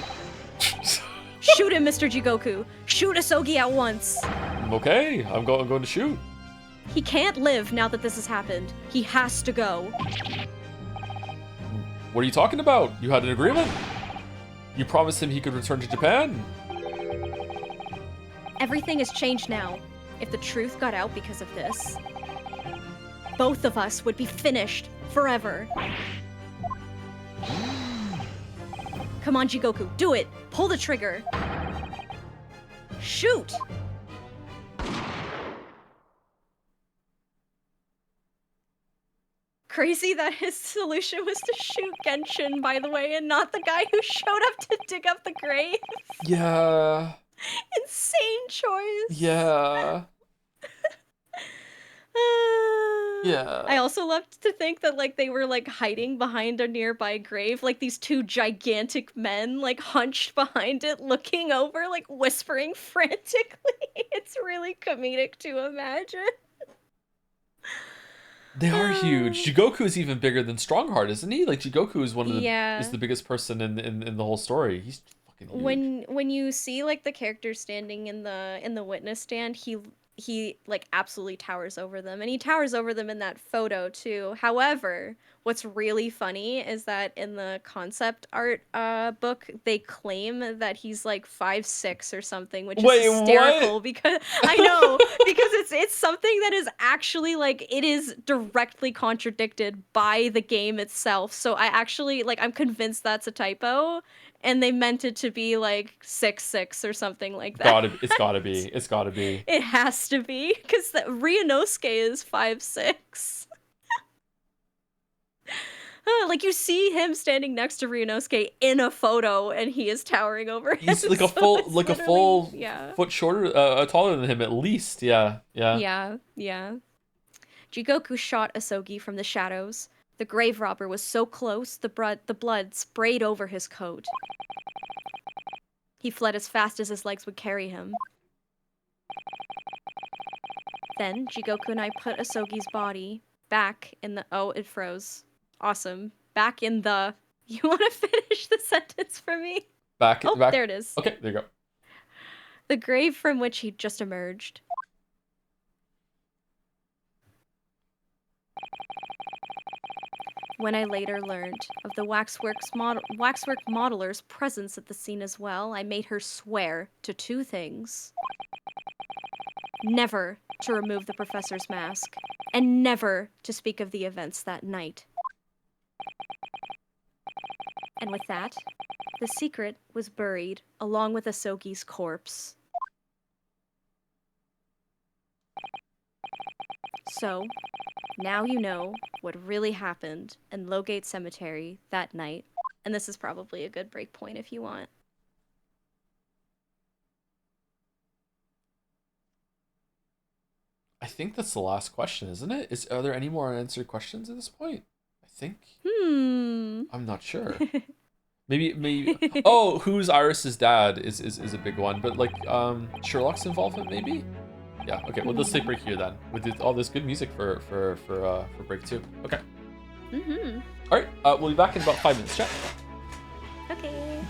Speaker 2: Shoot him, Mr. Jigoku. Shoot Asogi at once.
Speaker 1: Okay, I'm going to shoot.
Speaker 2: He can't live now that this has happened. He has to go.
Speaker 1: What are you talking about? You had an agreement? You promised him he could return to Japan?
Speaker 2: Everything has changed now. If the truth got out because of this, both of us would be finished forever. Come on, Jigoku, do it! Pull the trigger! Shoot! Crazy that his solution was to shoot Genshin, by the way, and not the guy who showed up to dig up the grave.
Speaker 1: Yeah.
Speaker 2: Insane choice.
Speaker 1: Yeah. Yeah.
Speaker 2: I also loved to think that like they were like hiding behind a nearby grave, like these two gigantic men like hunched behind it, looking over, like whispering frantically. It's really comedic to imagine.
Speaker 1: They are huge. Jigoku is even bigger than Strongheart, isn't he? Like Jigoku is one of the is the biggest person in the whole story. He's fucking huge.
Speaker 2: When you see like the character standing in the witness stand, he like absolutely towers over them, and he towers over them in that photo too. However, what's really funny is that in the concept art book, they claim that he's like 5'6" or something, which is hysterical.
Speaker 1: What?
Speaker 2: Because I know because it's something that is actually like it is directly contradicted by the game itself. So I actually like I'm convinced that's a typo. And they meant it to be like 6'6" or something like that.
Speaker 1: It's gotta be. It's gotta be.
Speaker 2: It has to be, because Ryunosuke is 5'6". Like you see him standing next to Ryunosuke in a photo, and he is towering over him.
Speaker 1: He's like a full foot shorter, taller than him at least. Yeah.
Speaker 2: Jigoku shot Asogi from the shadows. The grave robber was so close, the blood sprayed over his coat. He fled as fast as his legs would carry him. Then, Jigoku and I put Asogi's body back in the... Oh, it froze. Awesome. Back in the... You want to finish the sentence for me?
Speaker 1: Back.
Speaker 2: There it is.
Speaker 1: Okay, there you go.
Speaker 2: The grave from which he'd just emerged. When I later learned of the waxwork modeler's presence at the scene as well, I made her swear to two things. Never to remove the professor's mask, and never to speak of the events that night. And with that, the secret was buried along with Asogi's corpse. So, now you know what really happened in Lowgate Cemetery that night, and this is probably a good break point if you want.
Speaker 1: I think that's the last question, isn't it? Are there any more unanswered questions at this point? I think. I'm not sure. Maybe. Oh, who's Iris's dad is a big one, but like Sherlock's involvement maybe. Yeah. Okay. Well, let's take a break here then. With all this good music for break 2. Okay. All right. We'll be back in about 5 minutes. Chat.
Speaker 2: Okay.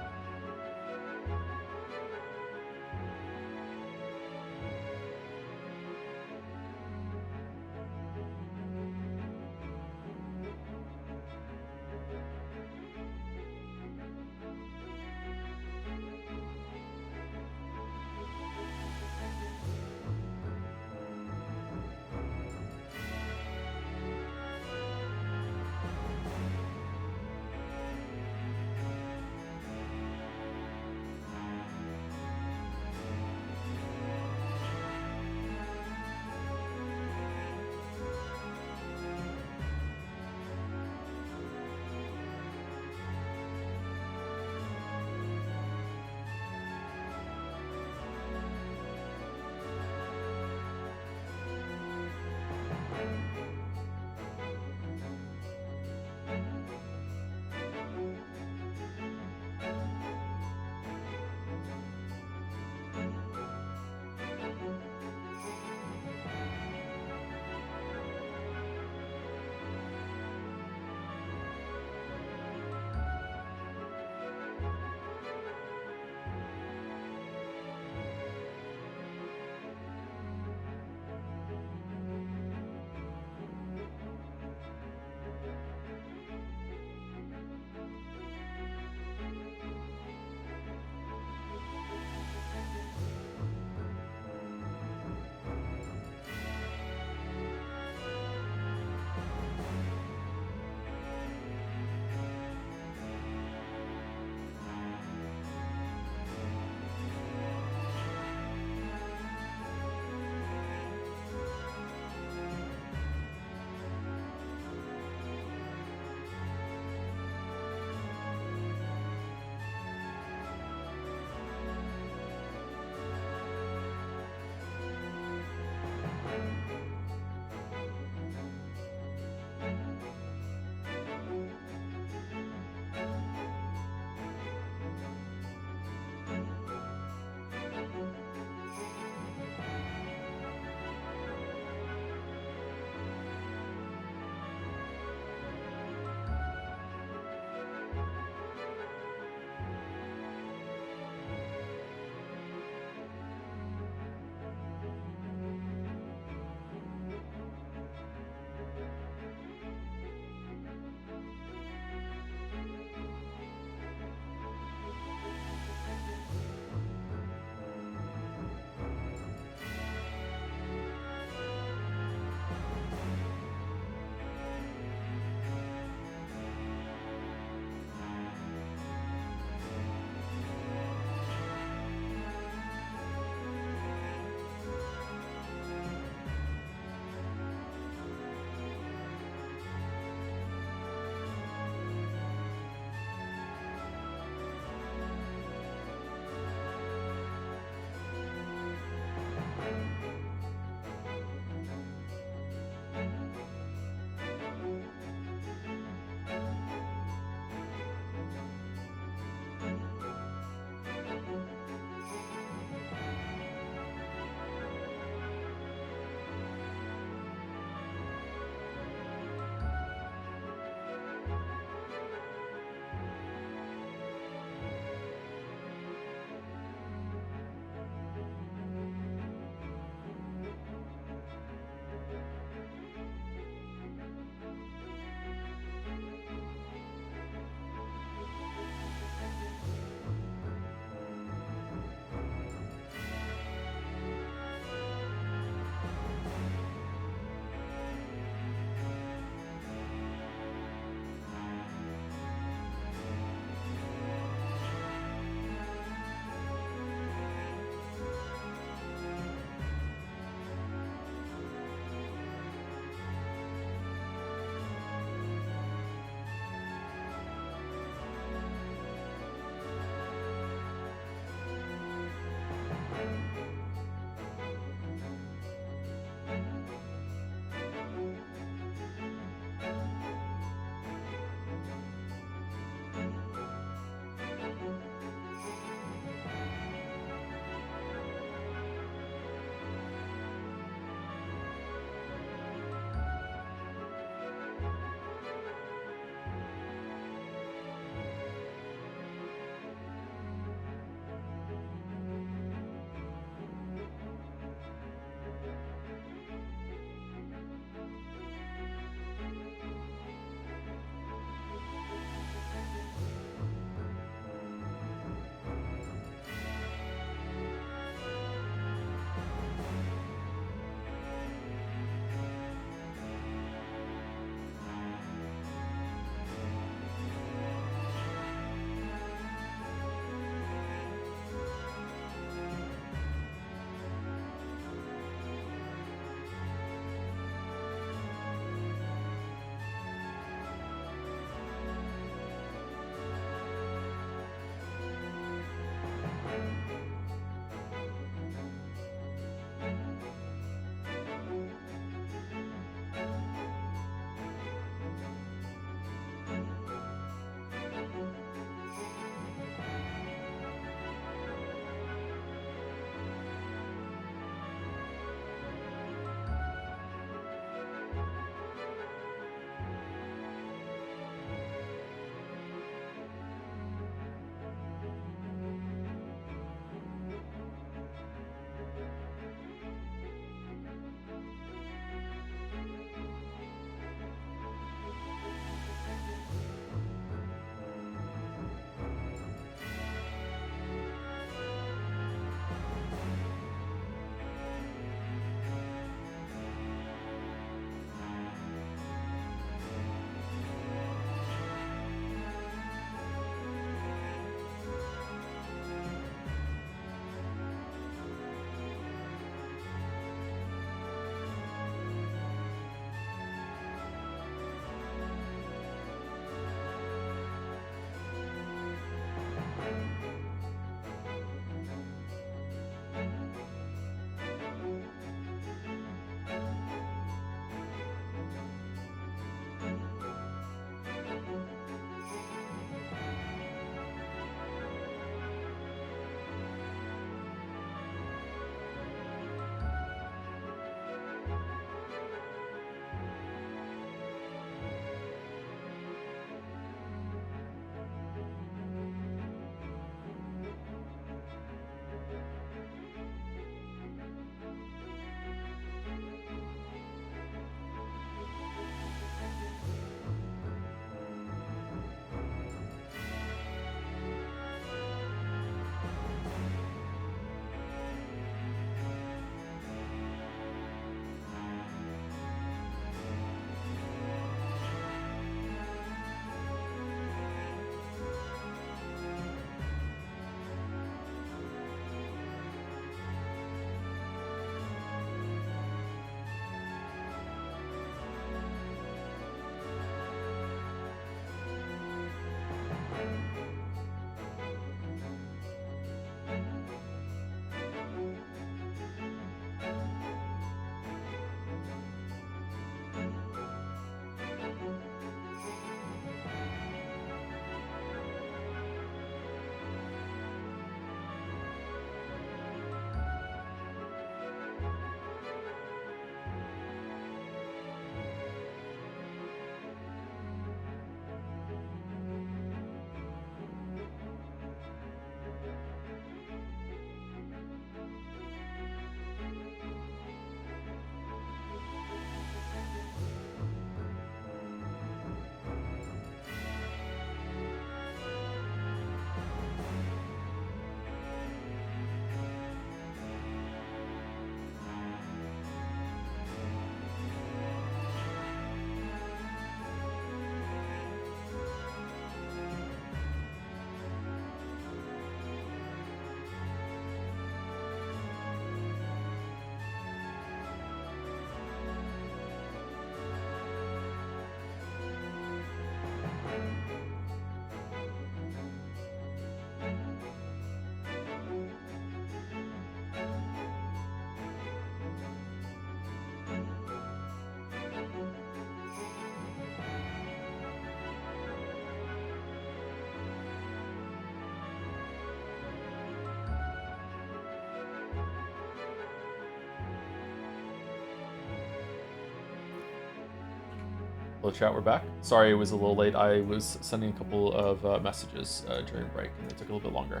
Speaker 1: Hello chat, we're back. Sorry it was a little late. I was sending a couple of messages during break and it took a little bit longer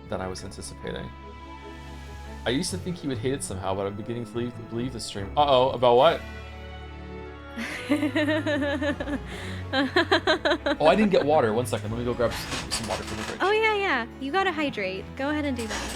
Speaker 1: than I was anticipating. I used to think he would hate it somehow, but I'm beginning to believe the stream. Uh-oh, about what? Oh, I didn't get water. 1 second, let me go grab some water for the fridge.
Speaker 2: Oh yeah. You gotta hydrate. Go ahead and do that.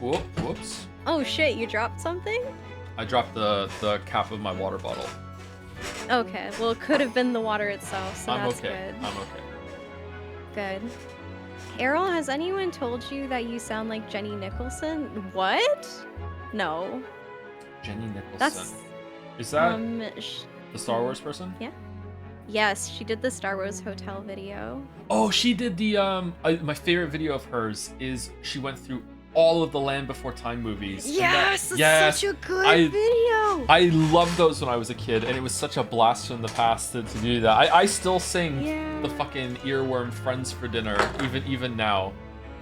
Speaker 1: Whoops.
Speaker 2: Oh shit, you dropped something?
Speaker 1: I dropped the cap of my water bottle.
Speaker 2: Okay, well it could have been the water itself, so
Speaker 1: I'm
Speaker 2: that's
Speaker 1: okay.
Speaker 2: good.
Speaker 1: I'm okay.
Speaker 2: Good. Errol, has anyone told you that you sound like Jenny Nicholson? What? No.
Speaker 1: Jenny Nicholson.
Speaker 2: That's
Speaker 1: Is that the Star Wars person?
Speaker 2: Yeah. Yes, she did the Star Wars hotel video.
Speaker 1: Oh, she did the my favorite video of hers is she went through all of the Land Before Time movies.
Speaker 2: Yes, that's such a good video.
Speaker 1: I loved those when I was a kid, and it was such a blast from the past to do that. I still sing the fucking earworm "Friends for Dinner" even now.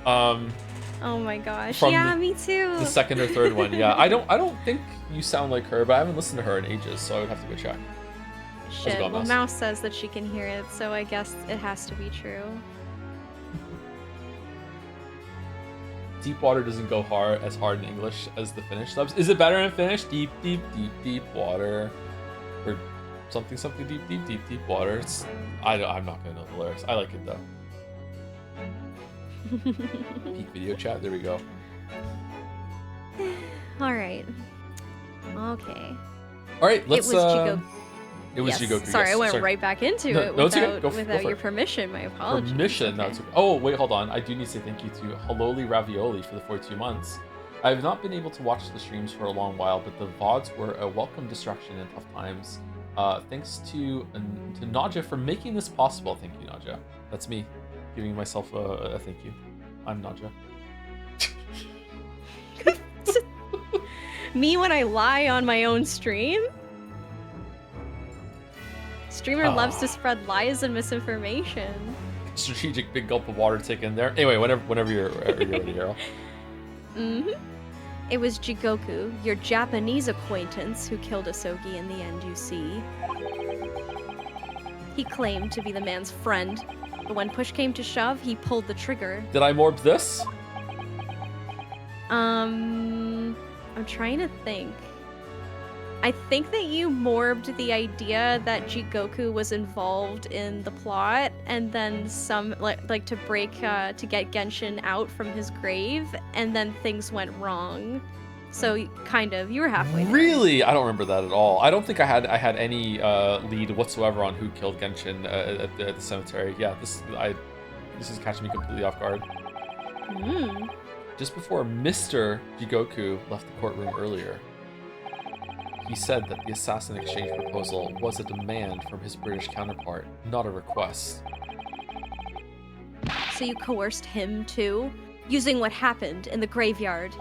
Speaker 2: Oh my gosh.
Speaker 1: From
Speaker 2: Yeah, me too.
Speaker 1: The second or third one. Yeah, I don't think you sound like her, but I haven't listened to her in ages, so I would have to go check.
Speaker 2: Shit. Well, Mouse says that she can hear it, so I guess it has to be true.
Speaker 1: Deep water doesn't go as hard in English as the Finnish subs. Is it better in Finnish? Deep water, or something deep water. I'm not gonna know the lyrics. I like it though. Peak video chat. There we go.
Speaker 2: All right. Okay.
Speaker 1: All right. Let's.
Speaker 2: It was Jigoku.
Speaker 1: It was
Speaker 2: yes.
Speaker 1: Jigoku.
Speaker 2: Sorry,
Speaker 1: yes.
Speaker 2: I went right back into it
Speaker 1: no, it's okay.
Speaker 2: without
Speaker 1: go
Speaker 2: your permission. My apologies.
Speaker 1: Permission?
Speaker 2: Okay.
Speaker 1: No, it's okay. Oh, wait, hold on. I do need to say thank you to Haloli Ravioli for the 42 months. I have not been able to watch the streams for a long while, but the VODs were a welcome distraction in tough times. Thanks to Nadja for making this possible. Thank you, Nadja. That's me giving myself a thank you. I'm Nadja.
Speaker 2: Me when I lie on my own stream? Streamer loves to spread lies and misinformation.
Speaker 1: Strategic big gulp of water taken there. Anyway, whenever you're ready, Errol.
Speaker 2: It was Jigoku, your Japanese acquaintance, who killed Asogi in the end, you see. He claimed to be the man's friend, but when push came to shove, he pulled the trigger.
Speaker 1: Did I morb this?
Speaker 2: I'm trying to think. I think that you morbed the idea that Jigoku was involved in the plot, and then some like to get Genshin out from his grave, and then things went wrong. So kind of, you were halfway there.
Speaker 1: Really? I don't remember that at all. I don't think I had any lead whatsoever on who killed Genshin at the cemetery. Yeah, this is catching me completely off guard. Just before Mr. Jigoku left the courtroom earlier, he said that the assassin exchange proposal was a demand from his British counterpart, not a request.
Speaker 2: So you coerced him too, using what happened in the graveyard.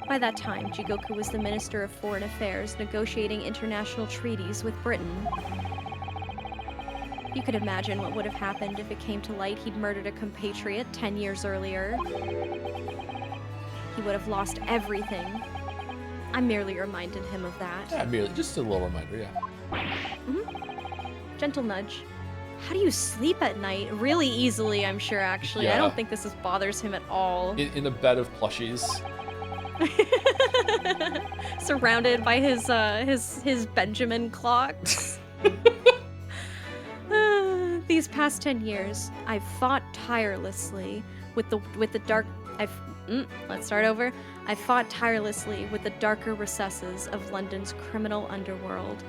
Speaker 2: By that time, Jigoku was the Minister of Foreign Affairs, negotiating international treaties with Britain. You could imagine what would have happened if it came to light he'd murdered a compatriot 10 years earlier. He would have lost everything. I merely reminded him of that.
Speaker 1: Yeah, merely, just a little reminder, yeah.
Speaker 2: Gentle nudge. How do you sleep at night? Really easily, I'm sure, actually.
Speaker 1: Yeah.
Speaker 2: I don't think this bothers him at all.
Speaker 1: In a bed of plushies.
Speaker 2: Surrounded by his Benjamin clocks. These past 10 years, I've fought tirelessly with the dark. Let's start over. I fought tirelessly with the darker recesses of London's criminal underworld.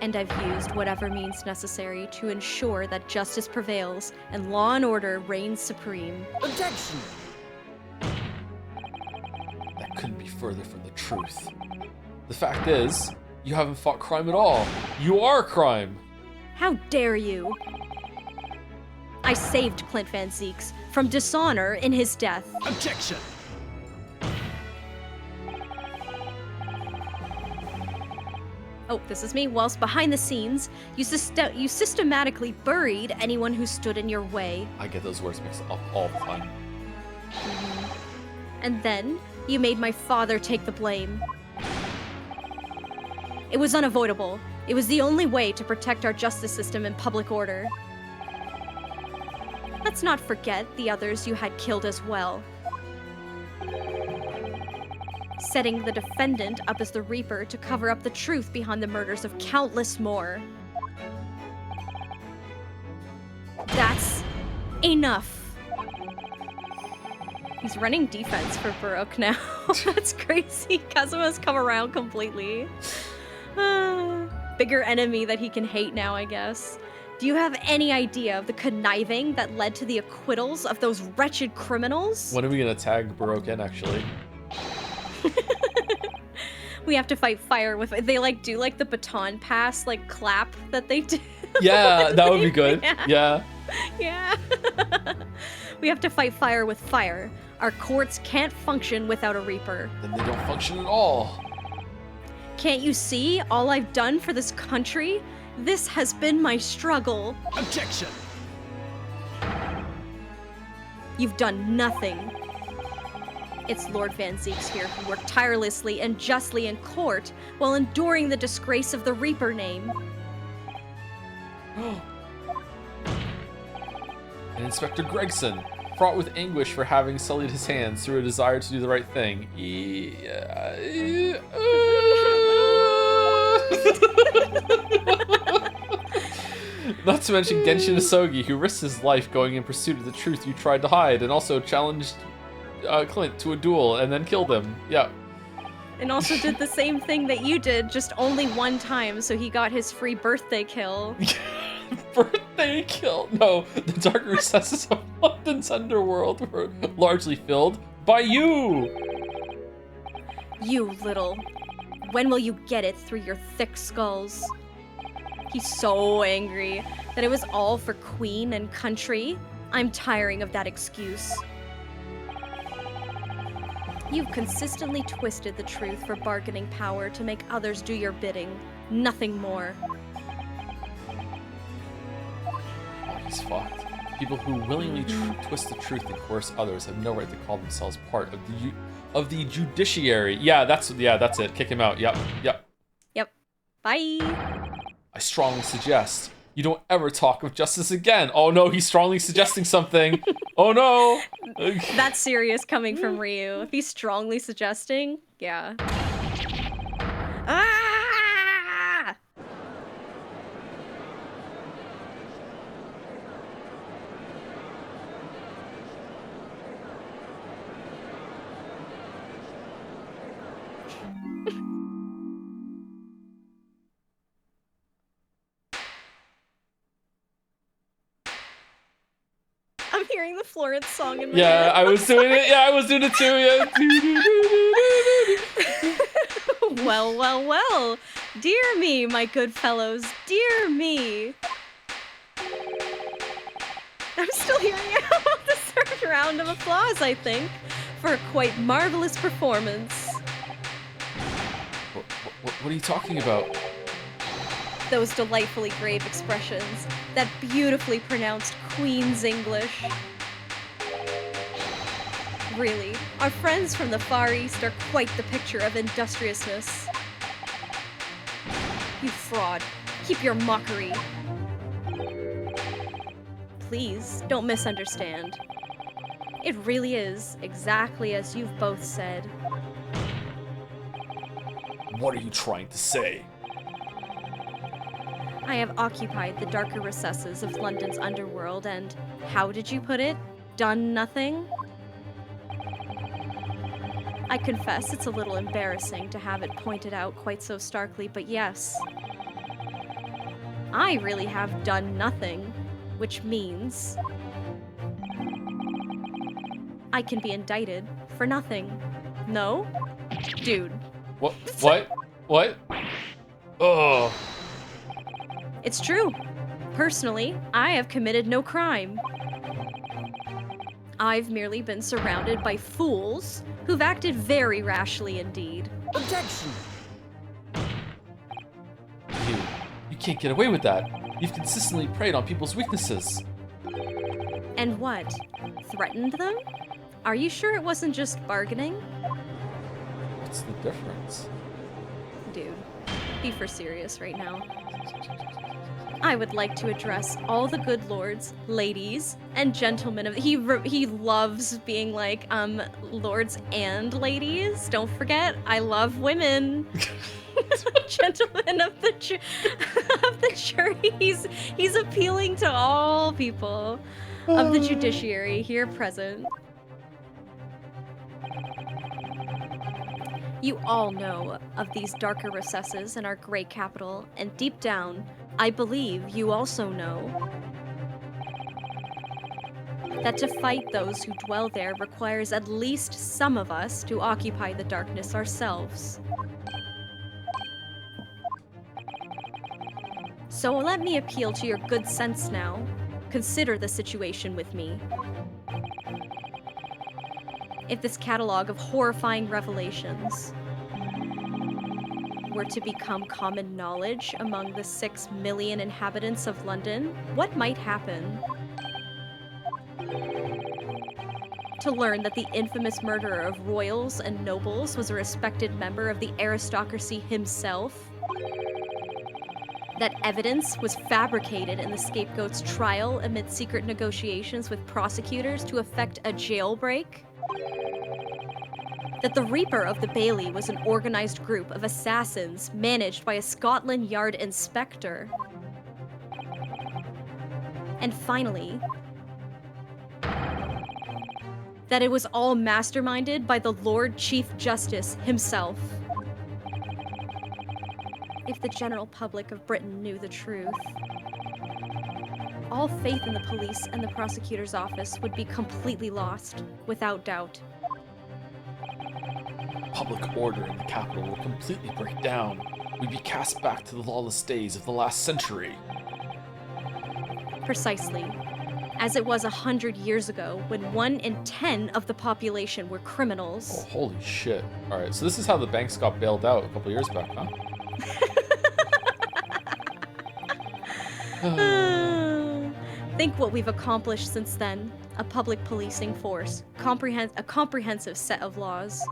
Speaker 2: And I've used whatever means necessary to ensure that justice prevails and law and order reigns supreme.
Speaker 3: Objection!
Speaker 1: That couldn't be further from the truth. The fact is, You haven't fought crime at all. You are crime.
Speaker 2: How dare you? I saved Clint Van Zeeks from dishonor in his death.
Speaker 3: Objection!
Speaker 2: Oh, this is me. Whilst behind the scenes, you systematically buried anyone who stood in your way.
Speaker 1: I get those words mixed up all the time.
Speaker 2: And then, you made my father take the blame. It was unavoidable. It was the only way to protect our justice system and public order. Let's not forget the others you had killed as well. Setting the defendant up as the Reaper to cover up the truth behind the murders of countless more. That's enough. He's running defense for Baroque now. That's crazy. Kazuma's come around completely. Bigger enemy that he can hate now, I guess. Do you have any idea of the conniving that led to the acquittals of those wretched criminals?
Speaker 1: When are we gonna tag Baroque in, actually?
Speaker 2: We have to fight fire with they like do like the baton pass like clap that they do.
Speaker 1: Yeah, that would be good. Yeah.
Speaker 2: Yeah. We have to fight fire with fire. Our courts can't function without a Reaper.
Speaker 1: Then they don't function at all.
Speaker 2: Can't you see all I've done for this country? This has been my struggle.
Speaker 3: Objection!
Speaker 2: You've done nothing. It's Lord Van Zeeks here who worked tirelessly and justly in court while enduring the disgrace of the Reaper name.
Speaker 1: And Inspector Gregson, fraught with anguish for having sullied his hands through a desire to do the right thing. Not to mention Genshin Asogi, who risked his life going in pursuit of the truth you tried to hide, and also challenged Clint to a duel and then killed him. Yeah.
Speaker 2: And also did the same thing that you did, just only one time, so he got his free birthday kill.
Speaker 1: Birthday kill? No, the dark recesses of London's underworld were largely filled by you!
Speaker 2: You little. When will you get it through your thick skulls? He's so angry that it was all for Queen and country. I'm tiring of that excuse. You've consistently twisted the truth for bargaining power to make others do your bidding. Nothing more.
Speaker 1: Oh, he's fucked. People who willingly twist the truth and coerce others have no right to call themselves part of the judiciary. Yeah, that's it. Kick him out. Yep.
Speaker 2: Yep. Bye.
Speaker 1: I strongly suggest you don't ever talk of justice again. Oh no, he's strongly suggesting something. Oh no.
Speaker 2: That's serious coming from Ryu. If he's strongly suggesting, yeah. Ah! I'm hearing the Florence song in my head.
Speaker 1: Yeah, I was doing it. Yeah, I was doing it too. Yeah.
Speaker 2: Well. Dear me, my good fellows. Dear me. I'm still hearing out the third round of applause, I think, for a quite marvelous performance.
Speaker 1: What are you talking about?
Speaker 2: Those delightfully grave expressions, that beautifully pronounced Queen's English. Really, our friends from the Far East are quite the picture of industriousness. You fraud, keep your mockery. Please, don't misunderstand. It really is exactly as you've both said.
Speaker 1: What are you trying to say?
Speaker 2: I have occupied the darker recesses of London's underworld and, how did you put it? Done nothing? I confess it's a little embarrassing to have it pointed out quite so starkly, but yes. I really have done nothing, which means I can be indicted for nothing. No? Dude.
Speaker 1: What? Oh.
Speaker 2: It's true. Personally, I have committed no crime. I've merely been surrounded by fools who've acted very rashly indeed.
Speaker 3: Objection!
Speaker 1: You can't get away with that. You've consistently preyed on people's weaknesses.
Speaker 2: And what? Threatened them? Are you sure it wasn't just bargaining?
Speaker 1: What's the difference?
Speaker 2: Dude, be for serious right now. I would like to address all the good lords, ladies, and gentlemen of he loves being like lords and ladies. Don't forget, I love women. Gentlemen of the jury. He's appealing to all people of the judiciary here present. You all know of these darker recesses in our great capital, and deep down, I believe you also know that to fight those who dwell there requires at least some of us to occupy the darkness ourselves. So let me appeal to your good sense now. Consider the situation with me. If this catalog of horrifying revelations were to become common knowledge among the 6 million inhabitants of London, what might happen? To learn that the infamous murderer of royals and nobles was a respected member of the aristocracy himself? That evidence was fabricated in the scapegoat's trial amid secret negotiations with prosecutors to effect a jailbreak? That the Reaper of the Bailey was an organized group of assassins managed by a Scotland Yard inspector? And finally, that it was all masterminded by the Lord Chief Justice himself. If the general public of Britain knew the truth, all faith in the police and the prosecutor's office would be completely lost, without doubt.
Speaker 1: Public order in the capital will completely break down. We'd be cast back to the lawless days of the last century.
Speaker 2: Precisely. As it was 100 years ago, when 1 in 10 of the population were criminals.
Speaker 1: Oh, holy shit. Alright, so this is how the banks got bailed out a couple years back, huh?
Speaker 2: Think what we've accomplished since then. A public policing force. A comprehensive set of laws.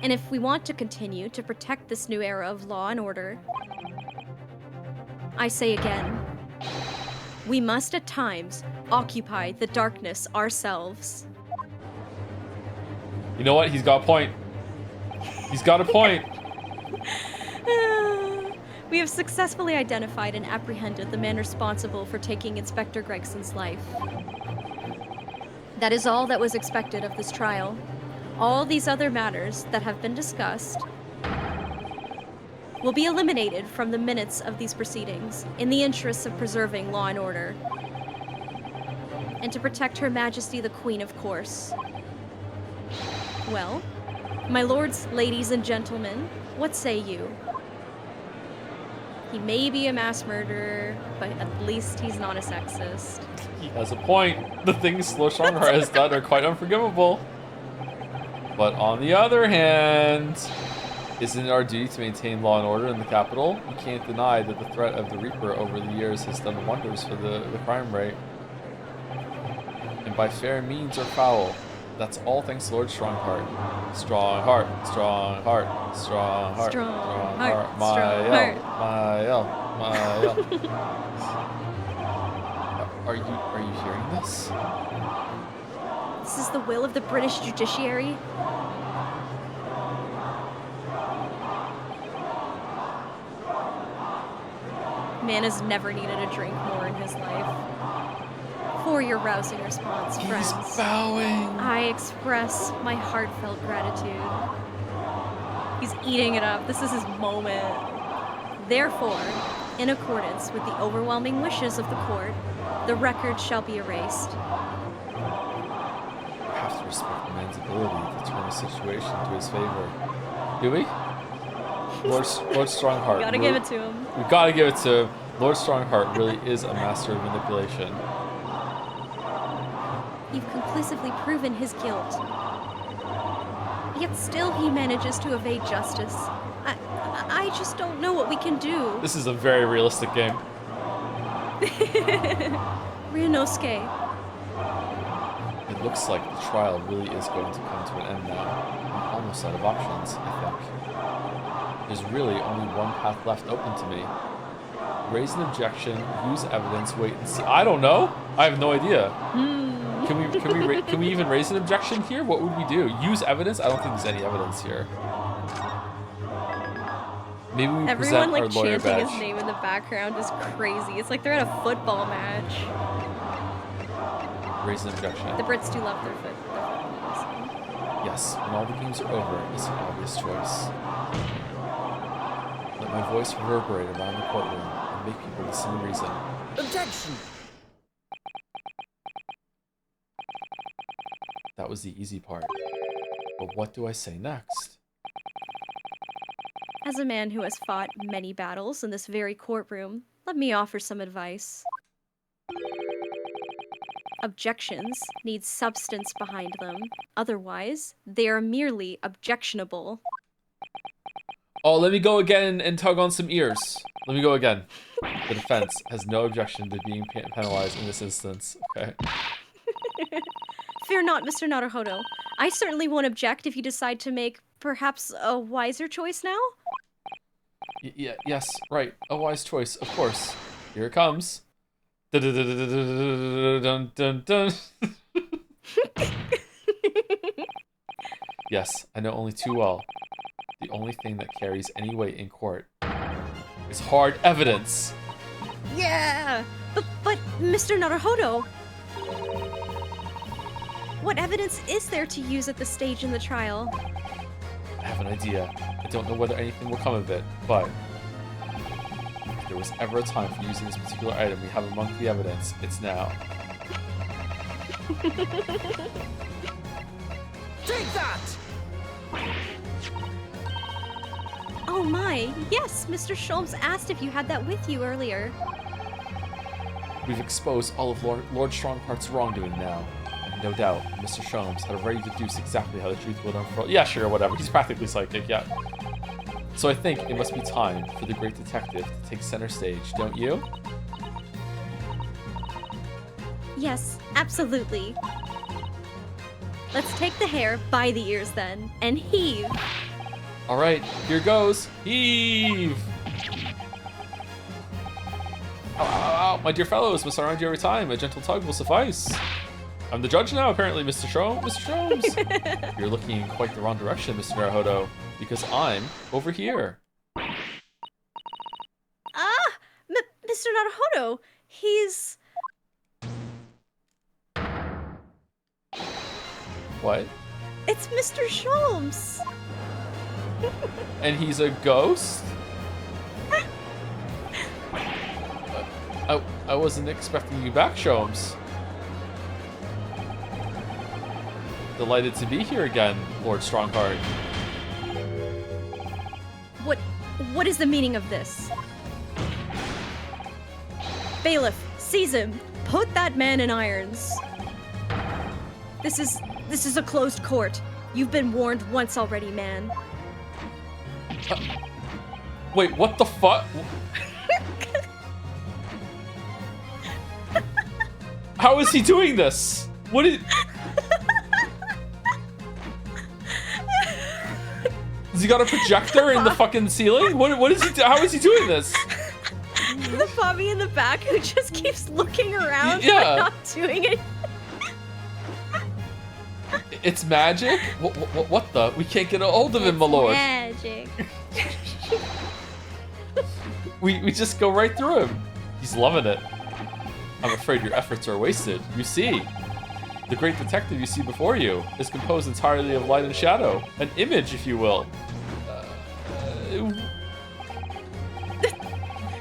Speaker 2: And if we want to continue to protect this new era of law and order, I say again, we must at times occupy the darkness ourselves.
Speaker 1: You know what? He's got a point. He's got a point.
Speaker 2: We have successfully identified and apprehended the man responsible for taking Inspector Gregson's life. That is all that was expected of this trial. All these other matters that have been discussed will be eliminated from the minutes of these proceedings in the interests of preserving law and order. And to protect Her Majesty the Queen, of course. Well, my lords, ladies, and gentlemen, what say you? He may be a mass murderer, but at least he's not a sexist.
Speaker 1: He has a point. The things Sloshonghar has done are quite unforgivable. But on the other hand, isn't it our duty to maintain law and order in the capital? We can't deny that the threat of the Reaper over the years has done wonders for the crime rate. And by fair means or foul, that's all thanks to Lord Strongheart. Strong heart, strong heart, strong heart,
Speaker 2: Strong heart,
Speaker 1: my
Speaker 2: strong
Speaker 1: L,
Speaker 2: heart.
Speaker 1: my L, my L. Are you hearing this?
Speaker 2: This is the will of the British judiciary. Man has never needed a drink more in his life. For your rousing response, friends.
Speaker 1: He's bowing.
Speaker 2: I express my heartfelt gratitude. He's eating it up. This is his moment. Therefore, in accordance with the overwhelming wishes of the court, the record shall be erased.
Speaker 1: We have to respect the man's ability to turn a situation to his favor. Do we? Lord Strongheart.
Speaker 2: Gotta give it to him.
Speaker 1: We gotta give it to him. Lord Strongheart really is a master of manipulation.
Speaker 2: You've conclusively proven his guilt. Yet still he manages to evade justice. I just don't know what we can do.
Speaker 1: This is a very realistic game.
Speaker 2: Ryunosuke.
Speaker 1: It looks like the trial really is going to come to an end now. I'm almost out of options, I think. There's really only one path left open to me. Raise an objection, use evidence, wait and see. I don't know. I have no idea. Can we even raise an objection here? What would we do? Use evidence? I don't think there's any evidence here. Maybe we
Speaker 2: Everyone
Speaker 1: present our lawyer
Speaker 2: chanting
Speaker 1: badge.
Speaker 2: his name in the background is crazy. It's like they're at a football match.
Speaker 1: Raise an objection.
Speaker 2: The Brits do love their football.
Speaker 1: Yes, when all the games are over, it's an obvious choice. Let my voice reverberate around the courtroom and make people listen to reason.
Speaker 3: Objection!
Speaker 1: That was the easy part. But what do I say next?
Speaker 2: As a man who has fought many battles in this very courtroom, let me offer some advice. Objections need substance behind them. Otherwise, they are merely objectionable.
Speaker 1: Oh, let me go again and tug on some ears. Let me go again. The defense has no objection to being penalized in this instance. Okay.
Speaker 2: Fear not, Mr. Naruhodo. I certainly won't object if you decide to make perhaps a wiser choice now.
Speaker 1: Yes, right. A wise choice, of course. Here it comes. Dun, dun, dun. Yes, I know only too well. The only thing that carries any weight in court is hard evidence.
Speaker 2: Yeah! But Mr. Naruhodo, what evidence is there to use at this stage in the trial?
Speaker 1: I have an idea. I don't know whether anything will come of it, but if there was ever a time for using this particular item we have among the evidence, it's now.
Speaker 3: Take that!
Speaker 2: Oh my, yes, Mr. Sholmes asked if you had that with you earlier.
Speaker 1: We've exposed all of Lord Strongheart's wrongdoing now. And no doubt, Mr. Sholmes had already deduced exactly how the truth would unfold. Yeah, sure, whatever. He's practically psychic, yeah. So I think it must be time for the great detective to take center stage, don't you?
Speaker 2: Yes, absolutely. Let's take the hair by the ears then, and heave.
Speaker 1: All right, here goes. Heave! Ow, ow, ow. My dear fellows, must surround you every time. A gentle tug will suffice. I'm the judge now, apparently, Mr. Sholmes. You're looking in quite the wrong direction, Mr. Naruhodo, because I'm over here.
Speaker 2: Mr. Naruhodo, he's...
Speaker 1: What?
Speaker 2: It's Mr. Sholmes.
Speaker 1: And he's a ghost? I wasn't expecting you back, Sholmes. Delighted to be here again, Lord Strongheart.
Speaker 2: What is the meaning of this? Bailiff, seize him. Put that man in irons. This is a closed court. You've been warned once already, man.
Speaker 1: Wait, what the fuck? How is he doing this? What is... Has he got a projector in the fucking ceiling? What is he? How is he doing this?
Speaker 2: The Bobby in the back who just keeps looking around
Speaker 1: Yeah.
Speaker 2: but not doing it.
Speaker 1: It's magic? What the? We can't get a hold of him, my lord.
Speaker 2: Magic.
Speaker 1: We just go right through him. He's loving it. I'm afraid your efforts are wasted. You see, the great detective you see before you is composed entirely of light and shadow. An image, if you will.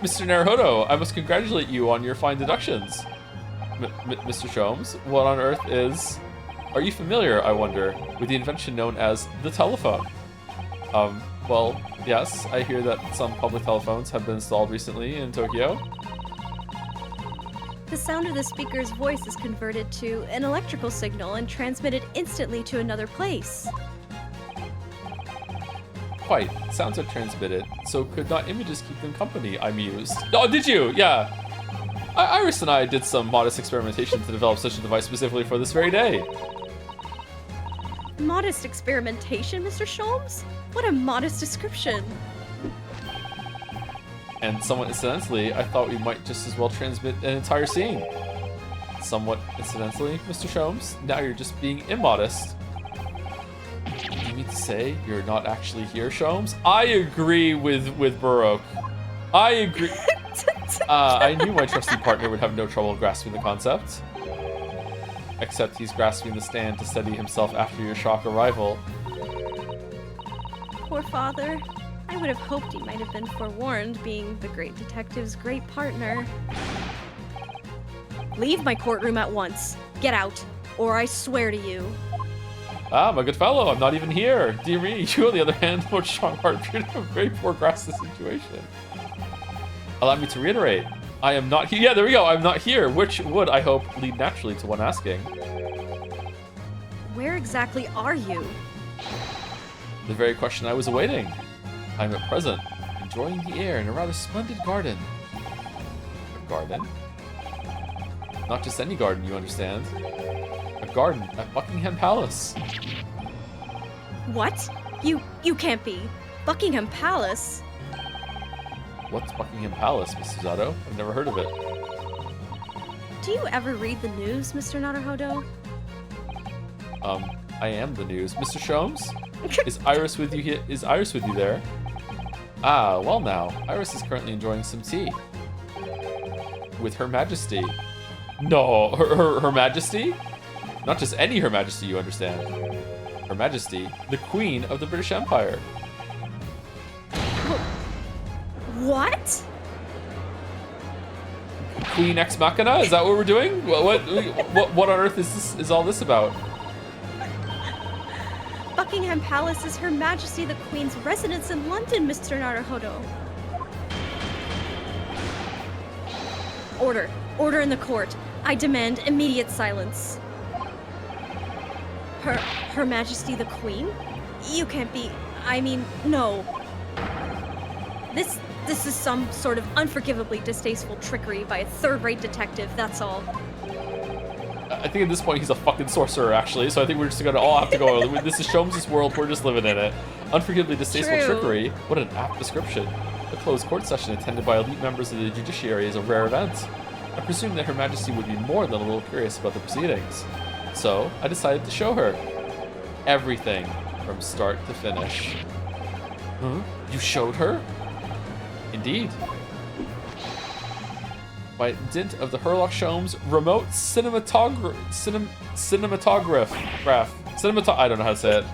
Speaker 1: Mr. Naruhodo, I must congratulate you on your fine deductions. Mr. Sholmes, what on earth is... Are you familiar, I wonder, with the invention known as the telephone? Well, yes, I hear that some public telephones have been installed recently in Tokyo.
Speaker 2: The sound of the speaker's voice is converted to an electrical signal and transmitted instantly to another place.
Speaker 1: Quite. Sounds are transmitted, so could not images keep them company? I mused. Oh, did you? Yeah. Iris and I did some modest experimentation to develop such a device specifically for this very day.
Speaker 2: Modest experimentation, Mr. Sholmes? What a modest description.
Speaker 1: And somewhat incidentally, I thought we might just as well transmit an entire scene. Somewhat incidentally, Mr. Sholmes, now you're just being immodest. Do you mean to say you're not actually here, Sholmes? I agree with Baroque. I agree. I knew my trusty partner would have no trouble grasping the concept. Except he's grasping the stand to steady himself after your shock arrival.
Speaker 2: Poor father. I would have hoped he might have been forewarned, being the great detective's great partner. Leave my courtroom at once. Get out, or I swear to you.
Speaker 1: Ah, my good fellow, I'm not even here. Dear me, you on the other hand, more strong heart appear to have very poor grasp of the situation. Allow me to reiterate, I am not here. Yeah, there we go, I'm not here, which would, I hope, lead naturally to one asking.
Speaker 2: Where exactly are you?
Speaker 1: The very question I was awaiting. I am at present enjoying the air in a rather splendid garden. A garden? Not just any garden, you understand. A garden at Buckingham Palace.
Speaker 2: What? You can't be. Buckingham Palace?
Speaker 1: What's Buckingham Palace, Mr. Zato? I've never heard of it.
Speaker 2: Do you ever read the news, Mr. Naruhodo?
Speaker 1: I am the news. Mr. Sholmes? Is Iris with you here? Is Iris with you there? Ah, well now, Iris is currently enjoying some tea. With Her Majesty. No, Her Majesty? Not just any Her Majesty, you understand. Her Majesty, the Queen of the British Empire.
Speaker 2: What?
Speaker 1: Queen Ex Machina? Is that what we're doing? What on earth is all this about?
Speaker 2: Buckingham Palace is Her Majesty the Queen's residence in London, Mr. Naruhodo. Order. Order in the court. I demand immediate silence. Her Majesty the Queen? You can't be... I mean, no. This is some sort of unforgivably distasteful trickery by a third-rate detective, that's all.
Speaker 1: I think at this point he's a fucking sorcerer, actually, so I think we're just gonna all have to go. This is Sholmes' world, we're just living in it. Unforgivably distasteful
Speaker 2: True.
Speaker 1: trickery? What an apt description. A closed court session attended by elite members of the judiciary is a rare event. I presume that Her Majesty would be more than a little curious about the proceedings. So, I decided to show her. Everything, from start to finish. Huh? You showed her? Indeed. By dint of the Herlock Sholmes remote I don't know how to say it.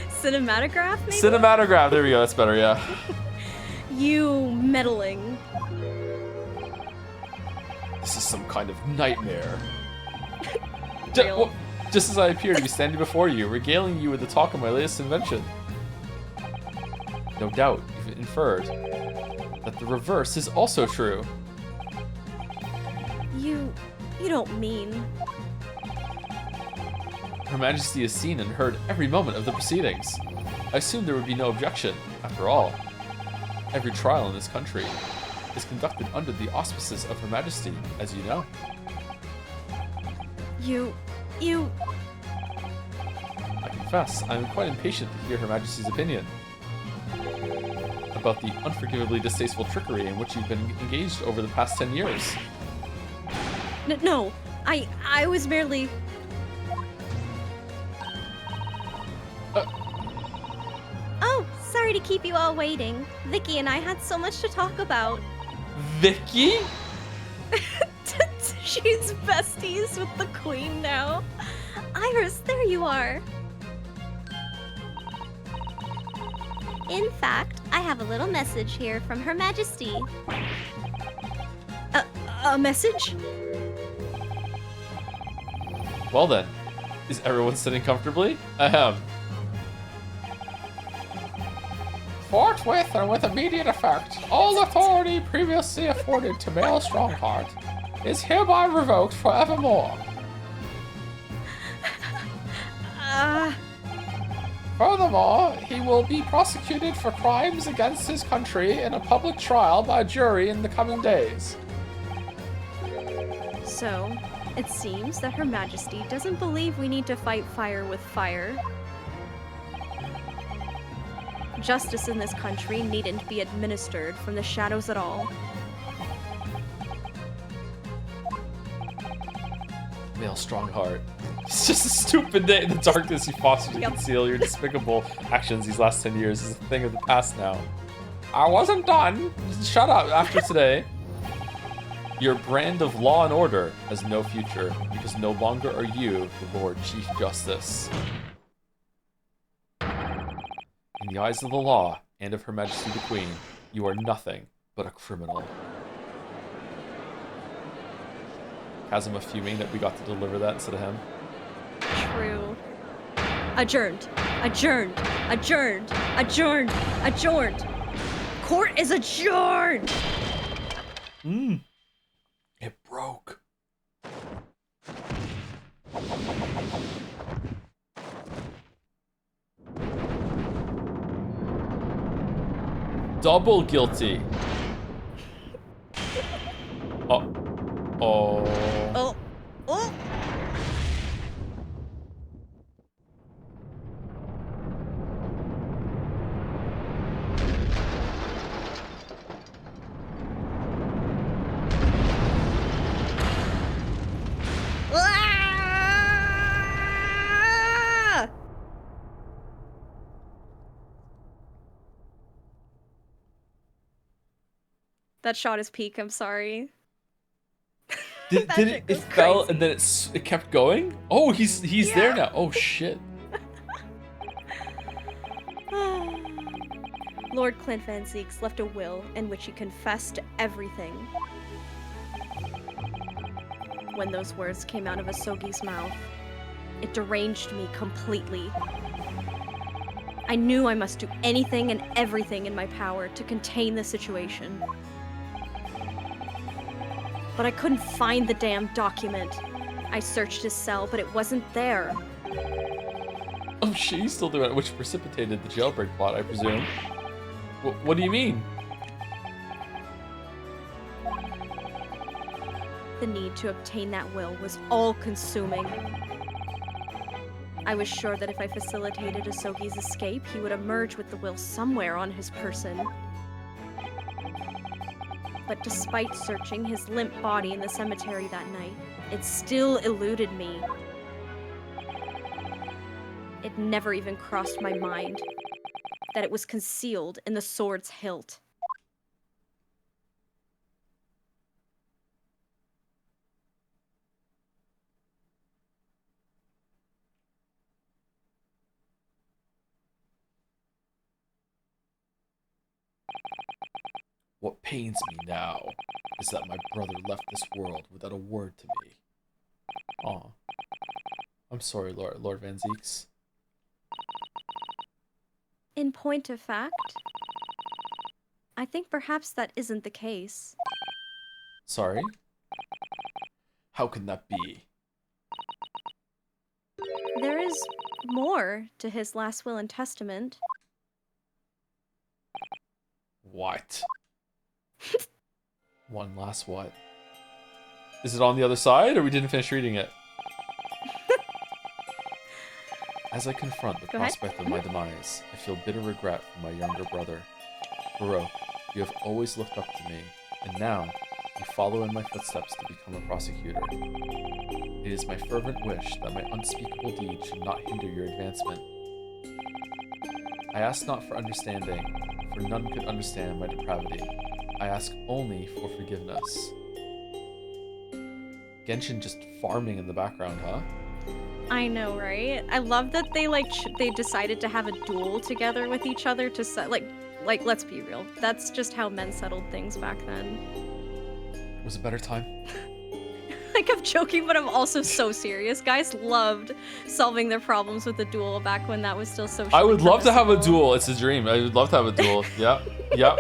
Speaker 2: Cinematograph, maybe?
Speaker 1: Cinematograph, there we go, that's better, yeah.
Speaker 2: You meddling.
Speaker 1: This is some kind of nightmare.
Speaker 2: Real.
Speaker 1: Just as I appear to be standing before you, regaling you with the talk of my latest invention. No doubt, you've inferred that the reverse is also true.
Speaker 2: You don't mean...
Speaker 1: Her Majesty has seen and heard every moment of the proceedings. I assumed there would be no objection. After all, every trial in this country is conducted under the auspices of Her Majesty, as you know.
Speaker 2: You...
Speaker 1: I confess, I am quite impatient to hear Her Majesty's opinion about the unforgivably distasteful trickery in which you've been engaged over the past 10 years.
Speaker 2: No, I was merely... Oh, sorry to keep you all waiting. Vicky and I had so much to talk about.
Speaker 1: Vicky?
Speaker 2: She's besties with the Queen now. Iris, there you are. In fact, I have a little message here from Her Majesty. A message?
Speaker 1: Well then, is everyone sitting comfortably? Ahem. Forthwith and with immediate effect, all authority previously afforded to male Strongheart is hereby revoked forevermore. Furthermore, he will be prosecuted for crimes against his country in a public trial by a jury in the coming days.
Speaker 2: So, it seems that Her Majesty doesn't believe we need to fight fire with fire. Justice in this country needn't be administered from the shadows at all.
Speaker 1: Male Strongheart. It's just a stupid day. The darkness you fostered to conceal your despicable actions these last 10 years is a thing of the past now. I wasn't done. Shut up after today. Your brand of law and order has no future because no longer are you the Lord Chief Justice. In the eyes of the law and of Her Majesty the Queen, you are nothing but a criminal. Kazuma fuming that we got to deliver that instead of him.
Speaker 2: True. Adjourned. Adjourned. Adjourned. Adjourned. Adjourned. Court is adjourned!
Speaker 1: It broke. Double guilty. Oh.
Speaker 2: Oh. Oh. Ah! That shot is peak, I'm sorry.
Speaker 1: Did it fell and then it kept going? Oh, he's there now. Oh shit.
Speaker 2: Lord Clint Van Zeeks left a will in which he confessed everything. When those words came out of Asogi's mouth, it deranged me completely. I knew I must do anything and everything in my power to contain the situation. But I couldn't find the damn document. I searched his cell, but it wasn't there.
Speaker 1: Oh shit, he's still doing it, which precipitated the jailbreak plot, I presume. What do you mean?
Speaker 2: The need to obtain that will was all-consuming. I was sure that if I facilitated Asogi's escape, he would emerge with the will somewhere on his person. But despite searching his limp body in the cemetery that night, it still eluded me. It never even crossed my mind that it was concealed in the sword's hilt.
Speaker 1: What pains me now is that my brother left this world without a word to me. Aw. I'm sorry, Lord Van Zeeks.
Speaker 2: In point of fact, I think perhaps that isn't the case.
Speaker 1: Sorry? How can that be?
Speaker 2: There is more to his last will and testament.
Speaker 1: What? One last what? Is it on the other side, or we didn't finish reading it? As I confront the prospect of my demise, I feel bitter regret for my younger brother. Baroque, you have always looked up to me, and now you follow in my footsteps to become a prosecutor. It is my fervent wish that my unspeakable deed should not hinder your advancement. I ask not for understanding, for none could understand my depravity. I ask only for forgiveness. Genshin just farming in the background, huh?
Speaker 2: I know, right? I love that they they decided to have a duel together with each other to set like let's be real. That's just how men settled things back then.
Speaker 1: It was a better time.
Speaker 2: Like, I'm joking, but I'm also so serious. Guys loved solving their problems with a duel back when that was still socially
Speaker 1: I would love to have a
Speaker 2: permissible.
Speaker 1: duel. It's a dream. I would love to have a duel. Yep. Yep.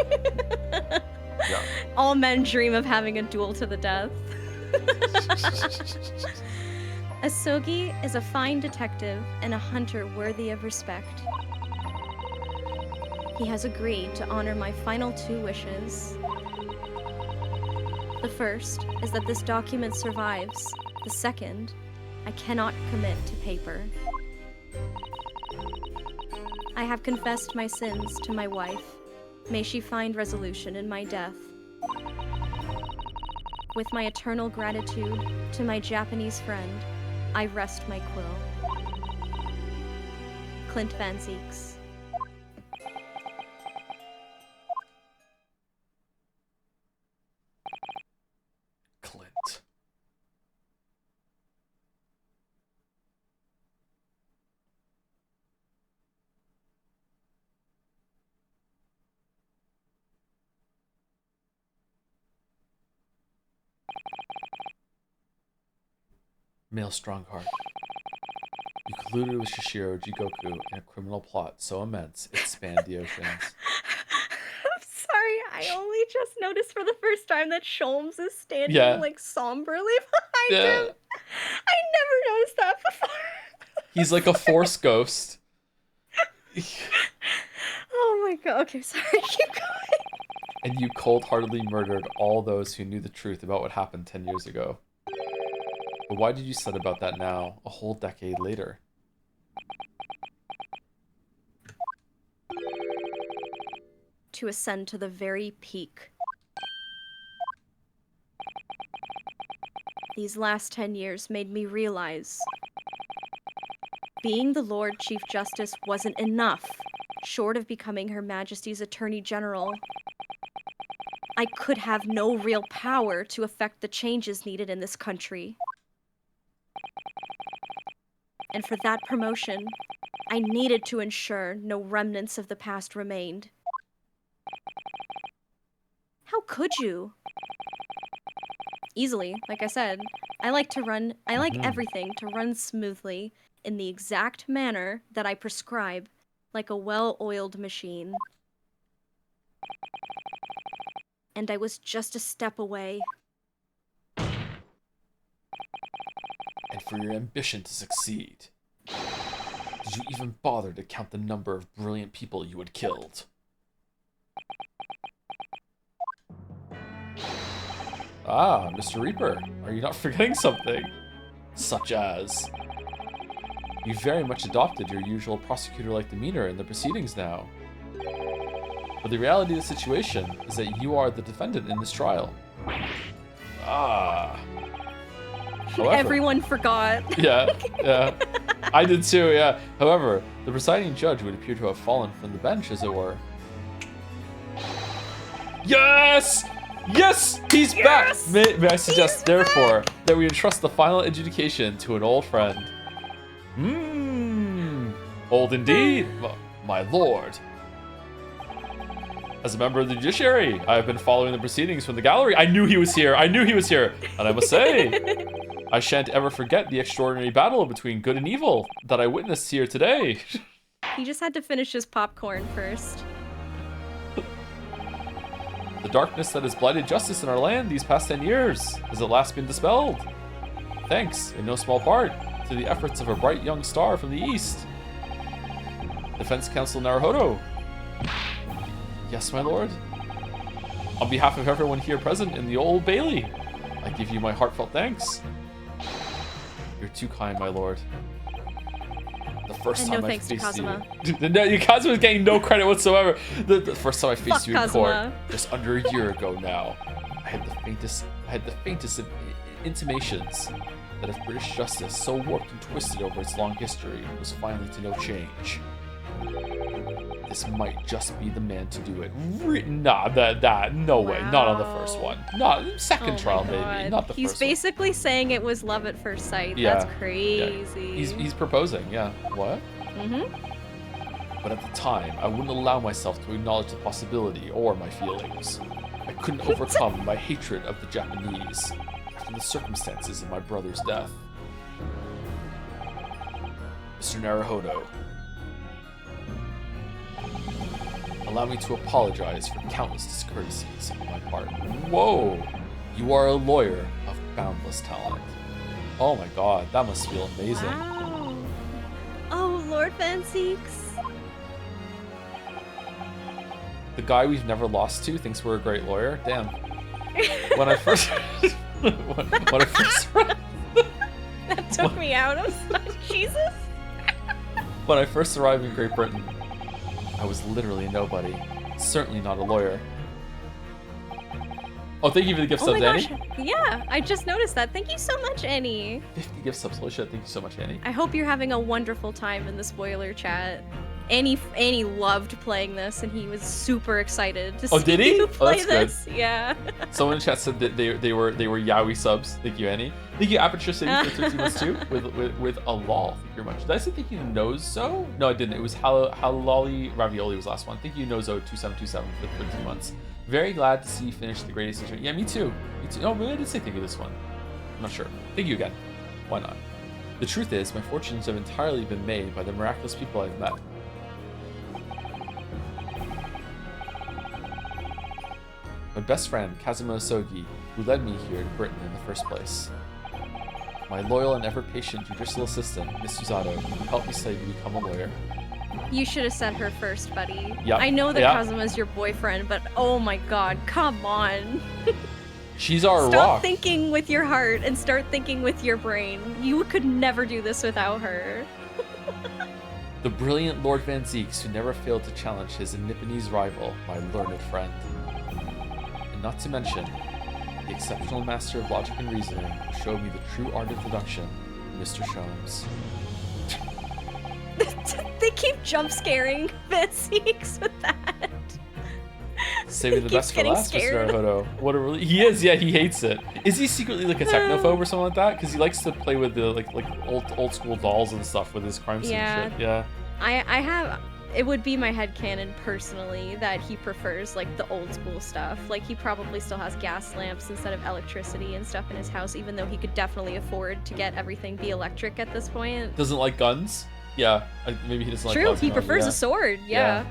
Speaker 1: Yeah.
Speaker 2: All men dream of having a duel to the death. Asogi is a fine detective and a hunter worthy of respect. He has agreed to honor my final 2 wishes. The first is that this document survives. The second, I cannot commit to paper. I have confessed my sins to my wife. May she find resolution in my death. With my eternal gratitude to my Japanese friend, I rest my quill. Clint Van Zeeks.
Speaker 1: Clint. Male Strongheart. You colluded with Shishiro Jigoku in a criminal plot so immense it spanned the oceans.
Speaker 2: I'm sorry, I only just noticed for the first time that Sholmes is standing like somberly behind him. I never noticed that before.
Speaker 1: He's like a force ghost.
Speaker 2: Oh my god, okay, sorry, keep going.
Speaker 1: And you cold-heartedly murdered all those who knew the truth about what happened 10 years ago. But why did you set about that now, a whole decade later?
Speaker 2: To ascend to the very peak. These last 10 years made me realize being the Lord Chief Justice wasn't enough, short of becoming Her Majesty's Attorney General. I could have no real power to affect the changes needed in this country. And for that promotion, I needed to ensure no remnants of the past remained. How could you? Easily, like I said, I like everything to run smoothly in the exact manner that I prescribe, like a well-oiled machine. And I was just a step away.
Speaker 1: And for your ambition to succeed, did you even bother to count the number of brilliant people you had killed? Ah, Mr. Reaper, are you not forgetting something? Such as... You very much adopted your usual prosecutor-like demeanor in the proceedings now. But the reality of the situation is that you are the defendant in this trial. Ah. However,
Speaker 2: everyone forgot.
Speaker 1: Yeah. I did too, yeah. However, the presiding judge would appear to have fallen from the bench, as it were. Yes! Yes! He's back! May I suggest, therefore, that we entrust the final adjudication to an old friend. Old indeed, my lord. As a member of the judiciary, I have been following the proceedings from the gallery. I knew he was here. And I must say, I shan't ever forget the extraordinary battle between good and evil that I witnessed here today.
Speaker 2: He just had to finish his popcorn first.
Speaker 1: The darkness that has blighted justice in our land these past 10 years has at last been dispelled. Thanks, in no small part, to the efforts of a bright young star from the east. Defense Counsel Naruhodo. Yes, my lord. On behalf of everyone here present in the Old Bailey, I give you my heartfelt thanks. You're too kind, my lord. The first time I faced you... No, Kazuma's getting no credit whatsoever. The first time I faced you in court, just under a year ago now, I had the faintest of intimations that if British justice, so warped and twisted over its long history, was finally to know change, this might just be the man to do it. No way, not on the first one. Not second trial, maybe, not the first one.
Speaker 2: He's basically saying it was love at first sight. Yeah. That's crazy.
Speaker 1: Yeah. He's proposing, yeah. What? But at the time, I wouldn't allow myself to acknowledge the possibility or my feelings. I couldn't overcome my hatred of the Japanese. after the circumstances of my brother's death. Mr. Naruhodo, allow me to apologize for countless discourtesies on my part. Whoa! You are a lawyer of boundless talent. Oh my god, that must feel amazing.
Speaker 2: Wow. Oh, Lord Van Zeeks.
Speaker 1: The guy we've never lost to thinks we're a great lawyer? Damn. When I first... when I first...
Speaker 2: That took me out of Jesus.
Speaker 1: When I first arrived in Great Britain, I was literally a nobody. Certainly not a lawyer. Oh, thank you for the gift subs, Annie.
Speaker 2: Yeah, I just noticed that. Thank you so much, Annie.
Speaker 1: 50 gift subs. Holy shit, thank you so much, Annie.
Speaker 2: I hope you're having a wonderful time in the spoiler chat. Annie loved playing this, and he was super excited to see you play this. Good. Yeah.
Speaker 1: Someone in chat said that they were Yowie subs. Thank you, Annie. Thank you, Aperture City for 13 months too. With a lol. Thank you very much. Did I say thank you, Nozo? No, I didn't. It was Halali Ravioli was the last one. Thank you, Nozo2727 for 13 months. Very glad to see you finish the greatest history. Yeah, me too. Me too. Oh, maybe I did say thank you this one. I'm not sure. Thank you again. Why not? The truth is, my fortunes have entirely been made by the miraculous people I've met. My best friend, Kazuma Osogi, who led me here to Britain in the first place. My loyal and ever-patient judicial assistant, Miss Usato, who helped me study to become a lawyer.
Speaker 2: You should have said her first, buddy.
Speaker 1: Yep.
Speaker 2: I know that Kazuma's your boyfriend, but oh my god, come on.
Speaker 1: She's our rock.
Speaker 2: Stop thinking with your heart and start thinking with your brain. You could never do this without her.
Speaker 1: The brilliant Lord Van Zeeks, who never failed to challenge his Nipponese rival, my learned friend. And not to mention, the exceptional master of logic and reasoning who showed me the true art of deduction, Mr. Sholmes.
Speaker 2: They keep jump scaring Van Zeeks with that.
Speaker 1: Saving the best for last, Mr. Naruhodo. What a really he is, yeah, he hates it. Is he secretly like a technophobe or something like that? Because he likes to play with the like old school dolls and stuff with his crime scene shit. Yeah.
Speaker 2: I have it would be my headcanon personally that he prefers like the old school stuff. Like he probably still has gas lamps instead of electricity and stuff in his house, even though he could definitely afford to get everything be electric at this point.
Speaker 1: Doesn't like guns? Yeah, maybe he doesn't like guns.
Speaker 2: True, he prefers a sword, yeah.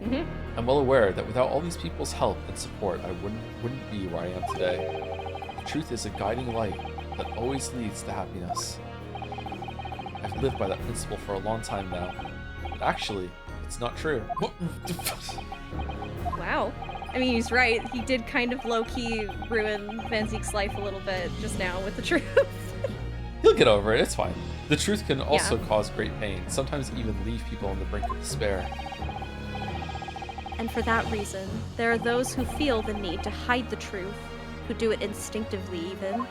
Speaker 1: Mm-hmm. I'm well aware that without all these people's help and support, I wouldn't be where I am today. The truth is a guiding light that always leads to happiness. I've lived by that principle for a long time now. But actually, it's not true.
Speaker 2: Wow. I mean, he's right. He did kind of low-key ruin Van Zeek's life a little bit just now with the truth.
Speaker 1: He'll get over it, it's fine. The truth can also cause great pain, sometimes even leave people on the brink of despair.
Speaker 2: And for that reason, there are those who feel the need to hide the truth, who do it instinctively even.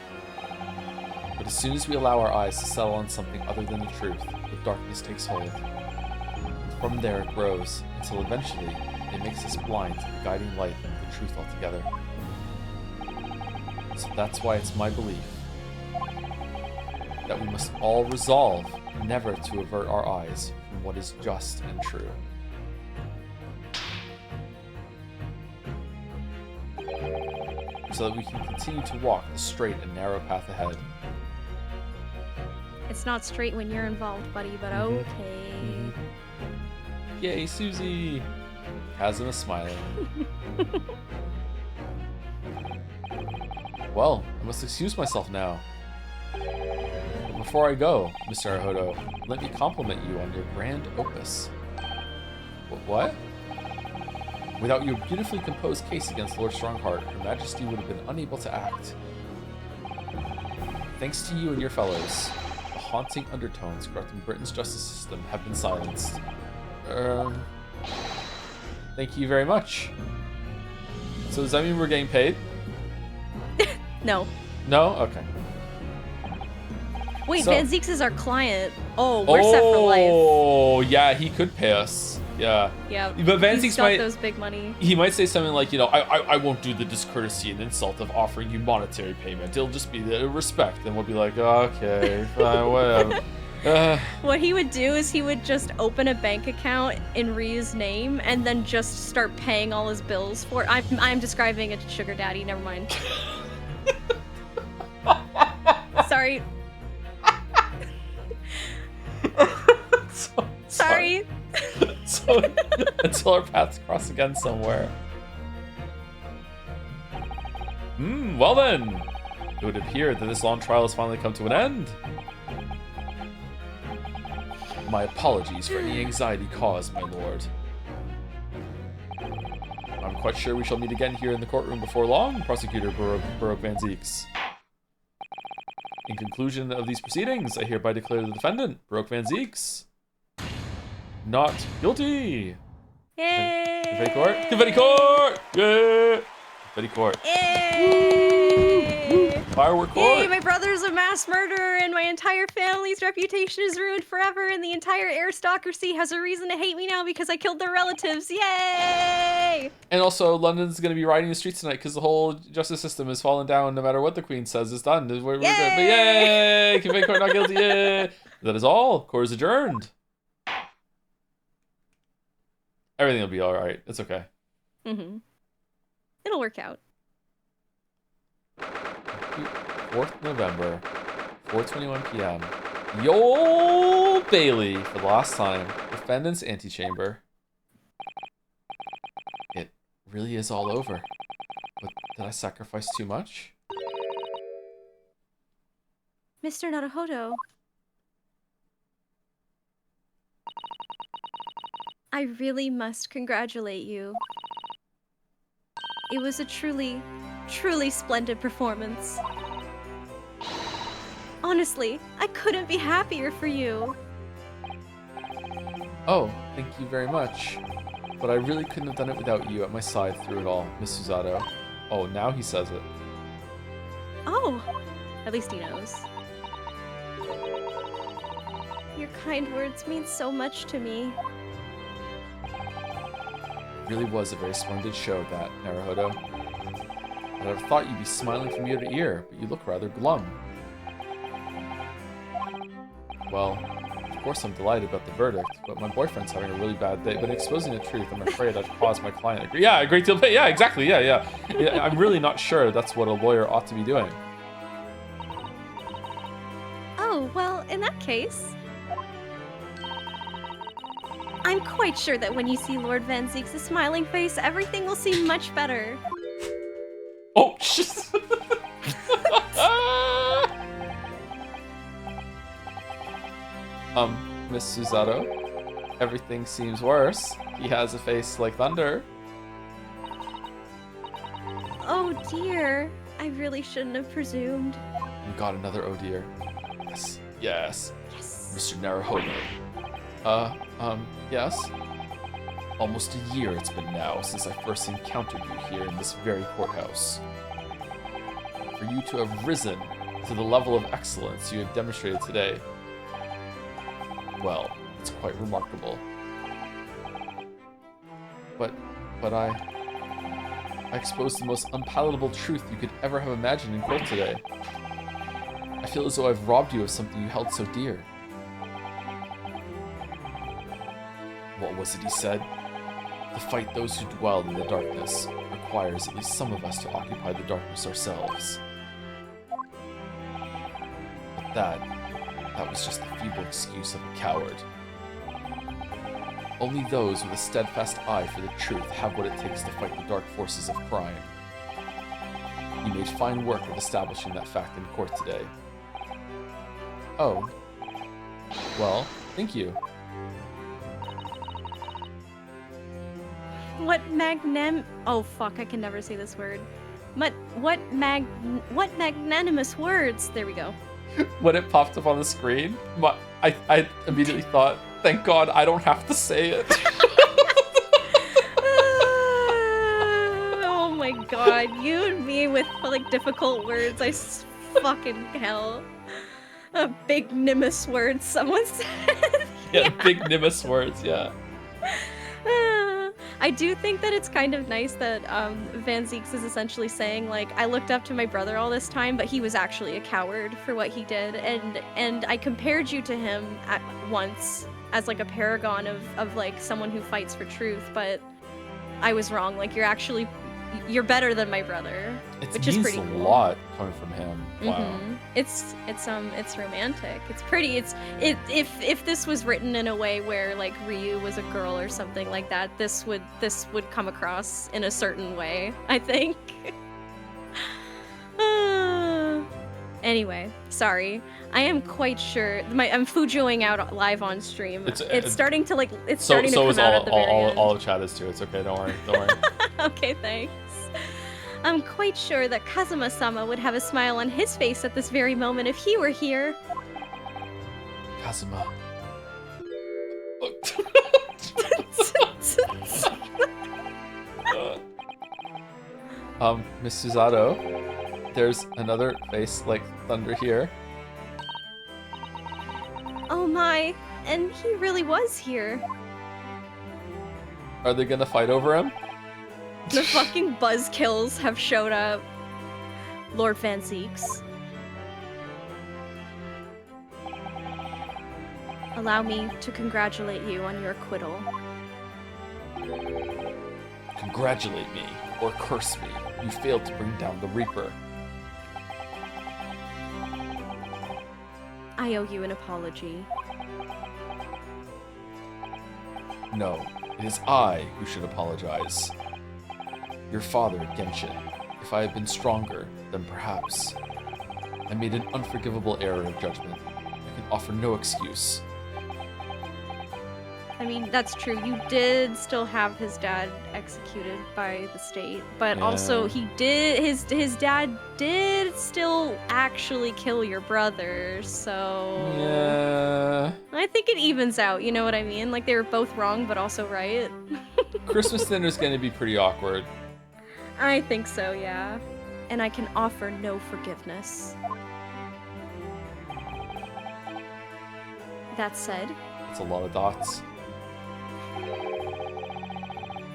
Speaker 1: But as soon as we allow our eyes to settle on something other than the truth, the darkness takes hold. And from there it grows, until eventually it makes us blind to the guiding light of the truth altogether. So that's why it's my belief that we must all resolve never to avert our eyes from what is just and true. So that we can continue to walk the straight and narrow path ahead.
Speaker 2: It's not straight when you're involved, buddy, but okay.
Speaker 1: Yay, Susie! Kazuma smiling. Well, I must excuse myself now. But before I go, Mr. Naruhodo, let me compliment you on your grand opus. What? Without your beautifully composed case against Lord Strongheart, Her Majesty would have been unable to act. Thanks to you and your fellows, the haunting undertones corrupting Britain's justice system have been silenced. Thank you very much. So does that mean we're getting paid?
Speaker 2: No.
Speaker 1: No? Okay.
Speaker 2: Wait, Van Zeeks is our client. Oh, we're set for life.
Speaker 1: Oh, yeah, he could pay us. Yeah.
Speaker 2: Yeah.
Speaker 1: But Van Zeeks might
Speaker 2: those big money.
Speaker 1: He might say something like, you know, I won't do the discourtesy and insult of offering you monetary payment. It'll just be the respect, and we'll be like, okay, fine, whatever.
Speaker 2: What he would do is he would just open a bank account in Ryu's name and then just start paying all his bills for it. I'm describing a sugar daddy. Never mind. Sorry. Sorry.
Speaker 1: So until our paths cross again somewhere. Well then. It would appear that this long trial has finally come to an end. My apologies for any anxiety caused, my lord. I'm quite sure we shall meet again here in the courtroom before long, Prosecutor Baroque Van Zeeks. In conclusion of these proceedings, I hereby declare the defendant, Baroque Van Zeeks, not guilty.
Speaker 2: Yay!
Speaker 1: Confetti court? Confetti court! Yeah! Confetti court.
Speaker 2: Yay!
Speaker 1: Firework court!
Speaker 2: Yay, my brother's a mass murderer and my entire family's reputation is ruined forever and the entire aristocracy has a reason to hate me now because I killed their relatives. Yay!
Speaker 1: And also, London's going to be riding the streets tonight because the whole justice system has fallen down no matter what the Queen says is done. We're good. But yay! Confetti court not guilty. Yay! That is all. Court is adjourned. Everything will be alright. It's okay.
Speaker 2: Mm-hmm. It'll work out.
Speaker 1: 4th November, 4:21 p.m. The Old Bailey for the last time. Defendant's antechamber. It really is all over. But did I sacrifice too much?
Speaker 2: Mr. Naruhodo. I really must congratulate you. It was a truly, truly splendid performance. Honestly, I couldn't be happier for you.
Speaker 1: Oh, thank you very much. But I really couldn't have done it without you at my side through it all, Miss Susato. Oh, now he says it.
Speaker 2: Oh, at least he knows. Your kind words mean so much to me.
Speaker 1: It really was a very splendid show, that, Naruhodo. I'd have thought you'd be smiling from ear to ear, but you look rather glum. Well, of course I'm delighted about the verdict, but my boyfriend's having a really bad day. But exposing the truth, I'm afraid I've caused my client a great deal of pain. Yeah, exactly. Yeah. I'm really not sure that's what a lawyer ought to be doing.
Speaker 2: Oh, well, in that case... I'm quite sure that when you see Lord Van Zeeks' smiling face, everything will seem much better.
Speaker 1: Oh, shit. Miss Susato, everything seems worse. He has a face like thunder.
Speaker 2: Oh dear, I really shouldn't have presumed.
Speaker 1: You got another oh dear. Yes.
Speaker 2: Yes.
Speaker 1: Mr. Naruhodo. Yes? Almost a year it's been now since I first encountered you here in this very courthouse. For you to have risen to the level of excellence you have demonstrated today, well, it's quite remarkable. But I exposed the most unpalatable truth you could ever have imagined in court today. I feel as though I've robbed you of something you held so dear. What was it he said? To fight those who dwell in the darkness requires at least some of us to occupy the darkness ourselves. But that was just the feeble excuse of a coward. Only those with a steadfast eye for the truth have what it takes to fight the dark forces of crime. You made fine work of establishing that fact in court today. Oh. Well, thank you.
Speaker 2: Oh fuck, I can never say this word. What magnanimous words. There we go.
Speaker 1: When it popped up on the screen, I immediately thought, thank God I don't have to say it.
Speaker 2: Oh my god, you and me with like difficult words, fucking hell. A big nimbus word, someone said.
Speaker 1: Yeah, big nimbus words, yeah.
Speaker 2: I do think that it's kind of nice that Van Zeeks is essentially saying, like, I looked up to my brother all this time, but he was actually a coward for what he did, and I compared you to him at once as, like, a paragon of like, someone who fights for truth, but I was wrong. Like, you're actually you're better than my brother,
Speaker 1: It
Speaker 2: which is
Speaker 1: means
Speaker 2: pretty
Speaker 1: a
Speaker 2: cool.
Speaker 1: lot coming from him. Wow.
Speaker 2: It's romantic. It's pretty. If this was written in a way where like Ryu was a girl or something like that, this would come across in a certain way, I think. Anyway, sorry. I am quite sure I'm Fujoing out live on stream. It's starting to like starting to come out at the very end.
Speaker 1: All of chat is too. It's okay. Don't worry. Don't worry.
Speaker 2: Okay, thanks. I'm quite sure that Kazuma-sama would have a smile on his face at this very moment if he were here.
Speaker 1: Kazuma. Miss Susato, there's another face like thunder here.
Speaker 2: Oh my, and he really was here.
Speaker 1: Are they gonna fight over him?
Speaker 2: The fucking buzzkills have showed up. Lord Van Zeeks. Allow me to congratulate you on your acquittal.
Speaker 1: Congratulate me, or curse me. You failed to bring down the Reaper.
Speaker 2: I owe you an apology.
Speaker 1: No, it is I who should apologize. Your father, Genshin. If I had been stronger, then perhaps. I made an unforgivable error of judgment. I can offer no excuse.
Speaker 2: I mean, that's true. You did still have his dad executed by the state, but also he did his dad did still actually kill your brother, so
Speaker 1: Yeah.
Speaker 2: I think it evens out, you know what I mean? Like they were both wrong but also right.
Speaker 1: Christmas dinner's gonna be pretty awkward.
Speaker 2: I think so, yeah. And I can offer no forgiveness. That said,
Speaker 1: That's a lot of dots.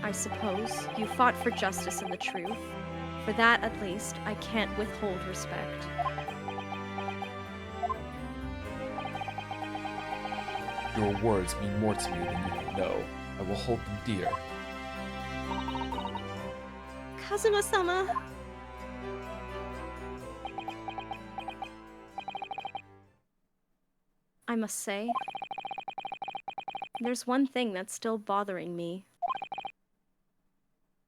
Speaker 2: I suppose you fought for justice and the truth. For that, at least, I can't withhold respect.
Speaker 1: Your words mean more to me than you can know. I will hold them dear.
Speaker 2: Kazuma-sama! I must say, there's one thing that's still bothering me.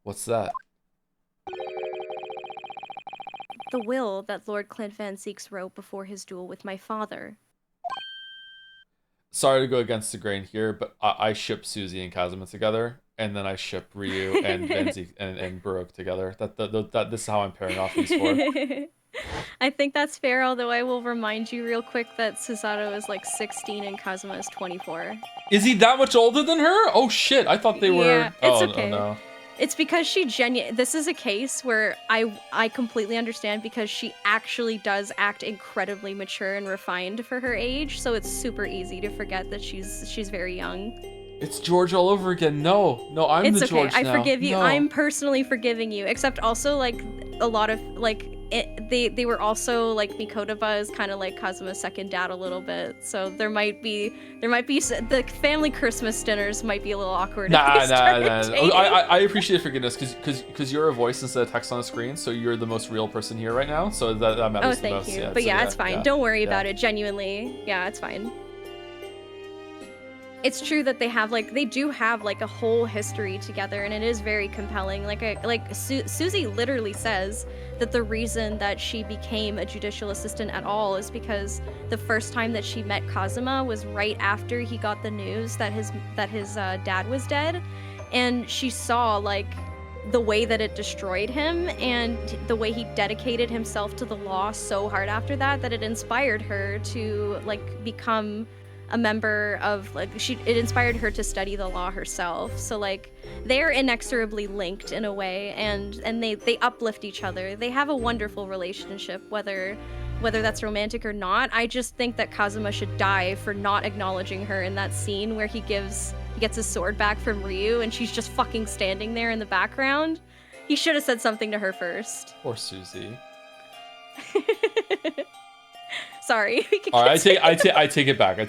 Speaker 1: What's that?
Speaker 2: The will that Lord Clint Van Zeeks wrote before his duel with my father.
Speaker 1: Sorry to go against the grain here, but I ship Susie and Kazuma together, and then I ship Ryu and Van Zeek and Baroque together. That this is how I'm pairing off these four.
Speaker 2: I think that's fair, although I will remind you real quick that Susato is like 16 and Kazuma is 24.
Speaker 1: Is he that much older than her? Oh shit, I thought they were...
Speaker 2: Yeah, it's
Speaker 1: oh,
Speaker 2: okay.
Speaker 1: Oh, no.
Speaker 2: It's because she this is a case where I completely understand because she actually does act incredibly mature and refined for her age, so it's super easy to forget that she's very young.
Speaker 1: It's George all over again. No, I'm
Speaker 2: it's
Speaker 1: the
Speaker 2: okay.
Speaker 1: George now.
Speaker 2: I forgive you.
Speaker 1: No.
Speaker 2: I'm personally forgiving you. Except also like a lot of like they were also like Mikotoba is kind of like Kazuma's second dad a little bit. So there might be the family Christmas dinners might be a little awkward.
Speaker 1: Nah. I appreciate forgiveness because you're a voice instead of text on a screen, so you're the most real person here right now. So that matters the most.
Speaker 2: Oh, thank you.
Speaker 1: Yeah,
Speaker 2: but
Speaker 1: so
Speaker 2: yeah, it's fine. Don't worry
Speaker 1: yeah.
Speaker 2: about it. Genuinely, yeah, it's fine. It's true that they do have like a whole history together, and it is very compelling. Susie literally says that the reason that she became a judicial assistant at all is because the first time that she met Kazuma was right after he got the news that his dad was dead, and she saw like the way that it destroyed him and the way he dedicated himself to the law so hard after that it inspired her to like become a member of it inspired her to study the law herself. So like they're inexorably linked in a way, and they uplift each other. They have a wonderful relationship, whether that's romantic or not. I just think that Kazuma should die for not acknowledging her in that scene where he gets his sword back from Ryu and she's just fucking standing there in the background. He should have said something to her first.
Speaker 1: Or Susie.
Speaker 2: Sorry.
Speaker 1: All right, I take it back.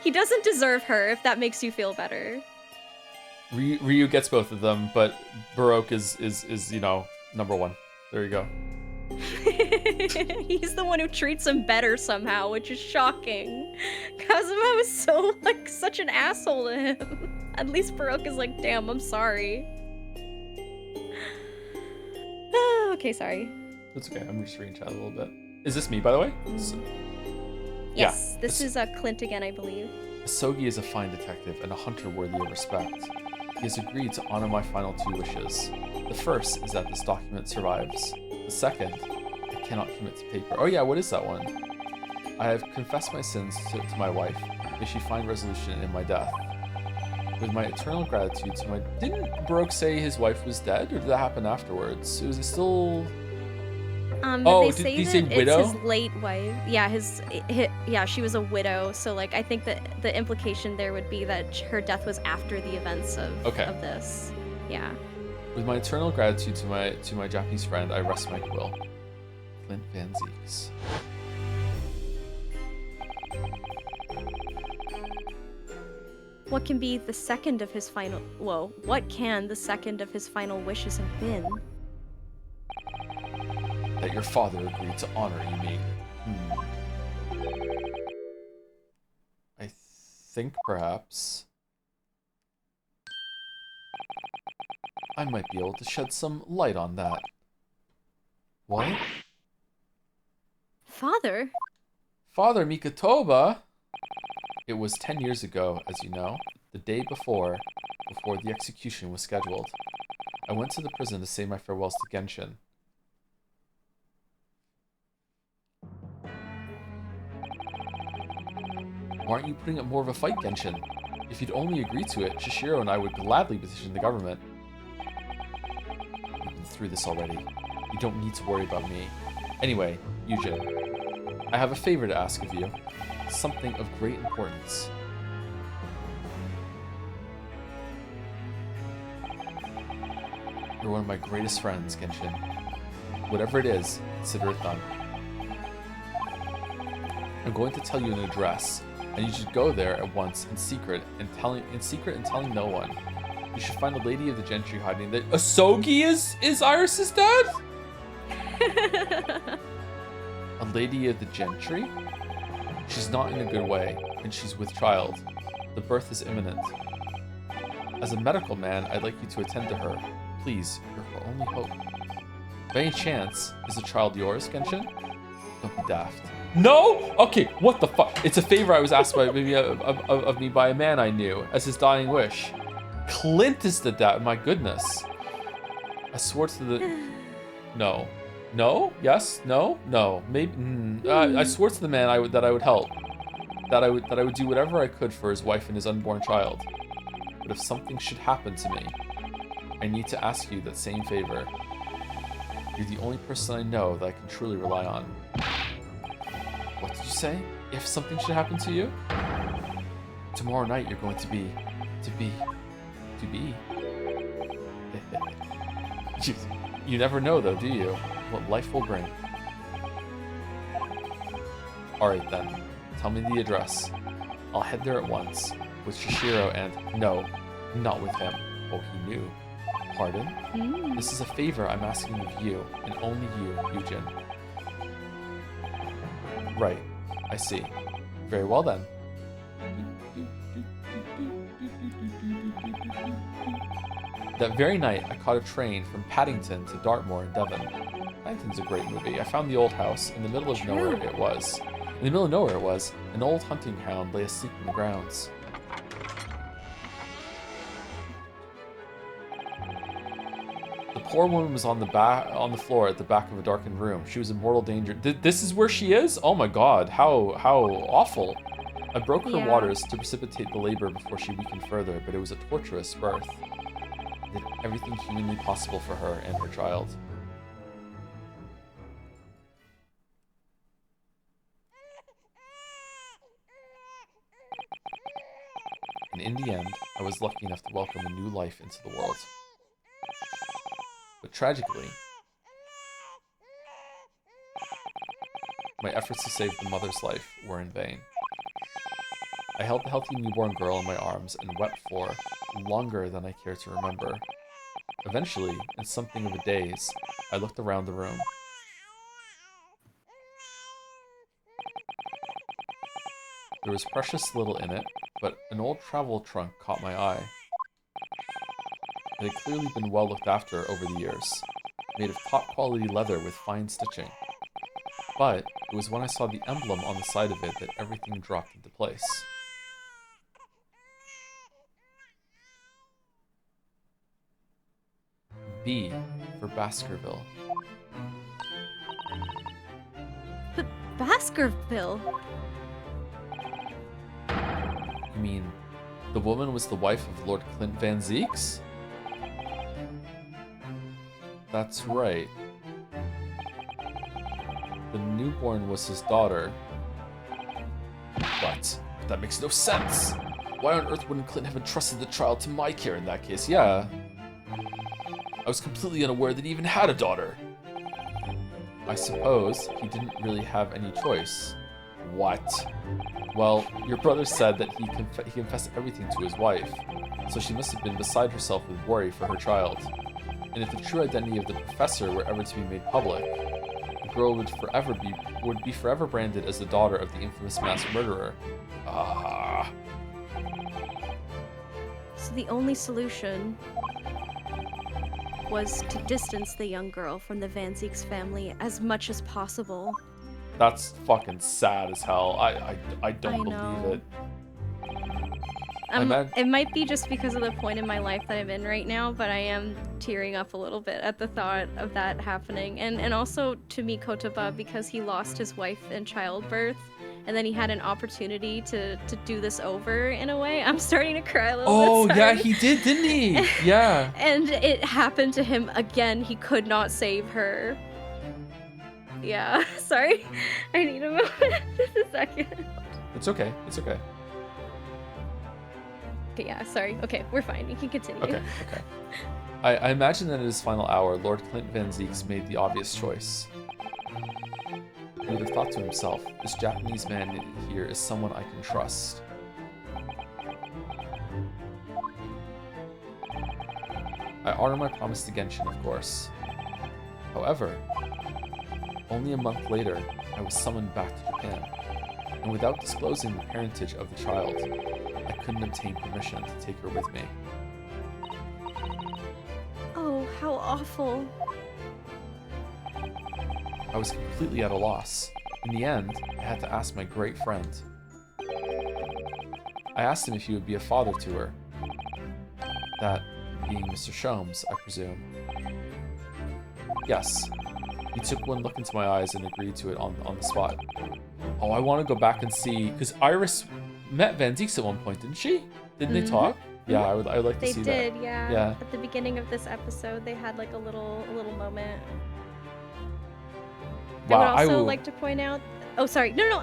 Speaker 2: He doesn't deserve her, if that makes you feel better.
Speaker 1: Ryu gets both of them, but Baroque is you know, number one. There you go.
Speaker 2: He's the one who treats him better somehow, which is shocking. Kazuma was so, like, such an asshole to him. At least Baroque is like, damn, I'm sorry. Okay, sorry.
Speaker 1: It's okay. I'm just reading chat a little bit. Is this me, by the way?
Speaker 2: Yes,
Speaker 1: yeah.
Speaker 2: this is Clint again, I believe.
Speaker 1: Asogi is a fine detective and a hunter worthy of respect. He has agreed to honor my final 2 wishes. The first is that this document survives. The second, I cannot commit to paper. Oh yeah, what is that one? I have confessed my sins to my wife. May she find resolution in my death. With my eternal gratitude to my... Didn't Baroque say his wife was dead, or did that happen afterwards? Was it still...
Speaker 2: Oh,
Speaker 1: did he say
Speaker 2: it's
Speaker 1: widow?
Speaker 2: his late wife. Yeah, yeah, she was a widow. So like, I think that the implication there would be that her death was after the events of this. Yeah.
Speaker 1: With my eternal gratitude to my Japanese friend, I rest my quill. Clint Van Zeeks.
Speaker 2: What can be the second of his final? Whoa! What can the second of his final wishes have been?
Speaker 1: That your father agreed to honor you me. I think perhaps I might be able to shed some light on that. What?
Speaker 2: Father?
Speaker 1: Father Mikotoba? It was 10 years ago, as you know, the day before the execution was scheduled. I went to the prison to say my farewells to Genshin. Why aren't you putting up more of a fight, Genshin? If you'd only agree to it, Shishiro and I would gladly petition the government. We've been through this already. You don't need to worry about me. Anyway, Yujin, I have a favor to ask of you. Something of great importance. You're one of my greatest friends, Genshin. Whatever it is, consider it done. I'm going to tell you an address, and you should go there at once in secret and telling no one. You should find a lady of the gentry hiding there. Asogi is Iris's dad? A lady of the gentry? She's not in a good way, and she's with child. The birth is imminent. As a medical man, I'd like you to attend to her. Please, you're her only hope. By any chance, is the child yours, Genshin? Don't be daft. No? Okay, what the fuck? It's a favor I was asked by maybe of me by a man I knew as his dying wish. Clint is the dad. My goodness. I swore to the... No. No? Yes? No? No. Maybe. I swore to the man that I would help. That I would do whatever I could for his wife and his unborn child. But if something should happen to me, I need to ask you that same favor. You're the only person I know that I can truly rely on. What did you say? If something should happen to you? Tomorrow night you're going to be... You never know though, do you? What life will bring. Alright then, tell me the address. I'll head there at once, with Shishiro and... No, not with him. Oh, he knew. Pardon? This is a favor I'm asking of you, and only you, Yujin. Right, I see. Very well then. That very night, I caught a train from Paddington to Dartmoor in Devon. Paddington's a great movie. I found the old house. In the middle of nowhere it was. An old hunting hound lay asleep in the grounds. The poor woman was on the floor at the back of a darkened room. She was in mortal danger. This is where she is? Oh my god, how awful. I broke her waters to precipitate the labor before she weakened further, but it was a torturous birth. I did everything humanly possible for her and her child. And in the end, I was lucky enough to welcome a new life into the world. But tragically, my efforts to save the mother's life were in vain. I held the healthy newborn girl in my arms and wept for longer than I care to remember. Eventually, in something of a daze, I looked around the room. There was precious little in it, but an old travel trunk caught my eye. It had clearly been well looked after over the years, made of top-quality leather with fine stitching. But it was when I saw the emblem on the side of it that everything dropped into place. B for Baskerville.
Speaker 2: But Baskerville?
Speaker 1: You mean, the woman was the wife of Lord Clint Van Zeeks? That's right. The newborn was his daughter. But that makes no sense. Why on earth wouldn't Clint have entrusted the child to my care in that case? Yeah. I was completely unaware that he even had a daughter. I suppose he didn't really have any choice. What? Well, your brother said that he confessed everything to his wife, so she must have been beside herself with worry for her child. And if the true identity of the professor were ever to be made public, the girl would be forever branded as the daughter of the infamous mass murderer. Ah.
Speaker 2: So the only solution was to distance the young girl from the Van Zeeks family as much as possible.
Speaker 1: That's fucking sad as hell. I don't
Speaker 2: know.
Speaker 1: believe it.
Speaker 2: It might be just because of the point in my life that I'm in right now, but I am tearing up a little bit at the thought of that happening. And also to me, Kotaba, because he lost his wife in childbirth, and then he had an opportunity to do this over in a way. I'm starting to cry a little bit.
Speaker 1: Oh, yeah, he did, didn't he? Yeah.
Speaker 2: And it happened to him again. He could not save her. Yeah, sorry. I need a moment. Just a second.
Speaker 1: It's okay. It's okay.
Speaker 2: Okay, yeah, sorry. Okay, we're fine. You can continue.
Speaker 1: Okay. I imagine that in his final hour, Lord Clint Van Zeeks made the obvious choice. He would have thought to himself, this Japanese man here is someone I can trust. I honor my promise to Genshin, of course. However, only a month later, I was summoned back to Japan, and without disclosing the parentage of the child, I couldn't obtain permission to take her with me.
Speaker 2: Oh, how awful.
Speaker 1: I was completely at a loss. In the end, I had to ask my great friend. I asked him if he would be a father to her. That being Mr. Sholmes, I presume. Yes. He took one look into my eyes and agreed to it on the spot. Oh, I want to go back and see, because Iris met Van Zeeks at one point, didn't she? Didn't they talk? Yeah, I would like to see that.
Speaker 2: They did, yeah. At the beginning of this episode, they had like a little moment.
Speaker 1: Wow,
Speaker 2: I would also like to point out. Oh, sorry. No.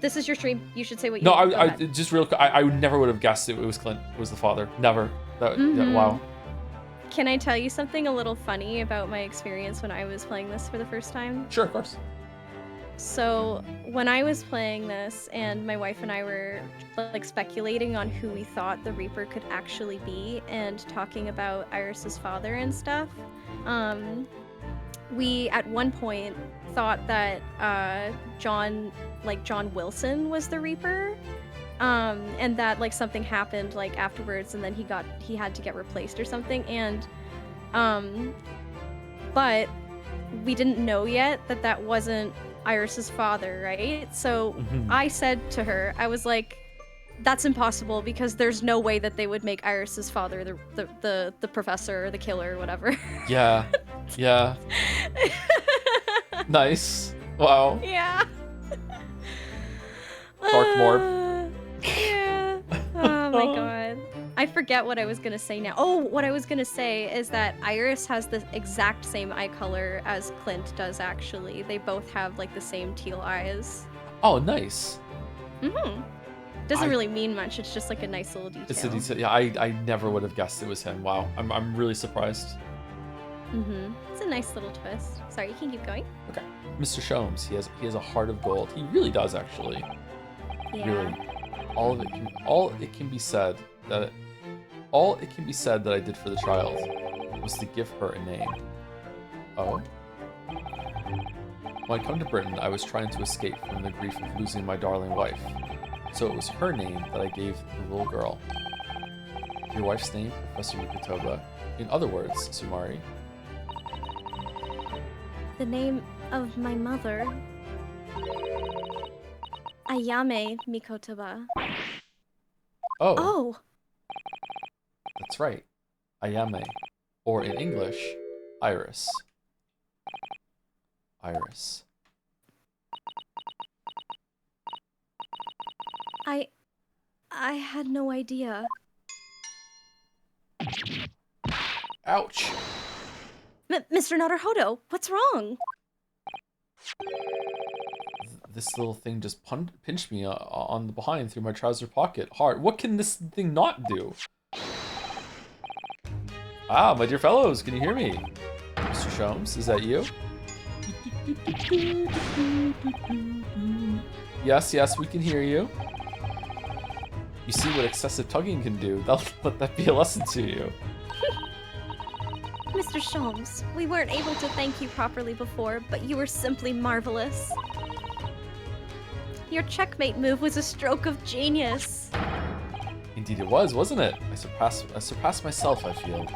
Speaker 2: This is your stream. You should say what you.
Speaker 1: No,
Speaker 2: want.
Speaker 1: I just real quick. I never would have guessed it was Clint. It was the father. Never. Yeah, wow.
Speaker 2: Can I tell you something a little funny about my experience when I was playing this for the first time?
Speaker 1: Sure, of course.
Speaker 2: So when I was playing this, and my wife and I were like speculating on who we thought the Reaper could actually be, and talking about Iris's father and stuff, we at one point thought that John Wilson was the Reaper, and that like something happened like afterwards, and then he had to get replaced or something, and but we didn't know yet that wasn't Iris's father, right? So I said to her, I was like, that's impossible, because there's no way that they would make Iris's father the professor or the killer or whatever.
Speaker 1: Yeah. Nice. Wow.
Speaker 2: Yeah.
Speaker 1: Dark Morb.
Speaker 2: Yeah. Oh my god. I forget what I was gonna say now. Oh, what I was gonna say is that Iris has the exact same eye color as Clint does, actually. They both have like the same teal eyes.
Speaker 1: Oh, nice.
Speaker 2: Doesn't really mean much, it's just like a nice little detail.
Speaker 1: It's a detail. Yeah, I never would have guessed it was him. Wow. I'm really surprised.
Speaker 2: It's a nice little twist. Sorry, you can keep going.
Speaker 1: Okay. Mr. Sholmes, he has a heart of gold. He really does, actually.
Speaker 2: Yeah.
Speaker 1: Really. all it can be said that I did for the child was to give her a name. Oh? When I come to Britain, I was trying to escape from the grief of losing my darling wife. So it was her name that I gave the little girl. Your wife's name, Professor Mikotoba. In other words, Sumari.
Speaker 2: The name of my mother. Ayame Mikotoba.
Speaker 1: Oh,
Speaker 2: Oh!
Speaker 1: that's right. Ayame. Or in English, Iris. Iris.
Speaker 2: I had no idea.
Speaker 1: Ouch!
Speaker 2: Mr. Naruhodo, what's wrong?
Speaker 1: This little thing just pinched me on the behind through my trouser pocket. Hard. What can this thing not do? Ah, my dear fellows, can you hear me? Mr. Sholmes, is that you? Yes, yes, we can hear you. You see what excessive tugging can do. Let that be a lesson to you.
Speaker 2: Mr. Sholmes, we weren't able to thank you properly before, but you were simply marvelous. Your checkmate move was a stroke of genius.
Speaker 1: Indeed it was, wasn't it? I surpassed myself, I feel.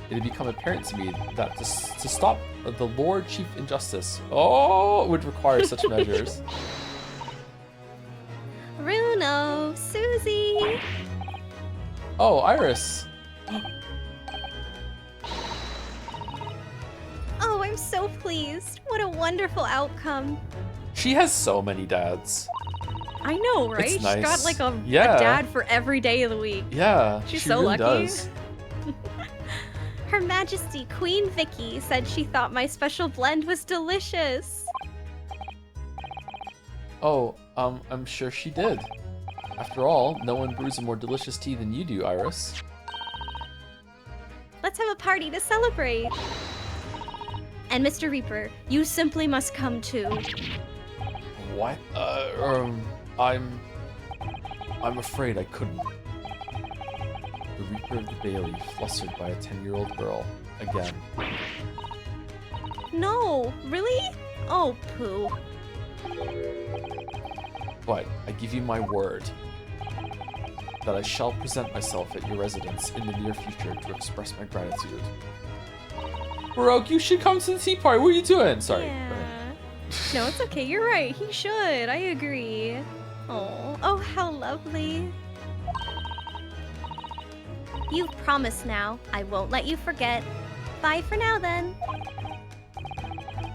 Speaker 1: It had become apparent to me that to stop the Lord Chief Injustice, would require such measures.
Speaker 2: Runo, Susie!
Speaker 1: Oh, Iris!
Speaker 2: Oh, I'm so pleased. What a wonderful outcome.
Speaker 1: She has so many dads.
Speaker 2: I know, right?
Speaker 1: It's
Speaker 2: She's
Speaker 1: nice.
Speaker 2: got like a
Speaker 1: Yeah.
Speaker 2: dad for every day of the week.
Speaker 1: Yeah,
Speaker 2: She's
Speaker 1: she
Speaker 2: so
Speaker 1: really
Speaker 2: lucky.
Speaker 1: does.
Speaker 2: Her Majesty Queen Vicky said she thought my special blend was delicious.
Speaker 1: Oh, I'm sure she did. After all, no one brews a more delicious tea than you do, Iris.
Speaker 2: Let's have a party to celebrate. And Mr. Reaper, you simply must come too.
Speaker 1: What? I'm afraid I couldn't. The Reaper of the Bailey flustered by a 10-year-old girl. Again.
Speaker 2: No, really? Oh, poo.
Speaker 1: But I give you my word that I shall present myself at your residence in the near future to express my gratitude. Baroque, you should come to the tea party. What are you doing? Sorry. Go ahead.
Speaker 2: Yeah. No, it's okay. You're right. He should. I agree. Oh, how lovely. You've promised now. I won't let you forget. Bye for now, then.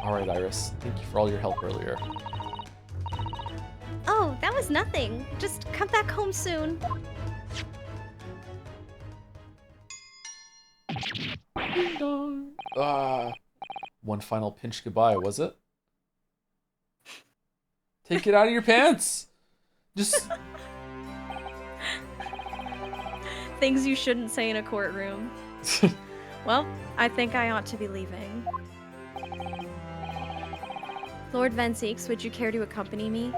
Speaker 1: All right, Iris. Thank you for all your help earlier.
Speaker 2: Oh, that was nothing. Just come back home soon.
Speaker 1: One final pinch goodbye, was it? Take it out of your pants! Just...
Speaker 2: Things you shouldn't say in a courtroom. Well, I think I ought to be leaving. Lord Venseeks, would you care to accompany me?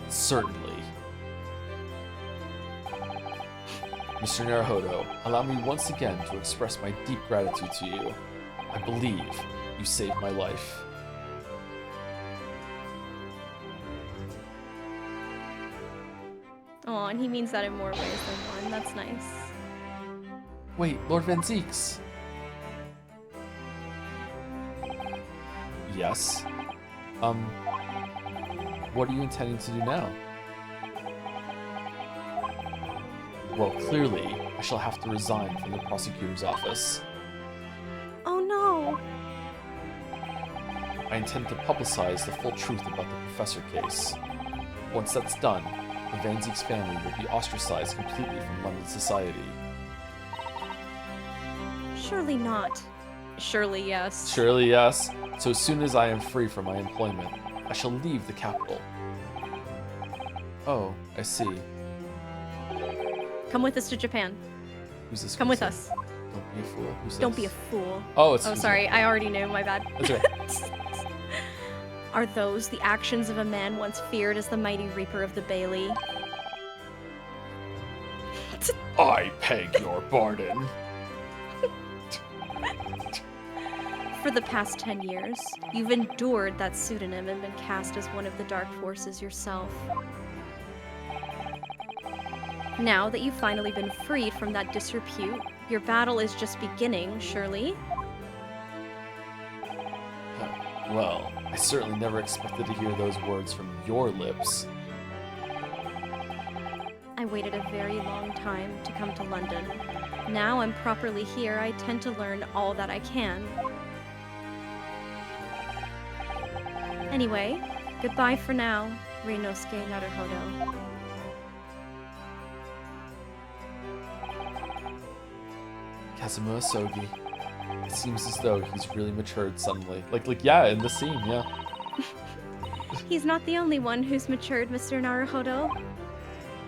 Speaker 1: Certainly. Mr. Naruhodo, allow me once again to express my deep gratitude to you. I believe you saved my life.
Speaker 2: Oh, and he means that in more ways than one. That's nice.
Speaker 1: Wait, Lord Van Zeeks. Yes. What are you intending to do now? Well, clearly, I shall have to resign from the prosecutor's office.
Speaker 2: Oh no!
Speaker 1: I intend to publicize the full truth about the professor case. Once that's done, the Van Zeeks family will be ostracized completely from London society.
Speaker 2: Surely not. Surely yes.
Speaker 1: Surely yes. So as soon as I am free from my employment, I shall leave the capital. Oh, I see.
Speaker 2: Come with us to Japan.
Speaker 1: Who's this?
Speaker 2: Come with
Speaker 1: person?
Speaker 2: us.
Speaker 1: Don't be a fool. Who's
Speaker 2: Don't
Speaker 1: this?
Speaker 2: be a fool.
Speaker 1: Oh, it's.
Speaker 2: Oh, sorry. I already knew. My bad.
Speaker 1: That's right.
Speaker 2: Are those the actions of a man once feared as the mighty reaper of the Bailey?
Speaker 1: I beg your pardon.
Speaker 2: For the past 10 years, you've endured that pseudonym and been cast as one of the dark forces yourself. Now that you've finally been freed from that disrepute, your battle is just beginning, surely?
Speaker 1: Well, I certainly never expected to hear those words from your lips.
Speaker 2: I waited a very long time to come to London. Now I'm properly here, I tend to learn all that I can. Anyway, goodbye for now, Reinosuke Naruhodo.
Speaker 1: Kazuma Sogi. It seems as though he's really matured suddenly. Like yeah, in the scene, yeah.
Speaker 2: He's not the only one who's matured, Mr. Naruhodo.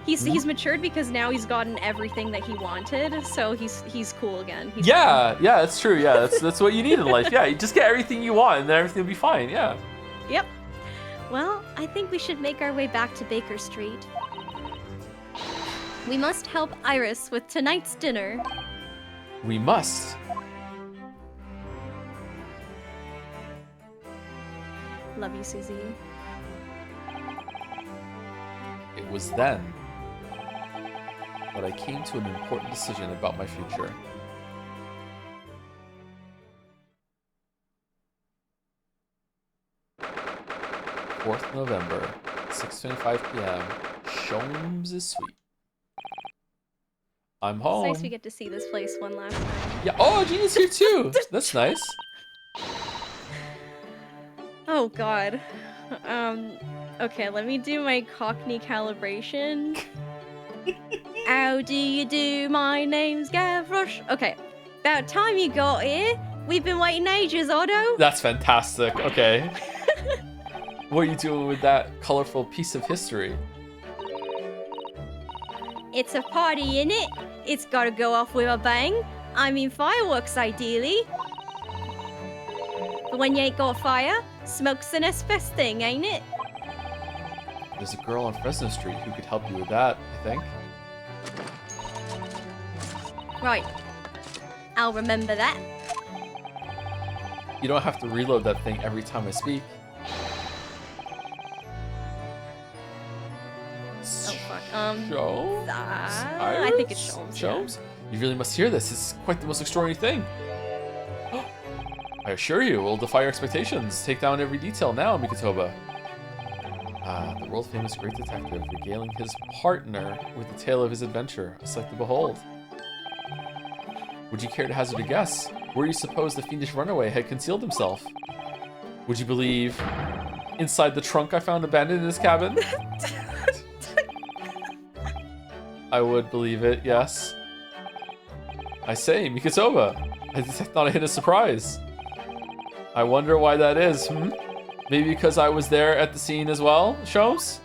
Speaker 2: He's matured because now he's gotten everything that he wanted, so he's cool again. He's
Speaker 1: yeah, that's true. Yeah, that's what you need in life. Yeah, you just get everything you want, and then everything will be fine. Yeah.
Speaker 2: Yep. Well, I think we should make our way back to Baker Street. We must help Iris with tonight's dinner.
Speaker 1: We must.
Speaker 2: Love you, Susie.
Speaker 1: It was then that I came to an important decision about my future. November, 6:25 p.m. Sholmes' Suite. I'm home.
Speaker 2: It's nice we get to see this place one last time.
Speaker 1: Yeah. Oh, Jeannie's here too. That's nice.
Speaker 2: Oh God. Okay, let me do my Cockney calibration. How do you do? My name's Gavroche. Okay, about time you got here. We've been waiting ages, Otto.
Speaker 1: That's fantastic. Okay. What are you doing with that colorful piece of history?
Speaker 2: It's a party, innit? It's gotta go off with a bang. I mean fireworks, ideally. But when you ain't got fire, smoke's the next best thing, ain't it?
Speaker 1: There's a girl on Fresno Street who could help you with that, I think.
Speaker 2: Right. I'll remember that.
Speaker 1: You don't have to reload that thing every time I speak.
Speaker 2: Oh fuck.
Speaker 1: Sholmes?
Speaker 2: I think it's Sholmes.
Speaker 1: Sholmes? Yeah. You really must hear this. It's quite the most extraordinary thing. I assure you, we'll defy your expectations. Take down every detail now, Mikotoba. The world-famous great detective regaling his partner with the tale of his adventure. A sight to behold. Would you care to hazard a guess? Where you suppose the fiendish runaway had concealed himself? Would you believe inside the trunk I found abandoned in his cabin? I would believe it, yes. I say, Mikotoba, I detect not a hint of surprise. I wonder why that is, Maybe because I was there at the scene as well, Sholmes?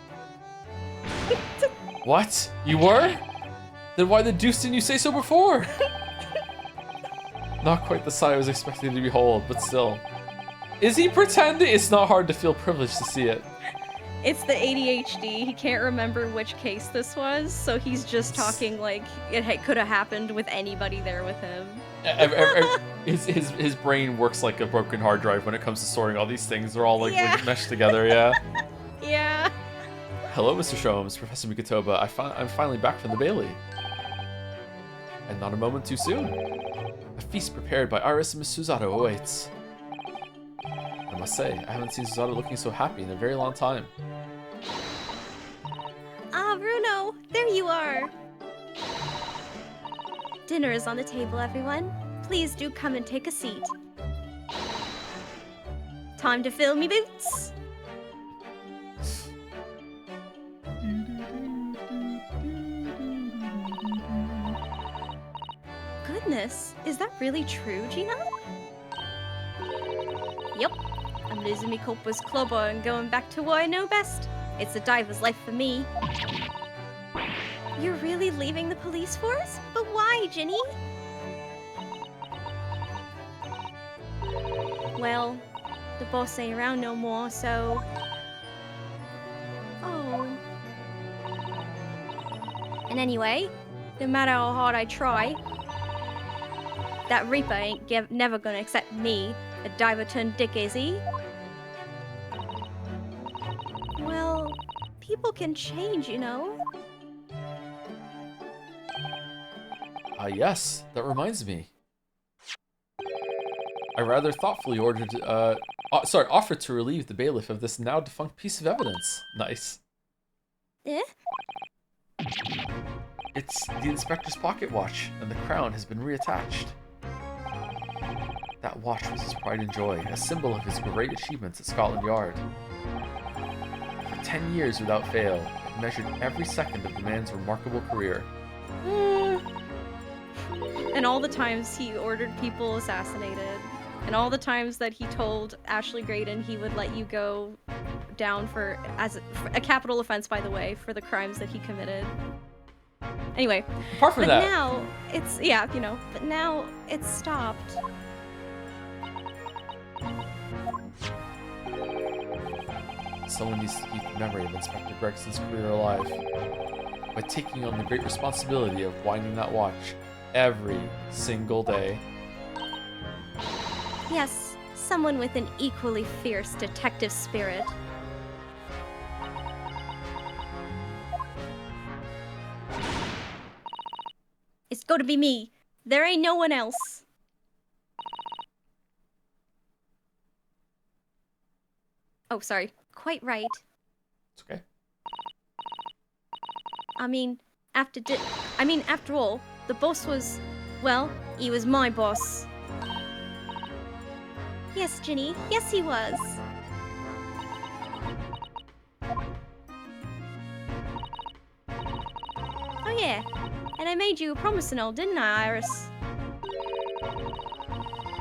Speaker 1: What? You were? Then why the deuce didn't you say so before? Not quite the sight I was expecting to behold, but still. Is he pretending? It's not hard to feel privileged to see it.
Speaker 2: It's the ADHD. He can't remember which case this was, so he's just talking like it could have happened with anybody there with him.
Speaker 1: His brain works like a broken hard drive when it comes to storing all these things. They're all like meshed together, yeah.
Speaker 2: Yeah.
Speaker 1: Hello, Mr. Sholmes, Professor Mikotoba. I'm finally back from the Bailey. And not a moment too soon. A feast prepared by Iris and Miss Susato awaits. I must say, I haven't seen Susato looking so happy in a very long time.
Speaker 2: Ah, Bruno, there you are. Dinner is on the table, everyone. Please do come and take a seat. Time to fill me boots. Goodness, is that really true, Gina? Yep, I'm losing me corpus clubber and going back to what I know best. It's a diver's life for me. You're really leaving the police force? But why, Ginny? Well, the boss ain't around no more, so... Oh. And anyway, no matter how hard I try, that Reaper ain't never gonna accept me, a diver turned dick, is he? Well, people can change, you know?
Speaker 1: Yes, that reminds me. I rather thoughtfully offered to relieve the bailiff of this now defunct piece of evidence. Nice.
Speaker 2: Eh?
Speaker 1: It's the inspector's pocket watch, and the crown has been reattached. That watch was his pride and joy, a symbol of his great achievements at Scotland Yard. For 10 years without fail, it measured every second of the man's remarkable career.
Speaker 2: And all the times he ordered people assassinated. And all the times that he told Ashley Graydon he would let you go down for a capital offense, by the way, for the crimes that he committed. Anyway,
Speaker 1: Apart from
Speaker 2: but
Speaker 1: that,
Speaker 2: now it's, yeah, you know, but now it's stopped.
Speaker 1: someone needs to keep the memory of Inspector Gregson's career alive by taking on the great responsibility of winding that watch every single day.
Speaker 2: Yes, someone with an equally fierce detective spirit. It's gonna be me. There ain't no one else. Oh, sorry. Quite right.
Speaker 1: It's okay.
Speaker 2: I mean, after all, the boss was, well, he was my boss. Yes, Ginny. Yes, he was. Oh, yeah. And I made you a promise and all, didn't I, Iris?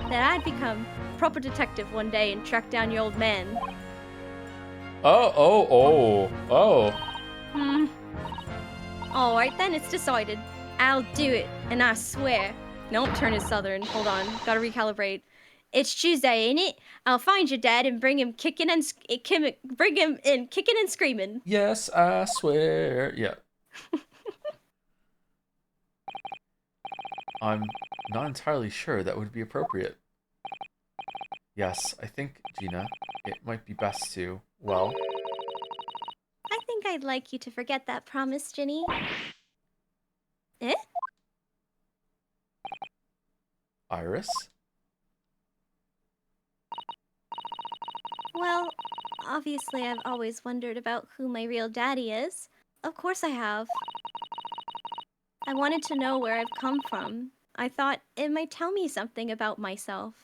Speaker 2: That I'd become a proper detective one day and track down your old man. Hmm. Alright then, it's decided. I'll do it, and I swear. Nope, turn it southern. Hold on, gotta recalibrate. It's Tuesday, ain't it? I'll find your dad and bring him kicking and screaming.
Speaker 1: Yes, I swear. Yeah. I'm not entirely sure that would be appropriate. Yes, I think, Gina, it might be best to, well...
Speaker 2: I think I'd like you to forget that promise, Ginny. Eh?
Speaker 1: Iris?
Speaker 2: Well, obviously I've always wondered about who my real daddy is. Of course I have. I wanted to know where I've come from. I thought it might tell me something about myself.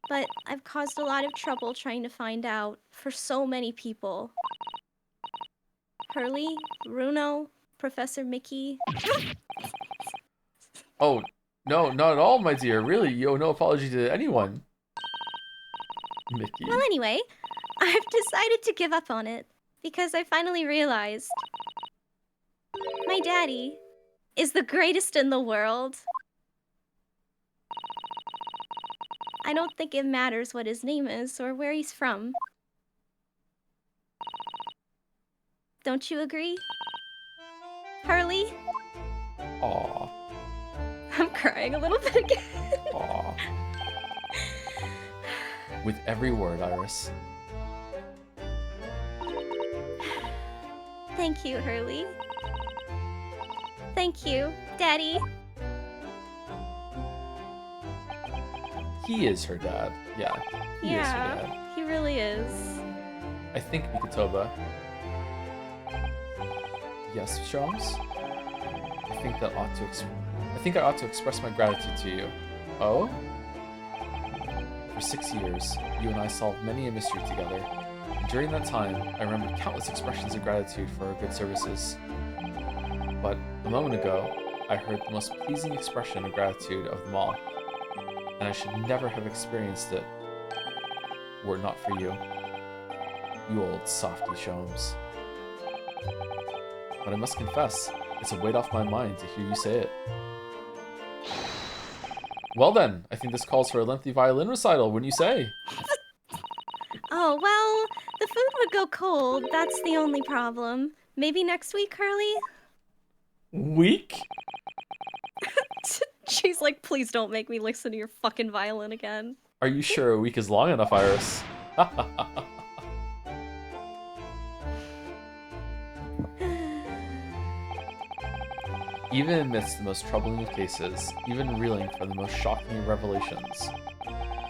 Speaker 2: But I've caused a lot of trouble trying to find out for so many people. Hurley, Bruno, Professor Mickey.
Speaker 1: Oh, no, not at all, my dear. Really, you owe no apology to anyone. Mickey.
Speaker 2: Well, anyway, I've decided to give up on it because I finally realized my daddy is the greatest in the world. I don't think it matters what his name is or where he's from. Don't you agree? Hurley?
Speaker 1: Aw.
Speaker 2: I'm crying a little bit again.
Speaker 1: Aw. With every word, Iris.
Speaker 2: Thank you, Hurley. Thank you, Daddy.
Speaker 1: He is her dad. Yeah, he is her dad.
Speaker 2: He really is.
Speaker 1: I think, Mikitoba. Yes, Shams? I think I ought to express my gratitude to you. Oh? For 6 years, you and I solved many a mystery together. And during that time, I remembered countless expressions of gratitude for our good services. But a moment ago, I heard the most pleasing expression of gratitude of them all. And I should never have experienced it were it not for you. You old softy Shams. But I must confess, it's a weight off my mind to hear you say it. Well then, I think this calls for a lengthy violin recital, wouldn't you say?
Speaker 2: Oh, well, the food would go cold. That's the only problem. Maybe next week, Carly?
Speaker 1: Week?
Speaker 2: She's like, please don't make me listen to your fucking violin again.
Speaker 1: Are you sure a week is long enough, Iris? Even amidst the most troubling of cases, even reeling from the most shocking of revelations,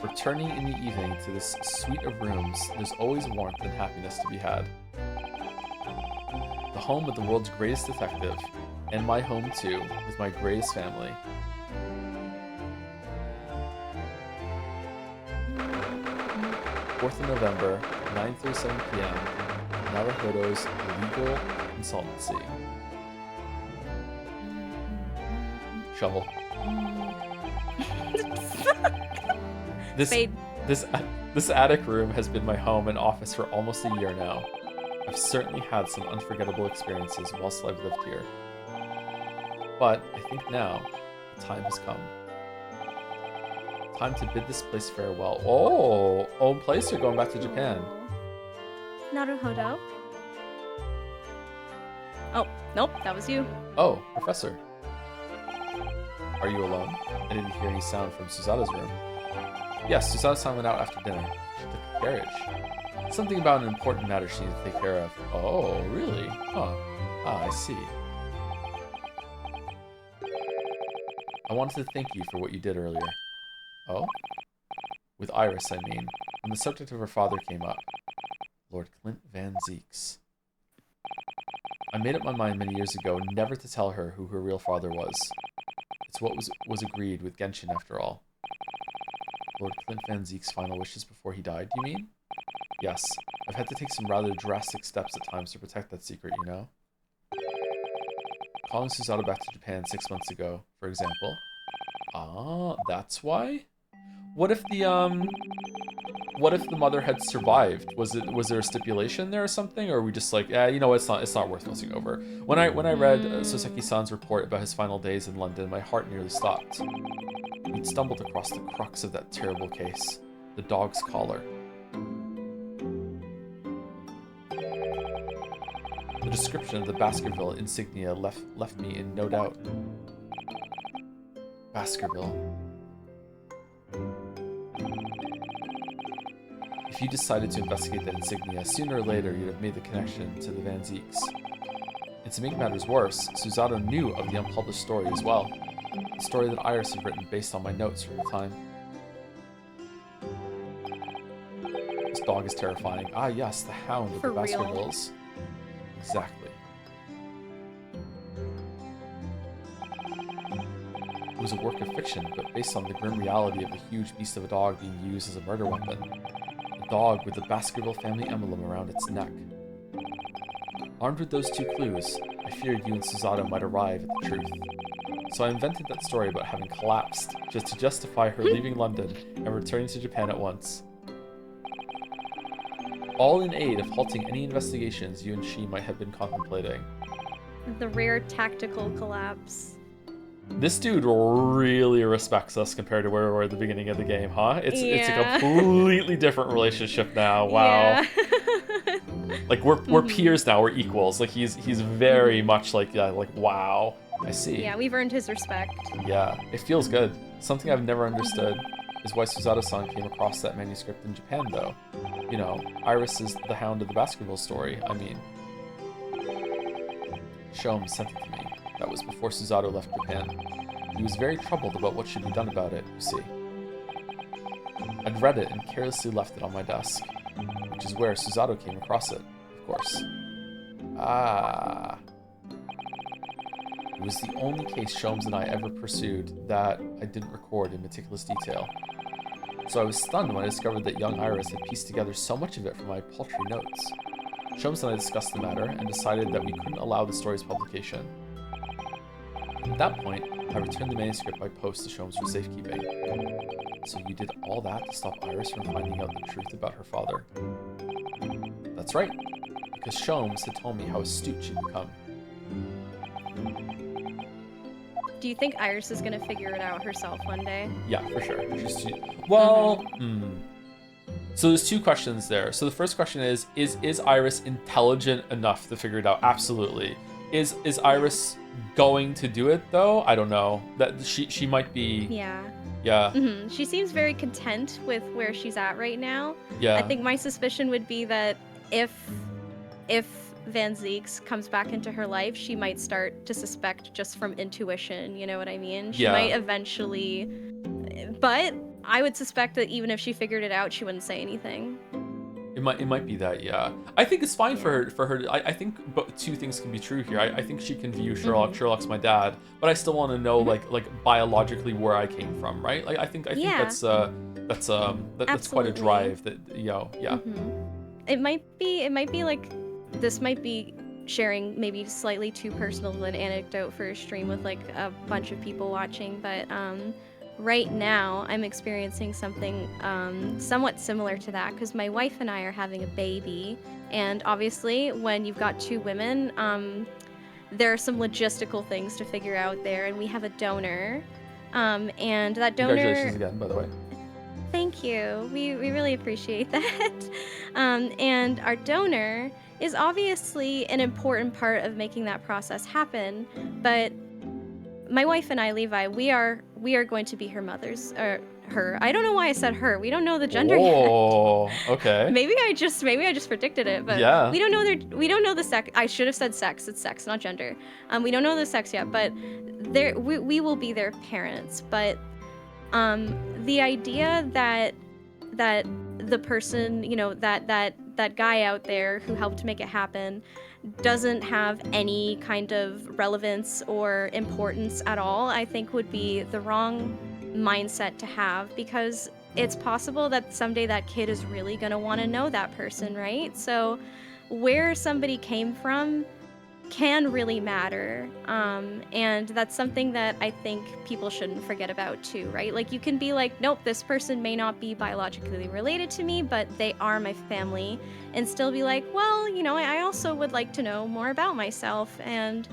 Speaker 1: returning in the evening to this suite of rooms, there's always warmth and happiness to be had. The home of the world's greatest detective, and my home too, with my greatest family. Fourth of November, 9:37 p.m. Naruhodo's legal consultancy. Shovel. This attic room has been my home and office for almost a year now. I've certainly had some unforgettable experiences whilst I've lived here. But I think now the time has come. Time to bid this place farewell. Oh, old place or going back to Japan?
Speaker 2: Naruhodo. Oh, nope, that was you.
Speaker 1: Oh, Professor. Are you alone? I didn't hear any sound from Susato's room. Yes, Susato-san went out after dinner. She took a carriage. Something about an important matter she needed to take care of. Oh, really? Huh. Ah, I see. I wanted to thank you for what you did earlier. Oh? With Iris, I mean. When the subject of her father came up. Lord Clint Van Zeeks. I made up my mind many years ago never to tell her who her real father was. It's what was agreed with Genshin after all. Lord Clint Van Zeek's final wishes before he died, you mean? Yes. I've had to take some rather drastic steps at times to protect that secret, you know? Calling Susato back to Japan 6 months ago, for example. Ah, that's why? What if the mother had survived? Was there a stipulation there or something? Or are we just like, you know, it's not worth fussing over. When I read Soseki-san's report about his final days in London, my heart nearly stopped. We'd stumbled across the crux of that terrible case, the dog's collar. The description of the Baskerville insignia left me in no doubt. Baskerville. If you decided to investigate that insignia, sooner or later you'd have made the connection to the Van Zeeks. And to make matters worse, Susato knew of the unpublished story as well. The story that Iris had written based on my notes from the time. This dog is terrifying. Ah yes, the hound of the Baskervilles. Exactly. It was a work of fiction, but based on the grim reality of the huge beast of a dog being used as a murder weapon. A dog with the Baskerville family emblem around its neck. Armed with those two clues, I feared you and Susato might arrive at the truth. So I invented that story about having collapsed, just to justify her leaving London and returning to Japan at once. All in aid of halting any investigations you and she might have been contemplating.
Speaker 2: The rare tactical collapse.
Speaker 1: This dude really respects us compared to where we were at the beginning of the game, huh? It's a completely different relationship now. Wow.
Speaker 2: Yeah.
Speaker 1: Like we're peers now. We're equals. Like he's very much like wow. I see.
Speaker 2: Yeah, we've earned his respect.
Speaker 1: Yeah, it feels good. Something I've never understood is why Susato-san came across that manuscript in Japan, though. You know, Iris is the hound of the Baskerville story. I mean, Shom sent it to me. That was before Susato left Japan. He was very troubled about what should be done about it, you see. I'd read it and carelessly left it on my desk, which is where Susato came across it, of course. Ah. It was the only case Sholmes and I ever pursued that I didn't record in meticulous detail. So I was stunned when I discovered that young Iris had pieced together so much of it from my paltry notes. Sholmes and I discussed the matter and decided that we couldn't allow the story's publication. At that point, I returned the manuscript by post to Sholmes for safekeeping. So you did all that to stop Iris from finding out the truth about her father? That's right, because Sholmes had told me how astute she'd become.
Speaker 2: Do you think Iris is gonna figure it out herself one day?
Speaker 1: Yeah, for sure. Well, So there's two questions there. So the first question is Iris intelligent enough to figure it out? Absolutely. Is Iris going to do it though? I don't know. That she might be.
Speaker 2: Yeah.
Speaker 1: Yeah.
Speaker 2: She seems very content with where she's at right now.
Speaker 1: Yeah.
Speaker 2: I think my suspicion would be that if Van Zeeks comes back into her life, she might start to suspect just from intuition, you know what I mean? She might eventually, but I would suspect that even if she figured it out, she wouldn't say anything.
Speaker 1: It might be that, yeah. I think it's fine for her. I think two things can be true here. I think she can view Sherlock. Sherlock's my dad, but I still want to know like biologically where I came from, right? Like I think that's quite a drive. That yeah.
Speaker 2: It might be like this might be sharing maybe slightly too personal of an anecdote for a stream with like a bunch of people watching, but right now I'm experiencing something somewhat similar to that because my wife and I are having a baby, and obviously when you've got two women, there are some logistical things to figure out there, and we have a donor, and that donor.
Speaker 1: Congratulations again, by the way.
Speaker 2: Thank you. We really appreciate that. And our donor is obviously an important part of making that process happen, but my wife and I, Levi, we are going to be her mother's, or her. I don't know why I said her. We don't know the gender yet.
Speaker 1: Oh, okay.
Speaker 2: Maybe I just predicted it, but
Speaker 1: yeah.
Speaker 2: we don't know the sex. I should have said sex. It's sex, not gender. We don't know the sex yet, but we will be their parents. But the idea that the person, that guy out there who helped make it happen doesn't have any kind of relevance or importance at all, I think would be the wrong mindset to have, because it's possible that someday that kid is really going to want to know that person, right? So where somebody came from can really matter, and that's something that I think people shouldn't forget about too, right? Like, you can be like, nope, this person may not be biologically related to me, but they are my family, and still be like, well, I also would like to know more about myself, and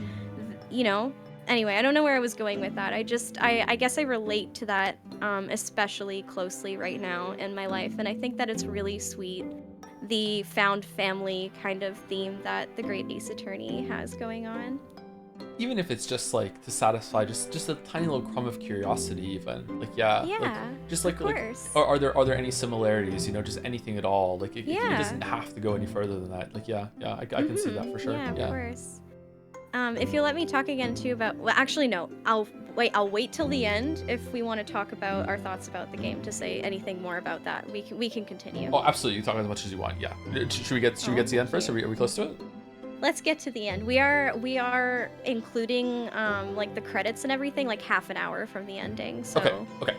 Speaker 2: anyway, I don't know where I was going with that. I guess I relate to that especially closely right now in my life, and I think that it's really sweet, the found family kind of theme that the Great Ace Attorney has going on.
Speaker 1: Even if it's just like to satisfy just a tiny little crumb of curiosity, even like just like,
Speaker 2: of course.
Speaker 1: Are there any similarities? Just anything at all. Like it doesn't have to go any further than that. Like I can see that for sure.
Speaker 2: Yeah, of course. If you'll let me talk again too about, well, actually no, I'll wait till the end if we want to talk about our thoughts about the game to say anything more about that. We can continue.
Speaker 1: Oh, absolutely. You talk as much as you want. Yeah. Should we get to the end first? Are we close to it?
Speaker 2: Let's get to the end. We are including like the credits and everything like half an hour from the ending. So
Speaker 1: Okay.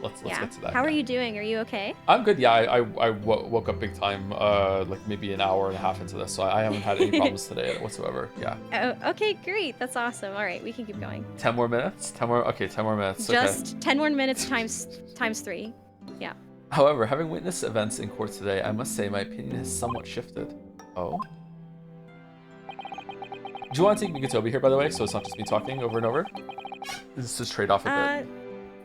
Speaker 1: Let's get to that.
Speaker 2: How are you doing? Are you okay?
Speaker 1: I'm good. Yeah, I woke up big time, like maybe an hour and a half into this, so I haven't had any problems today whatsoever. Yeah.
Speaker 2: Oh, okay, great. That's awesome. All right, we can keep going.
Speaker 1: 10 more minutes. 10 more minutes.
Speaker 2: Just 10 more minutes times 3. Yeah.
Speaker 1: However, having witnessed events in court today, I must say my opinion has somewhat shifted. Oh. Do you want to take Mikatobi here, by the way, so it's not just me talking over and over? This is trade off a bit.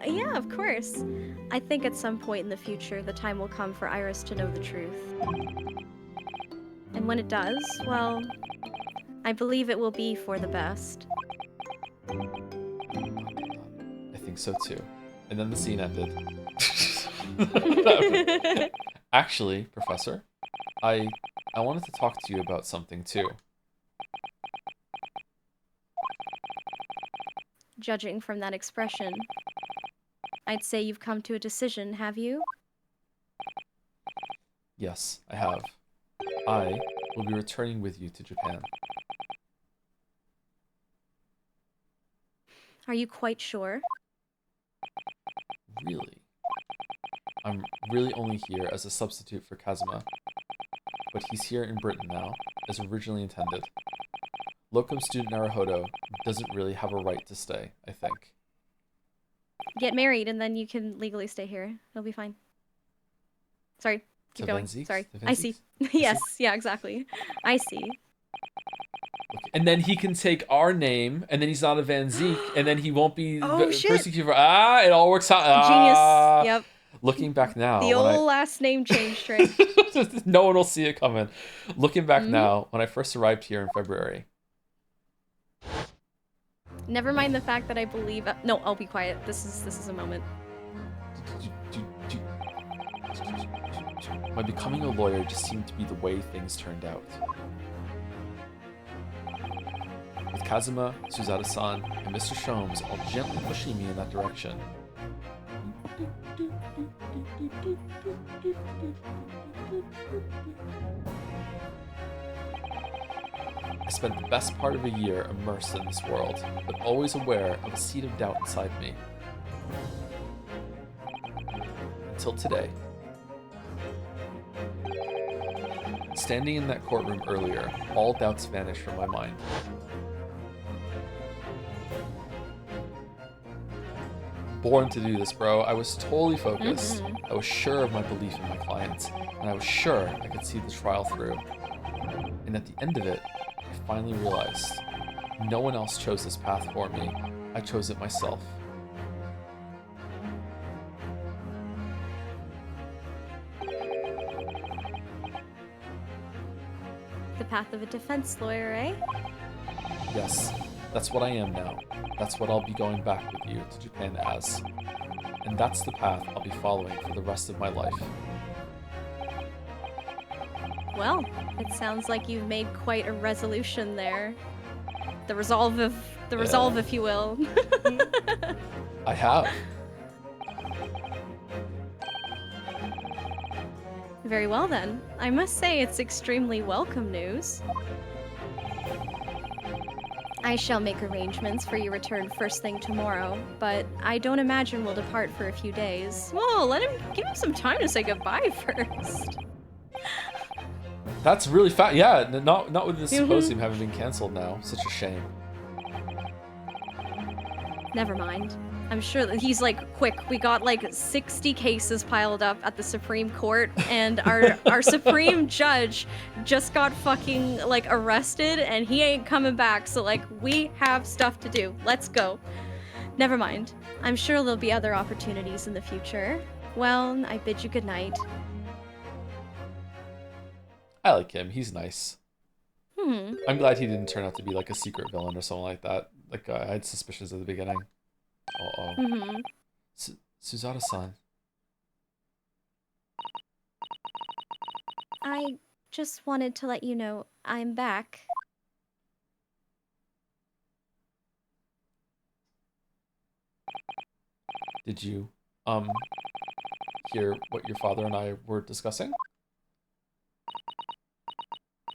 Speaker 2: Yeah, of course. I think at some point in the future, the time will come for Iris to know the truth. And when it does, well, I believe it will be for the best.
Speaker 1: I think so too. And then the scene ended. Actually, Professor, I wanted to talk to you about something too.
Speaker 2: Judging from that expression, I'd say you've come to a decision, have you?
Speaker 1: Yes, I have. I will be returning with you to Japan.
Speaker 2: Are you quite sure?
Speaker 1: Really? I'm really only here as a substitute for Kazuma, but he's here in Britain now, as originally intended. Locum student Naruhodo doesn't really have a right to stay, I think.
Speaker 2: Get married and then you can legally stay here. It'll be fine. Sorry, keep going. Sorry, I see. Yes, yeah, exactly. I see.
Speaker 1: And then he can take our name, and then he's not a Van Zeke, and then he won't be
Speaker 2: Oh, shit.
Speaker 1: persecuted for. It all works out.
Speaker 2: Genius. Yep.
Speaker 1: Looking back now,
Speaker 2: The old last name change trick.
Speaker 1: no one will see it coming. Looking back now, when I first arrived here in February.
Speaker 2: Never mind the fact that I believe. No, I'll be quiet. This is a moment.
Speaker 1: My becoming a lawyer just seemed to be the way things turned out. With Kazuma, Suzada-san, and Mr. Sholmes all gently pushing me in that direction. I spent the best part of a year immersed in this world, but always aware of a seed of doubt inside me. Until today. Standing in that courtroom earlier, all doubts vanished from my mind. Born to do this, bro. I was totally focused. I was sure of my belief in my clients, and I was sure I could see the trial through. And at the end of it, I finally realized no one else chose this path for me. I chose it myself.
Speaker 2: The path of a defense lawyer, eh?
Speaker 1: Yes, that's what I am now. That's what I'll be going back with you to Japan as. And that's the path I'll be following for the rest of my life.
Speaker 2: Well, it sounds like you've made quite a resolution there. The resolve, if you will.
Speaker 1: I have.
Speaker 2: Very well then. I must say it's extremely welcome news. I shall make arrangements for your return first thing tomorrow, but I don't imagine we'll depart for a few days. Whoa, give him some time to say goodbye first.
Speaker 1: That's really fast. Yeah, not with the symposium having been cancelled now. Such a shame.
Speaker 2: Never mind. I'm sure that he's like, quick, we got like 60 cases piled up at the Supreme Court, and our Supreme Judge just got fucking like arrested, and he ain't coming back, so like, we have stuff to do. Let's go. Never mind. I'm sure there'll be other opportunities in the future. Well, I bid you good night.
Speaker 1: I like him. He's nice.
Speaker 2: Hmm.
Speaker 1: I'm glad he didn't turn out to be like a secret villain or something like that. Like, I had suspicions at the beginning. Uh-oh.
Speaker 2: Mm-hmm.
Speaker 1: Suzada-san.
Speaker 2: I just wanted to let you know I'm back.
Speaker 1: Did you, hear what your father and I were discussing?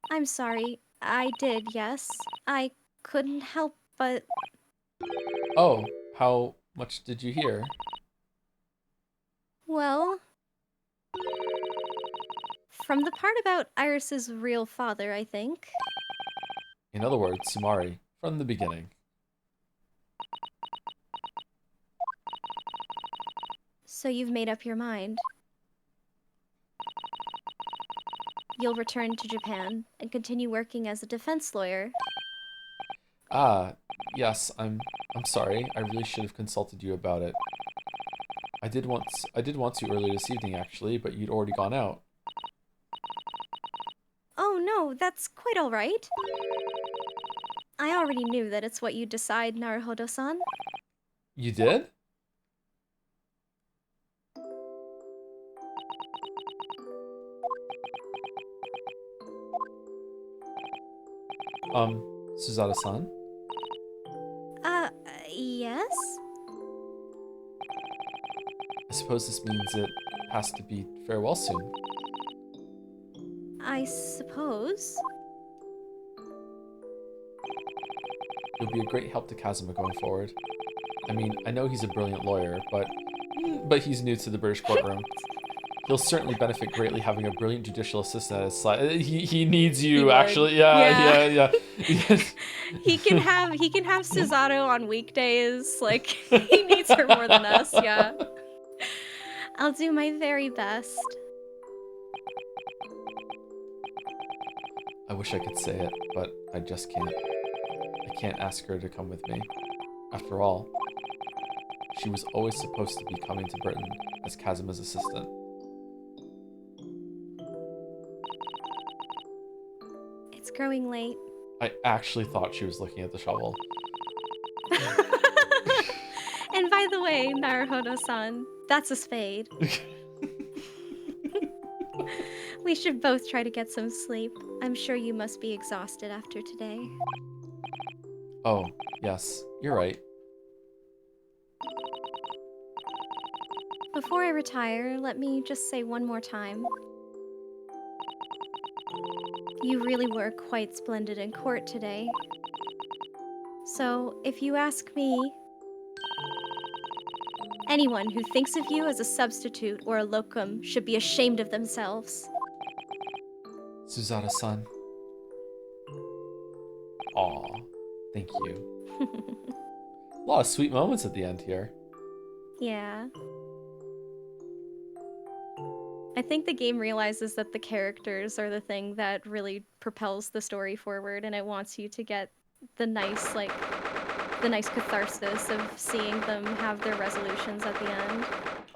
Speaker 2: I'm sorry. I did, yes. I couldn't help but...
Speaker 1: Oh, how much did you hear?
Speaker 2: Well... From the part about Iris's real father, I think.
Speaker 1: In other words, Sumari, from the beginning.
Speaker 2: So you've made up your mind. You'll return to Japan and continue working as a defense lawyer.
Speaker 1: Ah, yes, I'm sorry. I really should have consulted you about it. I did want to earlier this evening, actually, but you'd already gone out.
Speaker 2: Oh no, that's quite alright. I already knew that it's what you decide, Naruhodo-san.
Speaker 1: You did? Suzada-san?
Speaker 2: Yes?
Speaker 1: I suppose this means it has to be farewell soon.
Speaker 2: I suppose.
Speaker 1: You'll be a great help to Kazuma going forward. I mean, I know he's a brilliant lawyer, but he's new to the British courtroom. He'll certainly benefit greatly having a brilliant judicial assistant at his side. He needs you, actually. Yeah.
Speaker 2: He can have Suzato on weekdays. Like, he needs her more than us, yeah. I'll do my very best.
Speaker 1: I wish I could say it, but I just can't. I can't ask her to come with me. After all, she was always supposed to be coming to Britain as Kazuma's assistant.
Speaker 2: It's growing late.
Speaker 1: I actually thought she was looking at the shovel.
Speaker 2: And by the way, Naruhodo-san, that's a spade. We should both try to get some sleep. I'm sure you must be exhausted after today.
Speaker 1: Oh, yes, you're right.
Speaker 2: Before I retire, let me just say one more time. You really were quite splendid in court today. So, if you ask me, anyone who thinks of you as a substitute or a locum should be ashamed of themselves.
Speaker 1: Suzada-san. Aw, thank you. A lot of sweet moments at the end here.
Speaker 2: Yeah. I think the game realizes that the characters are the thing that really propels the story forward, and it wants you to get the nice, the nice catharsis of seeing them have their resolutions at the end.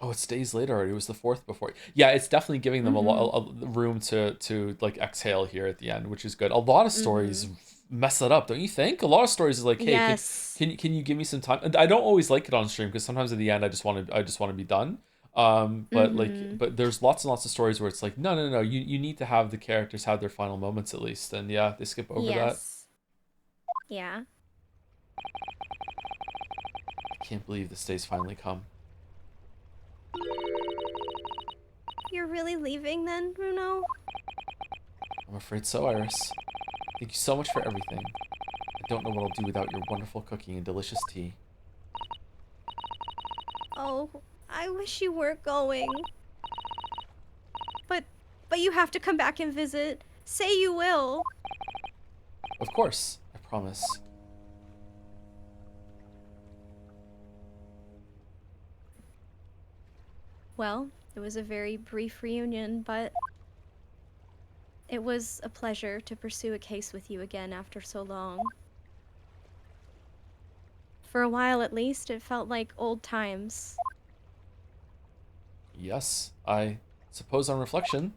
Speaker 1: Oh, it's days later already. It was the 4th before. Yeah, it's definitely giving them a lot of room to like exhale here at the end, which is good. A lot of stories mess that up, don't you think? A lot of stories is like, hey,
Speaker 2: Yes.
Speaker 1: can you give me some time? I don't always like it on stream because sometimes at the end I just want to be done. But there's lots and lots of stories where it's like, no, you need to have the characters have their final moments at least, and yeah, they skip over that.
Speaker 2: Yeah.
Speaker 1: I can't believe this day's finally come.
Speaker 2: You're really leaving then, Bruno?
Speaker 1: I'm afraid so, Iris. Thank you so much for everything. I don't know what I'll do without your wonderful cooking and delicious tea.
Speaker 2: Oh, I wish you were going. But you have to come back and visit. Say you will.
Speaker 1: Of course, I promise.
Speaker 2: Well, it was a very brief reunion, but it was a pleasure to pursue a case with you again after so long. For a while at least, it felt like old times.
Speaker 1: Yes, I suppose on reflection,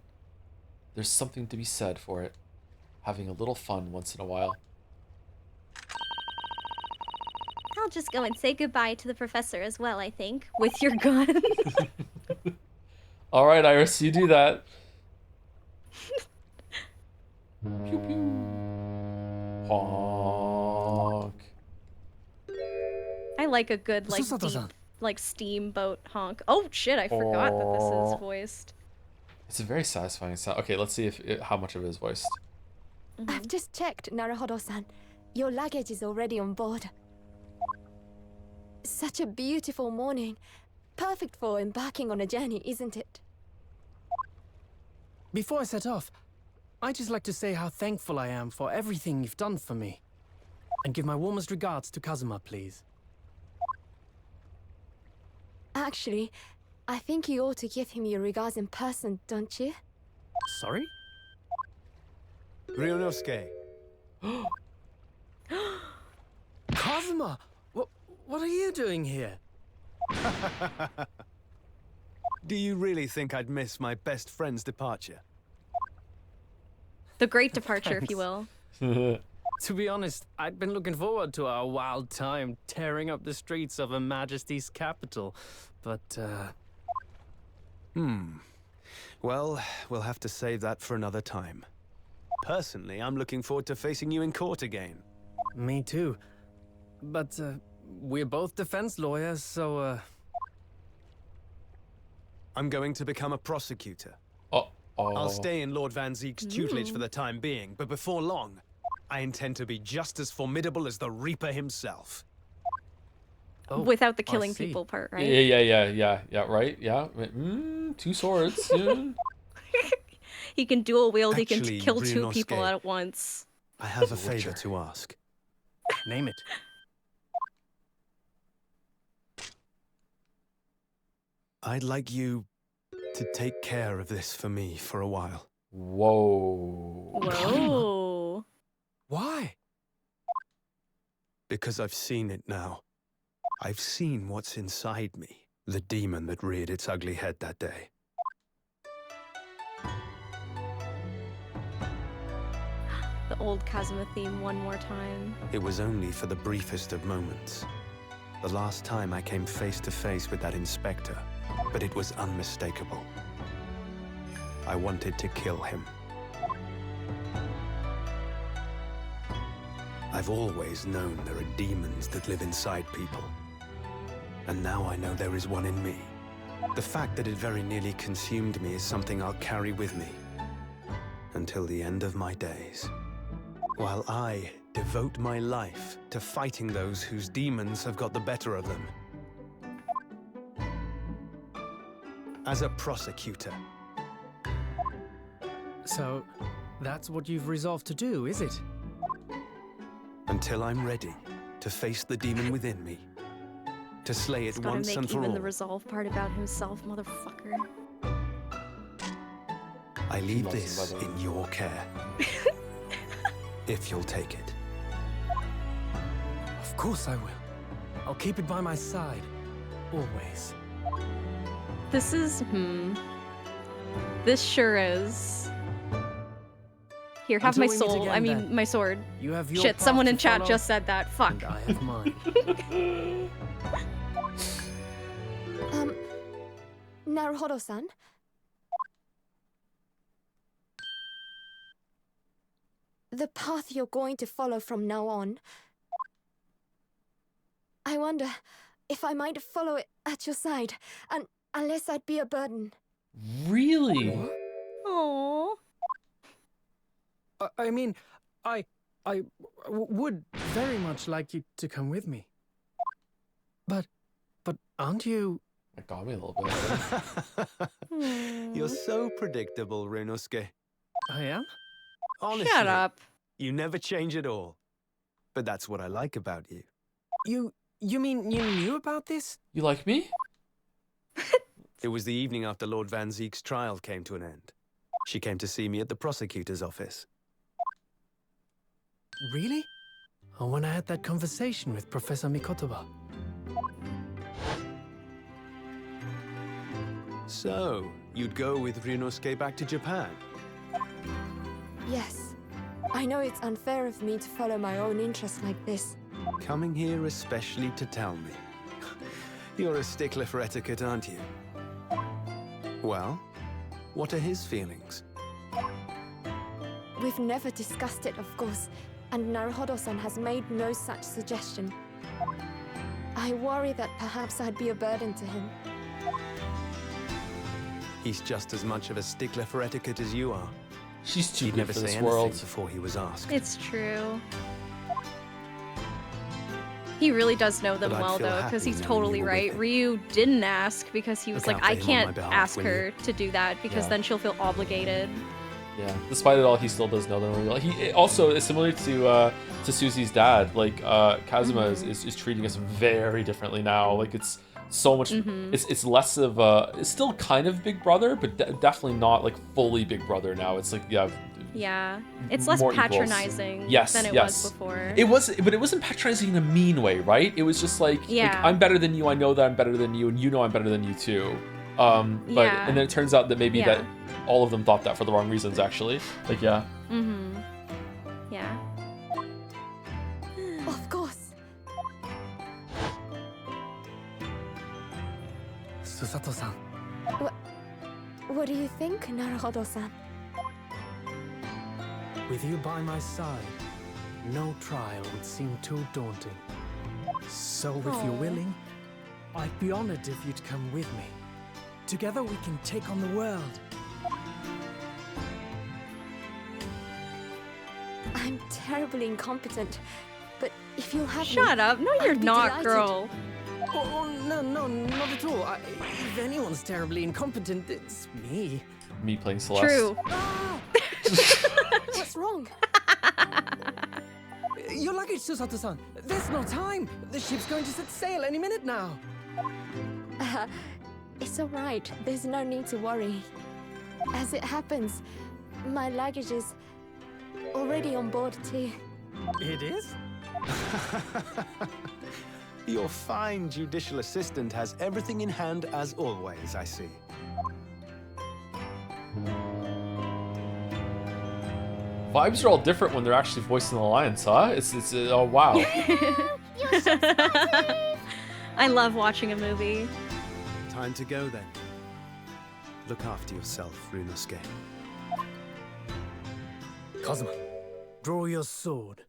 Speaker 1: there's something to be said for it. Having a little fun once in a while.
Speaker 2: I'll just go and say goodbye to the professor as well, I think, with your gun.
Speaker 1: All right, Iris, you do that. Pew pew. Honk.
Speaker 2: I like a good, like, deep, like, steamboat honk. Oh, shit, I forgot that this is voiced.
Speaker 1: It's a very satisfying sound. Okay, let's see how much of it is voiced.
Speaker 5: I've just checked, Naruhodo-san. Your luggage is already on board. Such a beautiful morning. Perfect for embarking on a journey, isn't it?
Speaker 3: Before I set off, I'd just like to say how thankful I am for everything you've done for me. And give my warmest regards to Kazuma, please.
Speaker 5: Actually, I think you ought to give him your regards in person, don't you?
Speaker 3: Sorry?
Speaker 6: Ryunosuke.
Speaker 3: Kazuma! What are you doing here?
Speaker 6: Do you really think I'd miss my best friend's departure?
Speaker 2: The great departure, if you will.
Speaker 3: To be honest, I'd been looking forward to our wild time tearing up the streets of Her Majesty's capital, but,
Speaker 6: Well, we'll have to save that for another time. Personally, I'm looking forward to facing you in court again.
Speaker 3: Me too. But, we're both defense lawyers, so,
Speaker 6: I'm going to become a prosecutor.
Speaker 1: Oh.
Speaker 6: I'll stay in Lord Van Zeek's tutelage for the time being, but before long, I intend to be just as formidable as the Reaper himself.
Speaker 3: Oh,
Speaker 2: Without the
Speaker 3: I
Speaker 2: killing
Speaker 3: see.
Speaker 2: people part, right?
Speaker 1: Yeah, right? Yeah. 2 swords. Yeah.
Speaker 2: He can dual wield, he
Speaker 6: Actually,
Speaker 2: can kill 2 people
Speaker 6: Ryunosuke,
Speaker 2: at once.
Speaker 6: I have a favor to ask.
Speaker 3: Name it.
Speaker 6: I'd like you to take care of this for me for a while.
Speaker 1: Whoa.
Speaker 2: Whoa.
Speaker 6: because I've seen it now. I've seen what's inside me, the demon that reared its ugly head that day.
Speaker 2: The old Kazuma theme one more time.
Speaker 6: It was only for the briefest of moments. The last time I came face to face with that inspector, but it was unmistakable. I wanted to kill him. I've always known there are demons that live inside people. And now I know there is one in me. The fact that it very nearly consumed me is something I'll carry with me until the end of my days. While I devote my life to fighting those whose demons have got the better of them. As a prosecutor.
Speaker 3: So, that's what you've resolved to do, is it?
Speaker 6: Until I'm ready to face the demon within me. To slay it
Speaker 2: He's gotta
Speaker 6: once
Speaker 2: make
Speaker 6: and for
Speaker 2: even
Speaker 6: all.
Speaker 2: the resolve part about himself, motherfucker.
Speaker 6: I leave
Speaker 1: loves him,
Speaker 6: this
Speaker 1: by the way.
Speaker 6: in your care. If you'll take it.
Speaker 3: Of course I will. I'll keep it by my side. Always.
Speaker 2: This is, This sure is. Here, have
Speaker 3: Until
Speaker 2: my
Speaker 3: we meet
Speaker 2: soul.
Speaker 3: again,
Speaker 2: I mean,
Speaker 3: then.
Speaker 2: my sword.
Speaker 3: You have your
Speaker 2: Shit,
Speaker 3: path
Speaker 2: someone
Speaker 3: to
Speaker 2: in chat
Speaker 3: follow,
Speaker 2: just said that. Fuck.
Speaker 3: and I have mine.
Speaker 5: Naruhodo-san? The path you're going to follow from now on. I wonder if I might follow it at your side, and unless I'd be a burden.
Speaker 1: Really?
Speaker 2: Aww.
Speaker 3: I mean, I would very much like you to come with me. But aren't you?
Speaker 1: That got me a little bit.
Speaker 6: You're so predictable, Ryunosuke.
Speaker 3: I am?
Speaker 6: Honestly,
Speaker 2: Shut up.
Speaker 6: you never change at all. But that's what I like about you.
Speaker 3: You mean you knew about this?
Speaker 1: You like me?
Speaker 6: It was the evening after Lord Van Zeek's trial came to an end. She came to see me at the prosecutor's office.
Speaker 3: Really? Oh, when I had that conversation with Professor Mikotoba.
Speaker 6: So, you'd go with Ryunosuke back to Japan?
Speaker 5: Yes. I know it's unfair of me to follow my own interests like this.
Speaker 6: Coming here especially to tell me. You're a stickler for etiquette, aren't you? Well, what are his feelings?
Speaker 5: We've never discussed it, of course, and Naruhodo-san has made no such suggestion. I worry that perhaps I'd be a burden to him.
Speaker 6: He's just as much of a stickler for etiquette as you are.
Speaker 1: She's too
Speaker 6: He'd
Speaker 1: good
Speaker 6: never
Speaker 1: for
Speaker 6: say
Speaker 1: this
Speaker 6: anything
Speaker 1: world.
Speaker 6: before he was asked.
Speaker 2: It's true. He really does know them
Speaker 6: But I'd
Speaker 2: well,
Speaker 6: feel
Speaker 2: though, because
Speaker 6: happy
Speaker 2: he's
Speaker 6: knowing
Speaker 2: totally
Speaker 6: you were
Speaker 2: right.
Speaker 6: with him.
Speaker 2: Ryu didn't ask because he was
Speaker 6: Look
Speaker 2: like,
Speaker 6: out for
Speaker 2: I
Speaker 6: him on
Speaker 2: can't
Speaker 6: my behalf,
Speaker 2: ask
Speaker 6: will
Speaker 2: her
Speaker 6: you?
Speaker 2: to do that because
Speaker 1: Yeah.
Speaker 2: then she'll feel obligated.
Speaker 1: Yeah. Despite it all, he still does know them really well. He also is similar to Susie's dad. Like Kazuma is treating us very differently now. Like it's so much. It's less of it's still kind of Big Brother, but definitely not like fully Big Brother now. It's like
Speaker 2: Yeah. It's less
Speaker 1: More equals.
Speaker 2: patronizing
Speaker 1: Yes,
Speaker 2: than it
Speaker 1: yes.
Speaker 2: was before.
Speaker 1: It was, but it wasn't patronizing in a mean way, right? It was just like,
Speaker 2: Yeah.
Speaker 1: I'm better than you. I know that I'm better than you, and you know I'm better than you too. But
Speaker 2: Yeah.
Speaker 1: and then it turns out that maybe
Speaker 2: Yeah.
Speaker 1: that all of them thought that for the wrong reasons, actually. Like, yeah.
Speaker 2: Yeah.
Speaker 5: Of course.
Speaker 3: Susato-san.
Speaker 5: What do you think, Naruhodo-san?
Speaker 3: With you by my side, no trial would seem too daunting. So if you're
Speaker 2: Aw.
Speaker 3: willing, I'd be honored if you'd come with me. Together we can take on the world.
Speaker 5: I'm terribly incompetent, but if you'll have
Speaker 2: Shut
Speaker 5: me,
Speaker 2: up. No, you're
Speaker 5: I'd be
Speaker 2: not,
Speaker 5: delighted.
Speaker 2: girl.
Speaker 3: Oh, no, not at all. If anyone's terribly incompetent, it's me.
Speaker 1: Me playing Celeste.
Speaker 2: True.
Speaker 5: Ah! What's wrong?
Speaker 3: Your luggage, Susato-san. There's no time. The ship's going to set sail any minute now.
Speaker 5: It's all right. There's no need to worry. As it happens, my luggage is already on board too.
Speaker 3: It is?
Speaker 6: Your fine judicial assistant has everything in hand as always, I see.
Speaker 1: Vibes are all different when they're actually voicing the lines, huh? It's oh wow.
Speaker 2: I love watching a movie.
Speaker 6: Time to go then. Look after yourself, Runosuke.
Speaker 3: Kazuma, draw your sword.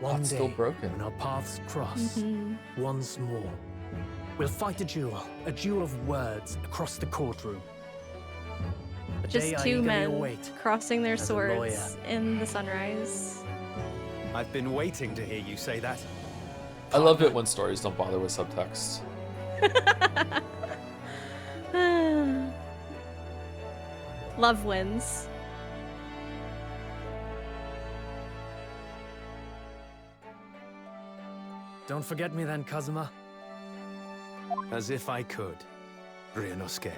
Speaker 3: One
Speaker 1: It's
Speaker 3: day,
Speaker 1: still broken.
Speaker 3: when our paths cross once more, we'll fight a duel of words across the courtroom. A day
Speaker 2: Just
Speaker 3: I
Speaker 2: two
Speaker 3: eagerly
Speaker 2: men
Speaker 3: await
Speaker 2: crossing their
Speaker 3: as a lawyer.
Speaker 2: swords in the sunrise.
Speaker 6: I've been waiting to hear you say that.
Speaker 1: I love it when stories don't bother with subtext.
Speaker 2: Love wins.
Speaker 3: Don't forget me then, Kazuma.
Speaker 6: As if I could, Ryunosuke.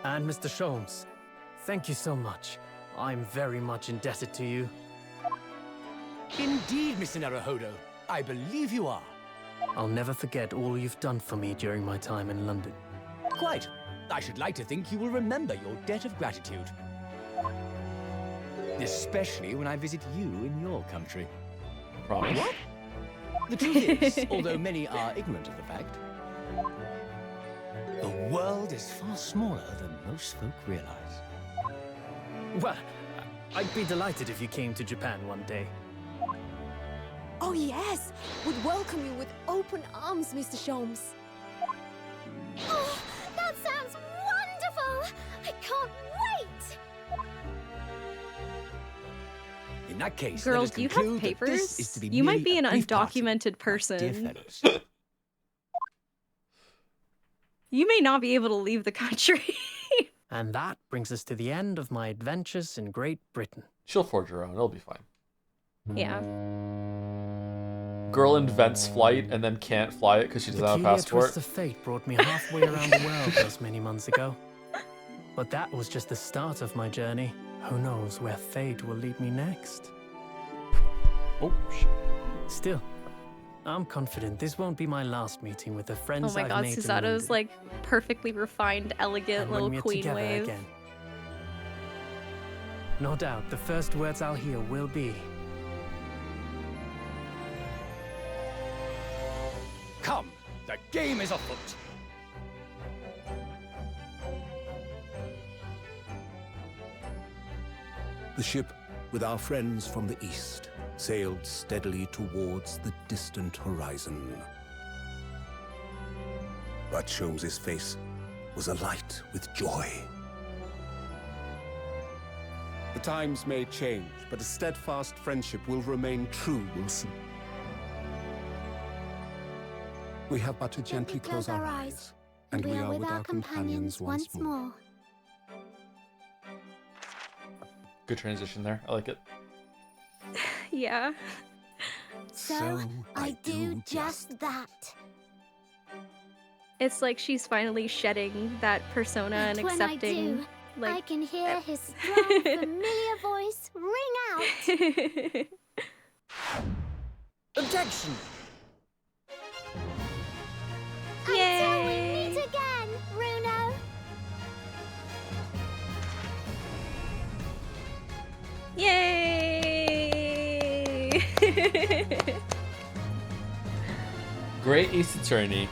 Speaker 3: And Mr. Sholmes, thank you so much. I'm very much indebted to you.
Speaker 7: Indeed, Mr. Naruhodo. I believe you are.
Speaker 3: I'll never forget all you've done for me during my time in London.
Speaker 7: Quite. I should like to think you will remember your debt of gratitude. Especially when I visit you in your country.
Speaker 1: Promise.
Speaker 7: What? The truth is, although many are ignorant of the fact, the world is far smaller than most folk realize.
Speaker 3: Well, I'd be delighted if you came to Japan one day.
Speaker 5: Oh yes, would welcome you with open arms, Mr. Sholmes.
Speaker 8: Oh, that sounds wonderful! I can't wait!
Speaker 7: In that case,
Speaker 2: Girls,
Speaker 7: let us
Speaker 2: do you have
Speaker 7: conclude that
Speaker 2: papers?
Speaker 7: this is to be
Speaker 2: You might
Speaker 7: merely
Speaker 2: be an
Speaker 7: a brief party,
Speaker 2: undocumented
Speaker 7: dear
Speaker 2: person.
Speaker 7: fellows.
Speaker 2: You may not be able to leave the country.
Speaker 3: And that brings us to the end of my adventures in Great Britain.
Speaker 1: She'll forge her own. It'll be fine.
Speaker 2: Yeah.
Speaker 1: Girl invents flight and then can't fly it because she doesn't have a
Speaker 3: Peculiar
Speaker 1: passport.
Speaker 3: twist of fate brought me halfway around the world those many months ago. But that was just the start of my journey. Who knows where fate will lead me next?
Speaker 1: Oh shit.
Speaker 3: Still, I'm confident this won't be my last meeting with the
Speaker 2: Oh
Speaker 3: friends
Speaker 2: my
Speaker 3: I've
Speaker 2: god,
Speaker 3: made in
Speaker 2: Susato's
Speaker 3: London.
Speaker 2: like perfectly refined, elegant
Speaker 3: And
Speaker 2: little
Speaker 3: when we're
Speaker 2: queen
Speaker 3: together
Speaker 2: wave.
Speaker 3: again. No doubt, the first words I'll hear will be,
Speaker 7: Come, the game is afoot.
Speaker 9: The ship, with our friends from the east, sailed steadily towards the distant horizon. But Sholmes's face was alight with joy. The times may change, but a steadfast friendship will remain true, Wilson. We have but to gently close our eyes, and we are with our companions once more.
Speaker 1: Good transition there. I like it.
Speaker 2: Yeah.
Speaker 8: So, I do just that.
Speaker 2: It's like she's finally shedding that persona and
Speaker 8: And when I
Speaker 2: accepting.
Speaker 8: do, I
Speaker 2: Like,
Speaker 8: can hear his strong, familiar voice ring out.
Speaker 7: Objection!
Speaker 8: Until we
Speaker 2: Yay!
Speaker 8: meet again, Runo.
Speaker 2: Yay!
Speaker 1: Great Ace Attorney.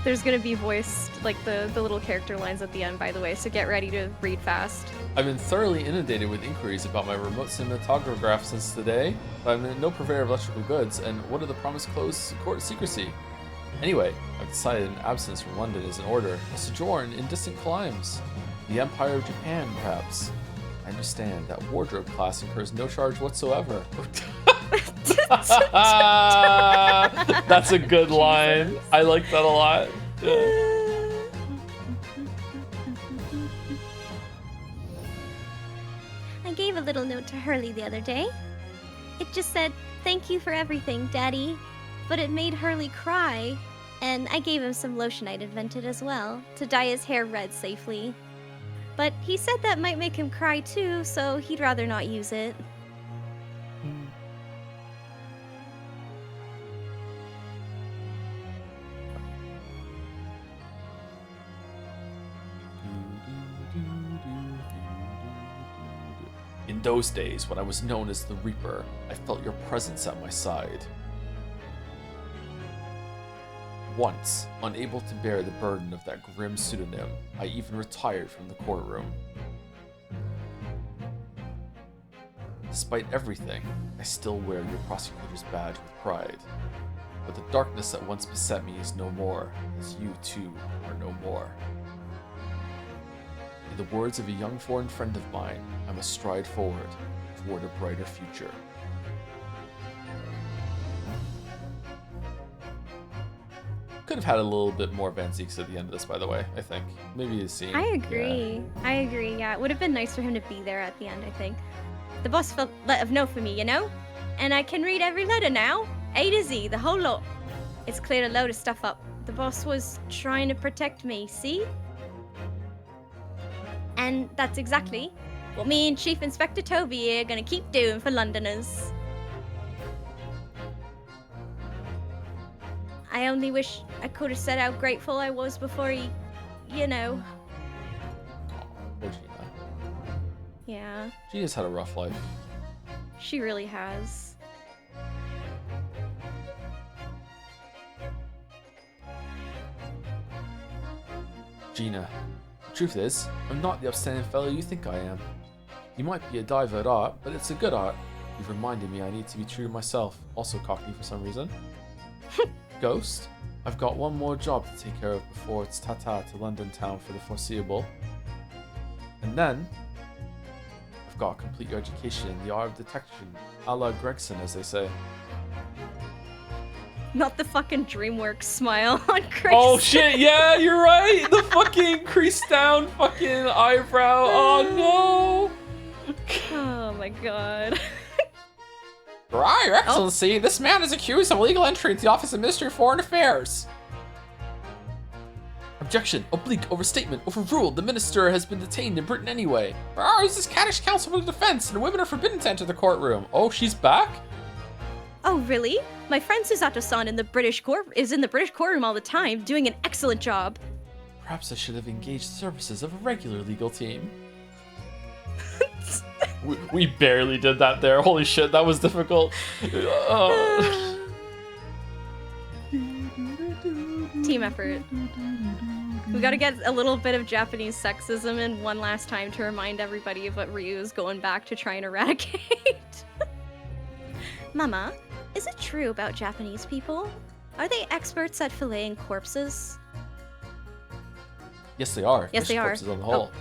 Speaker 2: There's gonna be voiced, like, the little character lines at the end, by the way, so get ready to read fast.
Speaker 1: I've been thoroughly inundated with inquiries about my remote cinematograph since today. I'm no purveyor of electrical goods, and what are the promised close court secrecy? Anyway, I've decided an absence from London is in order. A sojourn in distant climes. The Empire of Japan, perhaps. I understand that wardrobe class incurs no charge whatsoever. That's a good line. I like that a lot. Yeah.
Speaker 8: I gave a little note to Hurley the other day. It just said, "Thank you for everything, Daddy." But it made Hurley cry. And I gave him some lotion I'd invented as well, to dye his hair red safely. But he said that might make him cry too, so he'd rather not use it.
Speaker 1: In those days, when I was known as the Reaper, I felt your presence at my side. Once, unable to bear the burden of that grim pseudonym, I even retired from the courtroom. Despite everything, I still wear your prosecutor's badge with pride. But the darkness that once beset me is no more, as you too are no more. In the words of a young foreign friend of mine, I must stride forward toward a brighter future. Could have had a little bit more Van Zeeks at the end of this, by the way, I think. Maybe a scene.
Speaker 2: I agree. I agree, yeah. It would have been nice for him to be there at the end, I think. The boss felt let of know for me, you know? And I can read every letter now. A to Z, the whole lot. It's cleared a load of stuff up. The boss was trying to protect me, see? And that's exactly what me and Chief Inspector Toby are gonna keep doing for Londoners. I only wish I could have said how grateful I was before he, you know.
Speaker 1: Poor Gina.
Speaker 2: Yeah,
Speaker 1: Gina's had a rough life.
Speaker 2: she really has.
Speaker 1: Gina, the truth is, I'm not the upstanding fellow you think I am. You might be a diver at art, but it's a good art. You've reminded me I need to be true to myself. Also cocky for some reason. Ghost, I've got one more job to take care of before it's ta-ta to London town for the foreseeable. And then, I've got to complete your education in the art of detection, a la Gregson, as they say.
Speaker 2: Not the fucking DreamWorks smile on Grace.
Speaker 1: Oh shit, yeah, you're right! The fucking creased down fucking eyebrow, oh no!
Speaker 2: Oh my god.
Speaker 1: Your Excellency, this man is accused of illegal entry into the Office of Ministry of Foreign Affairs. Objection, oblique, overstatement, overruled. The minister has been detained in Britain anyway. He's this caddish counsel for the defense, and women are forbidden to enter the courtroom. Oh, she's back?
Speaker 2: Oh, really? My friend Susato-san in the British courtroom all the time, doing an excellent job.
Speaker 1: Perhaps I should have engaged services of a regular legal team. we barely did that there. Holy shit, that was difficult.
Speaker 2: Team effort. We gotta get a little bit of Japanese sexism in one last time to remind everybody of what Ryu is going back to try and eradicate. Mama, is it true about Japanese people? Are they experts at filleting corpses?
Speaker 1: Yes, they are.
Speaker 2: Yes, they are.
Speaker 1: Corpses on the whole.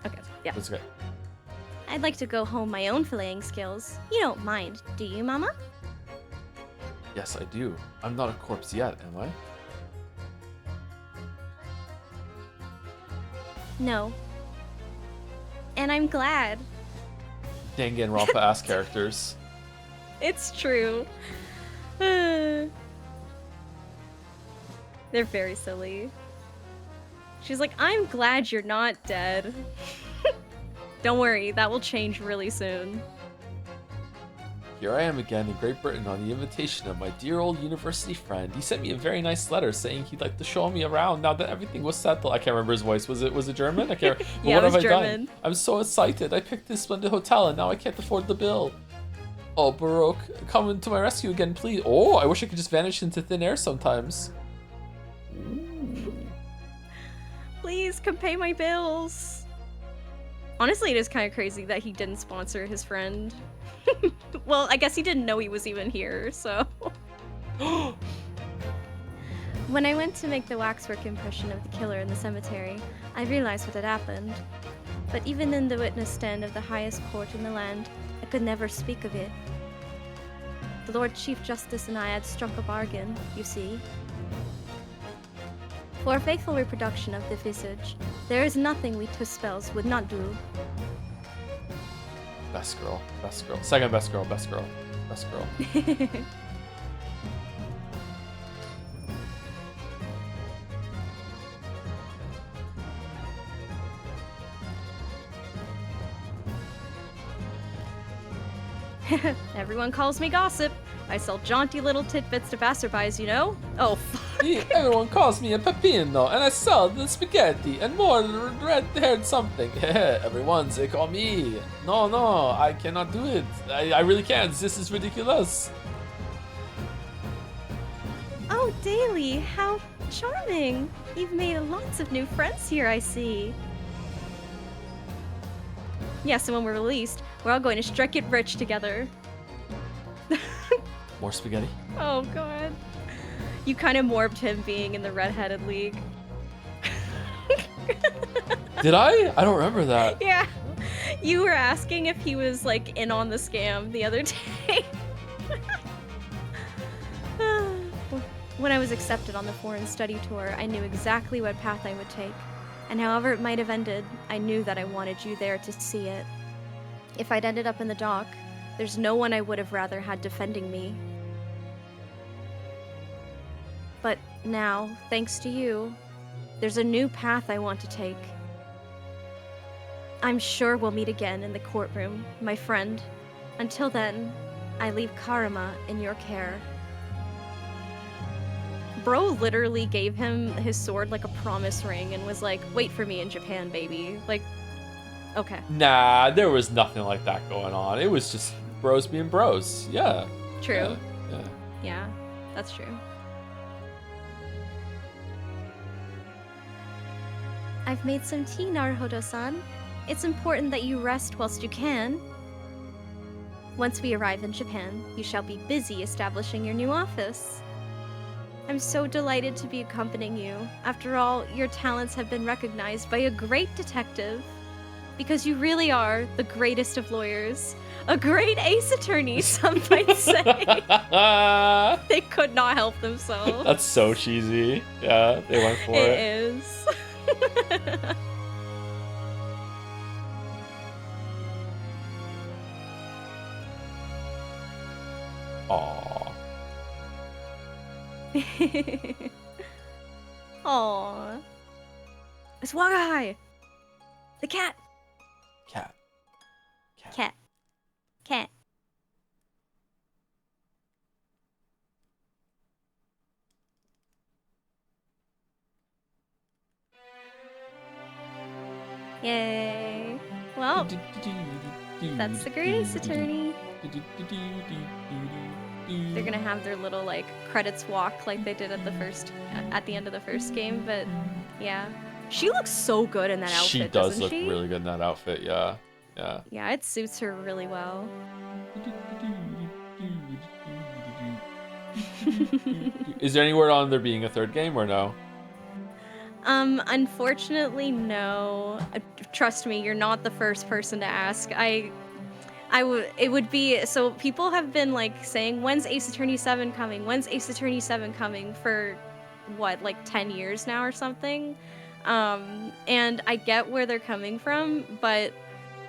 Speaker 2: Oh, okay, yeah.
Speaker 1: That's good.
Speaker 2: I'd like to go home my own filleting skills. You don't mind, do you, Mama?
Speaker 1: Yes, I do. I'm not a corpse yet, am I?
Speaker 2: No. And I'm glad.
Speaker 1: Danganronpa ass characters.
Speaker 2: It's true. They're very silly. She's like, I'm glad you're not dead. Don't worry, that will change really soon.
Speaker 1: Here I am again in Great Britain on the invitation of my dear old university friend. He sent me a very nice letter saying he'd like to show me around now that everything was settled. I can't remember his voice. Was it German? I can't.
Speaker 2: Yeah,
Speaker 1: what
Speaker 2: it was
Speaker 1: have I
Speaker 2: German.
Speaker 1: done? I'm so excited. I picked this splendid hotel and now I can't afford the bill. Oh, Baroque, come to my rescue again, please. Oh, I wish I could just vanish into thin air sometimes.
Speaker 2: Please come pay my bills. Honestly, it is kind of crazy that he didn't sponsor his friend. Well, I guess he didn't know he was even here, so. When I went to make the waxwork impression of the killer in the cemetery, I realized what had happened. But even in the witness stand of the highest court in the land, I could never speak of it. The Lord Chief Justice and I had struck a bargain, you see. For a faithful reproduction of the visage, there is nothing we two spells would not do.
Speaker 1: Best girl, best girl. Second best girl, best girl, best girl.
Speaker 2: Everyone calls me gossip. I sell jaunty little tidbits to passerbys, you know? Oh, fuck.
Speaker 1: Everyone calls me a pepino, and I sell the spaghetti and more red-haired something. Everyone, they call me. No, I cannot do it. I really can't. This is ridiculous.
Speaker 2: Oh, Daily, how charming. You've made lots of new friends here, I see. Yes, and when we're released, we're all going to strike it rich together.
Speaker 1: More spaghetti?
Speaker 2: Oh, God. You kind of morbed him being in the redheaded league.
Speaker 1: Did I? I don't remember that.
Speaker 2: Yeah. You were asking if he was, like, in on the scam the other day. When I was accepted on the foreign study tour, I knew exactly what path I would take. And however it might have ended, I knew that I wanted you there to see it. If I'd ended up in the dock, there's no one I would have rather had defending me. But now, thanks to you, there's a new path I want to take. I'm sure we'll meet again in the courtroom, my friend. Until then, I leave Karama in your care. Bro literally gave him his sword like a promise ring and was like, wait for me in Japan, baby. Like, okay.
Speaker 1: Nah, there was nothing like that going on. It was just bros being bros. Yeah.
Speaker 2: True.
Speaker 1: Yeah.
Speaker 2: Yeah, that's true. I've made some tea, Naruhodo-san. It's important that you rest whilst you can. Once we arrive in Japan, you shall be busy establishing your new office. I'm so delighted to be accompanying you. After all, your talents have been recognized by a great detective. Because you really are the greatest of lawyers. A great ace attorney, some might say. They could not help themselves.
Speaker 1: That's so cheesy. Yeah, they went for it.
Speaker 2: It is.
Speaker 1: Aww.
Speaker 2: Aww. It's Wagai! The cat!
Speaker 1: Cat.
Speaker 2: Cat. Cat. Yay. Well, that's the great ace attorney. They're gonna have their little like credits walk like they did at the end of the first game, but yeah. She looks so good in that outfit.
Speaker 1: She does
Speaker 2: doesn't
Speaker 1: look
Speaker 2: she?
Speaker 1: really good in that outfit, yeah. Yeah.
Speaker 2: Yeah, it suits her really well.
Speaker 1: Is there any word on there being a third game or no?
Speaker 2: Unfortunately, no. Trust me, you're not the first person to ask. It would be, so people have been like saying, when's Ace Attorney 7 coming? When's Ace Attorney 7 coming for what, like 10 years now or something? And I get where they're coming from, but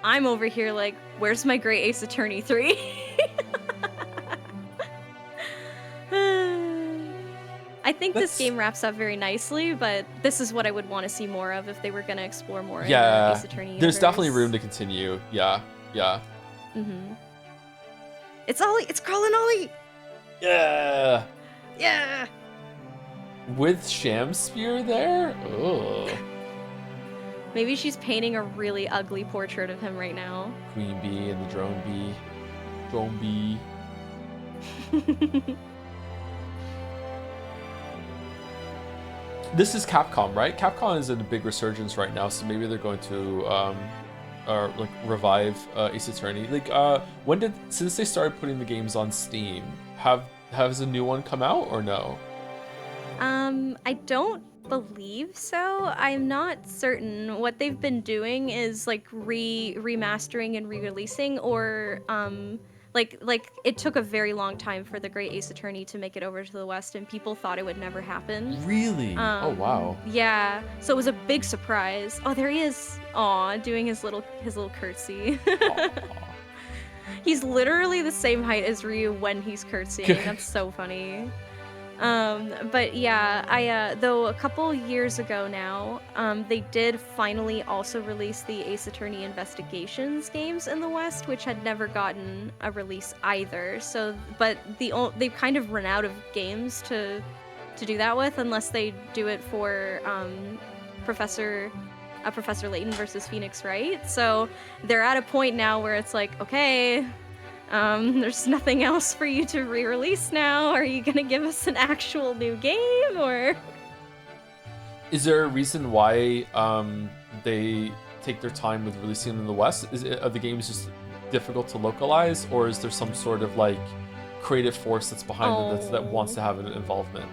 Speaker 2: I'm over here like, where's my great Ace Attorney 3? I think this game wraps up very nicely, but this is what I would want to see more of if they were going to explore more in the Ace Attorney universe.
Speaker 1: There's definitely room to continue. Yeah, yeah.
Speaker 2: Mm-hmm. It's Ollie! It's crawling Ollie!
Speaker 1: Yeah!
Speaker 2: Yeah!
Speaker 1: With Sham Spear there? Ugh.
Speaker 2: Maybe she's painting a really ugly portrait of him right now.
Speaker 1: Queen Bee and the Drone Bee. Drone Bee. This is Capcom, right? Capcom is in a big resurgence right now, so maybe they're going to like revive Ace Attorney. Like, since they started putting the games on Steam, has a new one come out or no?
Speaker 2: I don't believe so. I'm not certain. What they've been doing is like remastering and re-releasing, or like it took a very long time for the Great Ace Attorney to make it over to the West, and people thought it would never happen.
Speaker 1: Really? Oh wow.
Speaker 2: Yeah, so it was a big surprise. Oh, there he is. Aw, doing his little curtsy. He's literally the same height as Ryu when he's curtsying. That's so funny. But yeah, though a couple years ago now, they did finally also release the Ace Attorney Investigations games in the West, which had never gotten a release either. So, but they've kind of run out of games to do that with, unless they do it for Professor Layton versus Phoenix Wright. So they're at a point now where it's like, okay, there's nothing else for you to re-release now. Are you gonna give us an actual new game, or?
Speaker 1: Is there a reason why they take their time with releasing them in the West? Are the games just difficult to localize, or is there some sort of like creative force that's behind it that wants to have an involvement?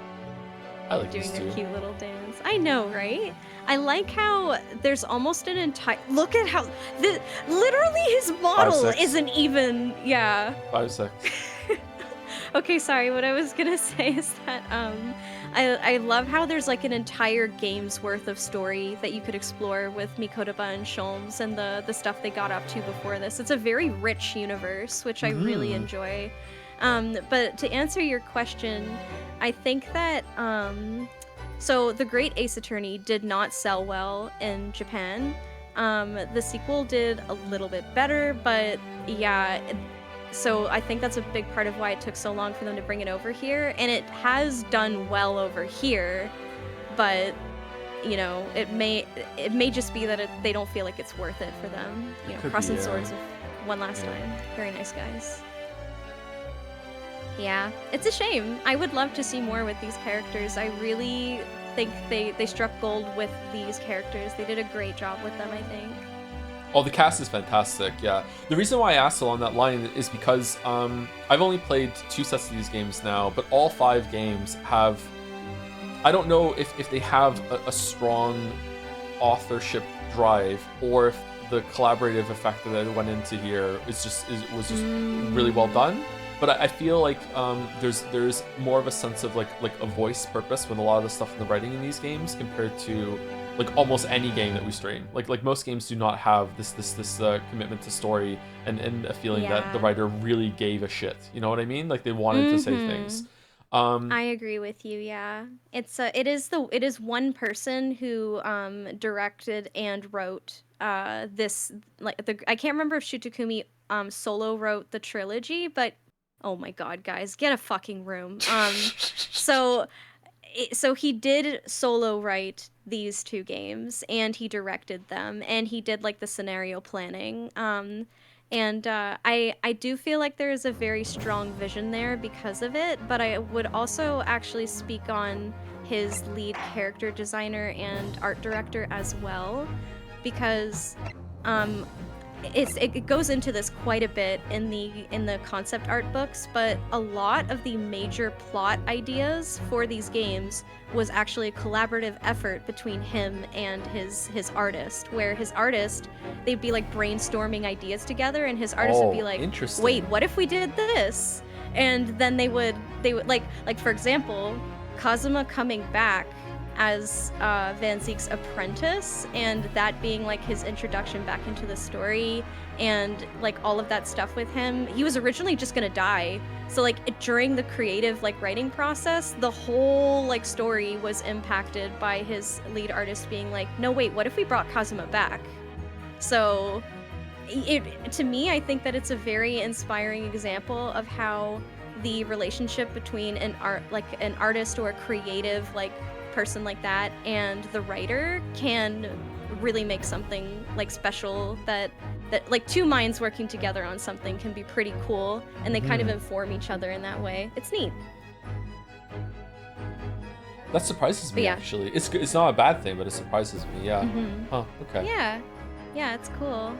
Speaker 1: I like
Speaker 2: doing
Speaker 1: these
Speaker 2: a
Speaker 1: two.
Speaker 2: cute little dance. I know, right? I like how there's almost an entire. Look at how literally his model
Speaker 1: 5'6".
Speaker 2: isn't even. Yeah.
Speaker 1: 5'6".
Speaker 2: Okay, sorry. What I was gonna say is that I love how there's like an entire game's worth of story that you could explore with Mikotoba and Sholmes and the stuff they got up to before this. It's a very rich universe, which I really enjoy. But to answer your question, I think that so the Great Ace Attorney did not sell well in Japan. The sequel did a little bit better, but yeah. So I think that's a big part of why it took so long for them to bring it over here, and it has done well over here, but you know, it may just be that they don't feel like it's worth it for them. You know, crossing swords one last time. Very nice guys. Yeah, it's a shame. I would love to see more with these characters. I really think they struck gold with these characters. They did a great job with them, I think.
Speaker 1: Oh, the cast is fantastic, yeah. The reason why I asked along that line is because I've only played 2 sets of these games now, but all 5 games have... I don't know if they have a strong authorship drive, or if the collaborative effect that went into here was just really well done. But I feel like there's more of a sense of like a voice purpose with a lot of the stuff in the writing in these games compared to like almost any game that we stream. Like most games do not have this commitment to story and a feeling that the writer really gave a shit. You know what I mean? Like they wanted to say things.
Speaker 2: I agree with you. Yeah, it is one person who directed and wrote this. Like I can't remember if Shutakumi solo wrote the trilogy, but oh my god, guys, get a fucking room. So he did solo write these 2 games, and he directed them, and he did like the scenario planning. And I do feel like there is a very strong vision there because of it, but I would also actually speak on his lead character designer and art director as well, because it goes into this quite a bit in the concept art books, but a lot of the major plot ideas for these games was actually a collaborative effort between him and his artist, where his artist, they'd be like brainstorming ideas together, and his artist would be like, wait, what if we did this? And then they would like for example, Kazuma coming back as Van Zeek's apprentice, and that being like his introduction back into the story, and like all of that stuff with him. He was originally just gonna die, so like during the creative like writing process, the whole like story was impacted by his lead artist being like, no wait, what if we brought Kazuma back? So to me, I think that it's a very inspiring example of how the relationship between an artist or a creative like person like that and the writer can really make something like special, that like 2 minds working together on something can be pretty cool, and they kind of inform each other in that way. It's neat.
Speaker 1: That surprises me, actually. It's not a bad thing, but it surprises me, yeah. Huh, okay.
Speaker 2: Yeah, it's cool.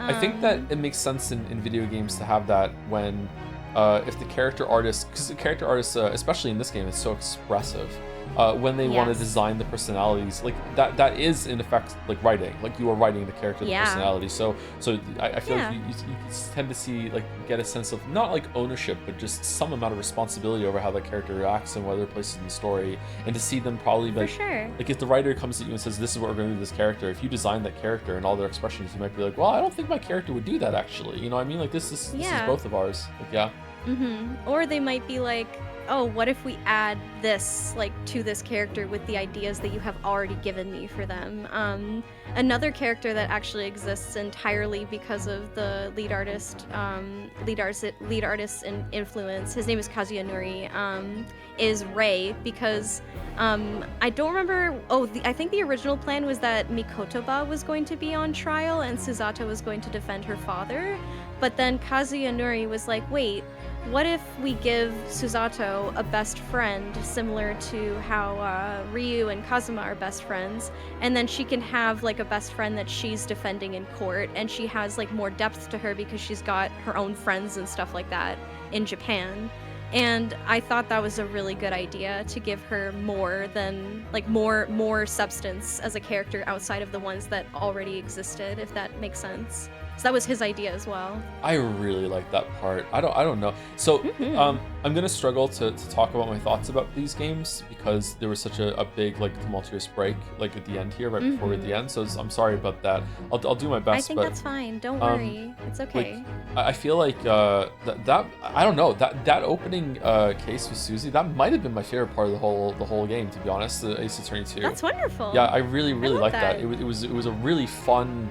Speaker 1: I think that it makes sense in video games to have that when if the character artist, because the character artists, especially in this game, is so expressive. When they want to
Speaker 2: Yes.
Speaker 1: design the personalities, like that is in effect like writing, like you are writing the character, the
Speaker 2: Yeah.
Speaker 1: personality. So I feel
Speaker 2: Yeah.
Speaker 1: like you tend to see, like, get a sense of not like ownership, but just some amount of responsibility over how that character reacts and whether places in the story, and to see them probably
Speaker 2: For
Speaker 1: like
Speaker 2: sure.
Speaker 1: like if the writer comes at you and says, this is what we're going to do with this character, if you design that character and all their expressions, you might be like, well, I don't think my character would do that actually, you know what I mean? Like this is
Speaker 2: Yeah.
Speaker 1: both of ours. Like, yeah.
Speaker 2: Or they might be like, oh, what if we add this, like, to this character with the ideas that you have already given me for them? Another character that actually exists entirely because of the lead artist and influence, his name is Kazuya Nuri, is Rei, because I don't remember. Oh, I think the original plan was that Mikotoba was going to be on trial and Suzato was going to defend her father, but then Kazuya Nuri was like, wait, what if we give Suzato a best friend similar to how Ryu and Kazuma are best friends, and then she can have like a best friend that she's defending in court, and she has like more depth to her because she's got her own friends and stuff like that in Japan. And I thought that was a really good idea, to give her more than like more substance as a character outside of the ones that already existed, if that makes sense. So that was his idea as well.
Speaker 1: I really like that part. I don't know. So I'm gonna struggle to talk about my thoughts about these games because there was such a big like tumultuous break like at the end here, right before the end. So I'm sorry about that. I'll do my best.
Speaker 2: I think that's fine. Don't worry. It's okay.
Speaker 1: Like, I feel like that I don't know, that opening case with Susie, that might have been my favorite part of the whole game, to be honest. The Ace Attorney 2.
Speaker 2: That's wonderful.
Speaker 1: Yeah, I really
Speaker 2: love
Speaker 1: liked that.
Speaker 2: that.
Speaker 1: It was a really fun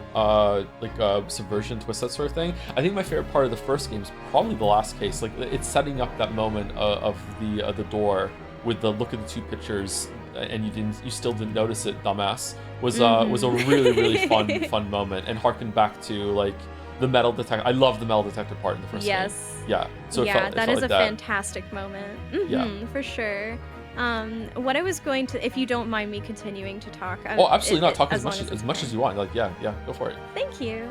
Speaker 1: subversion twist, that sort of thing. I think my favorite part of the first game is probably the last case. Like, it's setting up that moment of the door with the look at the two pictures, and you still didn't notice it, dumbass. Was a really fun moment, and harkened back to like the metal detector. I love the metal detector part in the first game.
Speaker 2: Yes.
Speaker 1: Yeah. So
Speaker 2: yeah,
Speaker 1: it
Speaker 2: that
Speaker 1: felt
Speaker 2: is
Speaker 1: like
Speaker 2: a fantastic moment.
Speaker 1: Yeah.
Speaker 2: For sure. What I was going to, if you don't mind me continuing to talk.
Speaker 1: Oh, absolutely not. Talk as
Speaker 2: long
Speaker 1: much as you want. Like, yeah, go for it.
Speaker 2: Thank you.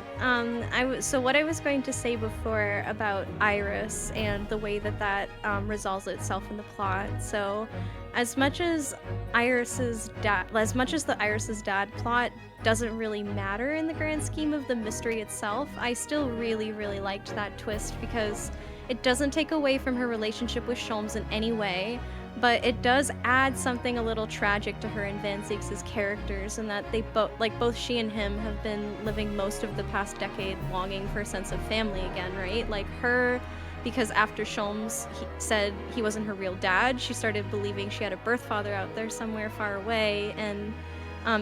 Speaker 2: So what I was going to say before about Iris and the way that resolves itself in the plot. So, as much as the Iris's dad plot doesn't really matter in the grand scheme of the mystery itself, I still really liked that twist because it doesn't take away from her relationship with Sholmes in any way. But it does add something a little tragic to her and Van Zieks' characters, in that they both she and him have been living most of the past decade longing for a sense of family again, right? Like her, because after Sholmes said he wasn't her real dad, she started believing she had a birth father out there somewhere far away, and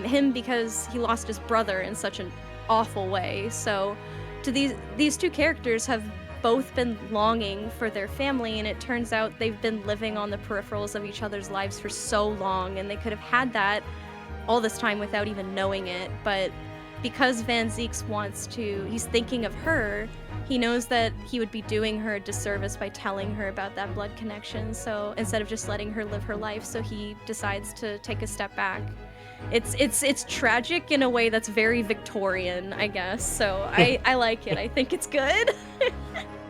Speaker 2: him because he lost his brother in such an awful way. So to these two characters have both been longing for their family, and it turns out they've been living on the peripherals of each other's lives for so long, and they could have had that all this time without even knowing it. But because Van Zieks he's thinking of her, he knows that he would be doing her a disservice by telling her about that blood connection, so instead of just letting her live her life, so he decides to take a step back. It's tragic in a way that's very Victorian, I guess, so I like it. I think it's good.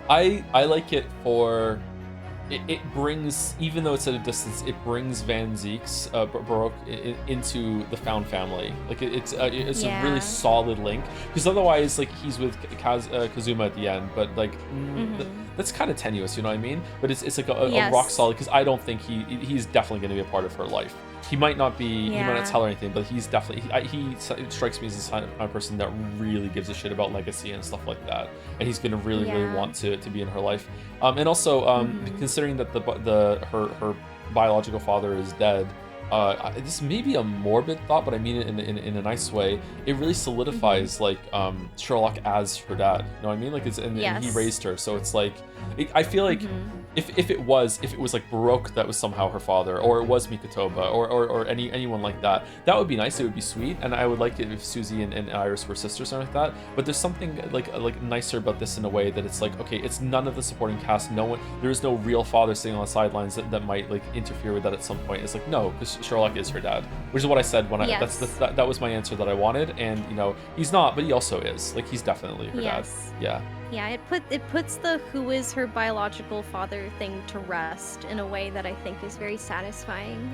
Speaker 1: I like it for it brings, even though it's at a distance, it brings Van Zieks, Baroque, into the found family. Like it's a really solid link, because otherwise, like, he's with Kazuma at the end, but like that's kind of tenuous, you know what I mean? But it's like a rock solid, because I don't think he's definitely going to be a part of her life. He might not be, he might not tell her anything, but he's definitely, he strikes me as the kind of person that really gives a shit about legacy and stuff like that. And he's going to really want to be in her life. And also, considering that her biological father is dead, this may be a morbid thought, but I mean it in a nice way. It really solidifies like Sherlock as her dad. You know what I mean? Like and he raised her, so it's like I feel like if it was like Baroque that was somehow her father, or it was Mikotoba, or anyone like that, that would be nice. It would be sweet, and I would like it if Susie and Iris were sisters or something like that. But there's something like nicer about this in a way that it's like, okay, it's none of the supporting cast. There is no real father sitting on the sidelines that might like interfere with that at some point. It's like, no, because Sherlock is her dad, which is what I said when that was my answer that I wanted. And you know, he's not, but he also is. Like, he's definitely her dad. Yeah.
Speaker 2: Yeah, it puts the who is her biological father thing to rest in a way that I think is very satisfying,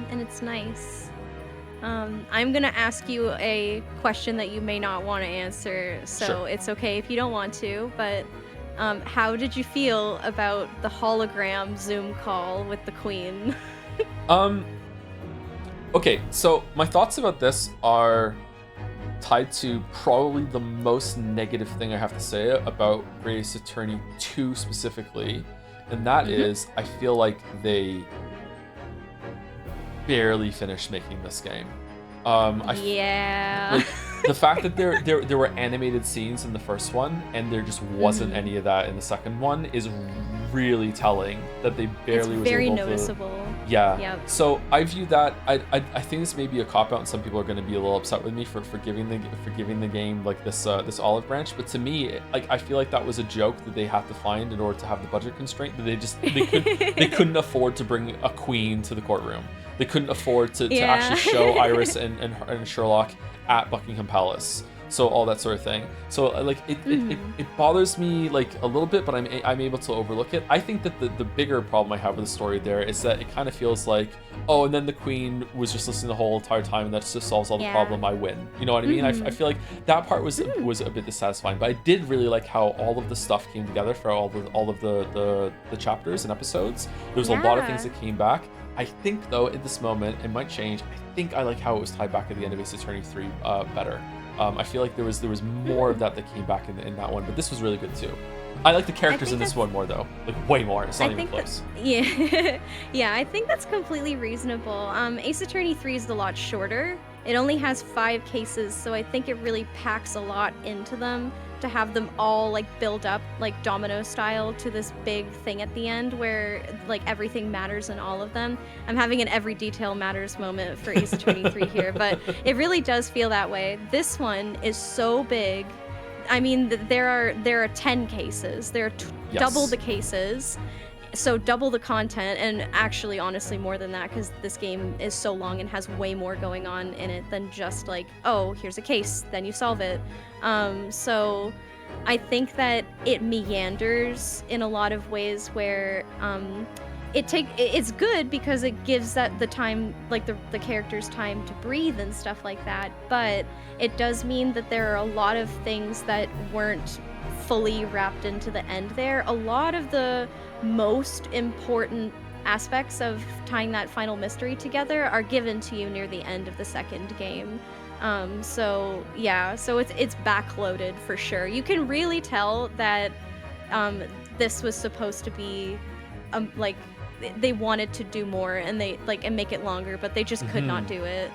Speaker 2: and it's nice. I'm gonna ask you a question that you may not want to answer, so
Speaker 1: Sure.
Speaker 2: it's okay if you don't want to, but how did you feel about the hologram Zoom call with the queen?
Speaker 1: Um, okay, so my thoughts about this are tied to probably the most negative thing I have to say about Great Ace Attorney 2 specifically, and that is I feel like they barely finished making this game.
Speaker 2: Yeah.
Speaker 1: Like the fact that there were animated scenes in the first one and there just wasn't any of that in the second one is really telling that they barely
Speaker 2: it's
Speaker 1: was
Speaker 2: very
Speaker 1: able
Speaker 2: noticeable.
Speaker 1: to. Yeah.
Speaker 2: Yep.
Speaker 1: So I view that. I think this may be a cop out, and some people are going to be a little upset with me for giving the game like this olive branch. But to me, like I feel like that was a joke that they had to find in order to have the budget constraint that they couldn't afford to bring a queen to the courtroom. They couldn't afford to actually show Iris and Sherlock at Buckingham Palace. So all that sort of thing. So like it bothers me like a little bit, but I'm able to overlook it. I think that the bigger problem I have with the story there is that it kind of feels like, oh, and then the queen was just listening the whole entire time, and that just solves all the problem. I win. You know what I mean? I feel like that part was a bit dissatisfying, but I did really like how all of the stuff came together for all of the chapters and episodes. There was a lot of things that came back. I think though at this moment it might change. I think I like how it was tied back at the end of Ace Attorney 3 better. I feel like there was more of that came back in that one, but this was really good too. I like the characters in this one more though, like way more. It's not even close.
Speaker 2: Yeah, yeah, I think that's completely reasonable. Ace Attorney 3 is a lot shorter. It only has 5 cases, so I think it really packs a lot into them to have them all like build up like domino style to this big thing at the end where like everything matters in all of them. I'm having an every detail matters moment for Ace Attorney 3 here, but it really does feel that way. This one is so big. I mean, there are 10 cases. There are double the cases. So double the content, and actually honestly more than that, because this game is so long and has way more going on in it than just like, oh, here's a case, then you solve it. So I think that it meanders in a lot of ways where it's good because it gives that the time, like the characters time to breathe and stuff like that, but it does mean that there are a lot of things that weren't fully wrapped into the end there. A lot of the most important aspects of tying that final mystery together are given to you near the end of the second game. So yeah, so it's backloaded for sure. You can really tell that this was supposed to be like they wanted to do more and they and make it longer, but they just could not do it.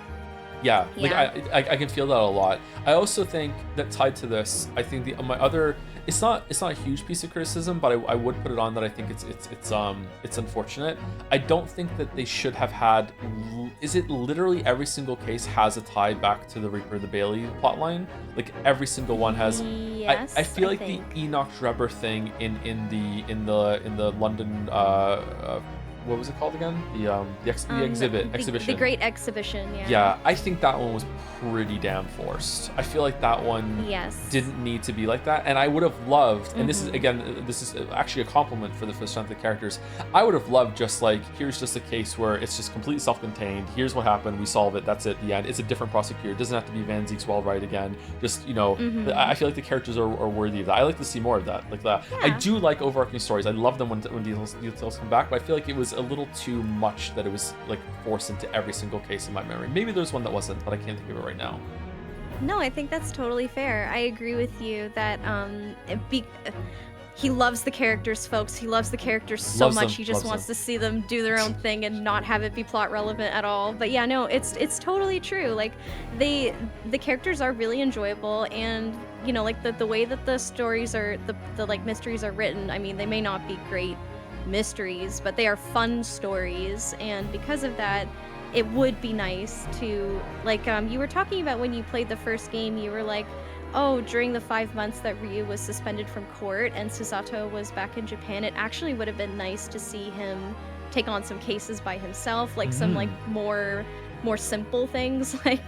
Speaker 1: Yeah, like I can feel that a lot. I also think that tied to this, I think my other, it's not a huge piece of criticism, but I would put it on that I think it's unfortunate. I don't think that they should have had. Is it literally every single case has a tie back to the Reaper of the Bailey plotline? Like every single one has.
Speaker 2: Yes,
Speaker 1: I feel like the Enoch Drebber thing in the London. What was it called again? The exhibition.
Speaker 2: The Great Exhibition, yeah.
Speaker 1: Yeah, I think that one was pretty damn forced. I feel like that one didn't need to be like that, and I would have loved. And this is actually a compliment for the strength of the characters. I would have loved just like, here's just a case where it's just completely self-contained. Here's what happened. We solve it. That's it. The end. It's a different prosecutor. It doesn't have to be Van Zeek's Wellright again. Just I feel like the characters are worthy of that. I like to see more of that. Like that. Yeah. I do like overarching stories. I love them when details come back. But I feel like it was a little too much that it was like forced into every single case in my memory. Maybe there's one that wasn't, but I can't think of it right now.
Speaker 2: No, I think that's totally fair. I agree with you that he loves the characters, folks. He loves the characters so much. He just wants to see them do their own thing and not have it be plot relevant at all. But yeah, no, it's totally true. Like the characters are really enjoyable, and you know, like the way that the stories are, the like mysteries are written. I mean, they may not be great mysteries, but they are fun stories, and because of that, it would be nice to like you were talking about when you played the first game, you were like, oh, during the 5 months that Ryu was suspended from court and Susato was back in Japan, it actually would have been nice to see him take on some cases by himself, like some like more more simple things like,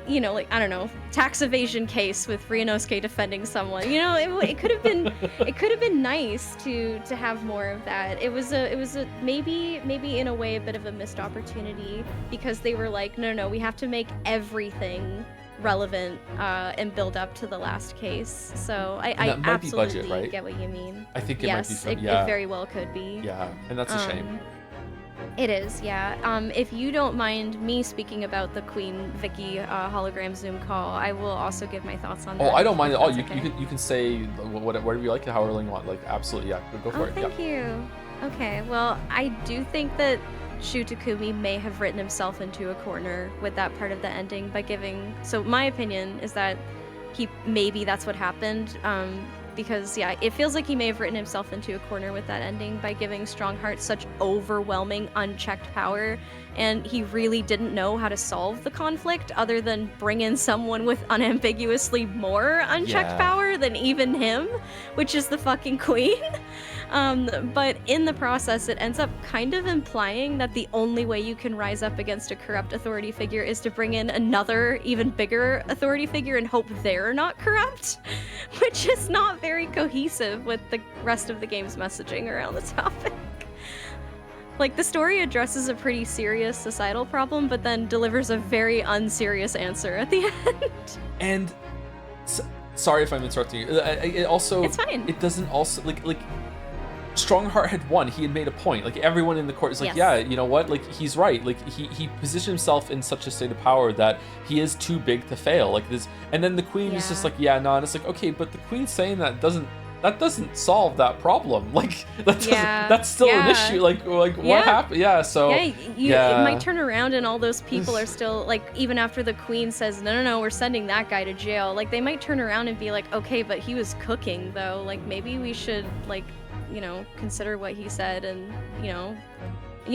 Speaker 2: you know, like, I don't know, tax evasion case with Ryunosuke defending someone. You know, it could have been it could have been nice to have more of that. It was a maybe in a way a bit of a missed opportunity because they were like, no, we have to make everything relevant and build up to the last case. So I absolutely
Speaker 1: budget, right?
Speaker 2: get what you mean.
Speaker 1: I think it
Speaker 2: yes,
Speaker 1: might be.
Speaker 2: It very well could be.
Speaker 1: Yeah, and that's a shame.
Speaker 2: It is, yeah. If you don't mind me speaking about the Queen Vicky hologram Zoom call, I will also give my thoughts on that.
Speaker 1: Oh, I don't mind at all. You
Speaker 2: okay.
Speaker 1: you can say whatever you like, however you want. Like, absolutely, yeah. Go for it.
Speaker 2: Thank you. Okay, well, I do think that Shu Takumi may have written himself into a corner with that part of the ending by giving... So my opinion is that maybe that's what happened. Because, yeah, it feels like he may have written himself into a corner with that ending by giving Strongheart such overwhelming, unchecked power, and he really didn't know how to solve the conflict other than bring in someone with unambiguously more unchecked power than even him, which is the fucking queen. But in the process, it ends up kind of implying that the only way you can rise up against a corrupt authority figure is to bring in another, even bigger authority figure and hope they're not corrupt, which is not very cohesive with the rest of the game's messaging around the topic. Like, the story addresses a pretty serious societal problem, but then delivers a very unserious answer at the end.
Speaker 1: And sorry if I'm interrupting you. It also...
Speaker 2: It's fine.
Speaker 1: It doesn't also... Like Strongheart had won. He had made a point. Like, everyone in the court is like, yeah, you know what? Like, he's right. Like, he positioned himself in such a state of power that he is too big to fail. Like, this... And then the queen is just like, yeah, no. And it's like, okay, but the queen saying that doesn't solve that problem. Like, that's still an issue. Like what happened? Yeah, so
Speaker 2: it might turn around and all those people are still like, even after the queen says no, we're sending that guy to jail, like they might turn around and be like, okay, but he was cooking though, like maybe we should, like, you know, consider what he said, and you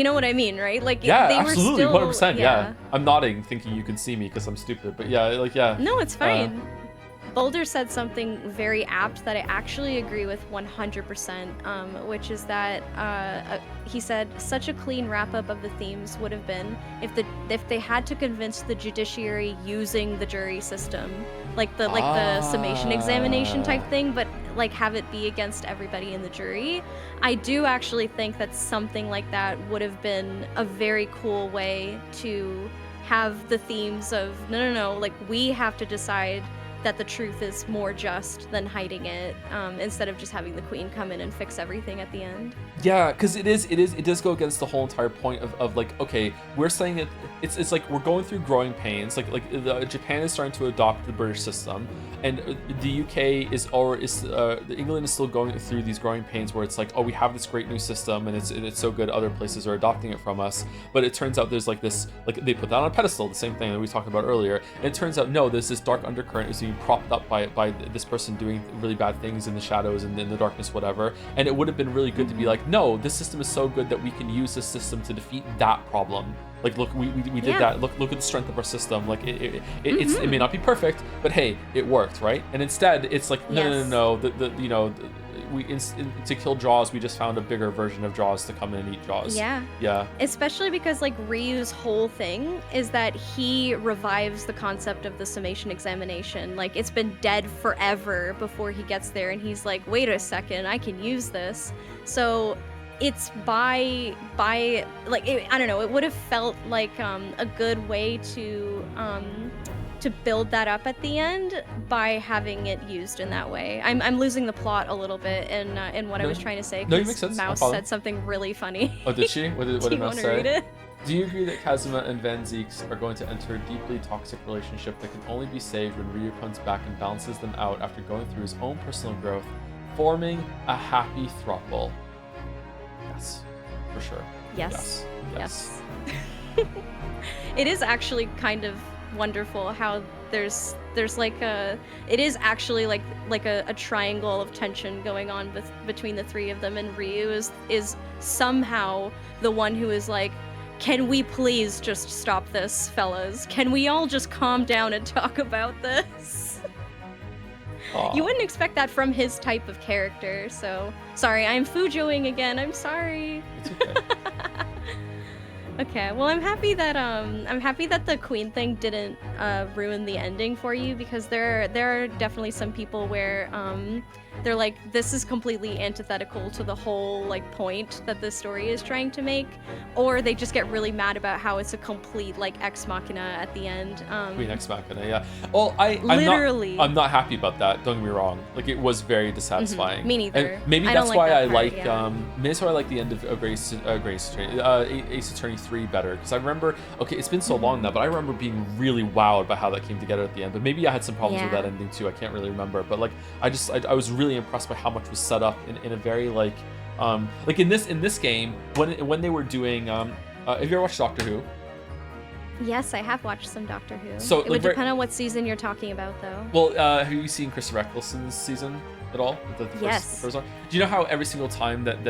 Speaker 2: know what I mean, right? Like,
Speaker 1: yeah,
Speaker 2: they
Speaker 1: absolutely,
Speaker 2: were still
Speaker 1: 100%. Yeah, I'm nodding thinking you can see me because I'm stupid, but
Speaker 2: no, it's fine. Boulder said something very apt that I actually agree with 100%, which is that he said such a clean wrap-up of the themes would have been if they had to convince the judiciary using the jury system, like the summation examination type thing, but like have it be against everybody in the jury. I do actually think that something like that would have been a very cool way to have the themes of no, like we have to decide that the truth is more just than hiding it, instead of just having the queen come in and fix everything at the end.
Speaker 1: Yeah, because it does go against the whole entire point of like, okay, we're saying it's like we're going through growing pains. Like Japan is starting to adopt the British system, and the UK England is still going through these growing pains where it's like, oh, we have this great new system and it's so good, other places are adopting it from us. But it turns out there's like this, like they put that on a pedestal, the same thing that we talked about earlier. And it turns out no, there's this dark undercurrent is being propped up by this person doing really bad things in the shadows and in the darkness, whatever. And it would have been really good to be like, no, this system is so good that we can use this system to defeat that problem. Like, look, we did that. Look at the strength of our system. Like, it may not be perfect, but hey, it worked, right? And instead, it's like, no. To kill Jaws, we just found a bigger version of Jaws to come in and eat Jaws. Yeah.
Speaker 2: Especially because like Ryu's whole thing is that he revives the concept of the summation examination. Like, it's been dead forever before he gets there, and he's like, wait a second, I can use this. So it's by like, I don't know, it would have felt like a good way to build that up at the end by having it used in that way. I'm losing the plot a little bit in what I was trying to say.
Speaker 1: No, it makes sense.
Speaker 2: Mouse said something really funny.
Speaker 1: Oh, did she? What did Mouse say?
Speaker 2: Read it?
Speaker 1: Do you agree that Kazuma and Van Zeeks are going to enter a deeply toxic relationship that can only be saved when Ryu comes back and balances them out after going through his own personal growth, forming a happy throuple? Yes, for sure.
Speaker 2: Yes. It is actually kind of wonderful how there's like it is actually like a triangle of tension going on between the three of them, and Ryu is somehow the one who is like, can we please just stop this, fellas? Can we all just calm down and talk about this?
Speaker 1: Aww.
Speaker 2: You wouldn't expect that from his type of character, so sorry, I'm Fujoing again, I'm sorry.
Speaker 1: It's okay.
Speaker 2: Okay, well, I'm happy that the queen thing didn't ruin the ending for you, because there are definitely some people where they're like, this is completely antithetical to the whole like point that the story is trying to make, or they just get really mad about how it's a complete like ex machina at the end.
Speaker 1: Queen Ex Machina, yeah. Well,
Speaker 2: Literally.
Speaker 1: I'm not happy about that. Don't get me wrong. Like, it was very dissatisfying.
Speaker 2: Me neither.
Speaker 1: And maybe
Speaker 2: I don't
Speaker 1: that's
Speaker 2: like
Speaker 1: why
Speaker 2: that
Speaker 1: I
Speaker 2: part,
Speaker 1: like
Speaker 2: yeah.
Speaker 1: maybe that's why I like the end of Ace Attorney 3 better, because I rember, okay, it's been so long now, but I remember being really wowed by how that came together at the end. But maybe I had some problems with
Speaker 2: Yeah.
Speaker 1: that ending too. I can't really remember, but like I was really impressed by how much was set up in a very like in this game when they were doing have you ever watched Doctor Who?
Speaker 2: Yes, I have watched some Doctor Who.
Speaker 1: So,
Speaker 2: it
Speaker 1: like,
Speaker 2: would depend on what season you're talking about, though.
Speaker 1: Well, have you seen Christopher Eccleston's season at all?
Speaker 2: Yes.
Speaker 1: The first one? Do you know how every single time that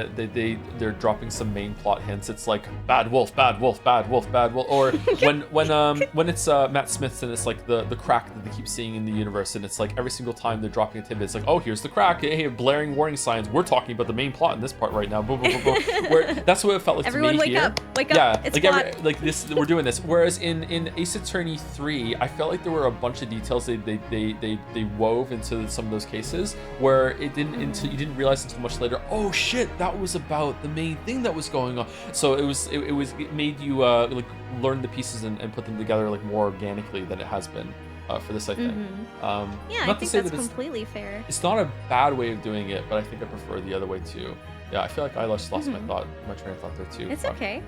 Speaker 1: they're dropping some main plot hints, it's like bad wolf, bad wolf, bad wolf, bad wolf, or when it's Matt Smith's and it's like the crack that they keep seeing in the universe, and it's like every single time they're dropping a tidbit, it's like, oh, here's the crack, hey, blaring warning signs, we're talking about the main plot in this part right now, boom, boom, boom, boom. Where that's what it felt like
Speaker 2: Everyone
Speaker 1: to me
Speaker 2: wake
Speaker 1: here.
Speaker 2: up, wake up,
Speaker 1: Yeah,
Speaker 2: it's
Speaker 1: like
Speaker 2: plot.
Speaker 1: like this, we're doing this. Whereas in Ace Attorney 3, I felt like there were a bunch of details they wove into some of those cases where it didn't until you didn't realize until much later. Oh shit, that was about the main thing that was going on. So it made you like learn the pieces and put them together like more organically than it has been for this, I think.
Speaker 2: Yeah, I
Speaker 1: not to
Speaker 2: think
Speaker 1: say
Speaker 2: that's
Speaker 1: that
Speaker 2: completely fair.
Speaker 1: it's not a bad way of doing it, but I think I prefer the other way too. Yeah, I feel like I lost my train of thought there too.
Speaker 2: It's
Speaker 1: Fuck.
Speaker 2: okay.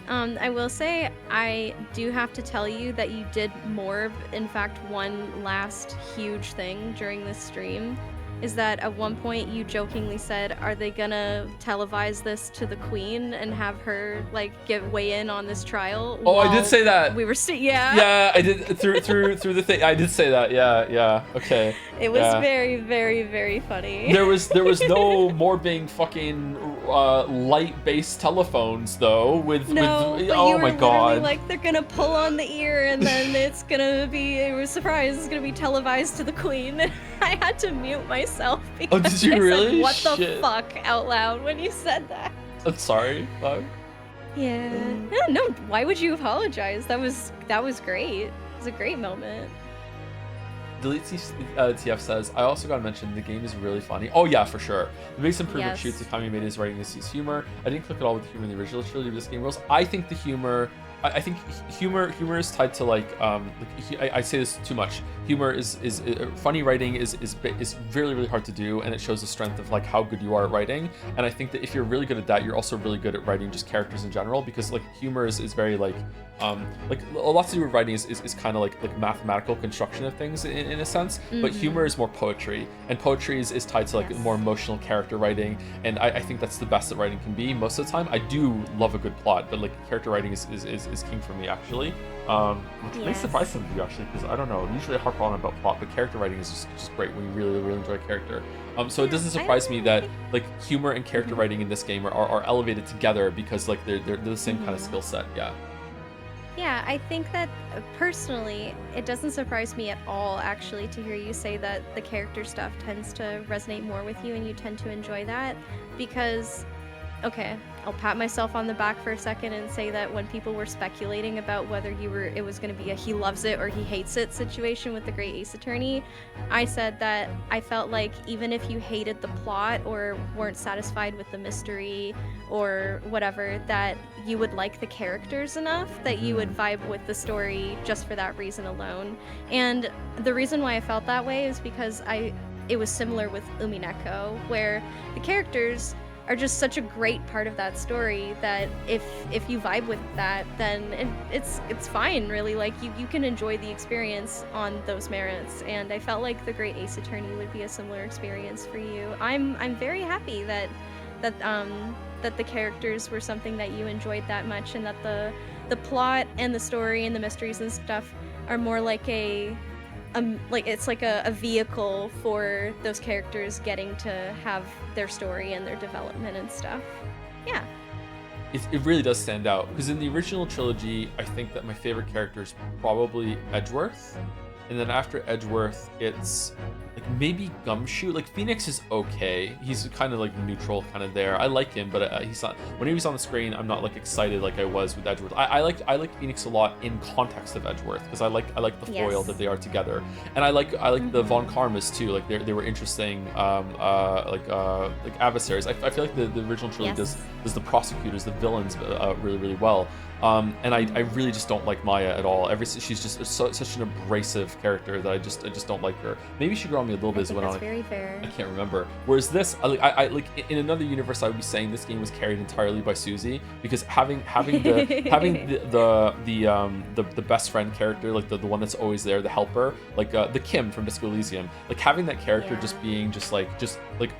Speaker 2: I will say, I do have to tell you that you did more of, in fact, one last huge thing during this stream. Is that at one point you jokingly said, are they gonna televise this to the queen and have her like weigh in on this trial?
Speaker 1: Oh, I did
Speaker 2: while
Speaker 1: say that.
Speaker 2: We were yeah.
Speaker 1: Yeah, I did through the thing. I did say that. Yeah. Okay.
Speaker 2: It was
Speaker 1: yeah.
Speaker 2: very, very, very funny.
Speaker 1: There was no more being fucking light-based telephones though. With
Speaker 2: but
Speaker 1: oh
Speaker 2: you
Speaker 1: my
Speaker 2: were literally
Speaker 1: god.
Speaker 2: like, they're gonna pull on the ear and then it's gonna be a surprise. It's gonna be televised to the queen. And I had to mute myself because
Speaker 1: did you
Speaker 2: I
Speaker 1: really?
Speaker 2: said, what the
Speaker 1: Shit.
Speaker 2: fuck out loud when you said that.
Speaker 1: I'm sorry. Fuck.
Speaker 2: Yeah. No. Why would you apologize? That was great. It was a great moment.
Speaker 1: Delete TF says, I also gotta mention the game is really funny. Oh yeah, for sure. The biggest improvement
Speaker 2: Yes.
Speaker 1: shoots Kami made is writing this humor. I didn't click at all with the humor in the original trilogy of this game rules. I think the humor I think humor is tied to like I say this too much. Humor is funny writing is really, really hard to do, and it shows the strength of like how good you are at writing. And I think that if you're really good at that, you're also really good at writing just characters in general, because like humor is very like a lot to do with writing is kind of like mathematical construction of things in a sense, but humor is more poetry, and poetry is tied to like more emotional character writing, and I think that's the best that writing can be most of the time. I do love a good plot, but like character writing is king for me actually, which may surprise some of you actually, because I don't know, usually I harp on about plot, but character writing is just great when you really, really enjoy a character. So it doesn't surprise me that like humor and character writing in this game are elevated together, because like they're the same kind of skill set.
Speaker 2: Yeah, I think that personally, it doesn't surprise me at all, actually, to hear you say that the character stuff tends to resonate more with you and you tend to enjoy that, because, okay, I'll pat myself on the back for a second and say that when people were speculating about whether it was going to be a he loves it or he hates it situation with the Great Ace Attorney, I said that I felt like even if you hated the plot or weren't satisfied with the mystery or whatever, that you would like the characters enough that you would vibe with the story just for that reason alone. And the reason why I felt that way is because it was similar with Umineko, where the characters are just such a great part of that story that if you vibe with that, then it's fine, really. Like you can enjoy the experience on those merits, and I felt like the Great Ace Attorney would be a similar experience for you. I'm very happy that the characters were something that you enjoyed that much, and that the plot and the story and the mysteries and stuff are more like it's like a vehicle for those characters getting to have their story and their development and stuff. Yeah.
Speaker 1: It really does stand out, because in the original trilogy, I think that my favorite character is probably Edgeworth. and then after Edgeworth, it's like maybe Gumshoe. Like Phoenix is okay. He's kind of like neutral, kind of there. I like him, but he's not. When he was on the screen, I'm not like excited like I was with Edgeworth. I like Phoenix a lot in context of Edgeworth because I like the foil that they are together, and I like the Von Karmas too. Like they were interesting, like adversaries. I feel like the original trilogy does the prosecutors, the villains, really well. And I really just don't like Maya at all. She's just such an abrasive character that I just don't like her. Maybe she grew on me a little bit as it went on.
Speaker 2: That's very fair.
Speaker 1: I can't remember. Whereas this, I like in another universe, I would be saying this game was carried entirely by Susie, because having the best friend character, like the one that's always there, the helper, like the Kim from Disco Elysium, like having that character just being just like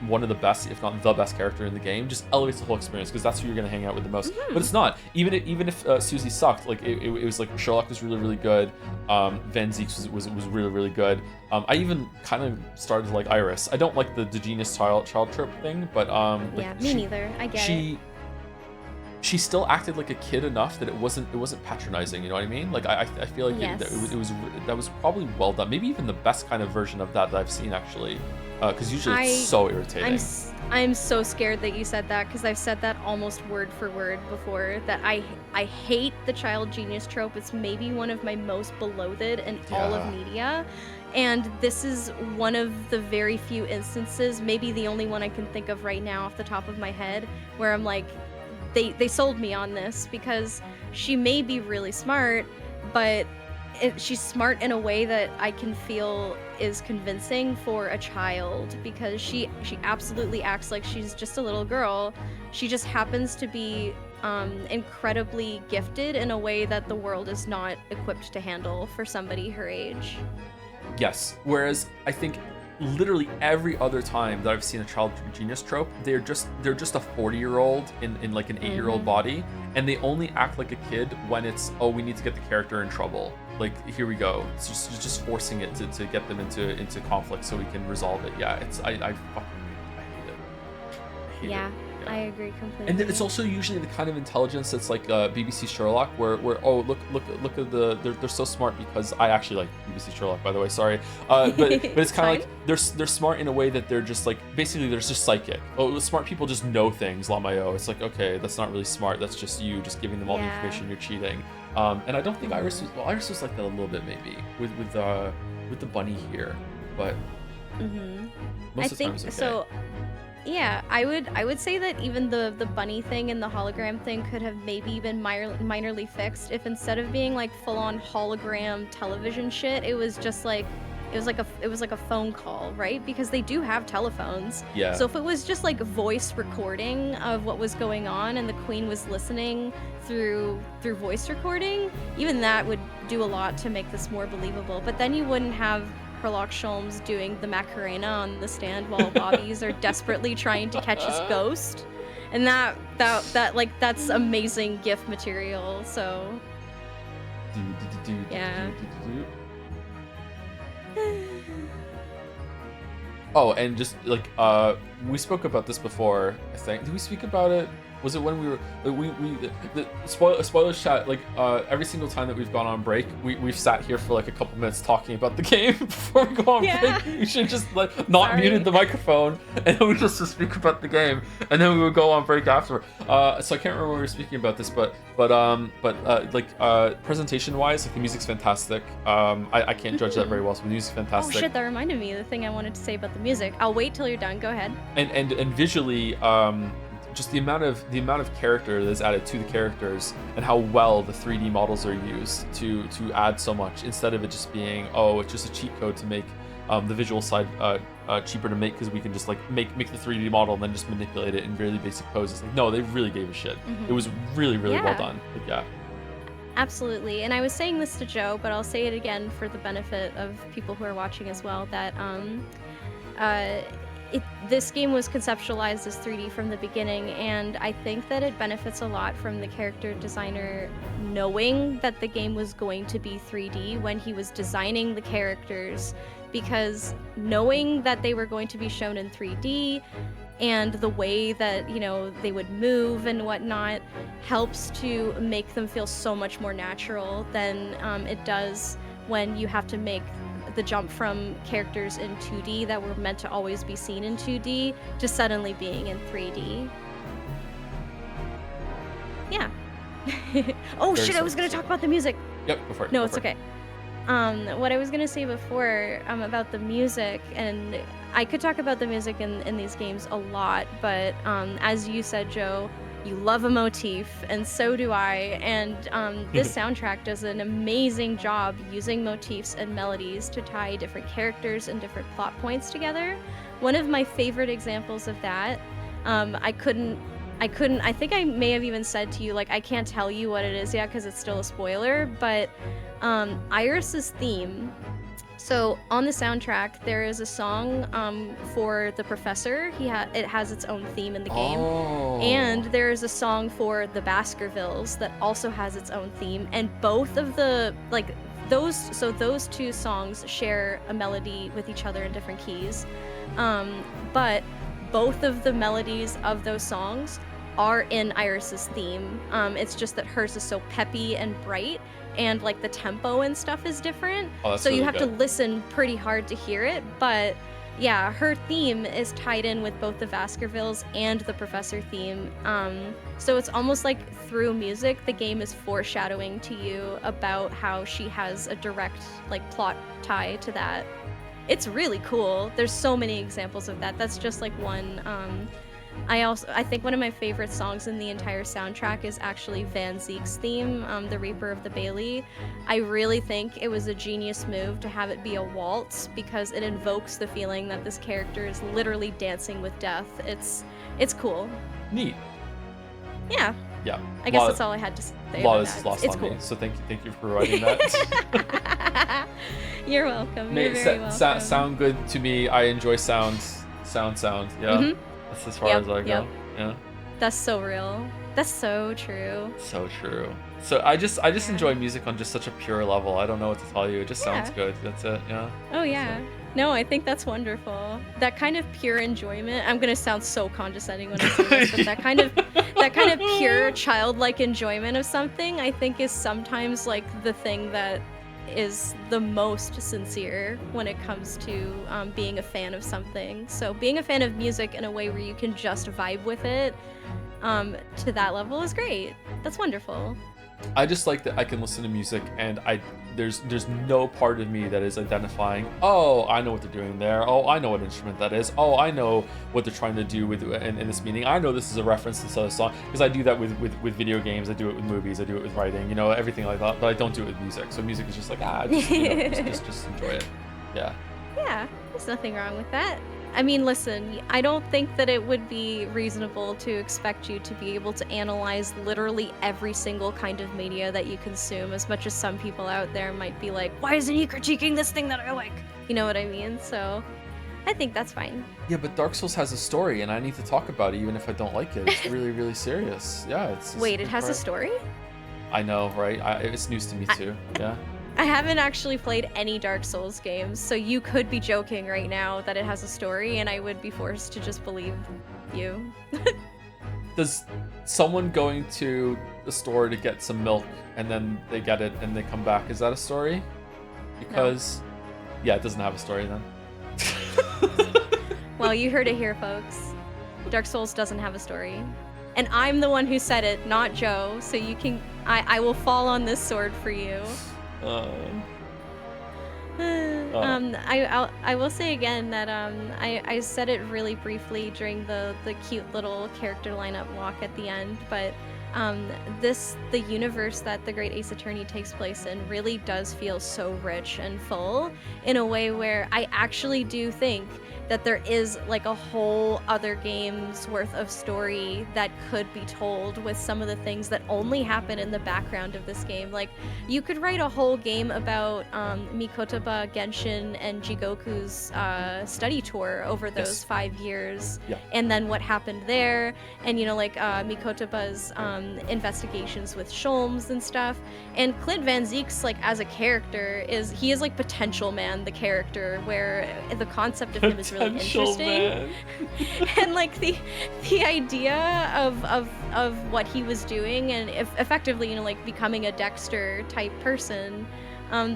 Speaker 1: one of the best, if not the best character in the game, just elevates the whole experience, because that's who you're gonna hang out with the most. But it's not. Even if Susie sucked, like it was like Sherlock was really good. Van Zieks was really good. I even kind of started to like Iris. I don't like the genius child trope thing, but
Speaker 2: me neither. I get it.
Speaker 1: She still acted like a kid enough that it wasn't patronizing. You know what I mean? Like I feel like that was probably well done. Maybe even the best kind of version of that I've seen, actually. Because usually it's so irritating.
Speaker 2: I'm so scared that you said that, because I've said that almost word for word before, that I hate the child genius trope. It's maybe one of my most beloathed in all of media. And this is one of the very few instances, maybe the only one I can think of right now off the top of my head, where I'm like, they sold me on this, because she may be really smart, but she's smart in a way that I can feel is convincing for a child, because she absolutely acts like she's just a little girl. She just happens to be incredibly gifted in a way that the world is not equipped to handle for somebody her age.
Speaker 1: Yes, whereas I think literally every other time that I've seen a child genius trope, they're just a 40-year-old in like an 8-year-old body, and they only act like a kid when it's, oh, we need to get the character in trouble. Like, here we go. It's just forcing it to get them into conflict so we can resolve it. Yeah, I hate it. I hate it.
Speaker 2: I agree completely.
Speaker 1: And then it's also usually the kind of intelligence that's like BBC Sherlock, where oh, look at they're so smart, because I actually like BBC Sherlock, by the way, sorry, but it's kind of like they're smart in a way that they're just like, basically they're just psychic. Oh, smart people just know things, Lamayo. It's like, okay, that's not really smart, that's just you just giving them all the information, you're cheating. And I don't think Iris was like that a little bit, maybe with the bunny here, but most of the time it's okay.
Speaker 2: So. Yeah, I would say that even the bunny thing and the hologram thing could have maybe been minorly fixed if, instead of being like full-on hologram television shit, it was just like it was like a phone call, right? Because they do have telephones.
Speaker 1: Yeah.
Speaker 2: So if it was just like voice recording of what was going on and the queen was listening through voice recording, even that would do a lot to make this more believable. But then you wouldn't have Herlock Sholmes doing the Macarena on the stand while Bobbies are desperately trying to catch his ghost, and that's amazing GIF material. So yeah.
Speaker 1: Oh, and just like we spoke about this before, I think. Did we speak about it? Was it when we were the spoilers chat? Like every single time that we've gone on break, we've sat here for like a couple minutes talking about the game before we go on break. We should just like not muted the microphone, and then we just speak about the game, and then we would go on break after. So I can't remember when we were speaking about this, but presentation wise, like the music's fantastic. I can't judge that very well, so the music's fantastic.
Speaker 2: Oh shit, that reminded me of the thing I wanted to say about the music. I'll wait till you're done. Go ahead.
Speaker 1: And visually, just the amount of character that's added to the characters, and how well the 3D models are used to add so much, instead of it just being, oh, it's just a cheat code to make the visual side cheaper to make, because we can just like make the 3D model and then just manipulate it in really basic poses. Like, no, they really gave a shit. It was really well done. Like, yeah.
Speaker 2: Absolutely. And I was saying this to Joe, but I'll say it again for the benefit of people who are watching as well, that this game was conceptualized as 3D from the beginning, and I think that it benefits a lot from the character designer knowing that the game was going to be 3D when he was designing the characters, because knowing that they were going to be shown in 3D and the way that, you know, they would move and whatnot helps to make them feel so much more natural than it does when you have to make the jump from characters in 2D that were meant to always be seen in 2D to suddenly being in 3D. Yeah. Oh
Speaker 1: Very
Speaker 2: shit, I was gonna talk about the music.
Speaker 1: Yep, go for it.
Speaker 2: No,
Speaker 1: go
Speaker 2: it's
Speaker 1: for it.
Speaker 2: okay. What I was gonna say before about the music, and I could talk about the music in these games a lot, but as you said, Joe, you love a motif, and so do I. And this soundtrack does an amazing job using motifs and melodies to tie different characters and different plot points together. One of my favorite examples of that, I think I may have even said to you, like, I can't tell you what it is yet because it's still a spoiler, but Iris's theme. So on the soundtrack, there is a song for the professor. It has its own theme in the game.
Speaker 1: Oh.
Speaker 2: And there is a song for the Baskervilles that also has its own theme. And both of the, like, those two songs share a melody with each other in different keys. But both of the melodies of those songs are in Iris's theme. It's just that hers is so peppy and bright, and like the tempo and stuff is different.
Speaker 1: Oh, that's
Speaker 2: so you
Speaker 1: really
Speaker 2: have
Speaker 1: good.
Speaker 2: to listen pretty hard to hear it. But yeah, her theme is tied in with both the Baskervilles and the Professor theme. So it's almost like through music, the game is foreshadowing to you about how she has a direct like plot tie to that. It's really cool. There's so many examples of that. That's just like one. I think one of my favorite songs in the entire soundtrack is actually Van Zeek's theme, The Reaper of the Bailey. I really think it was a genius move to have it be a waltz because it invokes the feeling that this character is literally dancing with death. It's cool.
Speaker 1: Neat.
Speaker 2: Yeah.
Speaker 1: Yeah.
Speaker 2: I guess that's all I had to say
Speaker 1: A lot
Speaker 2: about
Speaker 1: of this is
Speaker 2: that.
Speaker 1: lost
Speaker 2: It's
Speaker 1: on
Speaker 2: cool.
Speaker 1: me, so thank you for providing that.
Speaker 2: You're welcome. You're very welcome.
Speaker 1: Sound good to me. I enjoy sound. Yeah.
Speaker 2: Mhm.
Speaker 1: That's as far
Speaker 2: Yep,
Speaker 1: as I go.
Speaker 2: yep.
Speaker 1: Yeah.
Speaker 2: That's so real. That's so true.
Speaker 1: So true. So I just enjoy music on just such a pure level. I don't know what to tell you. It just sounds
Speaker 2: Yeah.
Speaker 1: good. That's it. Yeah.
Speaker 2: Oh yeah. No, I think that's wonderful. That kind of pure enjoyment. I'm gonna sound so condescending when I say this, but that kind of pure childlike enjoyment of something, I think, is sometimes like the thing that is the most sincere when it comes to being a fan of something. So being a fan of music in a way where you can just vibe with it to that level is great. That's wonderful.
Speaker 1: I just like that I can listen to music and there's no part of me that is identifying, oh, I know what they're doing there. Oh, I know what instrument that is. Oh, I know what they're trying to do with in this meaning. I know this is a reference to this other song. Because I do that with video games. I do it with movies. I do it with writing, everything like that. But I don't do it with music. So music is just like, just enjoy it. Yeah.
Speaker 2: Yeah, there's nothing wrong with that. I mean, listen, I don't think that it would be reasonable to expect you to be able to analyze literally every single kind of media that you consume, as much as some people out there might be like, why isn't he critiquing this thing that I like? You know what I mean? So I think that's fine.
Speaker 1: Yeah, but Dark Souls has a story and I need to talk about it even if I don't like it. It's really, really serious. Yeah, it's
Speaker 2: Wait, it has a story?
Speaker 1: I know, right? It's news to me too. Yeah.
Speaker 2: I haven't actually played any Dark Souls games, so you could be joking right now that it has a story, and I would be forced to just believe you.
Speaker 1: Does someone going to the store to get some milk and then they get it and they come back, is that a story? Because, yeah, it doesn't have a story then.
Speaker 2: Well, you heard it here, folks. Dark Souls doesn't have a story. And I'm the one who said it, not Joe, so you can... I will fall on this sword for you. I will say again that I said it really briefly during the cute little character lineup walk at the end, but the universe that the Great Ace Attorney takes place in really does feel so rich and full in a way where I actually do think that there is like a whole other game's worth of story that could be told with some of the things that only happen in the background of this game. Like, you could write a whole game about Mikotoba, Genshin, and Jigoku's study tour over those 5 years, and then what happened there, and Mikotoba's investigations with Sholmes and stuff. And Clint Van Zeek's, like, as a character, he is like Potential Man, the character, where the concept of him is really interesting. And like the idea of what he was doing and effectively, like becoming a Dexter type person,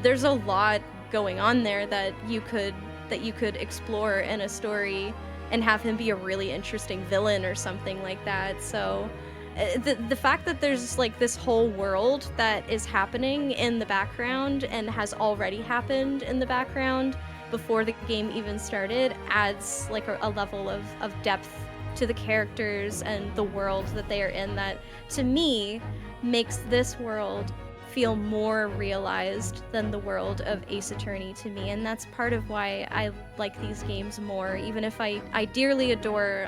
Speaker 2: there's a lot going on there that you could explore in a story and have him be a really interesting villain or something like that. So the fact that there's like this whole world that is happening in the background and has already happened in the background before the game even started adds like a level of depth to the characters and the world that they are in that to me makes this world feel more realized than the world of Ace Attorney to me, and that's part of why I like these games more, even if I dearly adore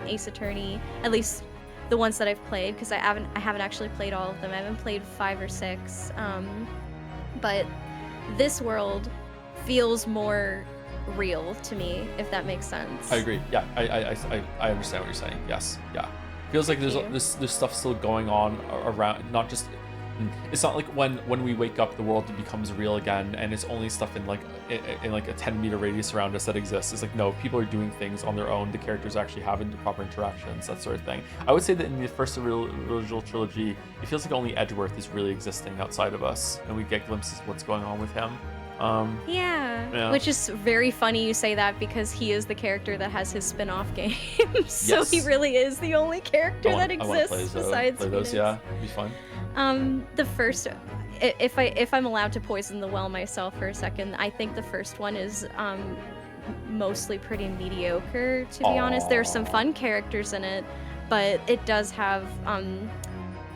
Speaker 2: Ace Attorney, at least the ones that I've played, because I haven't actually played all of them. I haven't played 5 or 6, but this world feels more real to me, if that makes sense.
Speaker 1: I agree. Yeah, I understand what you're saying. Yes, yeah. Feels like there's stuff still going on around, not just. It's not like when we wake up, the world becomes real again, and it's only stuff in like a 10-meter radius around us that exists. It's like, no, people are doing things on their own. The characters are actually having the proper interactions, that sort of thing. I would say that in the first original trilogy, it feels like only Edgeworth is really existing outside of us, and we get glimpses of what's going on with him.
Speaker 2: Yeah, which is very funny you say that because he is the character that has his spin-off game, so
Speaker 1: yes.
Speaker 2: he really is the only character that exists besides
Speaker 1: play those. Yeah, it'd be fun.
Speaker 2: The first, if I'm allowed to poison the well myself for a second, I think the first one is mostly pretty mediocre, to be honest. There's some fun characters in it, but it does have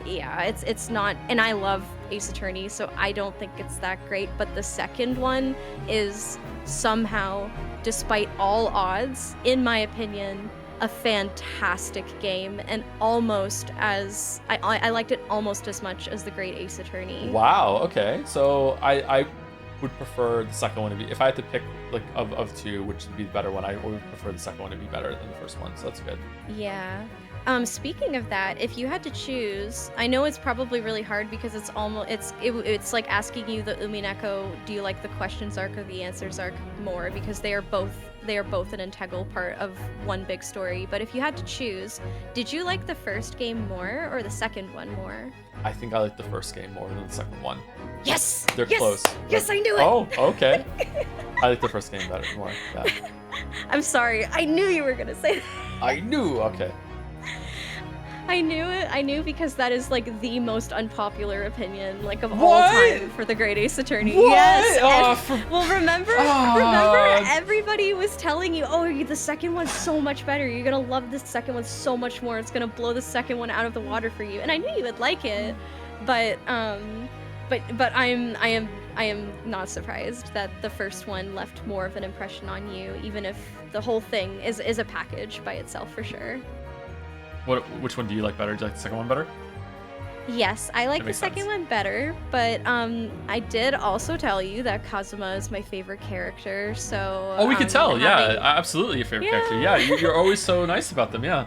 Speaker 2: yeah, it's not, and I love Ace Attorney, so I don't think it's that great, but the second one is somehow, despite all odds, in my opinion, a fantastic game, and almost as I liked it almost as much as the Great Ace Attorney.
Speaker 1: Wow. Okay. So I would prefer the second one to be. If I had to pick like of two, which would be the better one, I would prefer the second one to be better than the first one. So that's good.
Speaker 2: Yeah. Speaking of that, if you had to choose, I know it's probably really hard because it's almost it's like asking you the Umineko, do you like the questions arc or the answers arc more, because they are both an integral part of one big story. But if you had to choose, did you like the first game more or the second one more?
Speaker 1: I think I like the first game more than the second one.
Speaker 2: Yes!
Speaker 1: They're close.
Speaker 2: Yes, I knew it!
Speaker 1: Oh, okay. I like the first game better more. Yeah.
Speaker 2: I'm sorry. I knew you were gonna say that.
Speaker 1: I knew. Okay.
Speaker 2: I knew it. I knew because that is like the most unpopular opinion like of all time for the Great Ace Attorney.
Speaker 1: What?
Speaker 2: Yes. Well, remember everybody was telling you, oh, the second one's so much better. You're gonna love the second one so much more. It's gonna blow the second one out of the water for you. And I knew you would like it, but I am not surprised that the first one left more of an impression on you, even if the whole thing is a package by itself for sure.
Speaker 1: Which one do you like better? Do you like the second one better?
Speaker 2: Yes, I like the second one better, but I did also tell you that Kazuma is my favorite character, so...
Speaker 1: Oh, we could tell, yeah, absolutely your favorite character. Yeah, you're always so nice about them, yeah.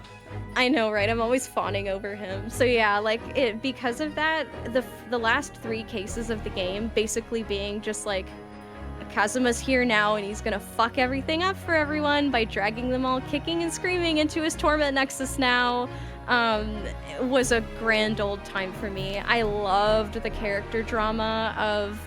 Speaker 2: I know, right? I'm always fawning over him. So yeah, like, because of that, the last 3 cases of the game basically being just like, Kazuma's here now and he's gonna fuck everything up for everyone by dragging them all kicking and screaming into his torment nexus now, was a grand old time for me. I loved the character drama of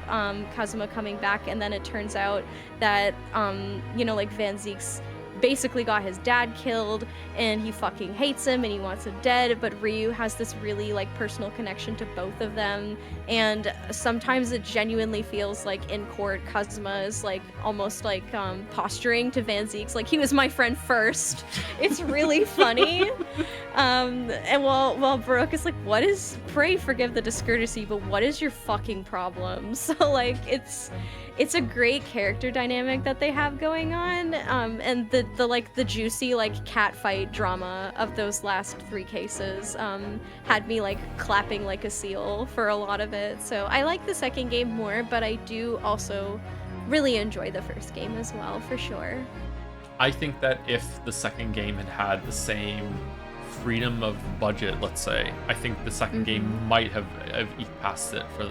Speaker 2: Kazuma coming back, and then it turns out that like Van Ziek's basically got his dad killed and he fucking hates him and he wants him dead, but Ryu has this really like personal connection to both of them, and sometimes it genuinely feels like in court Kazuma is like almost like posturing to Van Ziek's like, he was my friend first. It's really funny. And while Baroque is like, what is, pray forgive the discourtesy, but what is your fucking problem? So like it's a great character dynamic that they have going on, and the juicy like cat fight drama of those last 3 cases had me like clapping like a seal for a lot of it. So I like the second game more, but I do also really enjoy the first game as well, for sure.
Speaker 1: I think that if the second game had the same freedom of budget, let's say, I think the second game might have eked past it for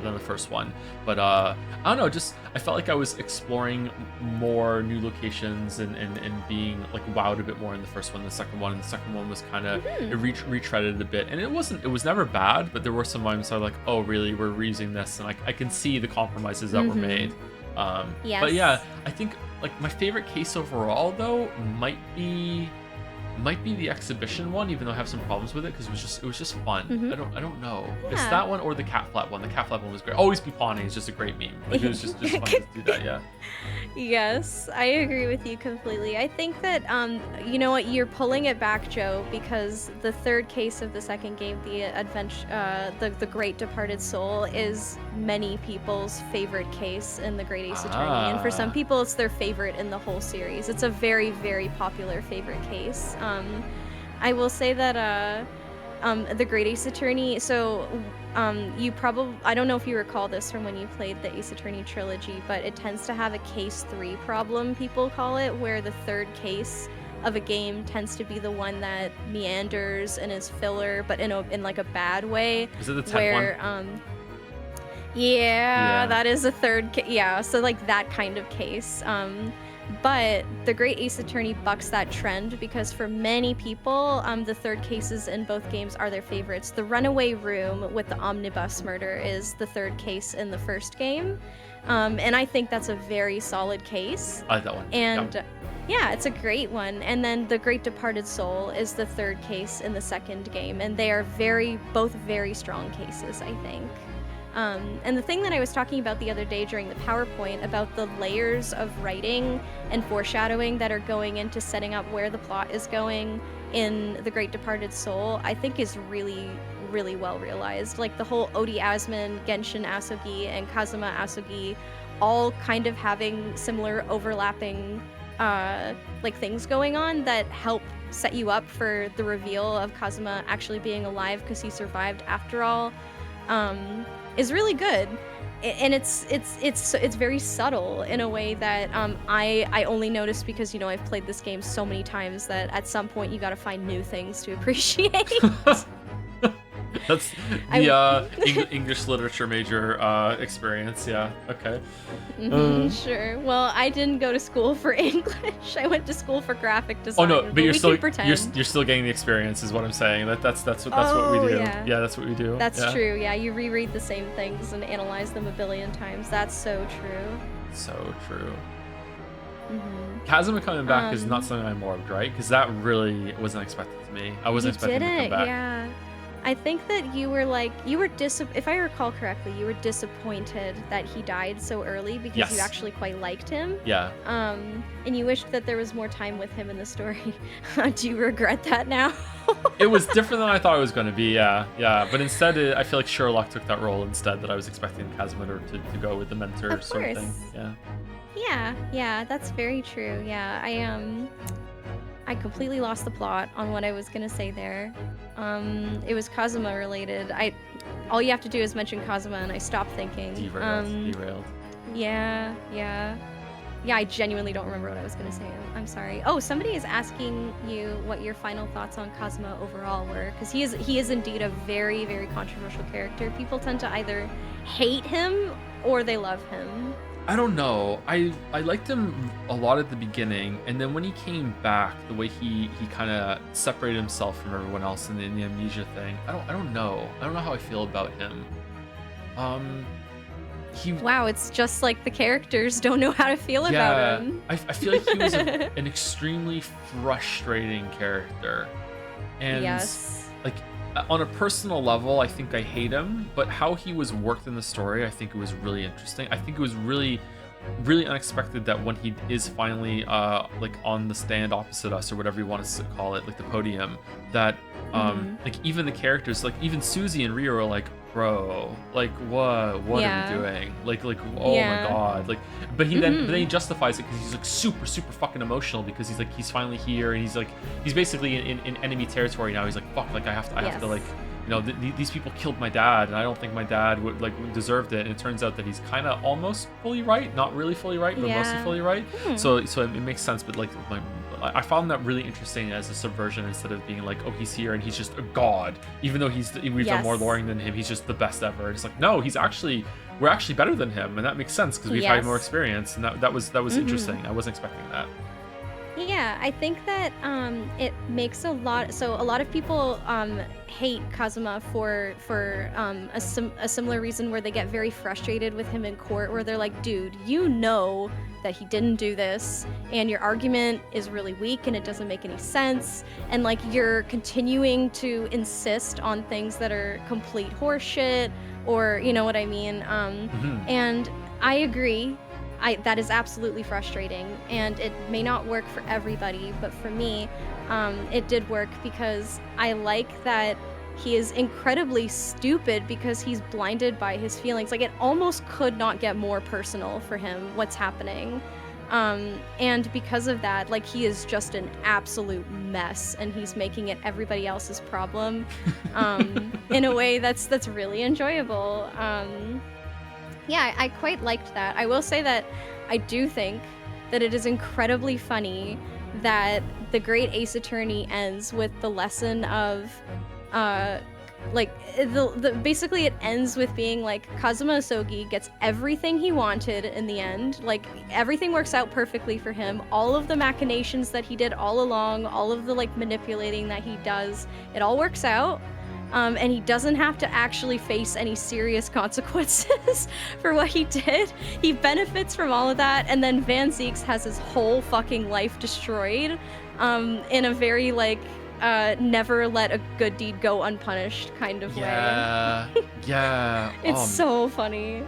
Speaker 1: than the first one. But I don't know, just I felt like I was exploring more new locations and being like wowed a bit more in the first one than the second one. And the second one was kind of retreaded a bit, and it was never bad, but there were some moments I was like, oh really, we're reusing this, and I can see the compromises that were made. But yeah, I think like my favorite case overall though might be the exhibition one, even though I have some problems with it because it was just fun. I don't know.
Speaker 2: Yeah.
Speaker 1: It's that one or the cat flap one. The cat flap one was great. Always be pawning is just a great meme. Like it was just fun to do that. Yeah.
Speaker 2: Yes, I agree with you completely. I think that you know what, you're pulling it back, Joe, because the third case of the second game, the adventure, the Great Departed Soul, is many people's favorite case in the Great Ace Attorney, and for some people, it's their favorite in the whole series. It's a very, very popular favorite case. I will say that the Great Ace Attorney, so you probably, I don't know if you recall this from when you played the Ace Attorney trilogy, but it tends to have a case 3 problem, people call it, where the third case of a game tends to be the one that meanders and is filler, but in like a bad way.
Speaker 1: Is it the 10th
Speaker 2: where,
Speaker 1: one?
Speaker 2: Yeah, that is a third yeah, so like that kind of case. But the Great Ace Attorney bucks that trend because for many people, the third cases in both games are their favorites. The runaway room with the omnibus murder is the third case in the first game. And I think that's a very solid case.
Speaker 1: I like that one.
Speaker 2: And yeah, it's a great one. And then the Great Departed Soul is the third case in the second game. And they are both very strong cases, I think. And the thing that I was talking about the other day during the PowerPoint about the layers of writing and foreshadowing that are going into setting up where the plot is going in The Great Departed Soul, I think is really, really well realized. Like the whole Odi Asman, Genshin Asogi, and Kazuma Asogi all kind of having similar overlapping like things going on that help set you up for the reveal of Kazuma actually being alive because he survived after all. Is really good, and it's very subtle in a way that I only noticed because, you know, I've played this game so many times that at some point you got to find new things to appreciate.
Speaker 1: That's the English literature major experience. Yeah. Okay.
Speaker 2: Sure. Well, I didn't go to school for English. I went to school for graphic design.
Speaker 1: Oh no, but you're still
Speaker 2: pretend.
Speaker 1: you're still getting the experience, is what I'm saying. That's what we do. Yeah, that's what we do.
Speaker 2: That's true. Yeah, you reread the same things and analyze them a billion times. That's so true.
Speaker 1: So true. Kazuma coming back is not something I morbed, right? Because that really wasn't expected to me. I wasn't expecting him to come back.
Speaker 2: Yeah. I think that you were if I recall correctly, you were disappointed that he died so early because you actually quite liked him.
Speaker 1: Yeah.
Speaker 2: And you wished that there was more time with him in the story. Do you regret that now?
Speaker 1: It was different than I thought it was going to be. Yeah. But instead, I feel like Sherlock took that role instead that I was expecting Kazuma to go with the mentor sort of thing. Yeah.
Speaker 2: Yeah, that's very true. Yeah, I completely lost the plot on what I was gonna say there. It was Kazuma related. All you have to do is mention Kazuma and I stop thinking.
Speaker 1: Derailed.
Speaker 2: Yeah, I genuinely don't remember what I was gonna say. I'm sorry. Oh, somebody is asking you what your final thoughts on Kazuma overall were, because he is indeed a very, very controversial character. People tend to either hate him or they love him.
Speaker 1: I don't know. I liked him a lot at the beginning, and then when he came back, the way he kind of separated himself from everyone else in the amnesia thing, I don't know. I don't know how I feel about him.
Speaker 2: Wow, it's just like the characters don't know how to feel about him.
Speaker 1: I feel like he was an extremely frustrating character, and like on a personal level, I think I hate him, but how he was worked in the story, I think it was really interesting. I think it was really, really unexpected that when he is finally like on the stand opposite us, or whatever you want to call it, like the podium, that like even the characters, like even Susie and Rio are like, bro, like what are we doing? Like oh my god, like, but then he justifies it because he's like super fucking emotional because he's finally here, and he's basically in enemy territory now. He's like, fuck, like I have to like, you know, these people killed my dad, and I don't think my dad would deserved it. And it turns out that he's kind of almost fully right, not really fully right, but mostly fully right. So it makes sense. But like I found that really interesting as a subversion, instead of being like, oh, he's here and he's just a god, even though we've done more loring than him. He's just the best ever. It's like, no, we're actually better than him, and that makes sense because we've had more experience, and that was interesting. I wasn't expecting that.
Speaker 2: Yeah, I think that it makes a lot. So a lot of people hate Kazuma for a similar reason, where they get very frustrated with him in court, where they're like, dude, you know that he didn't do this, and your argument is really weak and it doesn't make any sense, and like you're continuing to insist on things that are complete horseshit, or you know what I mean. And I agree. That is absolutely frustrating, and it may not work for everybody, but for me, it did work because I like that he is incredibly stupid because he's blinded by his feelings. Like, it almost could not get more personal for him, what's happening. And because of that, like, he is just an absolute mess, and he's making it everybody else's problem in a way that's really enjoyable. Yeah, I quite liked that. I will say that I do think that it is incredibly funny that the Great Ace Attorney ends with the lesson of, basically it ends with being like, Kazuma Osogi gets everything he wanted in the end. Like, everything works out perfectly for him. All of the machinations that he did all along, all of the like manipulating that he does, it all works out. And he doesn't have to actually face any serious consequences for what he did. He benefits from all of that, and then Van Zieks has his whole fucking life destroyed in a very, like, never let a good deed go unpunished kind of way.
Speaker 1: Yeah.
Speaker 2: It's so funny.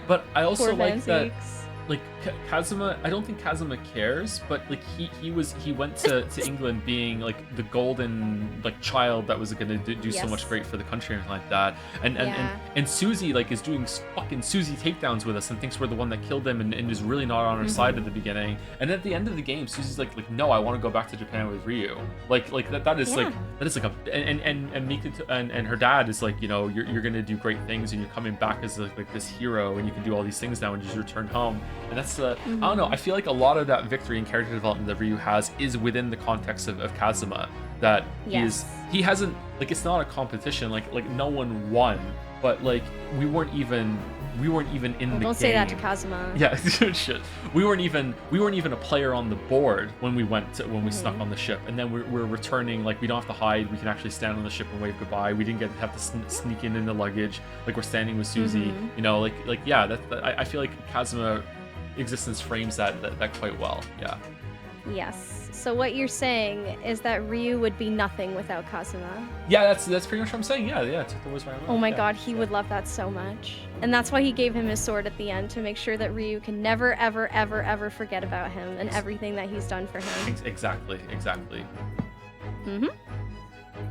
Speaker 1: But I also
Speaker 2: Poor
Speaker 1: like
Speaker 2: Van
Speaker 1: that,
Speaker 2: Zieks.
Speaker 1: like, Kazuma, I don't think Kazuma cares, but like he went to England being like the golden like child that was gonna do so much great for the country and like that, and Susie like is doing fucking Susie takedowns with us and thinks we're the one that killed him, and is really not on our side at the beginning, and at the end of the game Susie's like no, I want to go back to Japan with Ryu, like that is like a and Mika and her dad is like, you know, you're gonna do great things and you're coming back as like this hero and you can do all these things now and just return home. And that's I don't know, I feel like a lot of that victory and character development that Ryu has is within the context of Kazuma, that he hasn't, like, it's not a competition, like no one won, but like we weren't even in the game.
Speaker 2: Don't say that to Kazuma.
Speaker 1: Yeah, shit. We weren't even a player on the board when we snuck on the ship, and then we're returning. Like, we don't have to hide. We can actually stand on the ship and wave goodbye. We didn't have to sneak in the luggage. Like, we're standing with Susie. You know, like yeah. I feel like Kazuma existence frames that quite well. Yeah.
Speaker 2: Yes. So what you're saying is that Ryu would be nothing without Kazuma.
Speaker 1: Yeah, that's pretty much what I'm saying. Yeah. Took the words right out of my mouth.
Speaker 2: Oh my god, he would love that so much. And that's why he gave him his sword at the end, to make sure that Ryu can never, ever, ever, ever forget about him and everything that he's done for him.
Speaker 1: Exactly.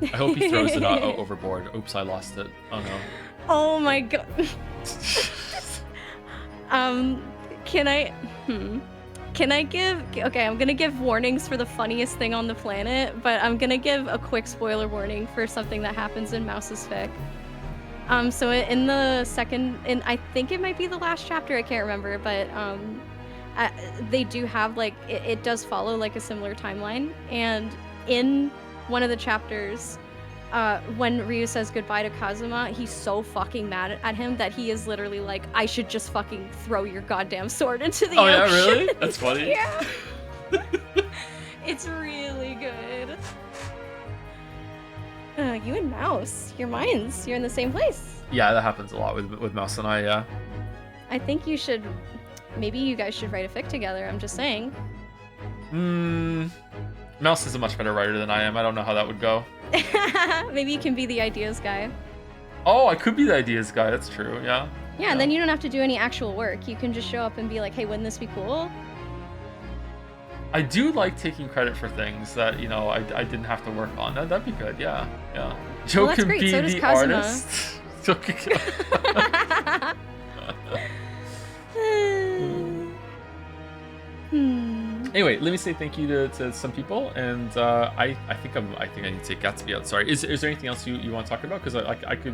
Speaker 1: I hope he throws it overboard. Oops, I lost it. Oh no.
Speaker 2: Oh my god. Can I give... Okay, I'm gonna give warnings for the funniest thing on the planet, but I'm gonna give a quick spoiler warning for something that happens in Mouse's fic. So in the second... I think it might be the last chapter, I can't remember, but they do have, like... It does follow, like, a similar timeline, and in one of the chapters... when Ryu says goodbye to Kazuma, he's so fucking mad at him that he is literally like, I should just fucking throw your goddamn sword into the ocean.
Speaker 1: Oh yeah, really? That's funny.
Speaker 2: Yeah. It's really good. You and Mouse, you're in the same place.
Speaker 1: Yeah, that happens a lot with Mouse and I, yeah.
Speaker 2: I think you should, maybe you guys should write a fic together, I'm just saying.
Speaker 1: Mouse is a much better writer than I am. I don't know how that would go.
Speaker 2: Maybe you can be the ideas guy.
Speaker 1: Oh, I could be the ideas guy. That's true. Yeah.
Speaker 2: Yeah, and then you don't have to do any actual work. You can just show up and be like, hey, wouldn't this be cool?
Speaker 1: I do like taking credit for things that, you know, I didn't have to work on. That'd be good. Yeah. Joe
Speaker 2: well,
Speaker 1: can
Speaker 2: great.
Speaker 1: be
Speaker 2: So does
Speaker 1: the
Speaker 2: Kazuma.
Speaker 1: artist. Joe can... Anyway, let me say thank you to some people, and I think I need to take Gatsby out. Sorry, is there anything else you want to talk about? Because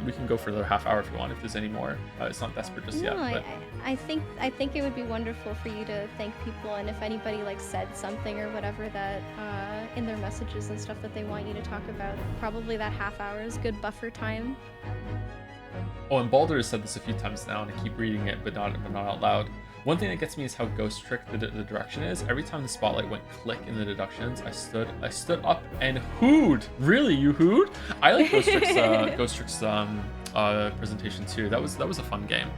Speaker 1: we can go for another half hour if you want. If there's any more, it's not desperate just yet. But...
Speaker 2: I think it would be wonderful for you to thank people, and if anybody like said something or whatever that in their messages and stuff that they want you to talk about, probably that half hour is good buffer time.
Speaker 1: Oh, and Baldur has said this a few times now, and I keep reading it, but not out loud. One thing that gets me is how ghost trick the direction is. Every time the spotlight went click in the deductions, I stood up and hooed. Really, you hooed? I like Ghost Trick's presentation too. That was a fun game.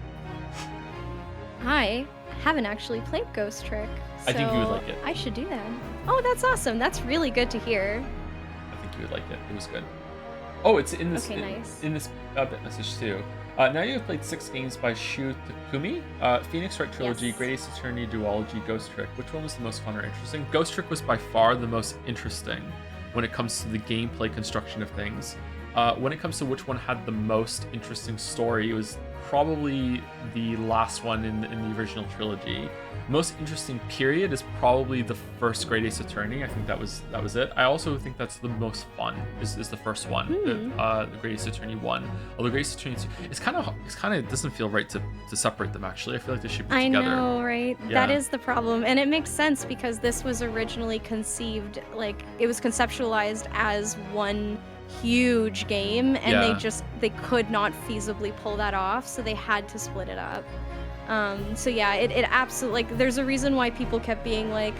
Speaker 2: I haven't actually played Ghost Trick, so
Speaker 1: I think you would like it.
Speaker 2: I should do that. Oh, that's awesome. That's really good to hear.
Speaker 1: I think you would like it. It was good. Oh, it's in this
Speaker 2: nice.
Speaker 1: in this bit message too. Now you have played 6 games by Shu Takumi, Phoenix Wright Trilogy,
Speaker 2: Yes.
Speaker 1: Great Ace Attorney, Duology, Ghost Trick. Which one was the most fun or interesting? Ghost Trick was by far the most interesting when it comes to the gameplay construction of things. When it comes to which one had the most interesting story, it was probably the last one in the original trilogy. Most interesting period is probably the first Great Ace Attorney. I think that was it. I also think that's the most fun. Is the first one, the Great Ace Attorney 1. Although Great Ace Attorney 2, it's kind of doesn't feel right to separate them. Actually, I feel like they should be together.
Speaker 2: I know, right?
Speaker 1: Yeah.
Speaker 2: That is the problem, and it makes sense because this was originally conceived, like it was conceptualized as one huge game, and
Speaker 1: Yeah.
Speaker 2: they could not feasibly pull that off, so they had to split it up. So yeah, it absolutely, like, there's a reason why people kept being like,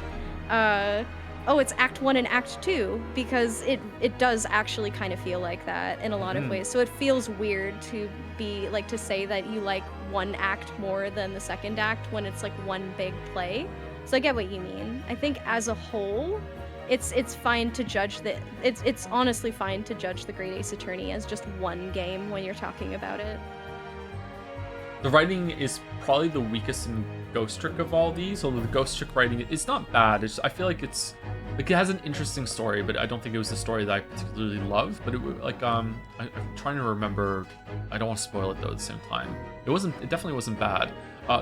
Speaker 2: oh, it's Act 1 and Act 2, because it does actually kind of feel like that in a lot of ways. So it feels weird to be like to say that you like one act more than the second act when it's like one big play. So I get what you mean. I think as a whole, it's fine to judge it's honestly fine to judge the Great Ace Attorney as just one game when you're talking about it.
Speaker 1: The writing is probably the weakest in Ghost Trick of all these, although the Ghost Trick writing, it's not bad. I feel like it has an interesting story, but I don't think it was the story that I particularly loved. But I'm trying to remember. I don't want to spoil it though at the same time. It definitely wasn't bad.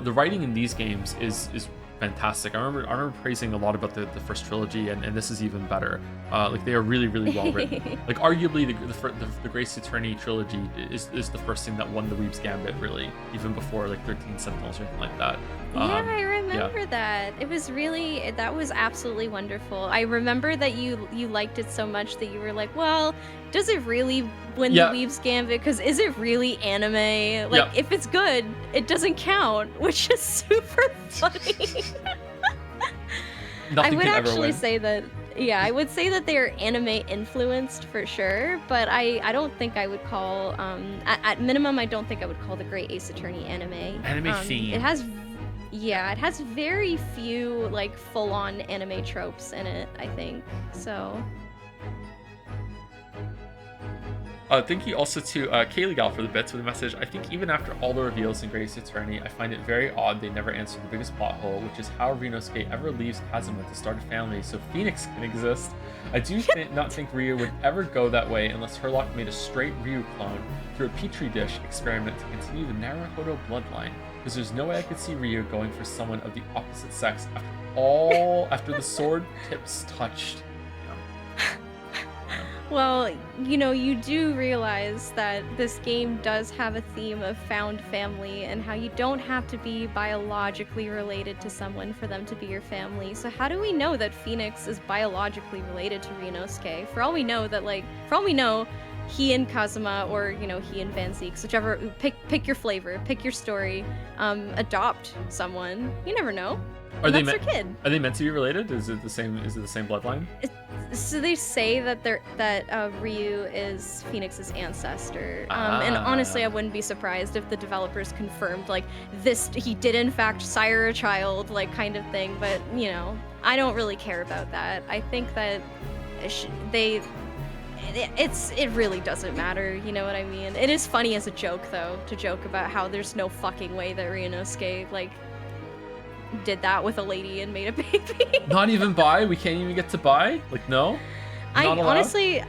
Speaker 1: The writing in these games is fantastic. I remember praising a lot about the first trilogy, and this is even better. Like they are really, really well written. Like arguably the Great Ace Attorney trilogy is the first thing that won the Weeb's Gambit, really, even before like 13 Sentinels or anything like that.
Speaker 2: Yeah, I remember that. It was really, that was absolutely wonderful. I remember that you liked it so much that you were like, well, does it really win the Weeb's Gambit? Because is it really anime? Like, if it's good, it doesn't count, which is super funny. I would actually say that, I would say that they're anime influenced for sure, but I don't think I would call, at minimum, I don't think I would call the Great Ace Attorney anime.
Speaker 1: Anime theme.
Speaker 2: It has very few like full-on anime tropes in it, I think. So.
Speaker 1: Thank you also to Kaylee Gal for the bits with the message. I think even after all the reveals in Great Ace Attorney, I find it very odd they never answered the biggest plot hole, which is how Rinosuke ever leaves Kazuma to start a family so Phoenix can exist. I do not think Ryu would ever go that way unless Herlock made a straight Ryu clone through a petri dish experiment to continue the Naruhodo bloodline, because there's no way I could see Ryu going for someone of the opposite sex after the sword tips touched.
Speaker 2: Well, you do realize that this game does have a theme of found family and how you don't have to be biologically related to someone for them to be your family. So how do we know that Phoenix is biologically related to Rinosuke? For all we know, he and Kazuma, or he and Van Zeeks, whichever, pick your flavor, pick your story, adopt someone. You never know.
Speaker 1: Are they
Speaker 2: their kid.
Speaker 1: Are they meant to be related? Is it the same bloodline?
Speaker 2: So they say that Ryu is Phoenix's ancestor, and honestly, I wouldn't be surprised if the developers confirmed like this. He did in fact sire a child, like kind of thing. But I don't really care about that. I think that it really doesn't matter. You know what I mean? It is funny as a joke though, to joke about how there's no fucking way that Rinosuke like did that with a lady and made a baby. Not even bi? We can't even get to bi? Like, no? Honestly,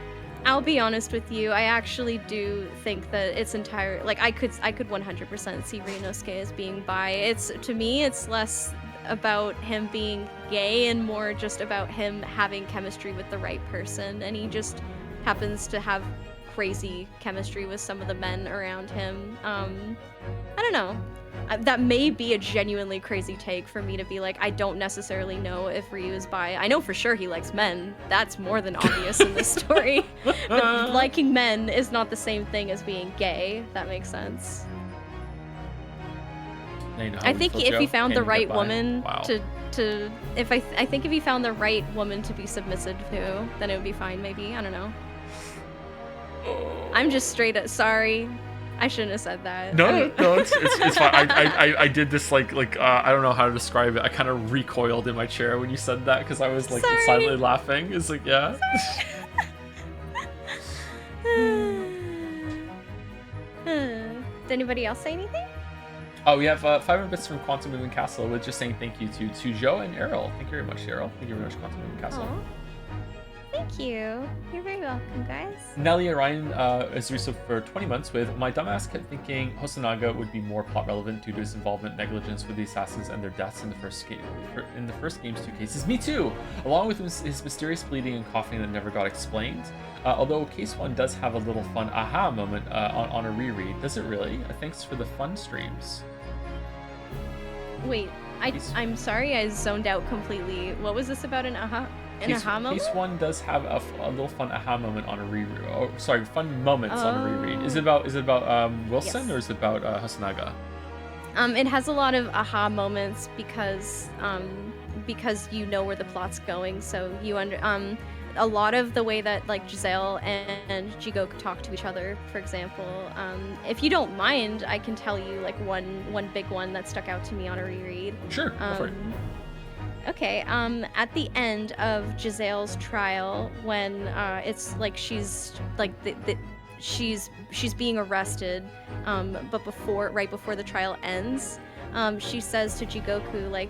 Speaker 2: I'll be honest with you, I actually do think that it's entire, like, I could 100% see Rinosuke as being bi. To me, it's less about him being gay and more just about him having chemistry with the right person, and he just happens to have crazy chemistry with some of the men around him. I don't know. That may be a genuinely crazy take for me to be like, I don't necessarily know if Ryu is bi. I know for sure he likes men. That's more than obvious in this story. But liking men is not the same thing as being gay. If that makes sense.
Speaker 1: Now you know how
Speaker 2: I
Speaker 1: we
Speaker 2: think
Speaker 1: feel,
Speaker 2: if
Speaker 1: Joe.
Speaker 2: you found the
Speaker 1: Can't even
Speaker 2: right
Speaker 1: get by.
Speaker 2: woman
Speaker 1: Wow.
Speaker 2: to if I think if you found the right woman to be submissive to, then it would be fine. Maybe, I don't know. I'm just straight up sorry. I shouldn't have said that.
Speaker 1: No, it's fine. I did this like I don't know how to describe it. I kind of recoiled in my chair when you said that because I was like
Speaker 2: Sorry.
Speaker 1: silently laughing. It's like, yeah.
Speaker 2: Did anybody else say anything?
Speaker 1: Oh, we have 500 bits from Quantum Moving Castle with just saying thank you to Joe and Errol. Thank you very much, Errol. Thank you very much, Quantum Moving Castle.
Speaker 2: Aw.
Speaker 8: Thank you. You're very welcome, guys.
Speaker 1: Nelly Orion is Russo for 20 months with my dumbass kept thinking Hosonaga would be more plot relevant due to his involvement negligence with the assassins and their deaths in the first game's 2 cases. Me too! Along with his mysterious bleeding and coughing that never got explained. Although case 1 does have a little fun aha moment on a reread. Does it really? Thanks for the fun streams.
Speaker 2: Wait, I'm sorry, I zoned out completely. What was this about an aha moment?
Speaker 1: Case 1 does have a little fun aha moment on a reread. Oh, sorry, fun moments on a reread. Is it about Wilson
Speaker 2: Yes.
Speaker 1: or is it about Hosonaga?
Speaker 2: It has a lot of aha moments because you know where the plot's going, so you a lot of the way that like Giselle and Jigoku talk to each other, for example. If you don't mind, I can tell you like one big one that stuck out to me on a reread.
Speaker 1: Sure, go for it.
Speaker 2: Okay, at the end of Giselle's trial, when it's like she's like she's being arrested, but right before the trial ends, she says to Jigoku, like,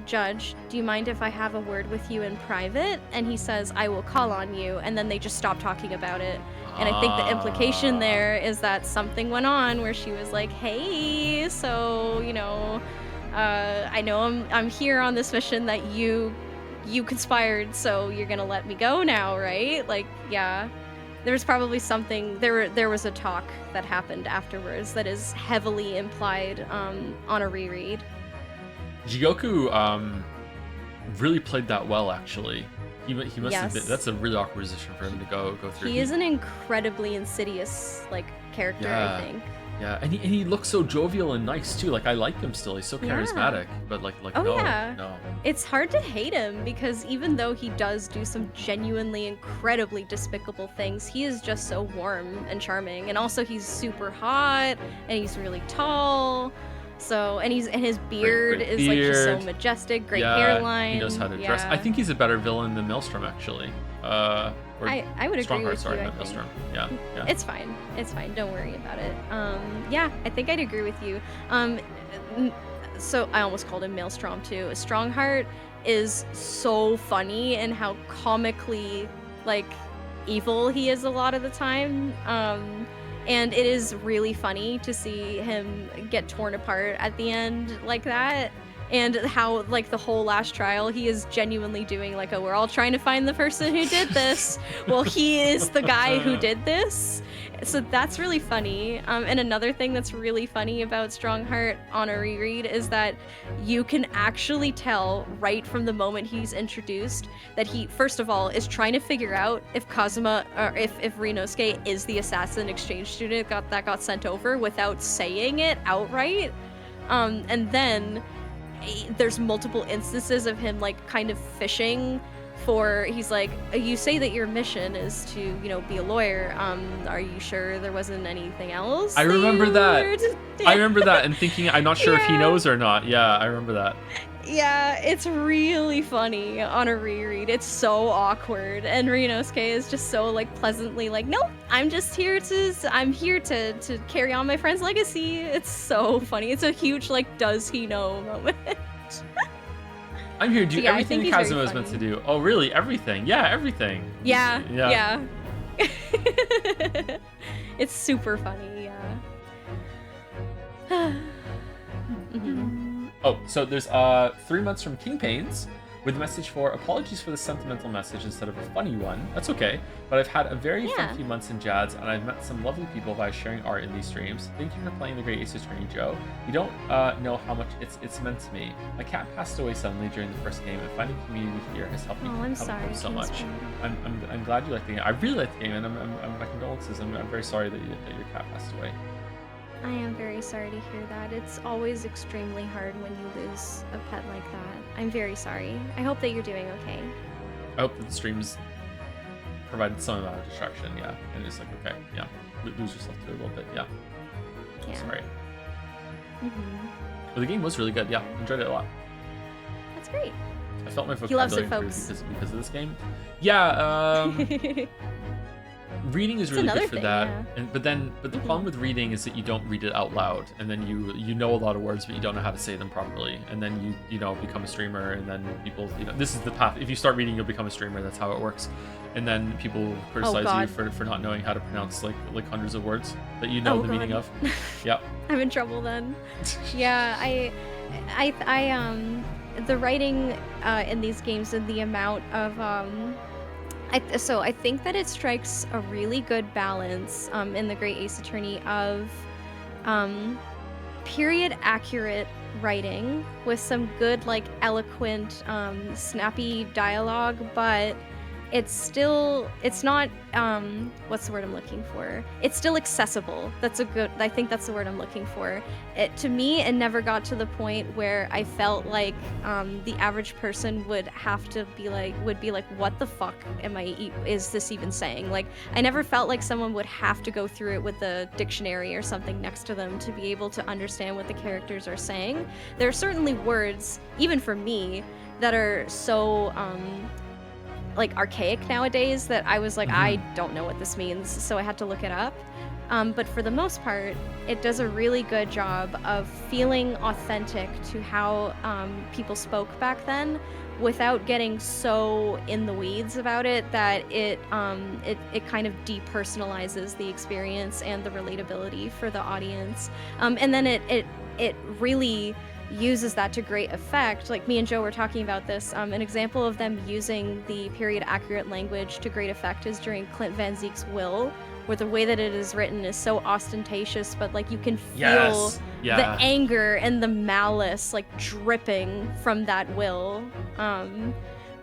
Speaker 2: Judge, do you mind if I have a word with you in private? And he says, I will call on you. And then they just stop talking about it. And I think the implication there is that something went on where she was like, hey, so, you know, I know I'm here on this mission that you conspired, so you're gonna let me go now, right? Like, yeah. There's probably something, there was a talk that happened afterwards that is heavily implied on a reread.
Speaker 1: Jigoku really played that well, actually. He must have been,
Speaker 2: Yes.
Speaker 1: that's a really awkward position for him to go through.
Speaker 2: He is an incredibly insidious, like, character, I think.
Speaker 1: Yeah, and he looks so jovial and nice too. Like I like him still. He's so
Speaker 2: Yeah.
Speaker 1: charismatic. But like
Speaker 2: Oh,
Speaker 1: no,
Speaker 2: yeah.
Speaker 1: no.
Speaker 2: It's hard to hate him because even though he does do some genuinely incredibly despicable things, he is just so warm and charming. And also he's super hot and he's really tall. So and his beard
Speaker 1: Great
Speaker 2: is like just so
Speaker 1: beard.
Speaker 2: majestic, great
Speaker 1: Yeah,
Speaker 2: hairline.
Speaker 1: He knows how to dress.
Speaker 2: Yeah.
Speaker 1: I think he's a better villain than Maelstrom actually. Or
Speaker 2: I would agree
Speaker 1: Strongheart,
Speaker 2: with
Speaker 1: sorry,
Speaker 2: you. I
Speaker 1: not
Speaker 2: think.
Speaker 1: Maelstrom. Yeah.
Speaker 2: It's fine. It's fine. Don't worry about it. Yeah, I think I'd agree with you. So I almost called him Maelstrom too. Strongheart is so funny and how comically like evil he is a lot of the time. And it is really funny to see him get torn apart at the end like that. And how, like, the whole last trial, he is genuinely doing, like, we're all trying to find the person who did this. Well, he is the guy who did this. So that's really funny. And another thing that's really funny about Strongheart on a reread is that you can actually tell right from the moment he's introduced that he, first of all, is trying to figure out if Kazuma, or if Rinosuke is the assassin exchange student that got sent over without saying it outright. And then there's multiple instances of him like kind of fishing for, he's like, you say that your mission is to, you know, be a lawyer. Are you sure there wasn't anything else?
Speaker 1: I remember that.
Speaker 2: Yeah.
Speaker 1: I remember that and thinking I'm not sure if he
Speaker 2: Yeah.
Speaker 1: knows or not. Yeah, I remember that.
Speaker 2: Yeah, it's really funny on a reread. It's so awkward, and Rinosuke is just so like pleasantly like, nope, I'm here to carry on my friend's legacy. It's so funny. It's a huge like, does he know moment.
Speaker 1: I'm here to do
Speaker 2: Yeah, I
Speaker 1: everything
Speaker 2: think
Speaker 1: that
Speaker 2: he's very
Speaker 1: Kazuma is meant to
Speaker 2: funny.
Speaker 1: do. Oh, really? Everything? Yeah, everything.
Speaker 2: Yeah.
Speaker 1: Yeah.
Speaker 2: It's super funny. Yeah.
Speaker 1: Oh, so there's 3 months from King Pains with a message for apologies for the sentimental message instead of a funny one. That's okay, but I've had a very
Speaker 2: Yeah.
Speaker 1: fun few months in Jads, and I've met some lovely people by sharing art in these streams. Thank you for playing the Great Ace Attorney, Joe. You don't know how much it's meant to me. My cat passed away suddenly during the first game, and finding community here has helped me
Speaker 2: Oh, I'm
Speaker 1: help
Speaker 2: sorry,
Speaker 1: so much.
Speaker 2: Kingsman.
Speaker 1: I'm glad you like the game. I really like the game, and my condolences. I'm very sorry that your cat passed away.
Speaker 2: I am very sorry to hear that. It's always extremely hard when you lose a pet like that. I'm very sorry. I hope that you're doing okay.
Speaker 1: I hope that the streams provided some amount of distraction, yeah. And it's like, okay, yeah, lose yourself to it a little bit, yeah.
Speaker 2: Yeah.
Speaker 1: Sorry.
Speaker 2: Mm-hmm.
Speaker 1: But the game was really good, yeah. Enjoyed it a lot.
Speaker 2: That's great.
Speaker 1: I felt my
Speaker 2: He loves
Speaker 1: vocabulary
Speaker 2: it,
Speaker 1: improve
Speaker 2: folks.
Speaker 1: because of this game. Yeah, reading is really
Speaker 2: another
Speaker 1: good for
Speaker 2: thing,
Speaker 1: that.
Speaker 2: yeah.
Speaker 1: But the problem with reading is that you don't read it out loud, and then you know a lot of words, but you don't know how to say them properly, and then you become a streamer, and then people, this is the path. If you start reading, you'll become a streamer. That's how it works. And then people criticize you for not knowing how to pronounce like hundreds of words that you know the meaning of. Yeah.
Speaker 2: I'm in trouble then. Yeah, I the writing in these games and the amount of so I think that it strikes a really good balance in the Great Ace Attorney of period accurate writing with some good, like, eloquent, snappy dialogue, but it's not, what's the word I'm looking for? It's still accessible. I think that's the word I'm looking for. To me, it never got to the point where I felt like the average person would be like, what the fuck is this even saying? Like, I never felt like someone would have to go through it with a dictionary or something next to them to be able to understand what the characters are saying. There are certainly words, even for me, that are so, like, archaic nowadays that I was like, I don't know what this means, so I had to look it up. But for the most part, it does a really good job of feeling authentic to how people spoke back then, without getting so in the weeds about it that it kind of depersonalizes the experience and the relatability for the audience. And then it really uses that to great effect. Like, me and Joe were talking about this. An example of them using the period accurate language to great effect is during Clint Van Zeek's will, where the way that it is written is so ostentatious, but like you can feel the anger and the malice like dripping from that will.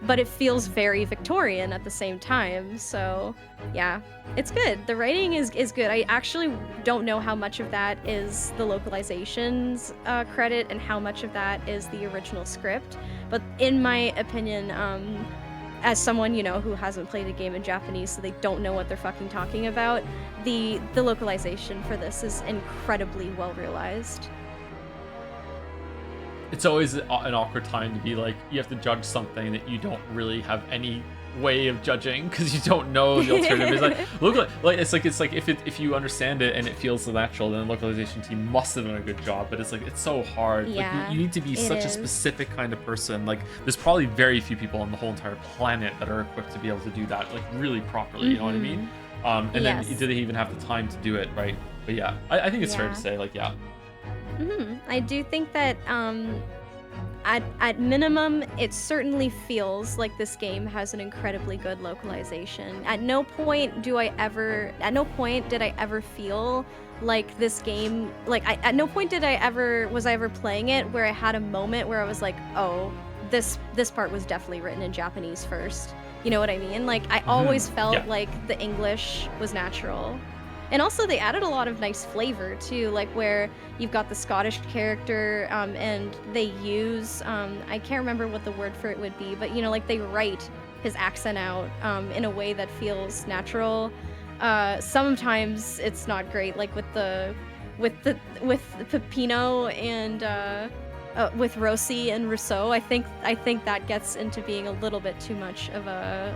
Speaker 2: But it feels very Victorian at the same time. So yeah, it's good. The writing is good. I actually don't know how much of that is the localization's credit and how much of that is the original script. But in my opinion, as someone, who hasn't played a game in Japanese, so they don't know what they're fucking talking about, the localization for this is incredibly well realized.
Speaker 1: It's always an awkward time to be like, you have to judge something that you don't really have any way of judging because you don't know the alternative. It's like if you understand it and it feels so natural, then the localization team must have done a good job. But it's so hard.
Speaker 2: Yeah,
Speaker 1: like you need to be such a specific kind of person. Like, there's probably very few people on the whole entire planet that are equipped to be able to do that like really properly. You know what I mean? And then do they even have the time to do it right? But yeah, I think it's fair to say, like, yeah.
Speaker 2: I do think that at minimum, it certainly feels like this game has an incredibly good localization. At no point did I ever feel like this game, like at no point was I ever playing it where I had a moment where I was like, oh, this part was definitely written in Japanese first. You know what I mean? Like, I always felt like the English was natural. And also, they added a lot of nice flavor, too, like where you've got the Scottish character, and they use, I can't remember what the word for it would be, but, like, they write his accent out in a way that feels natural. Sometimes it's not great, like with Peppino and with Rossi and Rousseau. I think that gets into being a little bit too much of a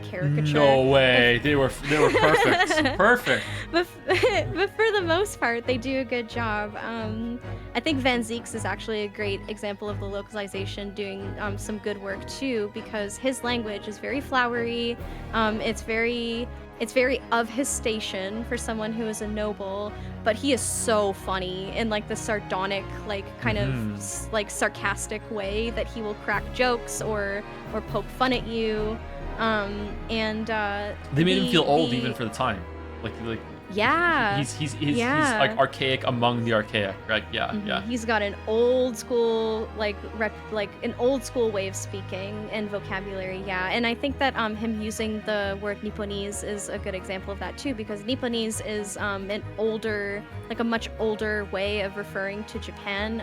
Speaker 2: caricature.
Speaker 1: No way. They were perfect. Perfect.
Speaker 2: But for the most part, they do a good job. I think Van Zeek's is actually a great example of the localization doing some good work too, because his language is very flowery. It's very of his station for someone who is a noble, but he is so funny in like the sardonic, like kind of like sarcastic way that he will crack jokes or poke fun at you.
Speaker 1: They made him feel old even for the time. Like
Speaker 2: Yeah.
Speaker 1: He's
Speaker 2: Yeah.
Speaker 1: like archaic among the archaic, right? Yeah, yeah.
Speaker 2: He's got an old school an old school way of speaking and vocabulary, yeah. And I think that him using the word Nipponese is a good example of that too, because Nipponese is an older, like a much older way of referring to Japan.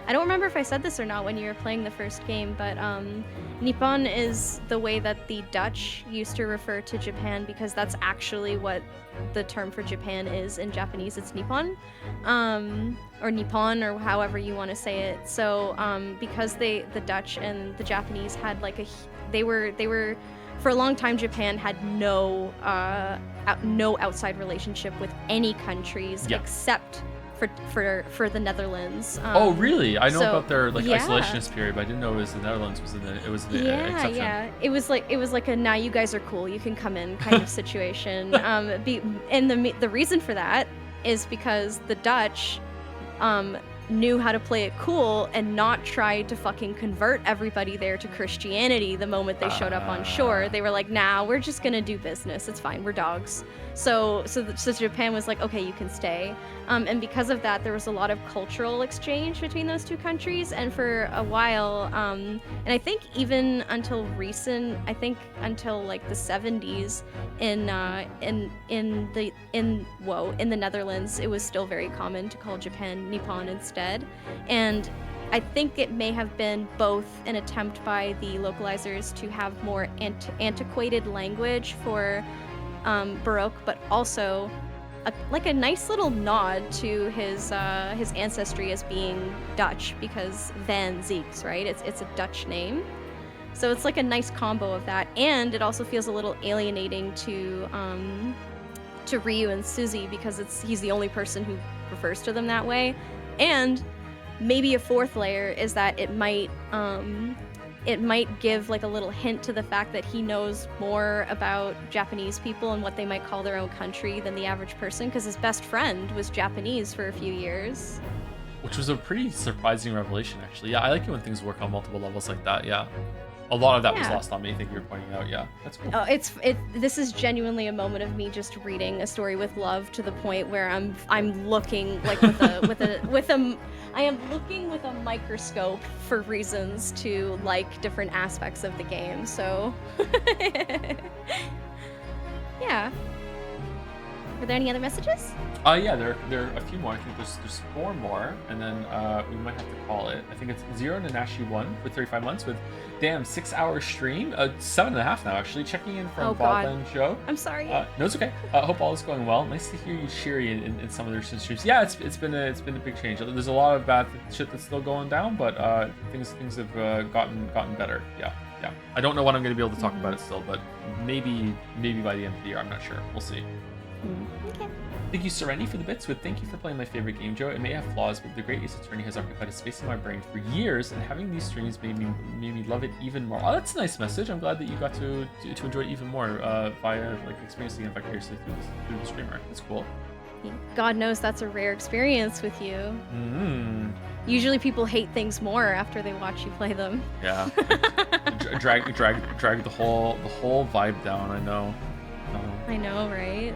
Speaker 2: I don't remember if I said this or not when you were playing the first game, but Nippon is the way that the Dutch used to refer to Japan, because that's actually what the term for Japan is in Japanese. It's Nippon, or Nippon, or however you want to say it. So because the Dutch and the Japanese had like they were for a long time, Japan had no outside relationship with any countries except for the Netherlands.
Speaker 1: Oh, really? I know
Speaker 2: so,
Speaker 1: about their like
Speaker 2: yeah.
Speaker 1: isolationist period, but I didn't know it was the Netherlands was the exception.
Speaker 2: Yeah. It was like a now you guys are cool, you can come in kind of situation. And the reason for that is because the Dutch knew how to play it cool and not try to fucking convert everybody there to Christianity the moment they showed up on shore. They were like, nah, we're just gonna do business. It's fine. We're dogs. So Japan was like, okay, you can stay. And because of that, there was a lot of cultural exchange between those two countries. And for a while, and I think even until until like the 70s, in the Netherlands, it was still very common to call Japan Nippon instead. And I think it may have been both an attempt by the localizers to have more antiquated language for Baroque, but also a nice little nod to his ancestry as being Dutch, because Van Zieks, right? It's a Dutch name. So it's like a nice combo of that, and it also feels a little alienating to Ryu and Suzy, because he's the only person who refers to them that way. And maybe a fourth layer is that it might give like a little hint to the fact that he knows more about Japanese people and what they might call their own country than the average person, because his best friend was Japanese for a few years.
Speaker 1: Which was a pretty surprising revelation, actually. Yeah, I like it when things work on multiple levels like that, yeah. A lot of that was lost on me, I think you were pointing out, yeah. That's cool.
Speaker 2: Oh, this is genuinely a moment of me just reading a story with love, to the point where I'm looking like I am looking with a microscope for reasons to like different aspects of the game. So yeah. Were there any other messages?
Speaker 1: Yeah, there are a few more. I think there's 4 more, and then we might have to call it. I think it's Zero Nanashi 1 for 35 months with, damn, 6-hour stream, 7.5 now actually. Checking in from Bodland Joe.
Speaker 2: I'm sorry.
Speaker 1: No, it's okay. Hope all is going well. Nice to hear you cheery in some of their streams. Yeah, it's been a big change. There's a lot of bad shit that's still going down, but things have gotten better. Yeah. I don't know when I'm gonna be able to talk about it still, but maybe by the end of the year. I'm not sure. We'll see.
Speaker 8: Okay.
Speaker 1: Thank you, Serenity, for the bits with thank you for playing my favorite game, Joe. It may have flaws, but the Great Ace Attorney has occupied a space in my brain for years, and having these streams made me love it even more. Oh, that's a nice message. I'm glad that you got to enjoy it even more via like experiencing it vicariously through the streamer. That's cool.
Speaker 2: God knows that's a rare experience with you. Usually people hate things more after they watch you play them.
Speaker 1: Yeah. drag the whole vibe down. I know.
Speaker 2: I know, right?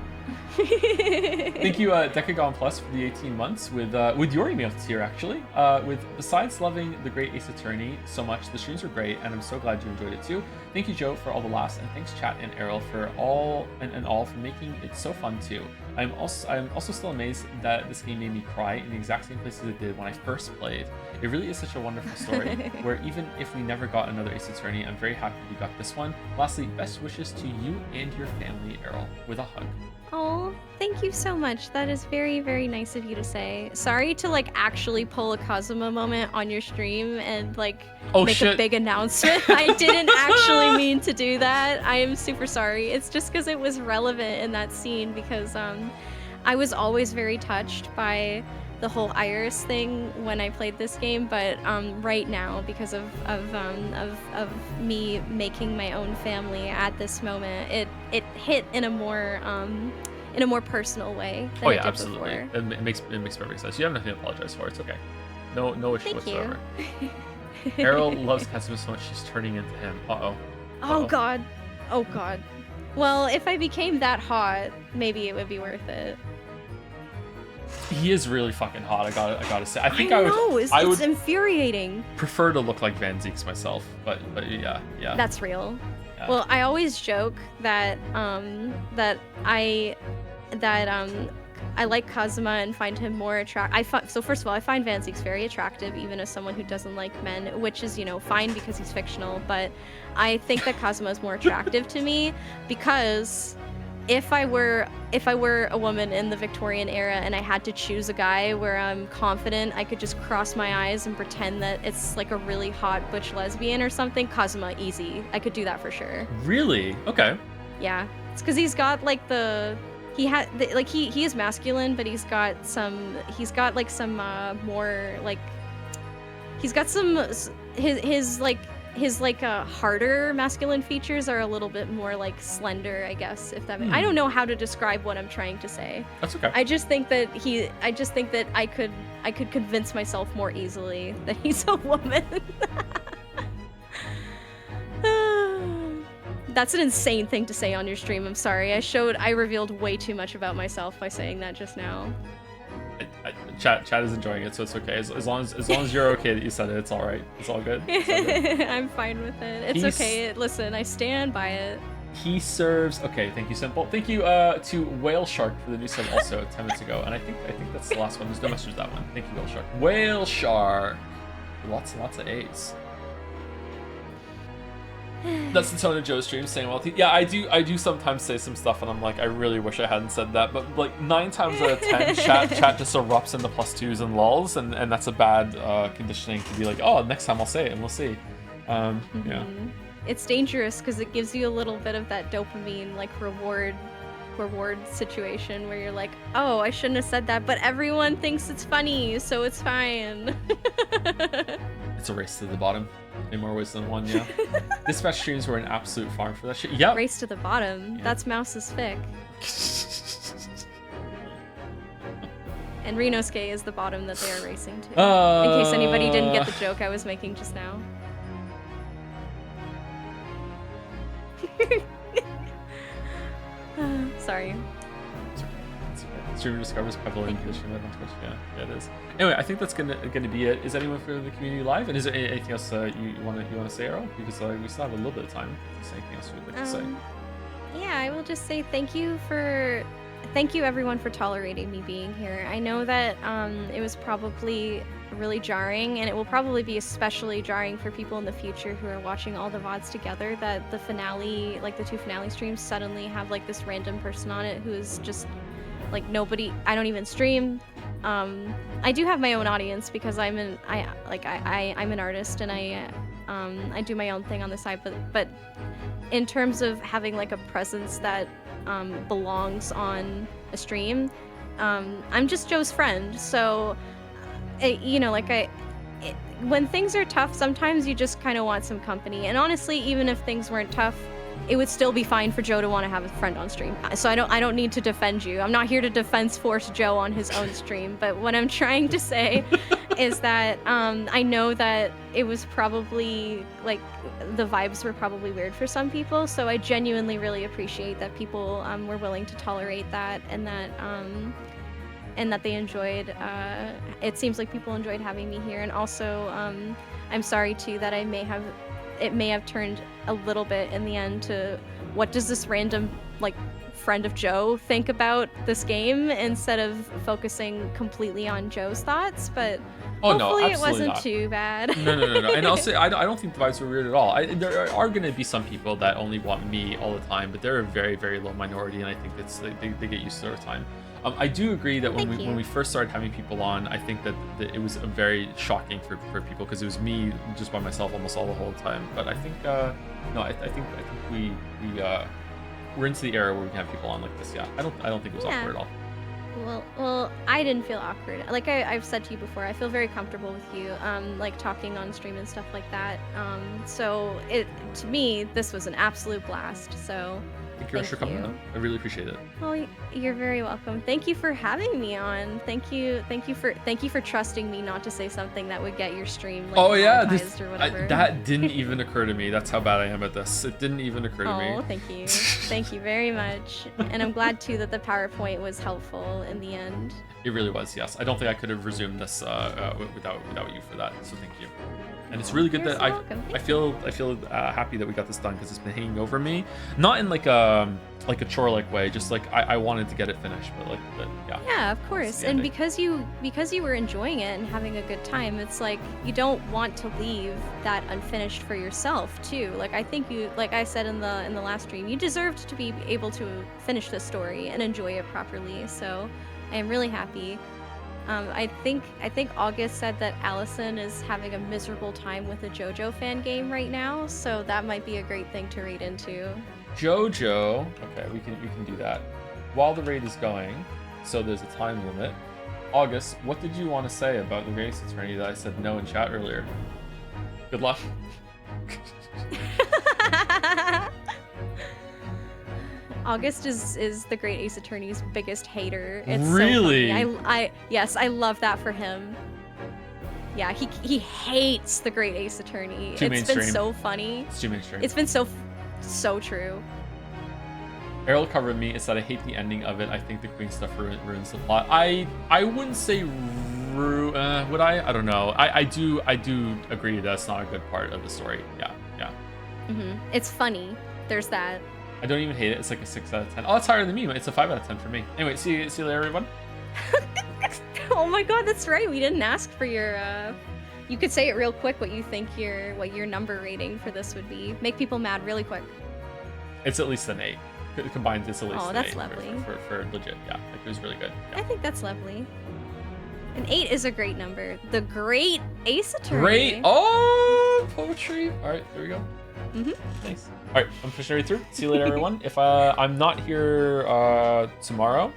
Speaker 1: Thank you, Decagon Plus, for the 18 months with your email tier, actually. With besides loving the Great Ace Attorney so much, the streams were great, and I'm so glad you enjoyed it too. Thank you, Joe, for all the laughs, and thanks, Chat and Errol, for all for making it so fun too. I'm also still amazed that this game made me cry in the exact same places it did when I first played. It really is such a wonderful story, where even if we never got another Ace Attorney, I'm very happy we got this one. Lastly, best wishes to you and your family, Errol, with a hug.
Speaker 2: Oh, thank you so much. That is very, very nice of you to say. Sorry to like actually pull a Kazuma moment on your stream and like make a big announcement. I didn't actually mean to do that. I am super sorry. It's just because it was relevant in that scene, because I was always very touched by the whole Iris thing when I played this game, but right now, because of me making my own family at this moment, it hit in a more personal way than it did
Speaker 1: absolutely.
Speaker 2: Before.
Speaker 1: It makes perfect sense. You have nothing to apologize for. It's okay. No issue
Speaker 2: Thank
Speaker 1: whatsoever.
Speaker 2: You.
Speaker 1: Errol loves Kazuma so much she's turning into him. Uh-oh.
Speaker 2: Oh God. Oh God. Well, if I became that hot, maybe it would be worth it.
Speaker 1: He is really fucking hot. I gotta say. I think
Speaker 2: I
Speaker 1: would.
Speaker 2: know,
Speaker 1: I
Speaker 2: it's
Speaker 1: would
Speaker 2: infuriating.
Speaker 1: prefer to look like Van Zieks myself, but yeah.
Speaker 2: That's real.
Speaker 1: Yeah.
Speaker 2: Well, I always joke that I like Kazuma and find him more attractive. So first of all, I find Van Zieks very attractive, even as someone who doesn't like men, which is, fine because he's fictional. But I think that Kazuma is more attractive to me because if I were a woman in the Victorian era and I had to choose a guy where I'm confident I could just cross my eyes and pretend that it's like a really hot butch lesbian or something, Kazuma, easy. I could do that for sure.
Speaker 1: Really? Okay.
Speaker 2: Yeah, it's because he's got like he is masculine, but he's got his harder masculine features are a little bit more like slender, I guess, if that I don't know how to describe what I'm trying to say.
Speaker 1: That's okay.
Speaker 2: I just think that I could convince myself more easily that he's a woman. That's an insane thing to say on your stream. I'm sorry. I revealed way too much about myself by saying that just now.
Speaker 1: Chat is enjoying it, so it's okay. As long as you're okay that you said it, it's all right. It's all good.
Speaker 2: I'm fine with it. It's okay. Listen, I stand by it.
Speaker 1: He serves. Okay, thank you, Simple. Thank you to Whale Shark for the new sub also 10 minutes ago, and I think that's the last one. There's no message that one. Thank you, Whale Shark. Whale Shark. Lots and lots of A's. That's the tone of Joe's stream, saying, well, yeah, I do sometimes say some stuff and I'm like, I really wish I hadn't said that, but like 9 times out of 10 chat just erupts into +2s and lulls, and that's a bad conditioning to be like, oh, next time I'll say it and we'll see. Yeah.
Speaker 2: It's dangerous because it gives you a little bit of that dopamine like reward situation where you're like, oh, I shouldn't have said that, but everyone thinks it's funny, so it's fine.
Speaker 1: It's a race to the bottom in more ways than one, yeah. Dispatch streams were an absolute farm for that shit. Yep.
Speaker 2: Race to the bottom.
Speaker 1: Yeah.
Speaker 2: That's Mouse's fic. And Renosuke is the bottom that they are racing to. In case anybody didn't get the joke I was making just now. Sorry.
Speaker 1: Streamer discovers prevalent in the stream on Twitch. Yeah, it is. Anyway, I think that's gonna be it. Is anyone from the community live? And is there anything else you wanna say, Errol? Because we still have a little bit of time. Is there anything else you'd like to say?
Speaker 2: Yeah, I will just say thank you everyone for tolerating me being here. I know that it was probably really jarring, and it will probably be especially jarring for people in the future who are watching all the VODs together, that the finale, like the 2 finale streams, suddenly have like this random person on it who is just like nobody. I don't even stream. I do have my own audience because I'm an artist and I do my own thing on the side, but in terms of having like a presence that belongs on a stream, I'm just Joe's friend. So when things are tough, sometimes you just kind of want some company. And honestly, even if things weren't tough, it would still be fine for Joe to want to have a friend on stream. So I don't need to defend you. I'm not here to defense force Joe on his own stream. But what I'm trying to say is that I know that it was probably like the vibes were probably weird for some people. So I genuinely really appreciate that people were willing to tolerate that, and that they enjoyed. It seems like people enjoyed having me here, and also I'm sorry too that it may have turned a little bit in the end to what does this random like friend of Joe think about this game, instead of focusing completely on Joe's thoughts. But hopefully it wasn't too bad.
Speaker 1: No. And I'll say I don't think the vibes were weird at all. There are going to be some people that only want me all the time, but they're a very, very low minority, and I think they get used to their time. I do agree that when we first started having people on, I think that it was very shocking for people because it was me just by myself almost all the whole time. But I think I think we're into the era where we can have people on like this. Yeah, I don't think it was awkward at all.
Speaker 2: Well, I didn't feel awkward. Like I've said to you before, I feel very comfortable with you, like talking on stream and stuff like that. So to me, this was an absolute blast. So
Speaker 1: Thank you guys for coming on. I really appreciate it.
Speaker 2: Well, you're very welcome. Thank you for having me on. Thank you for trusting me not to say something that would get your stream like monetized or whatever.
Speaker 1: That didn't even occur to me. That's how bad I am at this. It didn't even occur to me.
Speaker 2: Oh, thank you. Thank you very much. And I'm glad too that the PowerPoint was helpful in the end.
Speaker 1: It really was, yes. I don't think I could have resumed this without you for that. So thank you. And it's really good
Speaker 2: You're
Speaker 1: that
Speaker 2: so welcome.
Speaker 1: I feel happy that we got this done because it's been hanging over me, not in like a chore like way, just like I wanted to get it finished, but yeah.
Speaker 2: Yeah, of course. And because you were enjoying it and having a good time, it's like you don't want to leave that unfinished for yourself too. Like I think you, like I said in the last stream, you deserved to be able to finish the story and enjoy it properly. So I am really happy. I think August said that Allison is having a miserable time with a JoJo fan game right now, so that might be a great thing to read into.
Speaker 1: JoJo. Okay, we can do that while the raid is going. So there's a time limit. August, what did you want to say about the Great Ace Attorney that I said no in chat earlier? Good luck.
Speaker 2: August is the Great Ace Attorney's biggest hater. It's
Speaker 1: really?
Speaker 2: So funny. Yes, I love that for him. Yeah, he hates the Great Ace Attorney.
Speaker 1: Too
Speaker 2: It's
Speaker 1: mainstream.
Speaker 2: been so funny.
Speaker 1: It's too mainstream.
Speaker 2: It's been so true.
Speaker 1: Errol covered me. It said I hate the ending of it. I think the Queen stuff ruins the plot. I wouldn't say would I? I don't know. I do agree that's not a good part of the story. Yeah.
Speaker 2: It's funny. There's that.
Speaker 1: I don't even hate it. It's like a 6 out of 10. Oh, it's higher than me. It's a 5 out of 10 for me. Anyway, see you later, everyone.
Speaker 2: Oh my god, that's right. We didn't ask for your you could say it real quick what you think what your number rating for this would be. Make people mad really quick.
Speaker 1: It's at least an 8. Combined, it's at least
Speaker 2: Oh,
Speaker 1: an
Speaker 2: that's
Speaker 1: 8
Speaker 2: lovely.
Speaker 1: for legit. Yeah, like it was really good. Yeah.
Speaker 2: I think that's lovely. An 8 is a great number. The Great Ace Attorney.
Speaker 1: Great. Oh, poetry. All right, there we go. Thanks. All right, I'm pushing right through. See you later, everyone. If I'm not here tomorrow,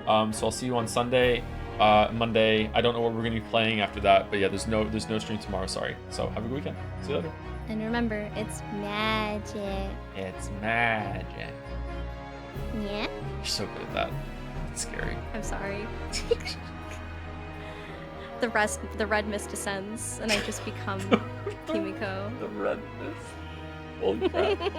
Speaker 1: so I'll see you on Sunday, Monday. I don't know what we're gonna be playing after that, but yeah, there's no stream tomorrow. Sorry. So have a good weekend. See you later.
Speaker 8: And remember, it's magic.
Speaker 1: It's magic.
Speaker 8: Yeah?
Speaker 1: You're so good at that. It's scary.
Speaker 2: I'm sorry. The red mist descends, and I just become Kimiko.
Speaker 1: The red mist. Holy crap.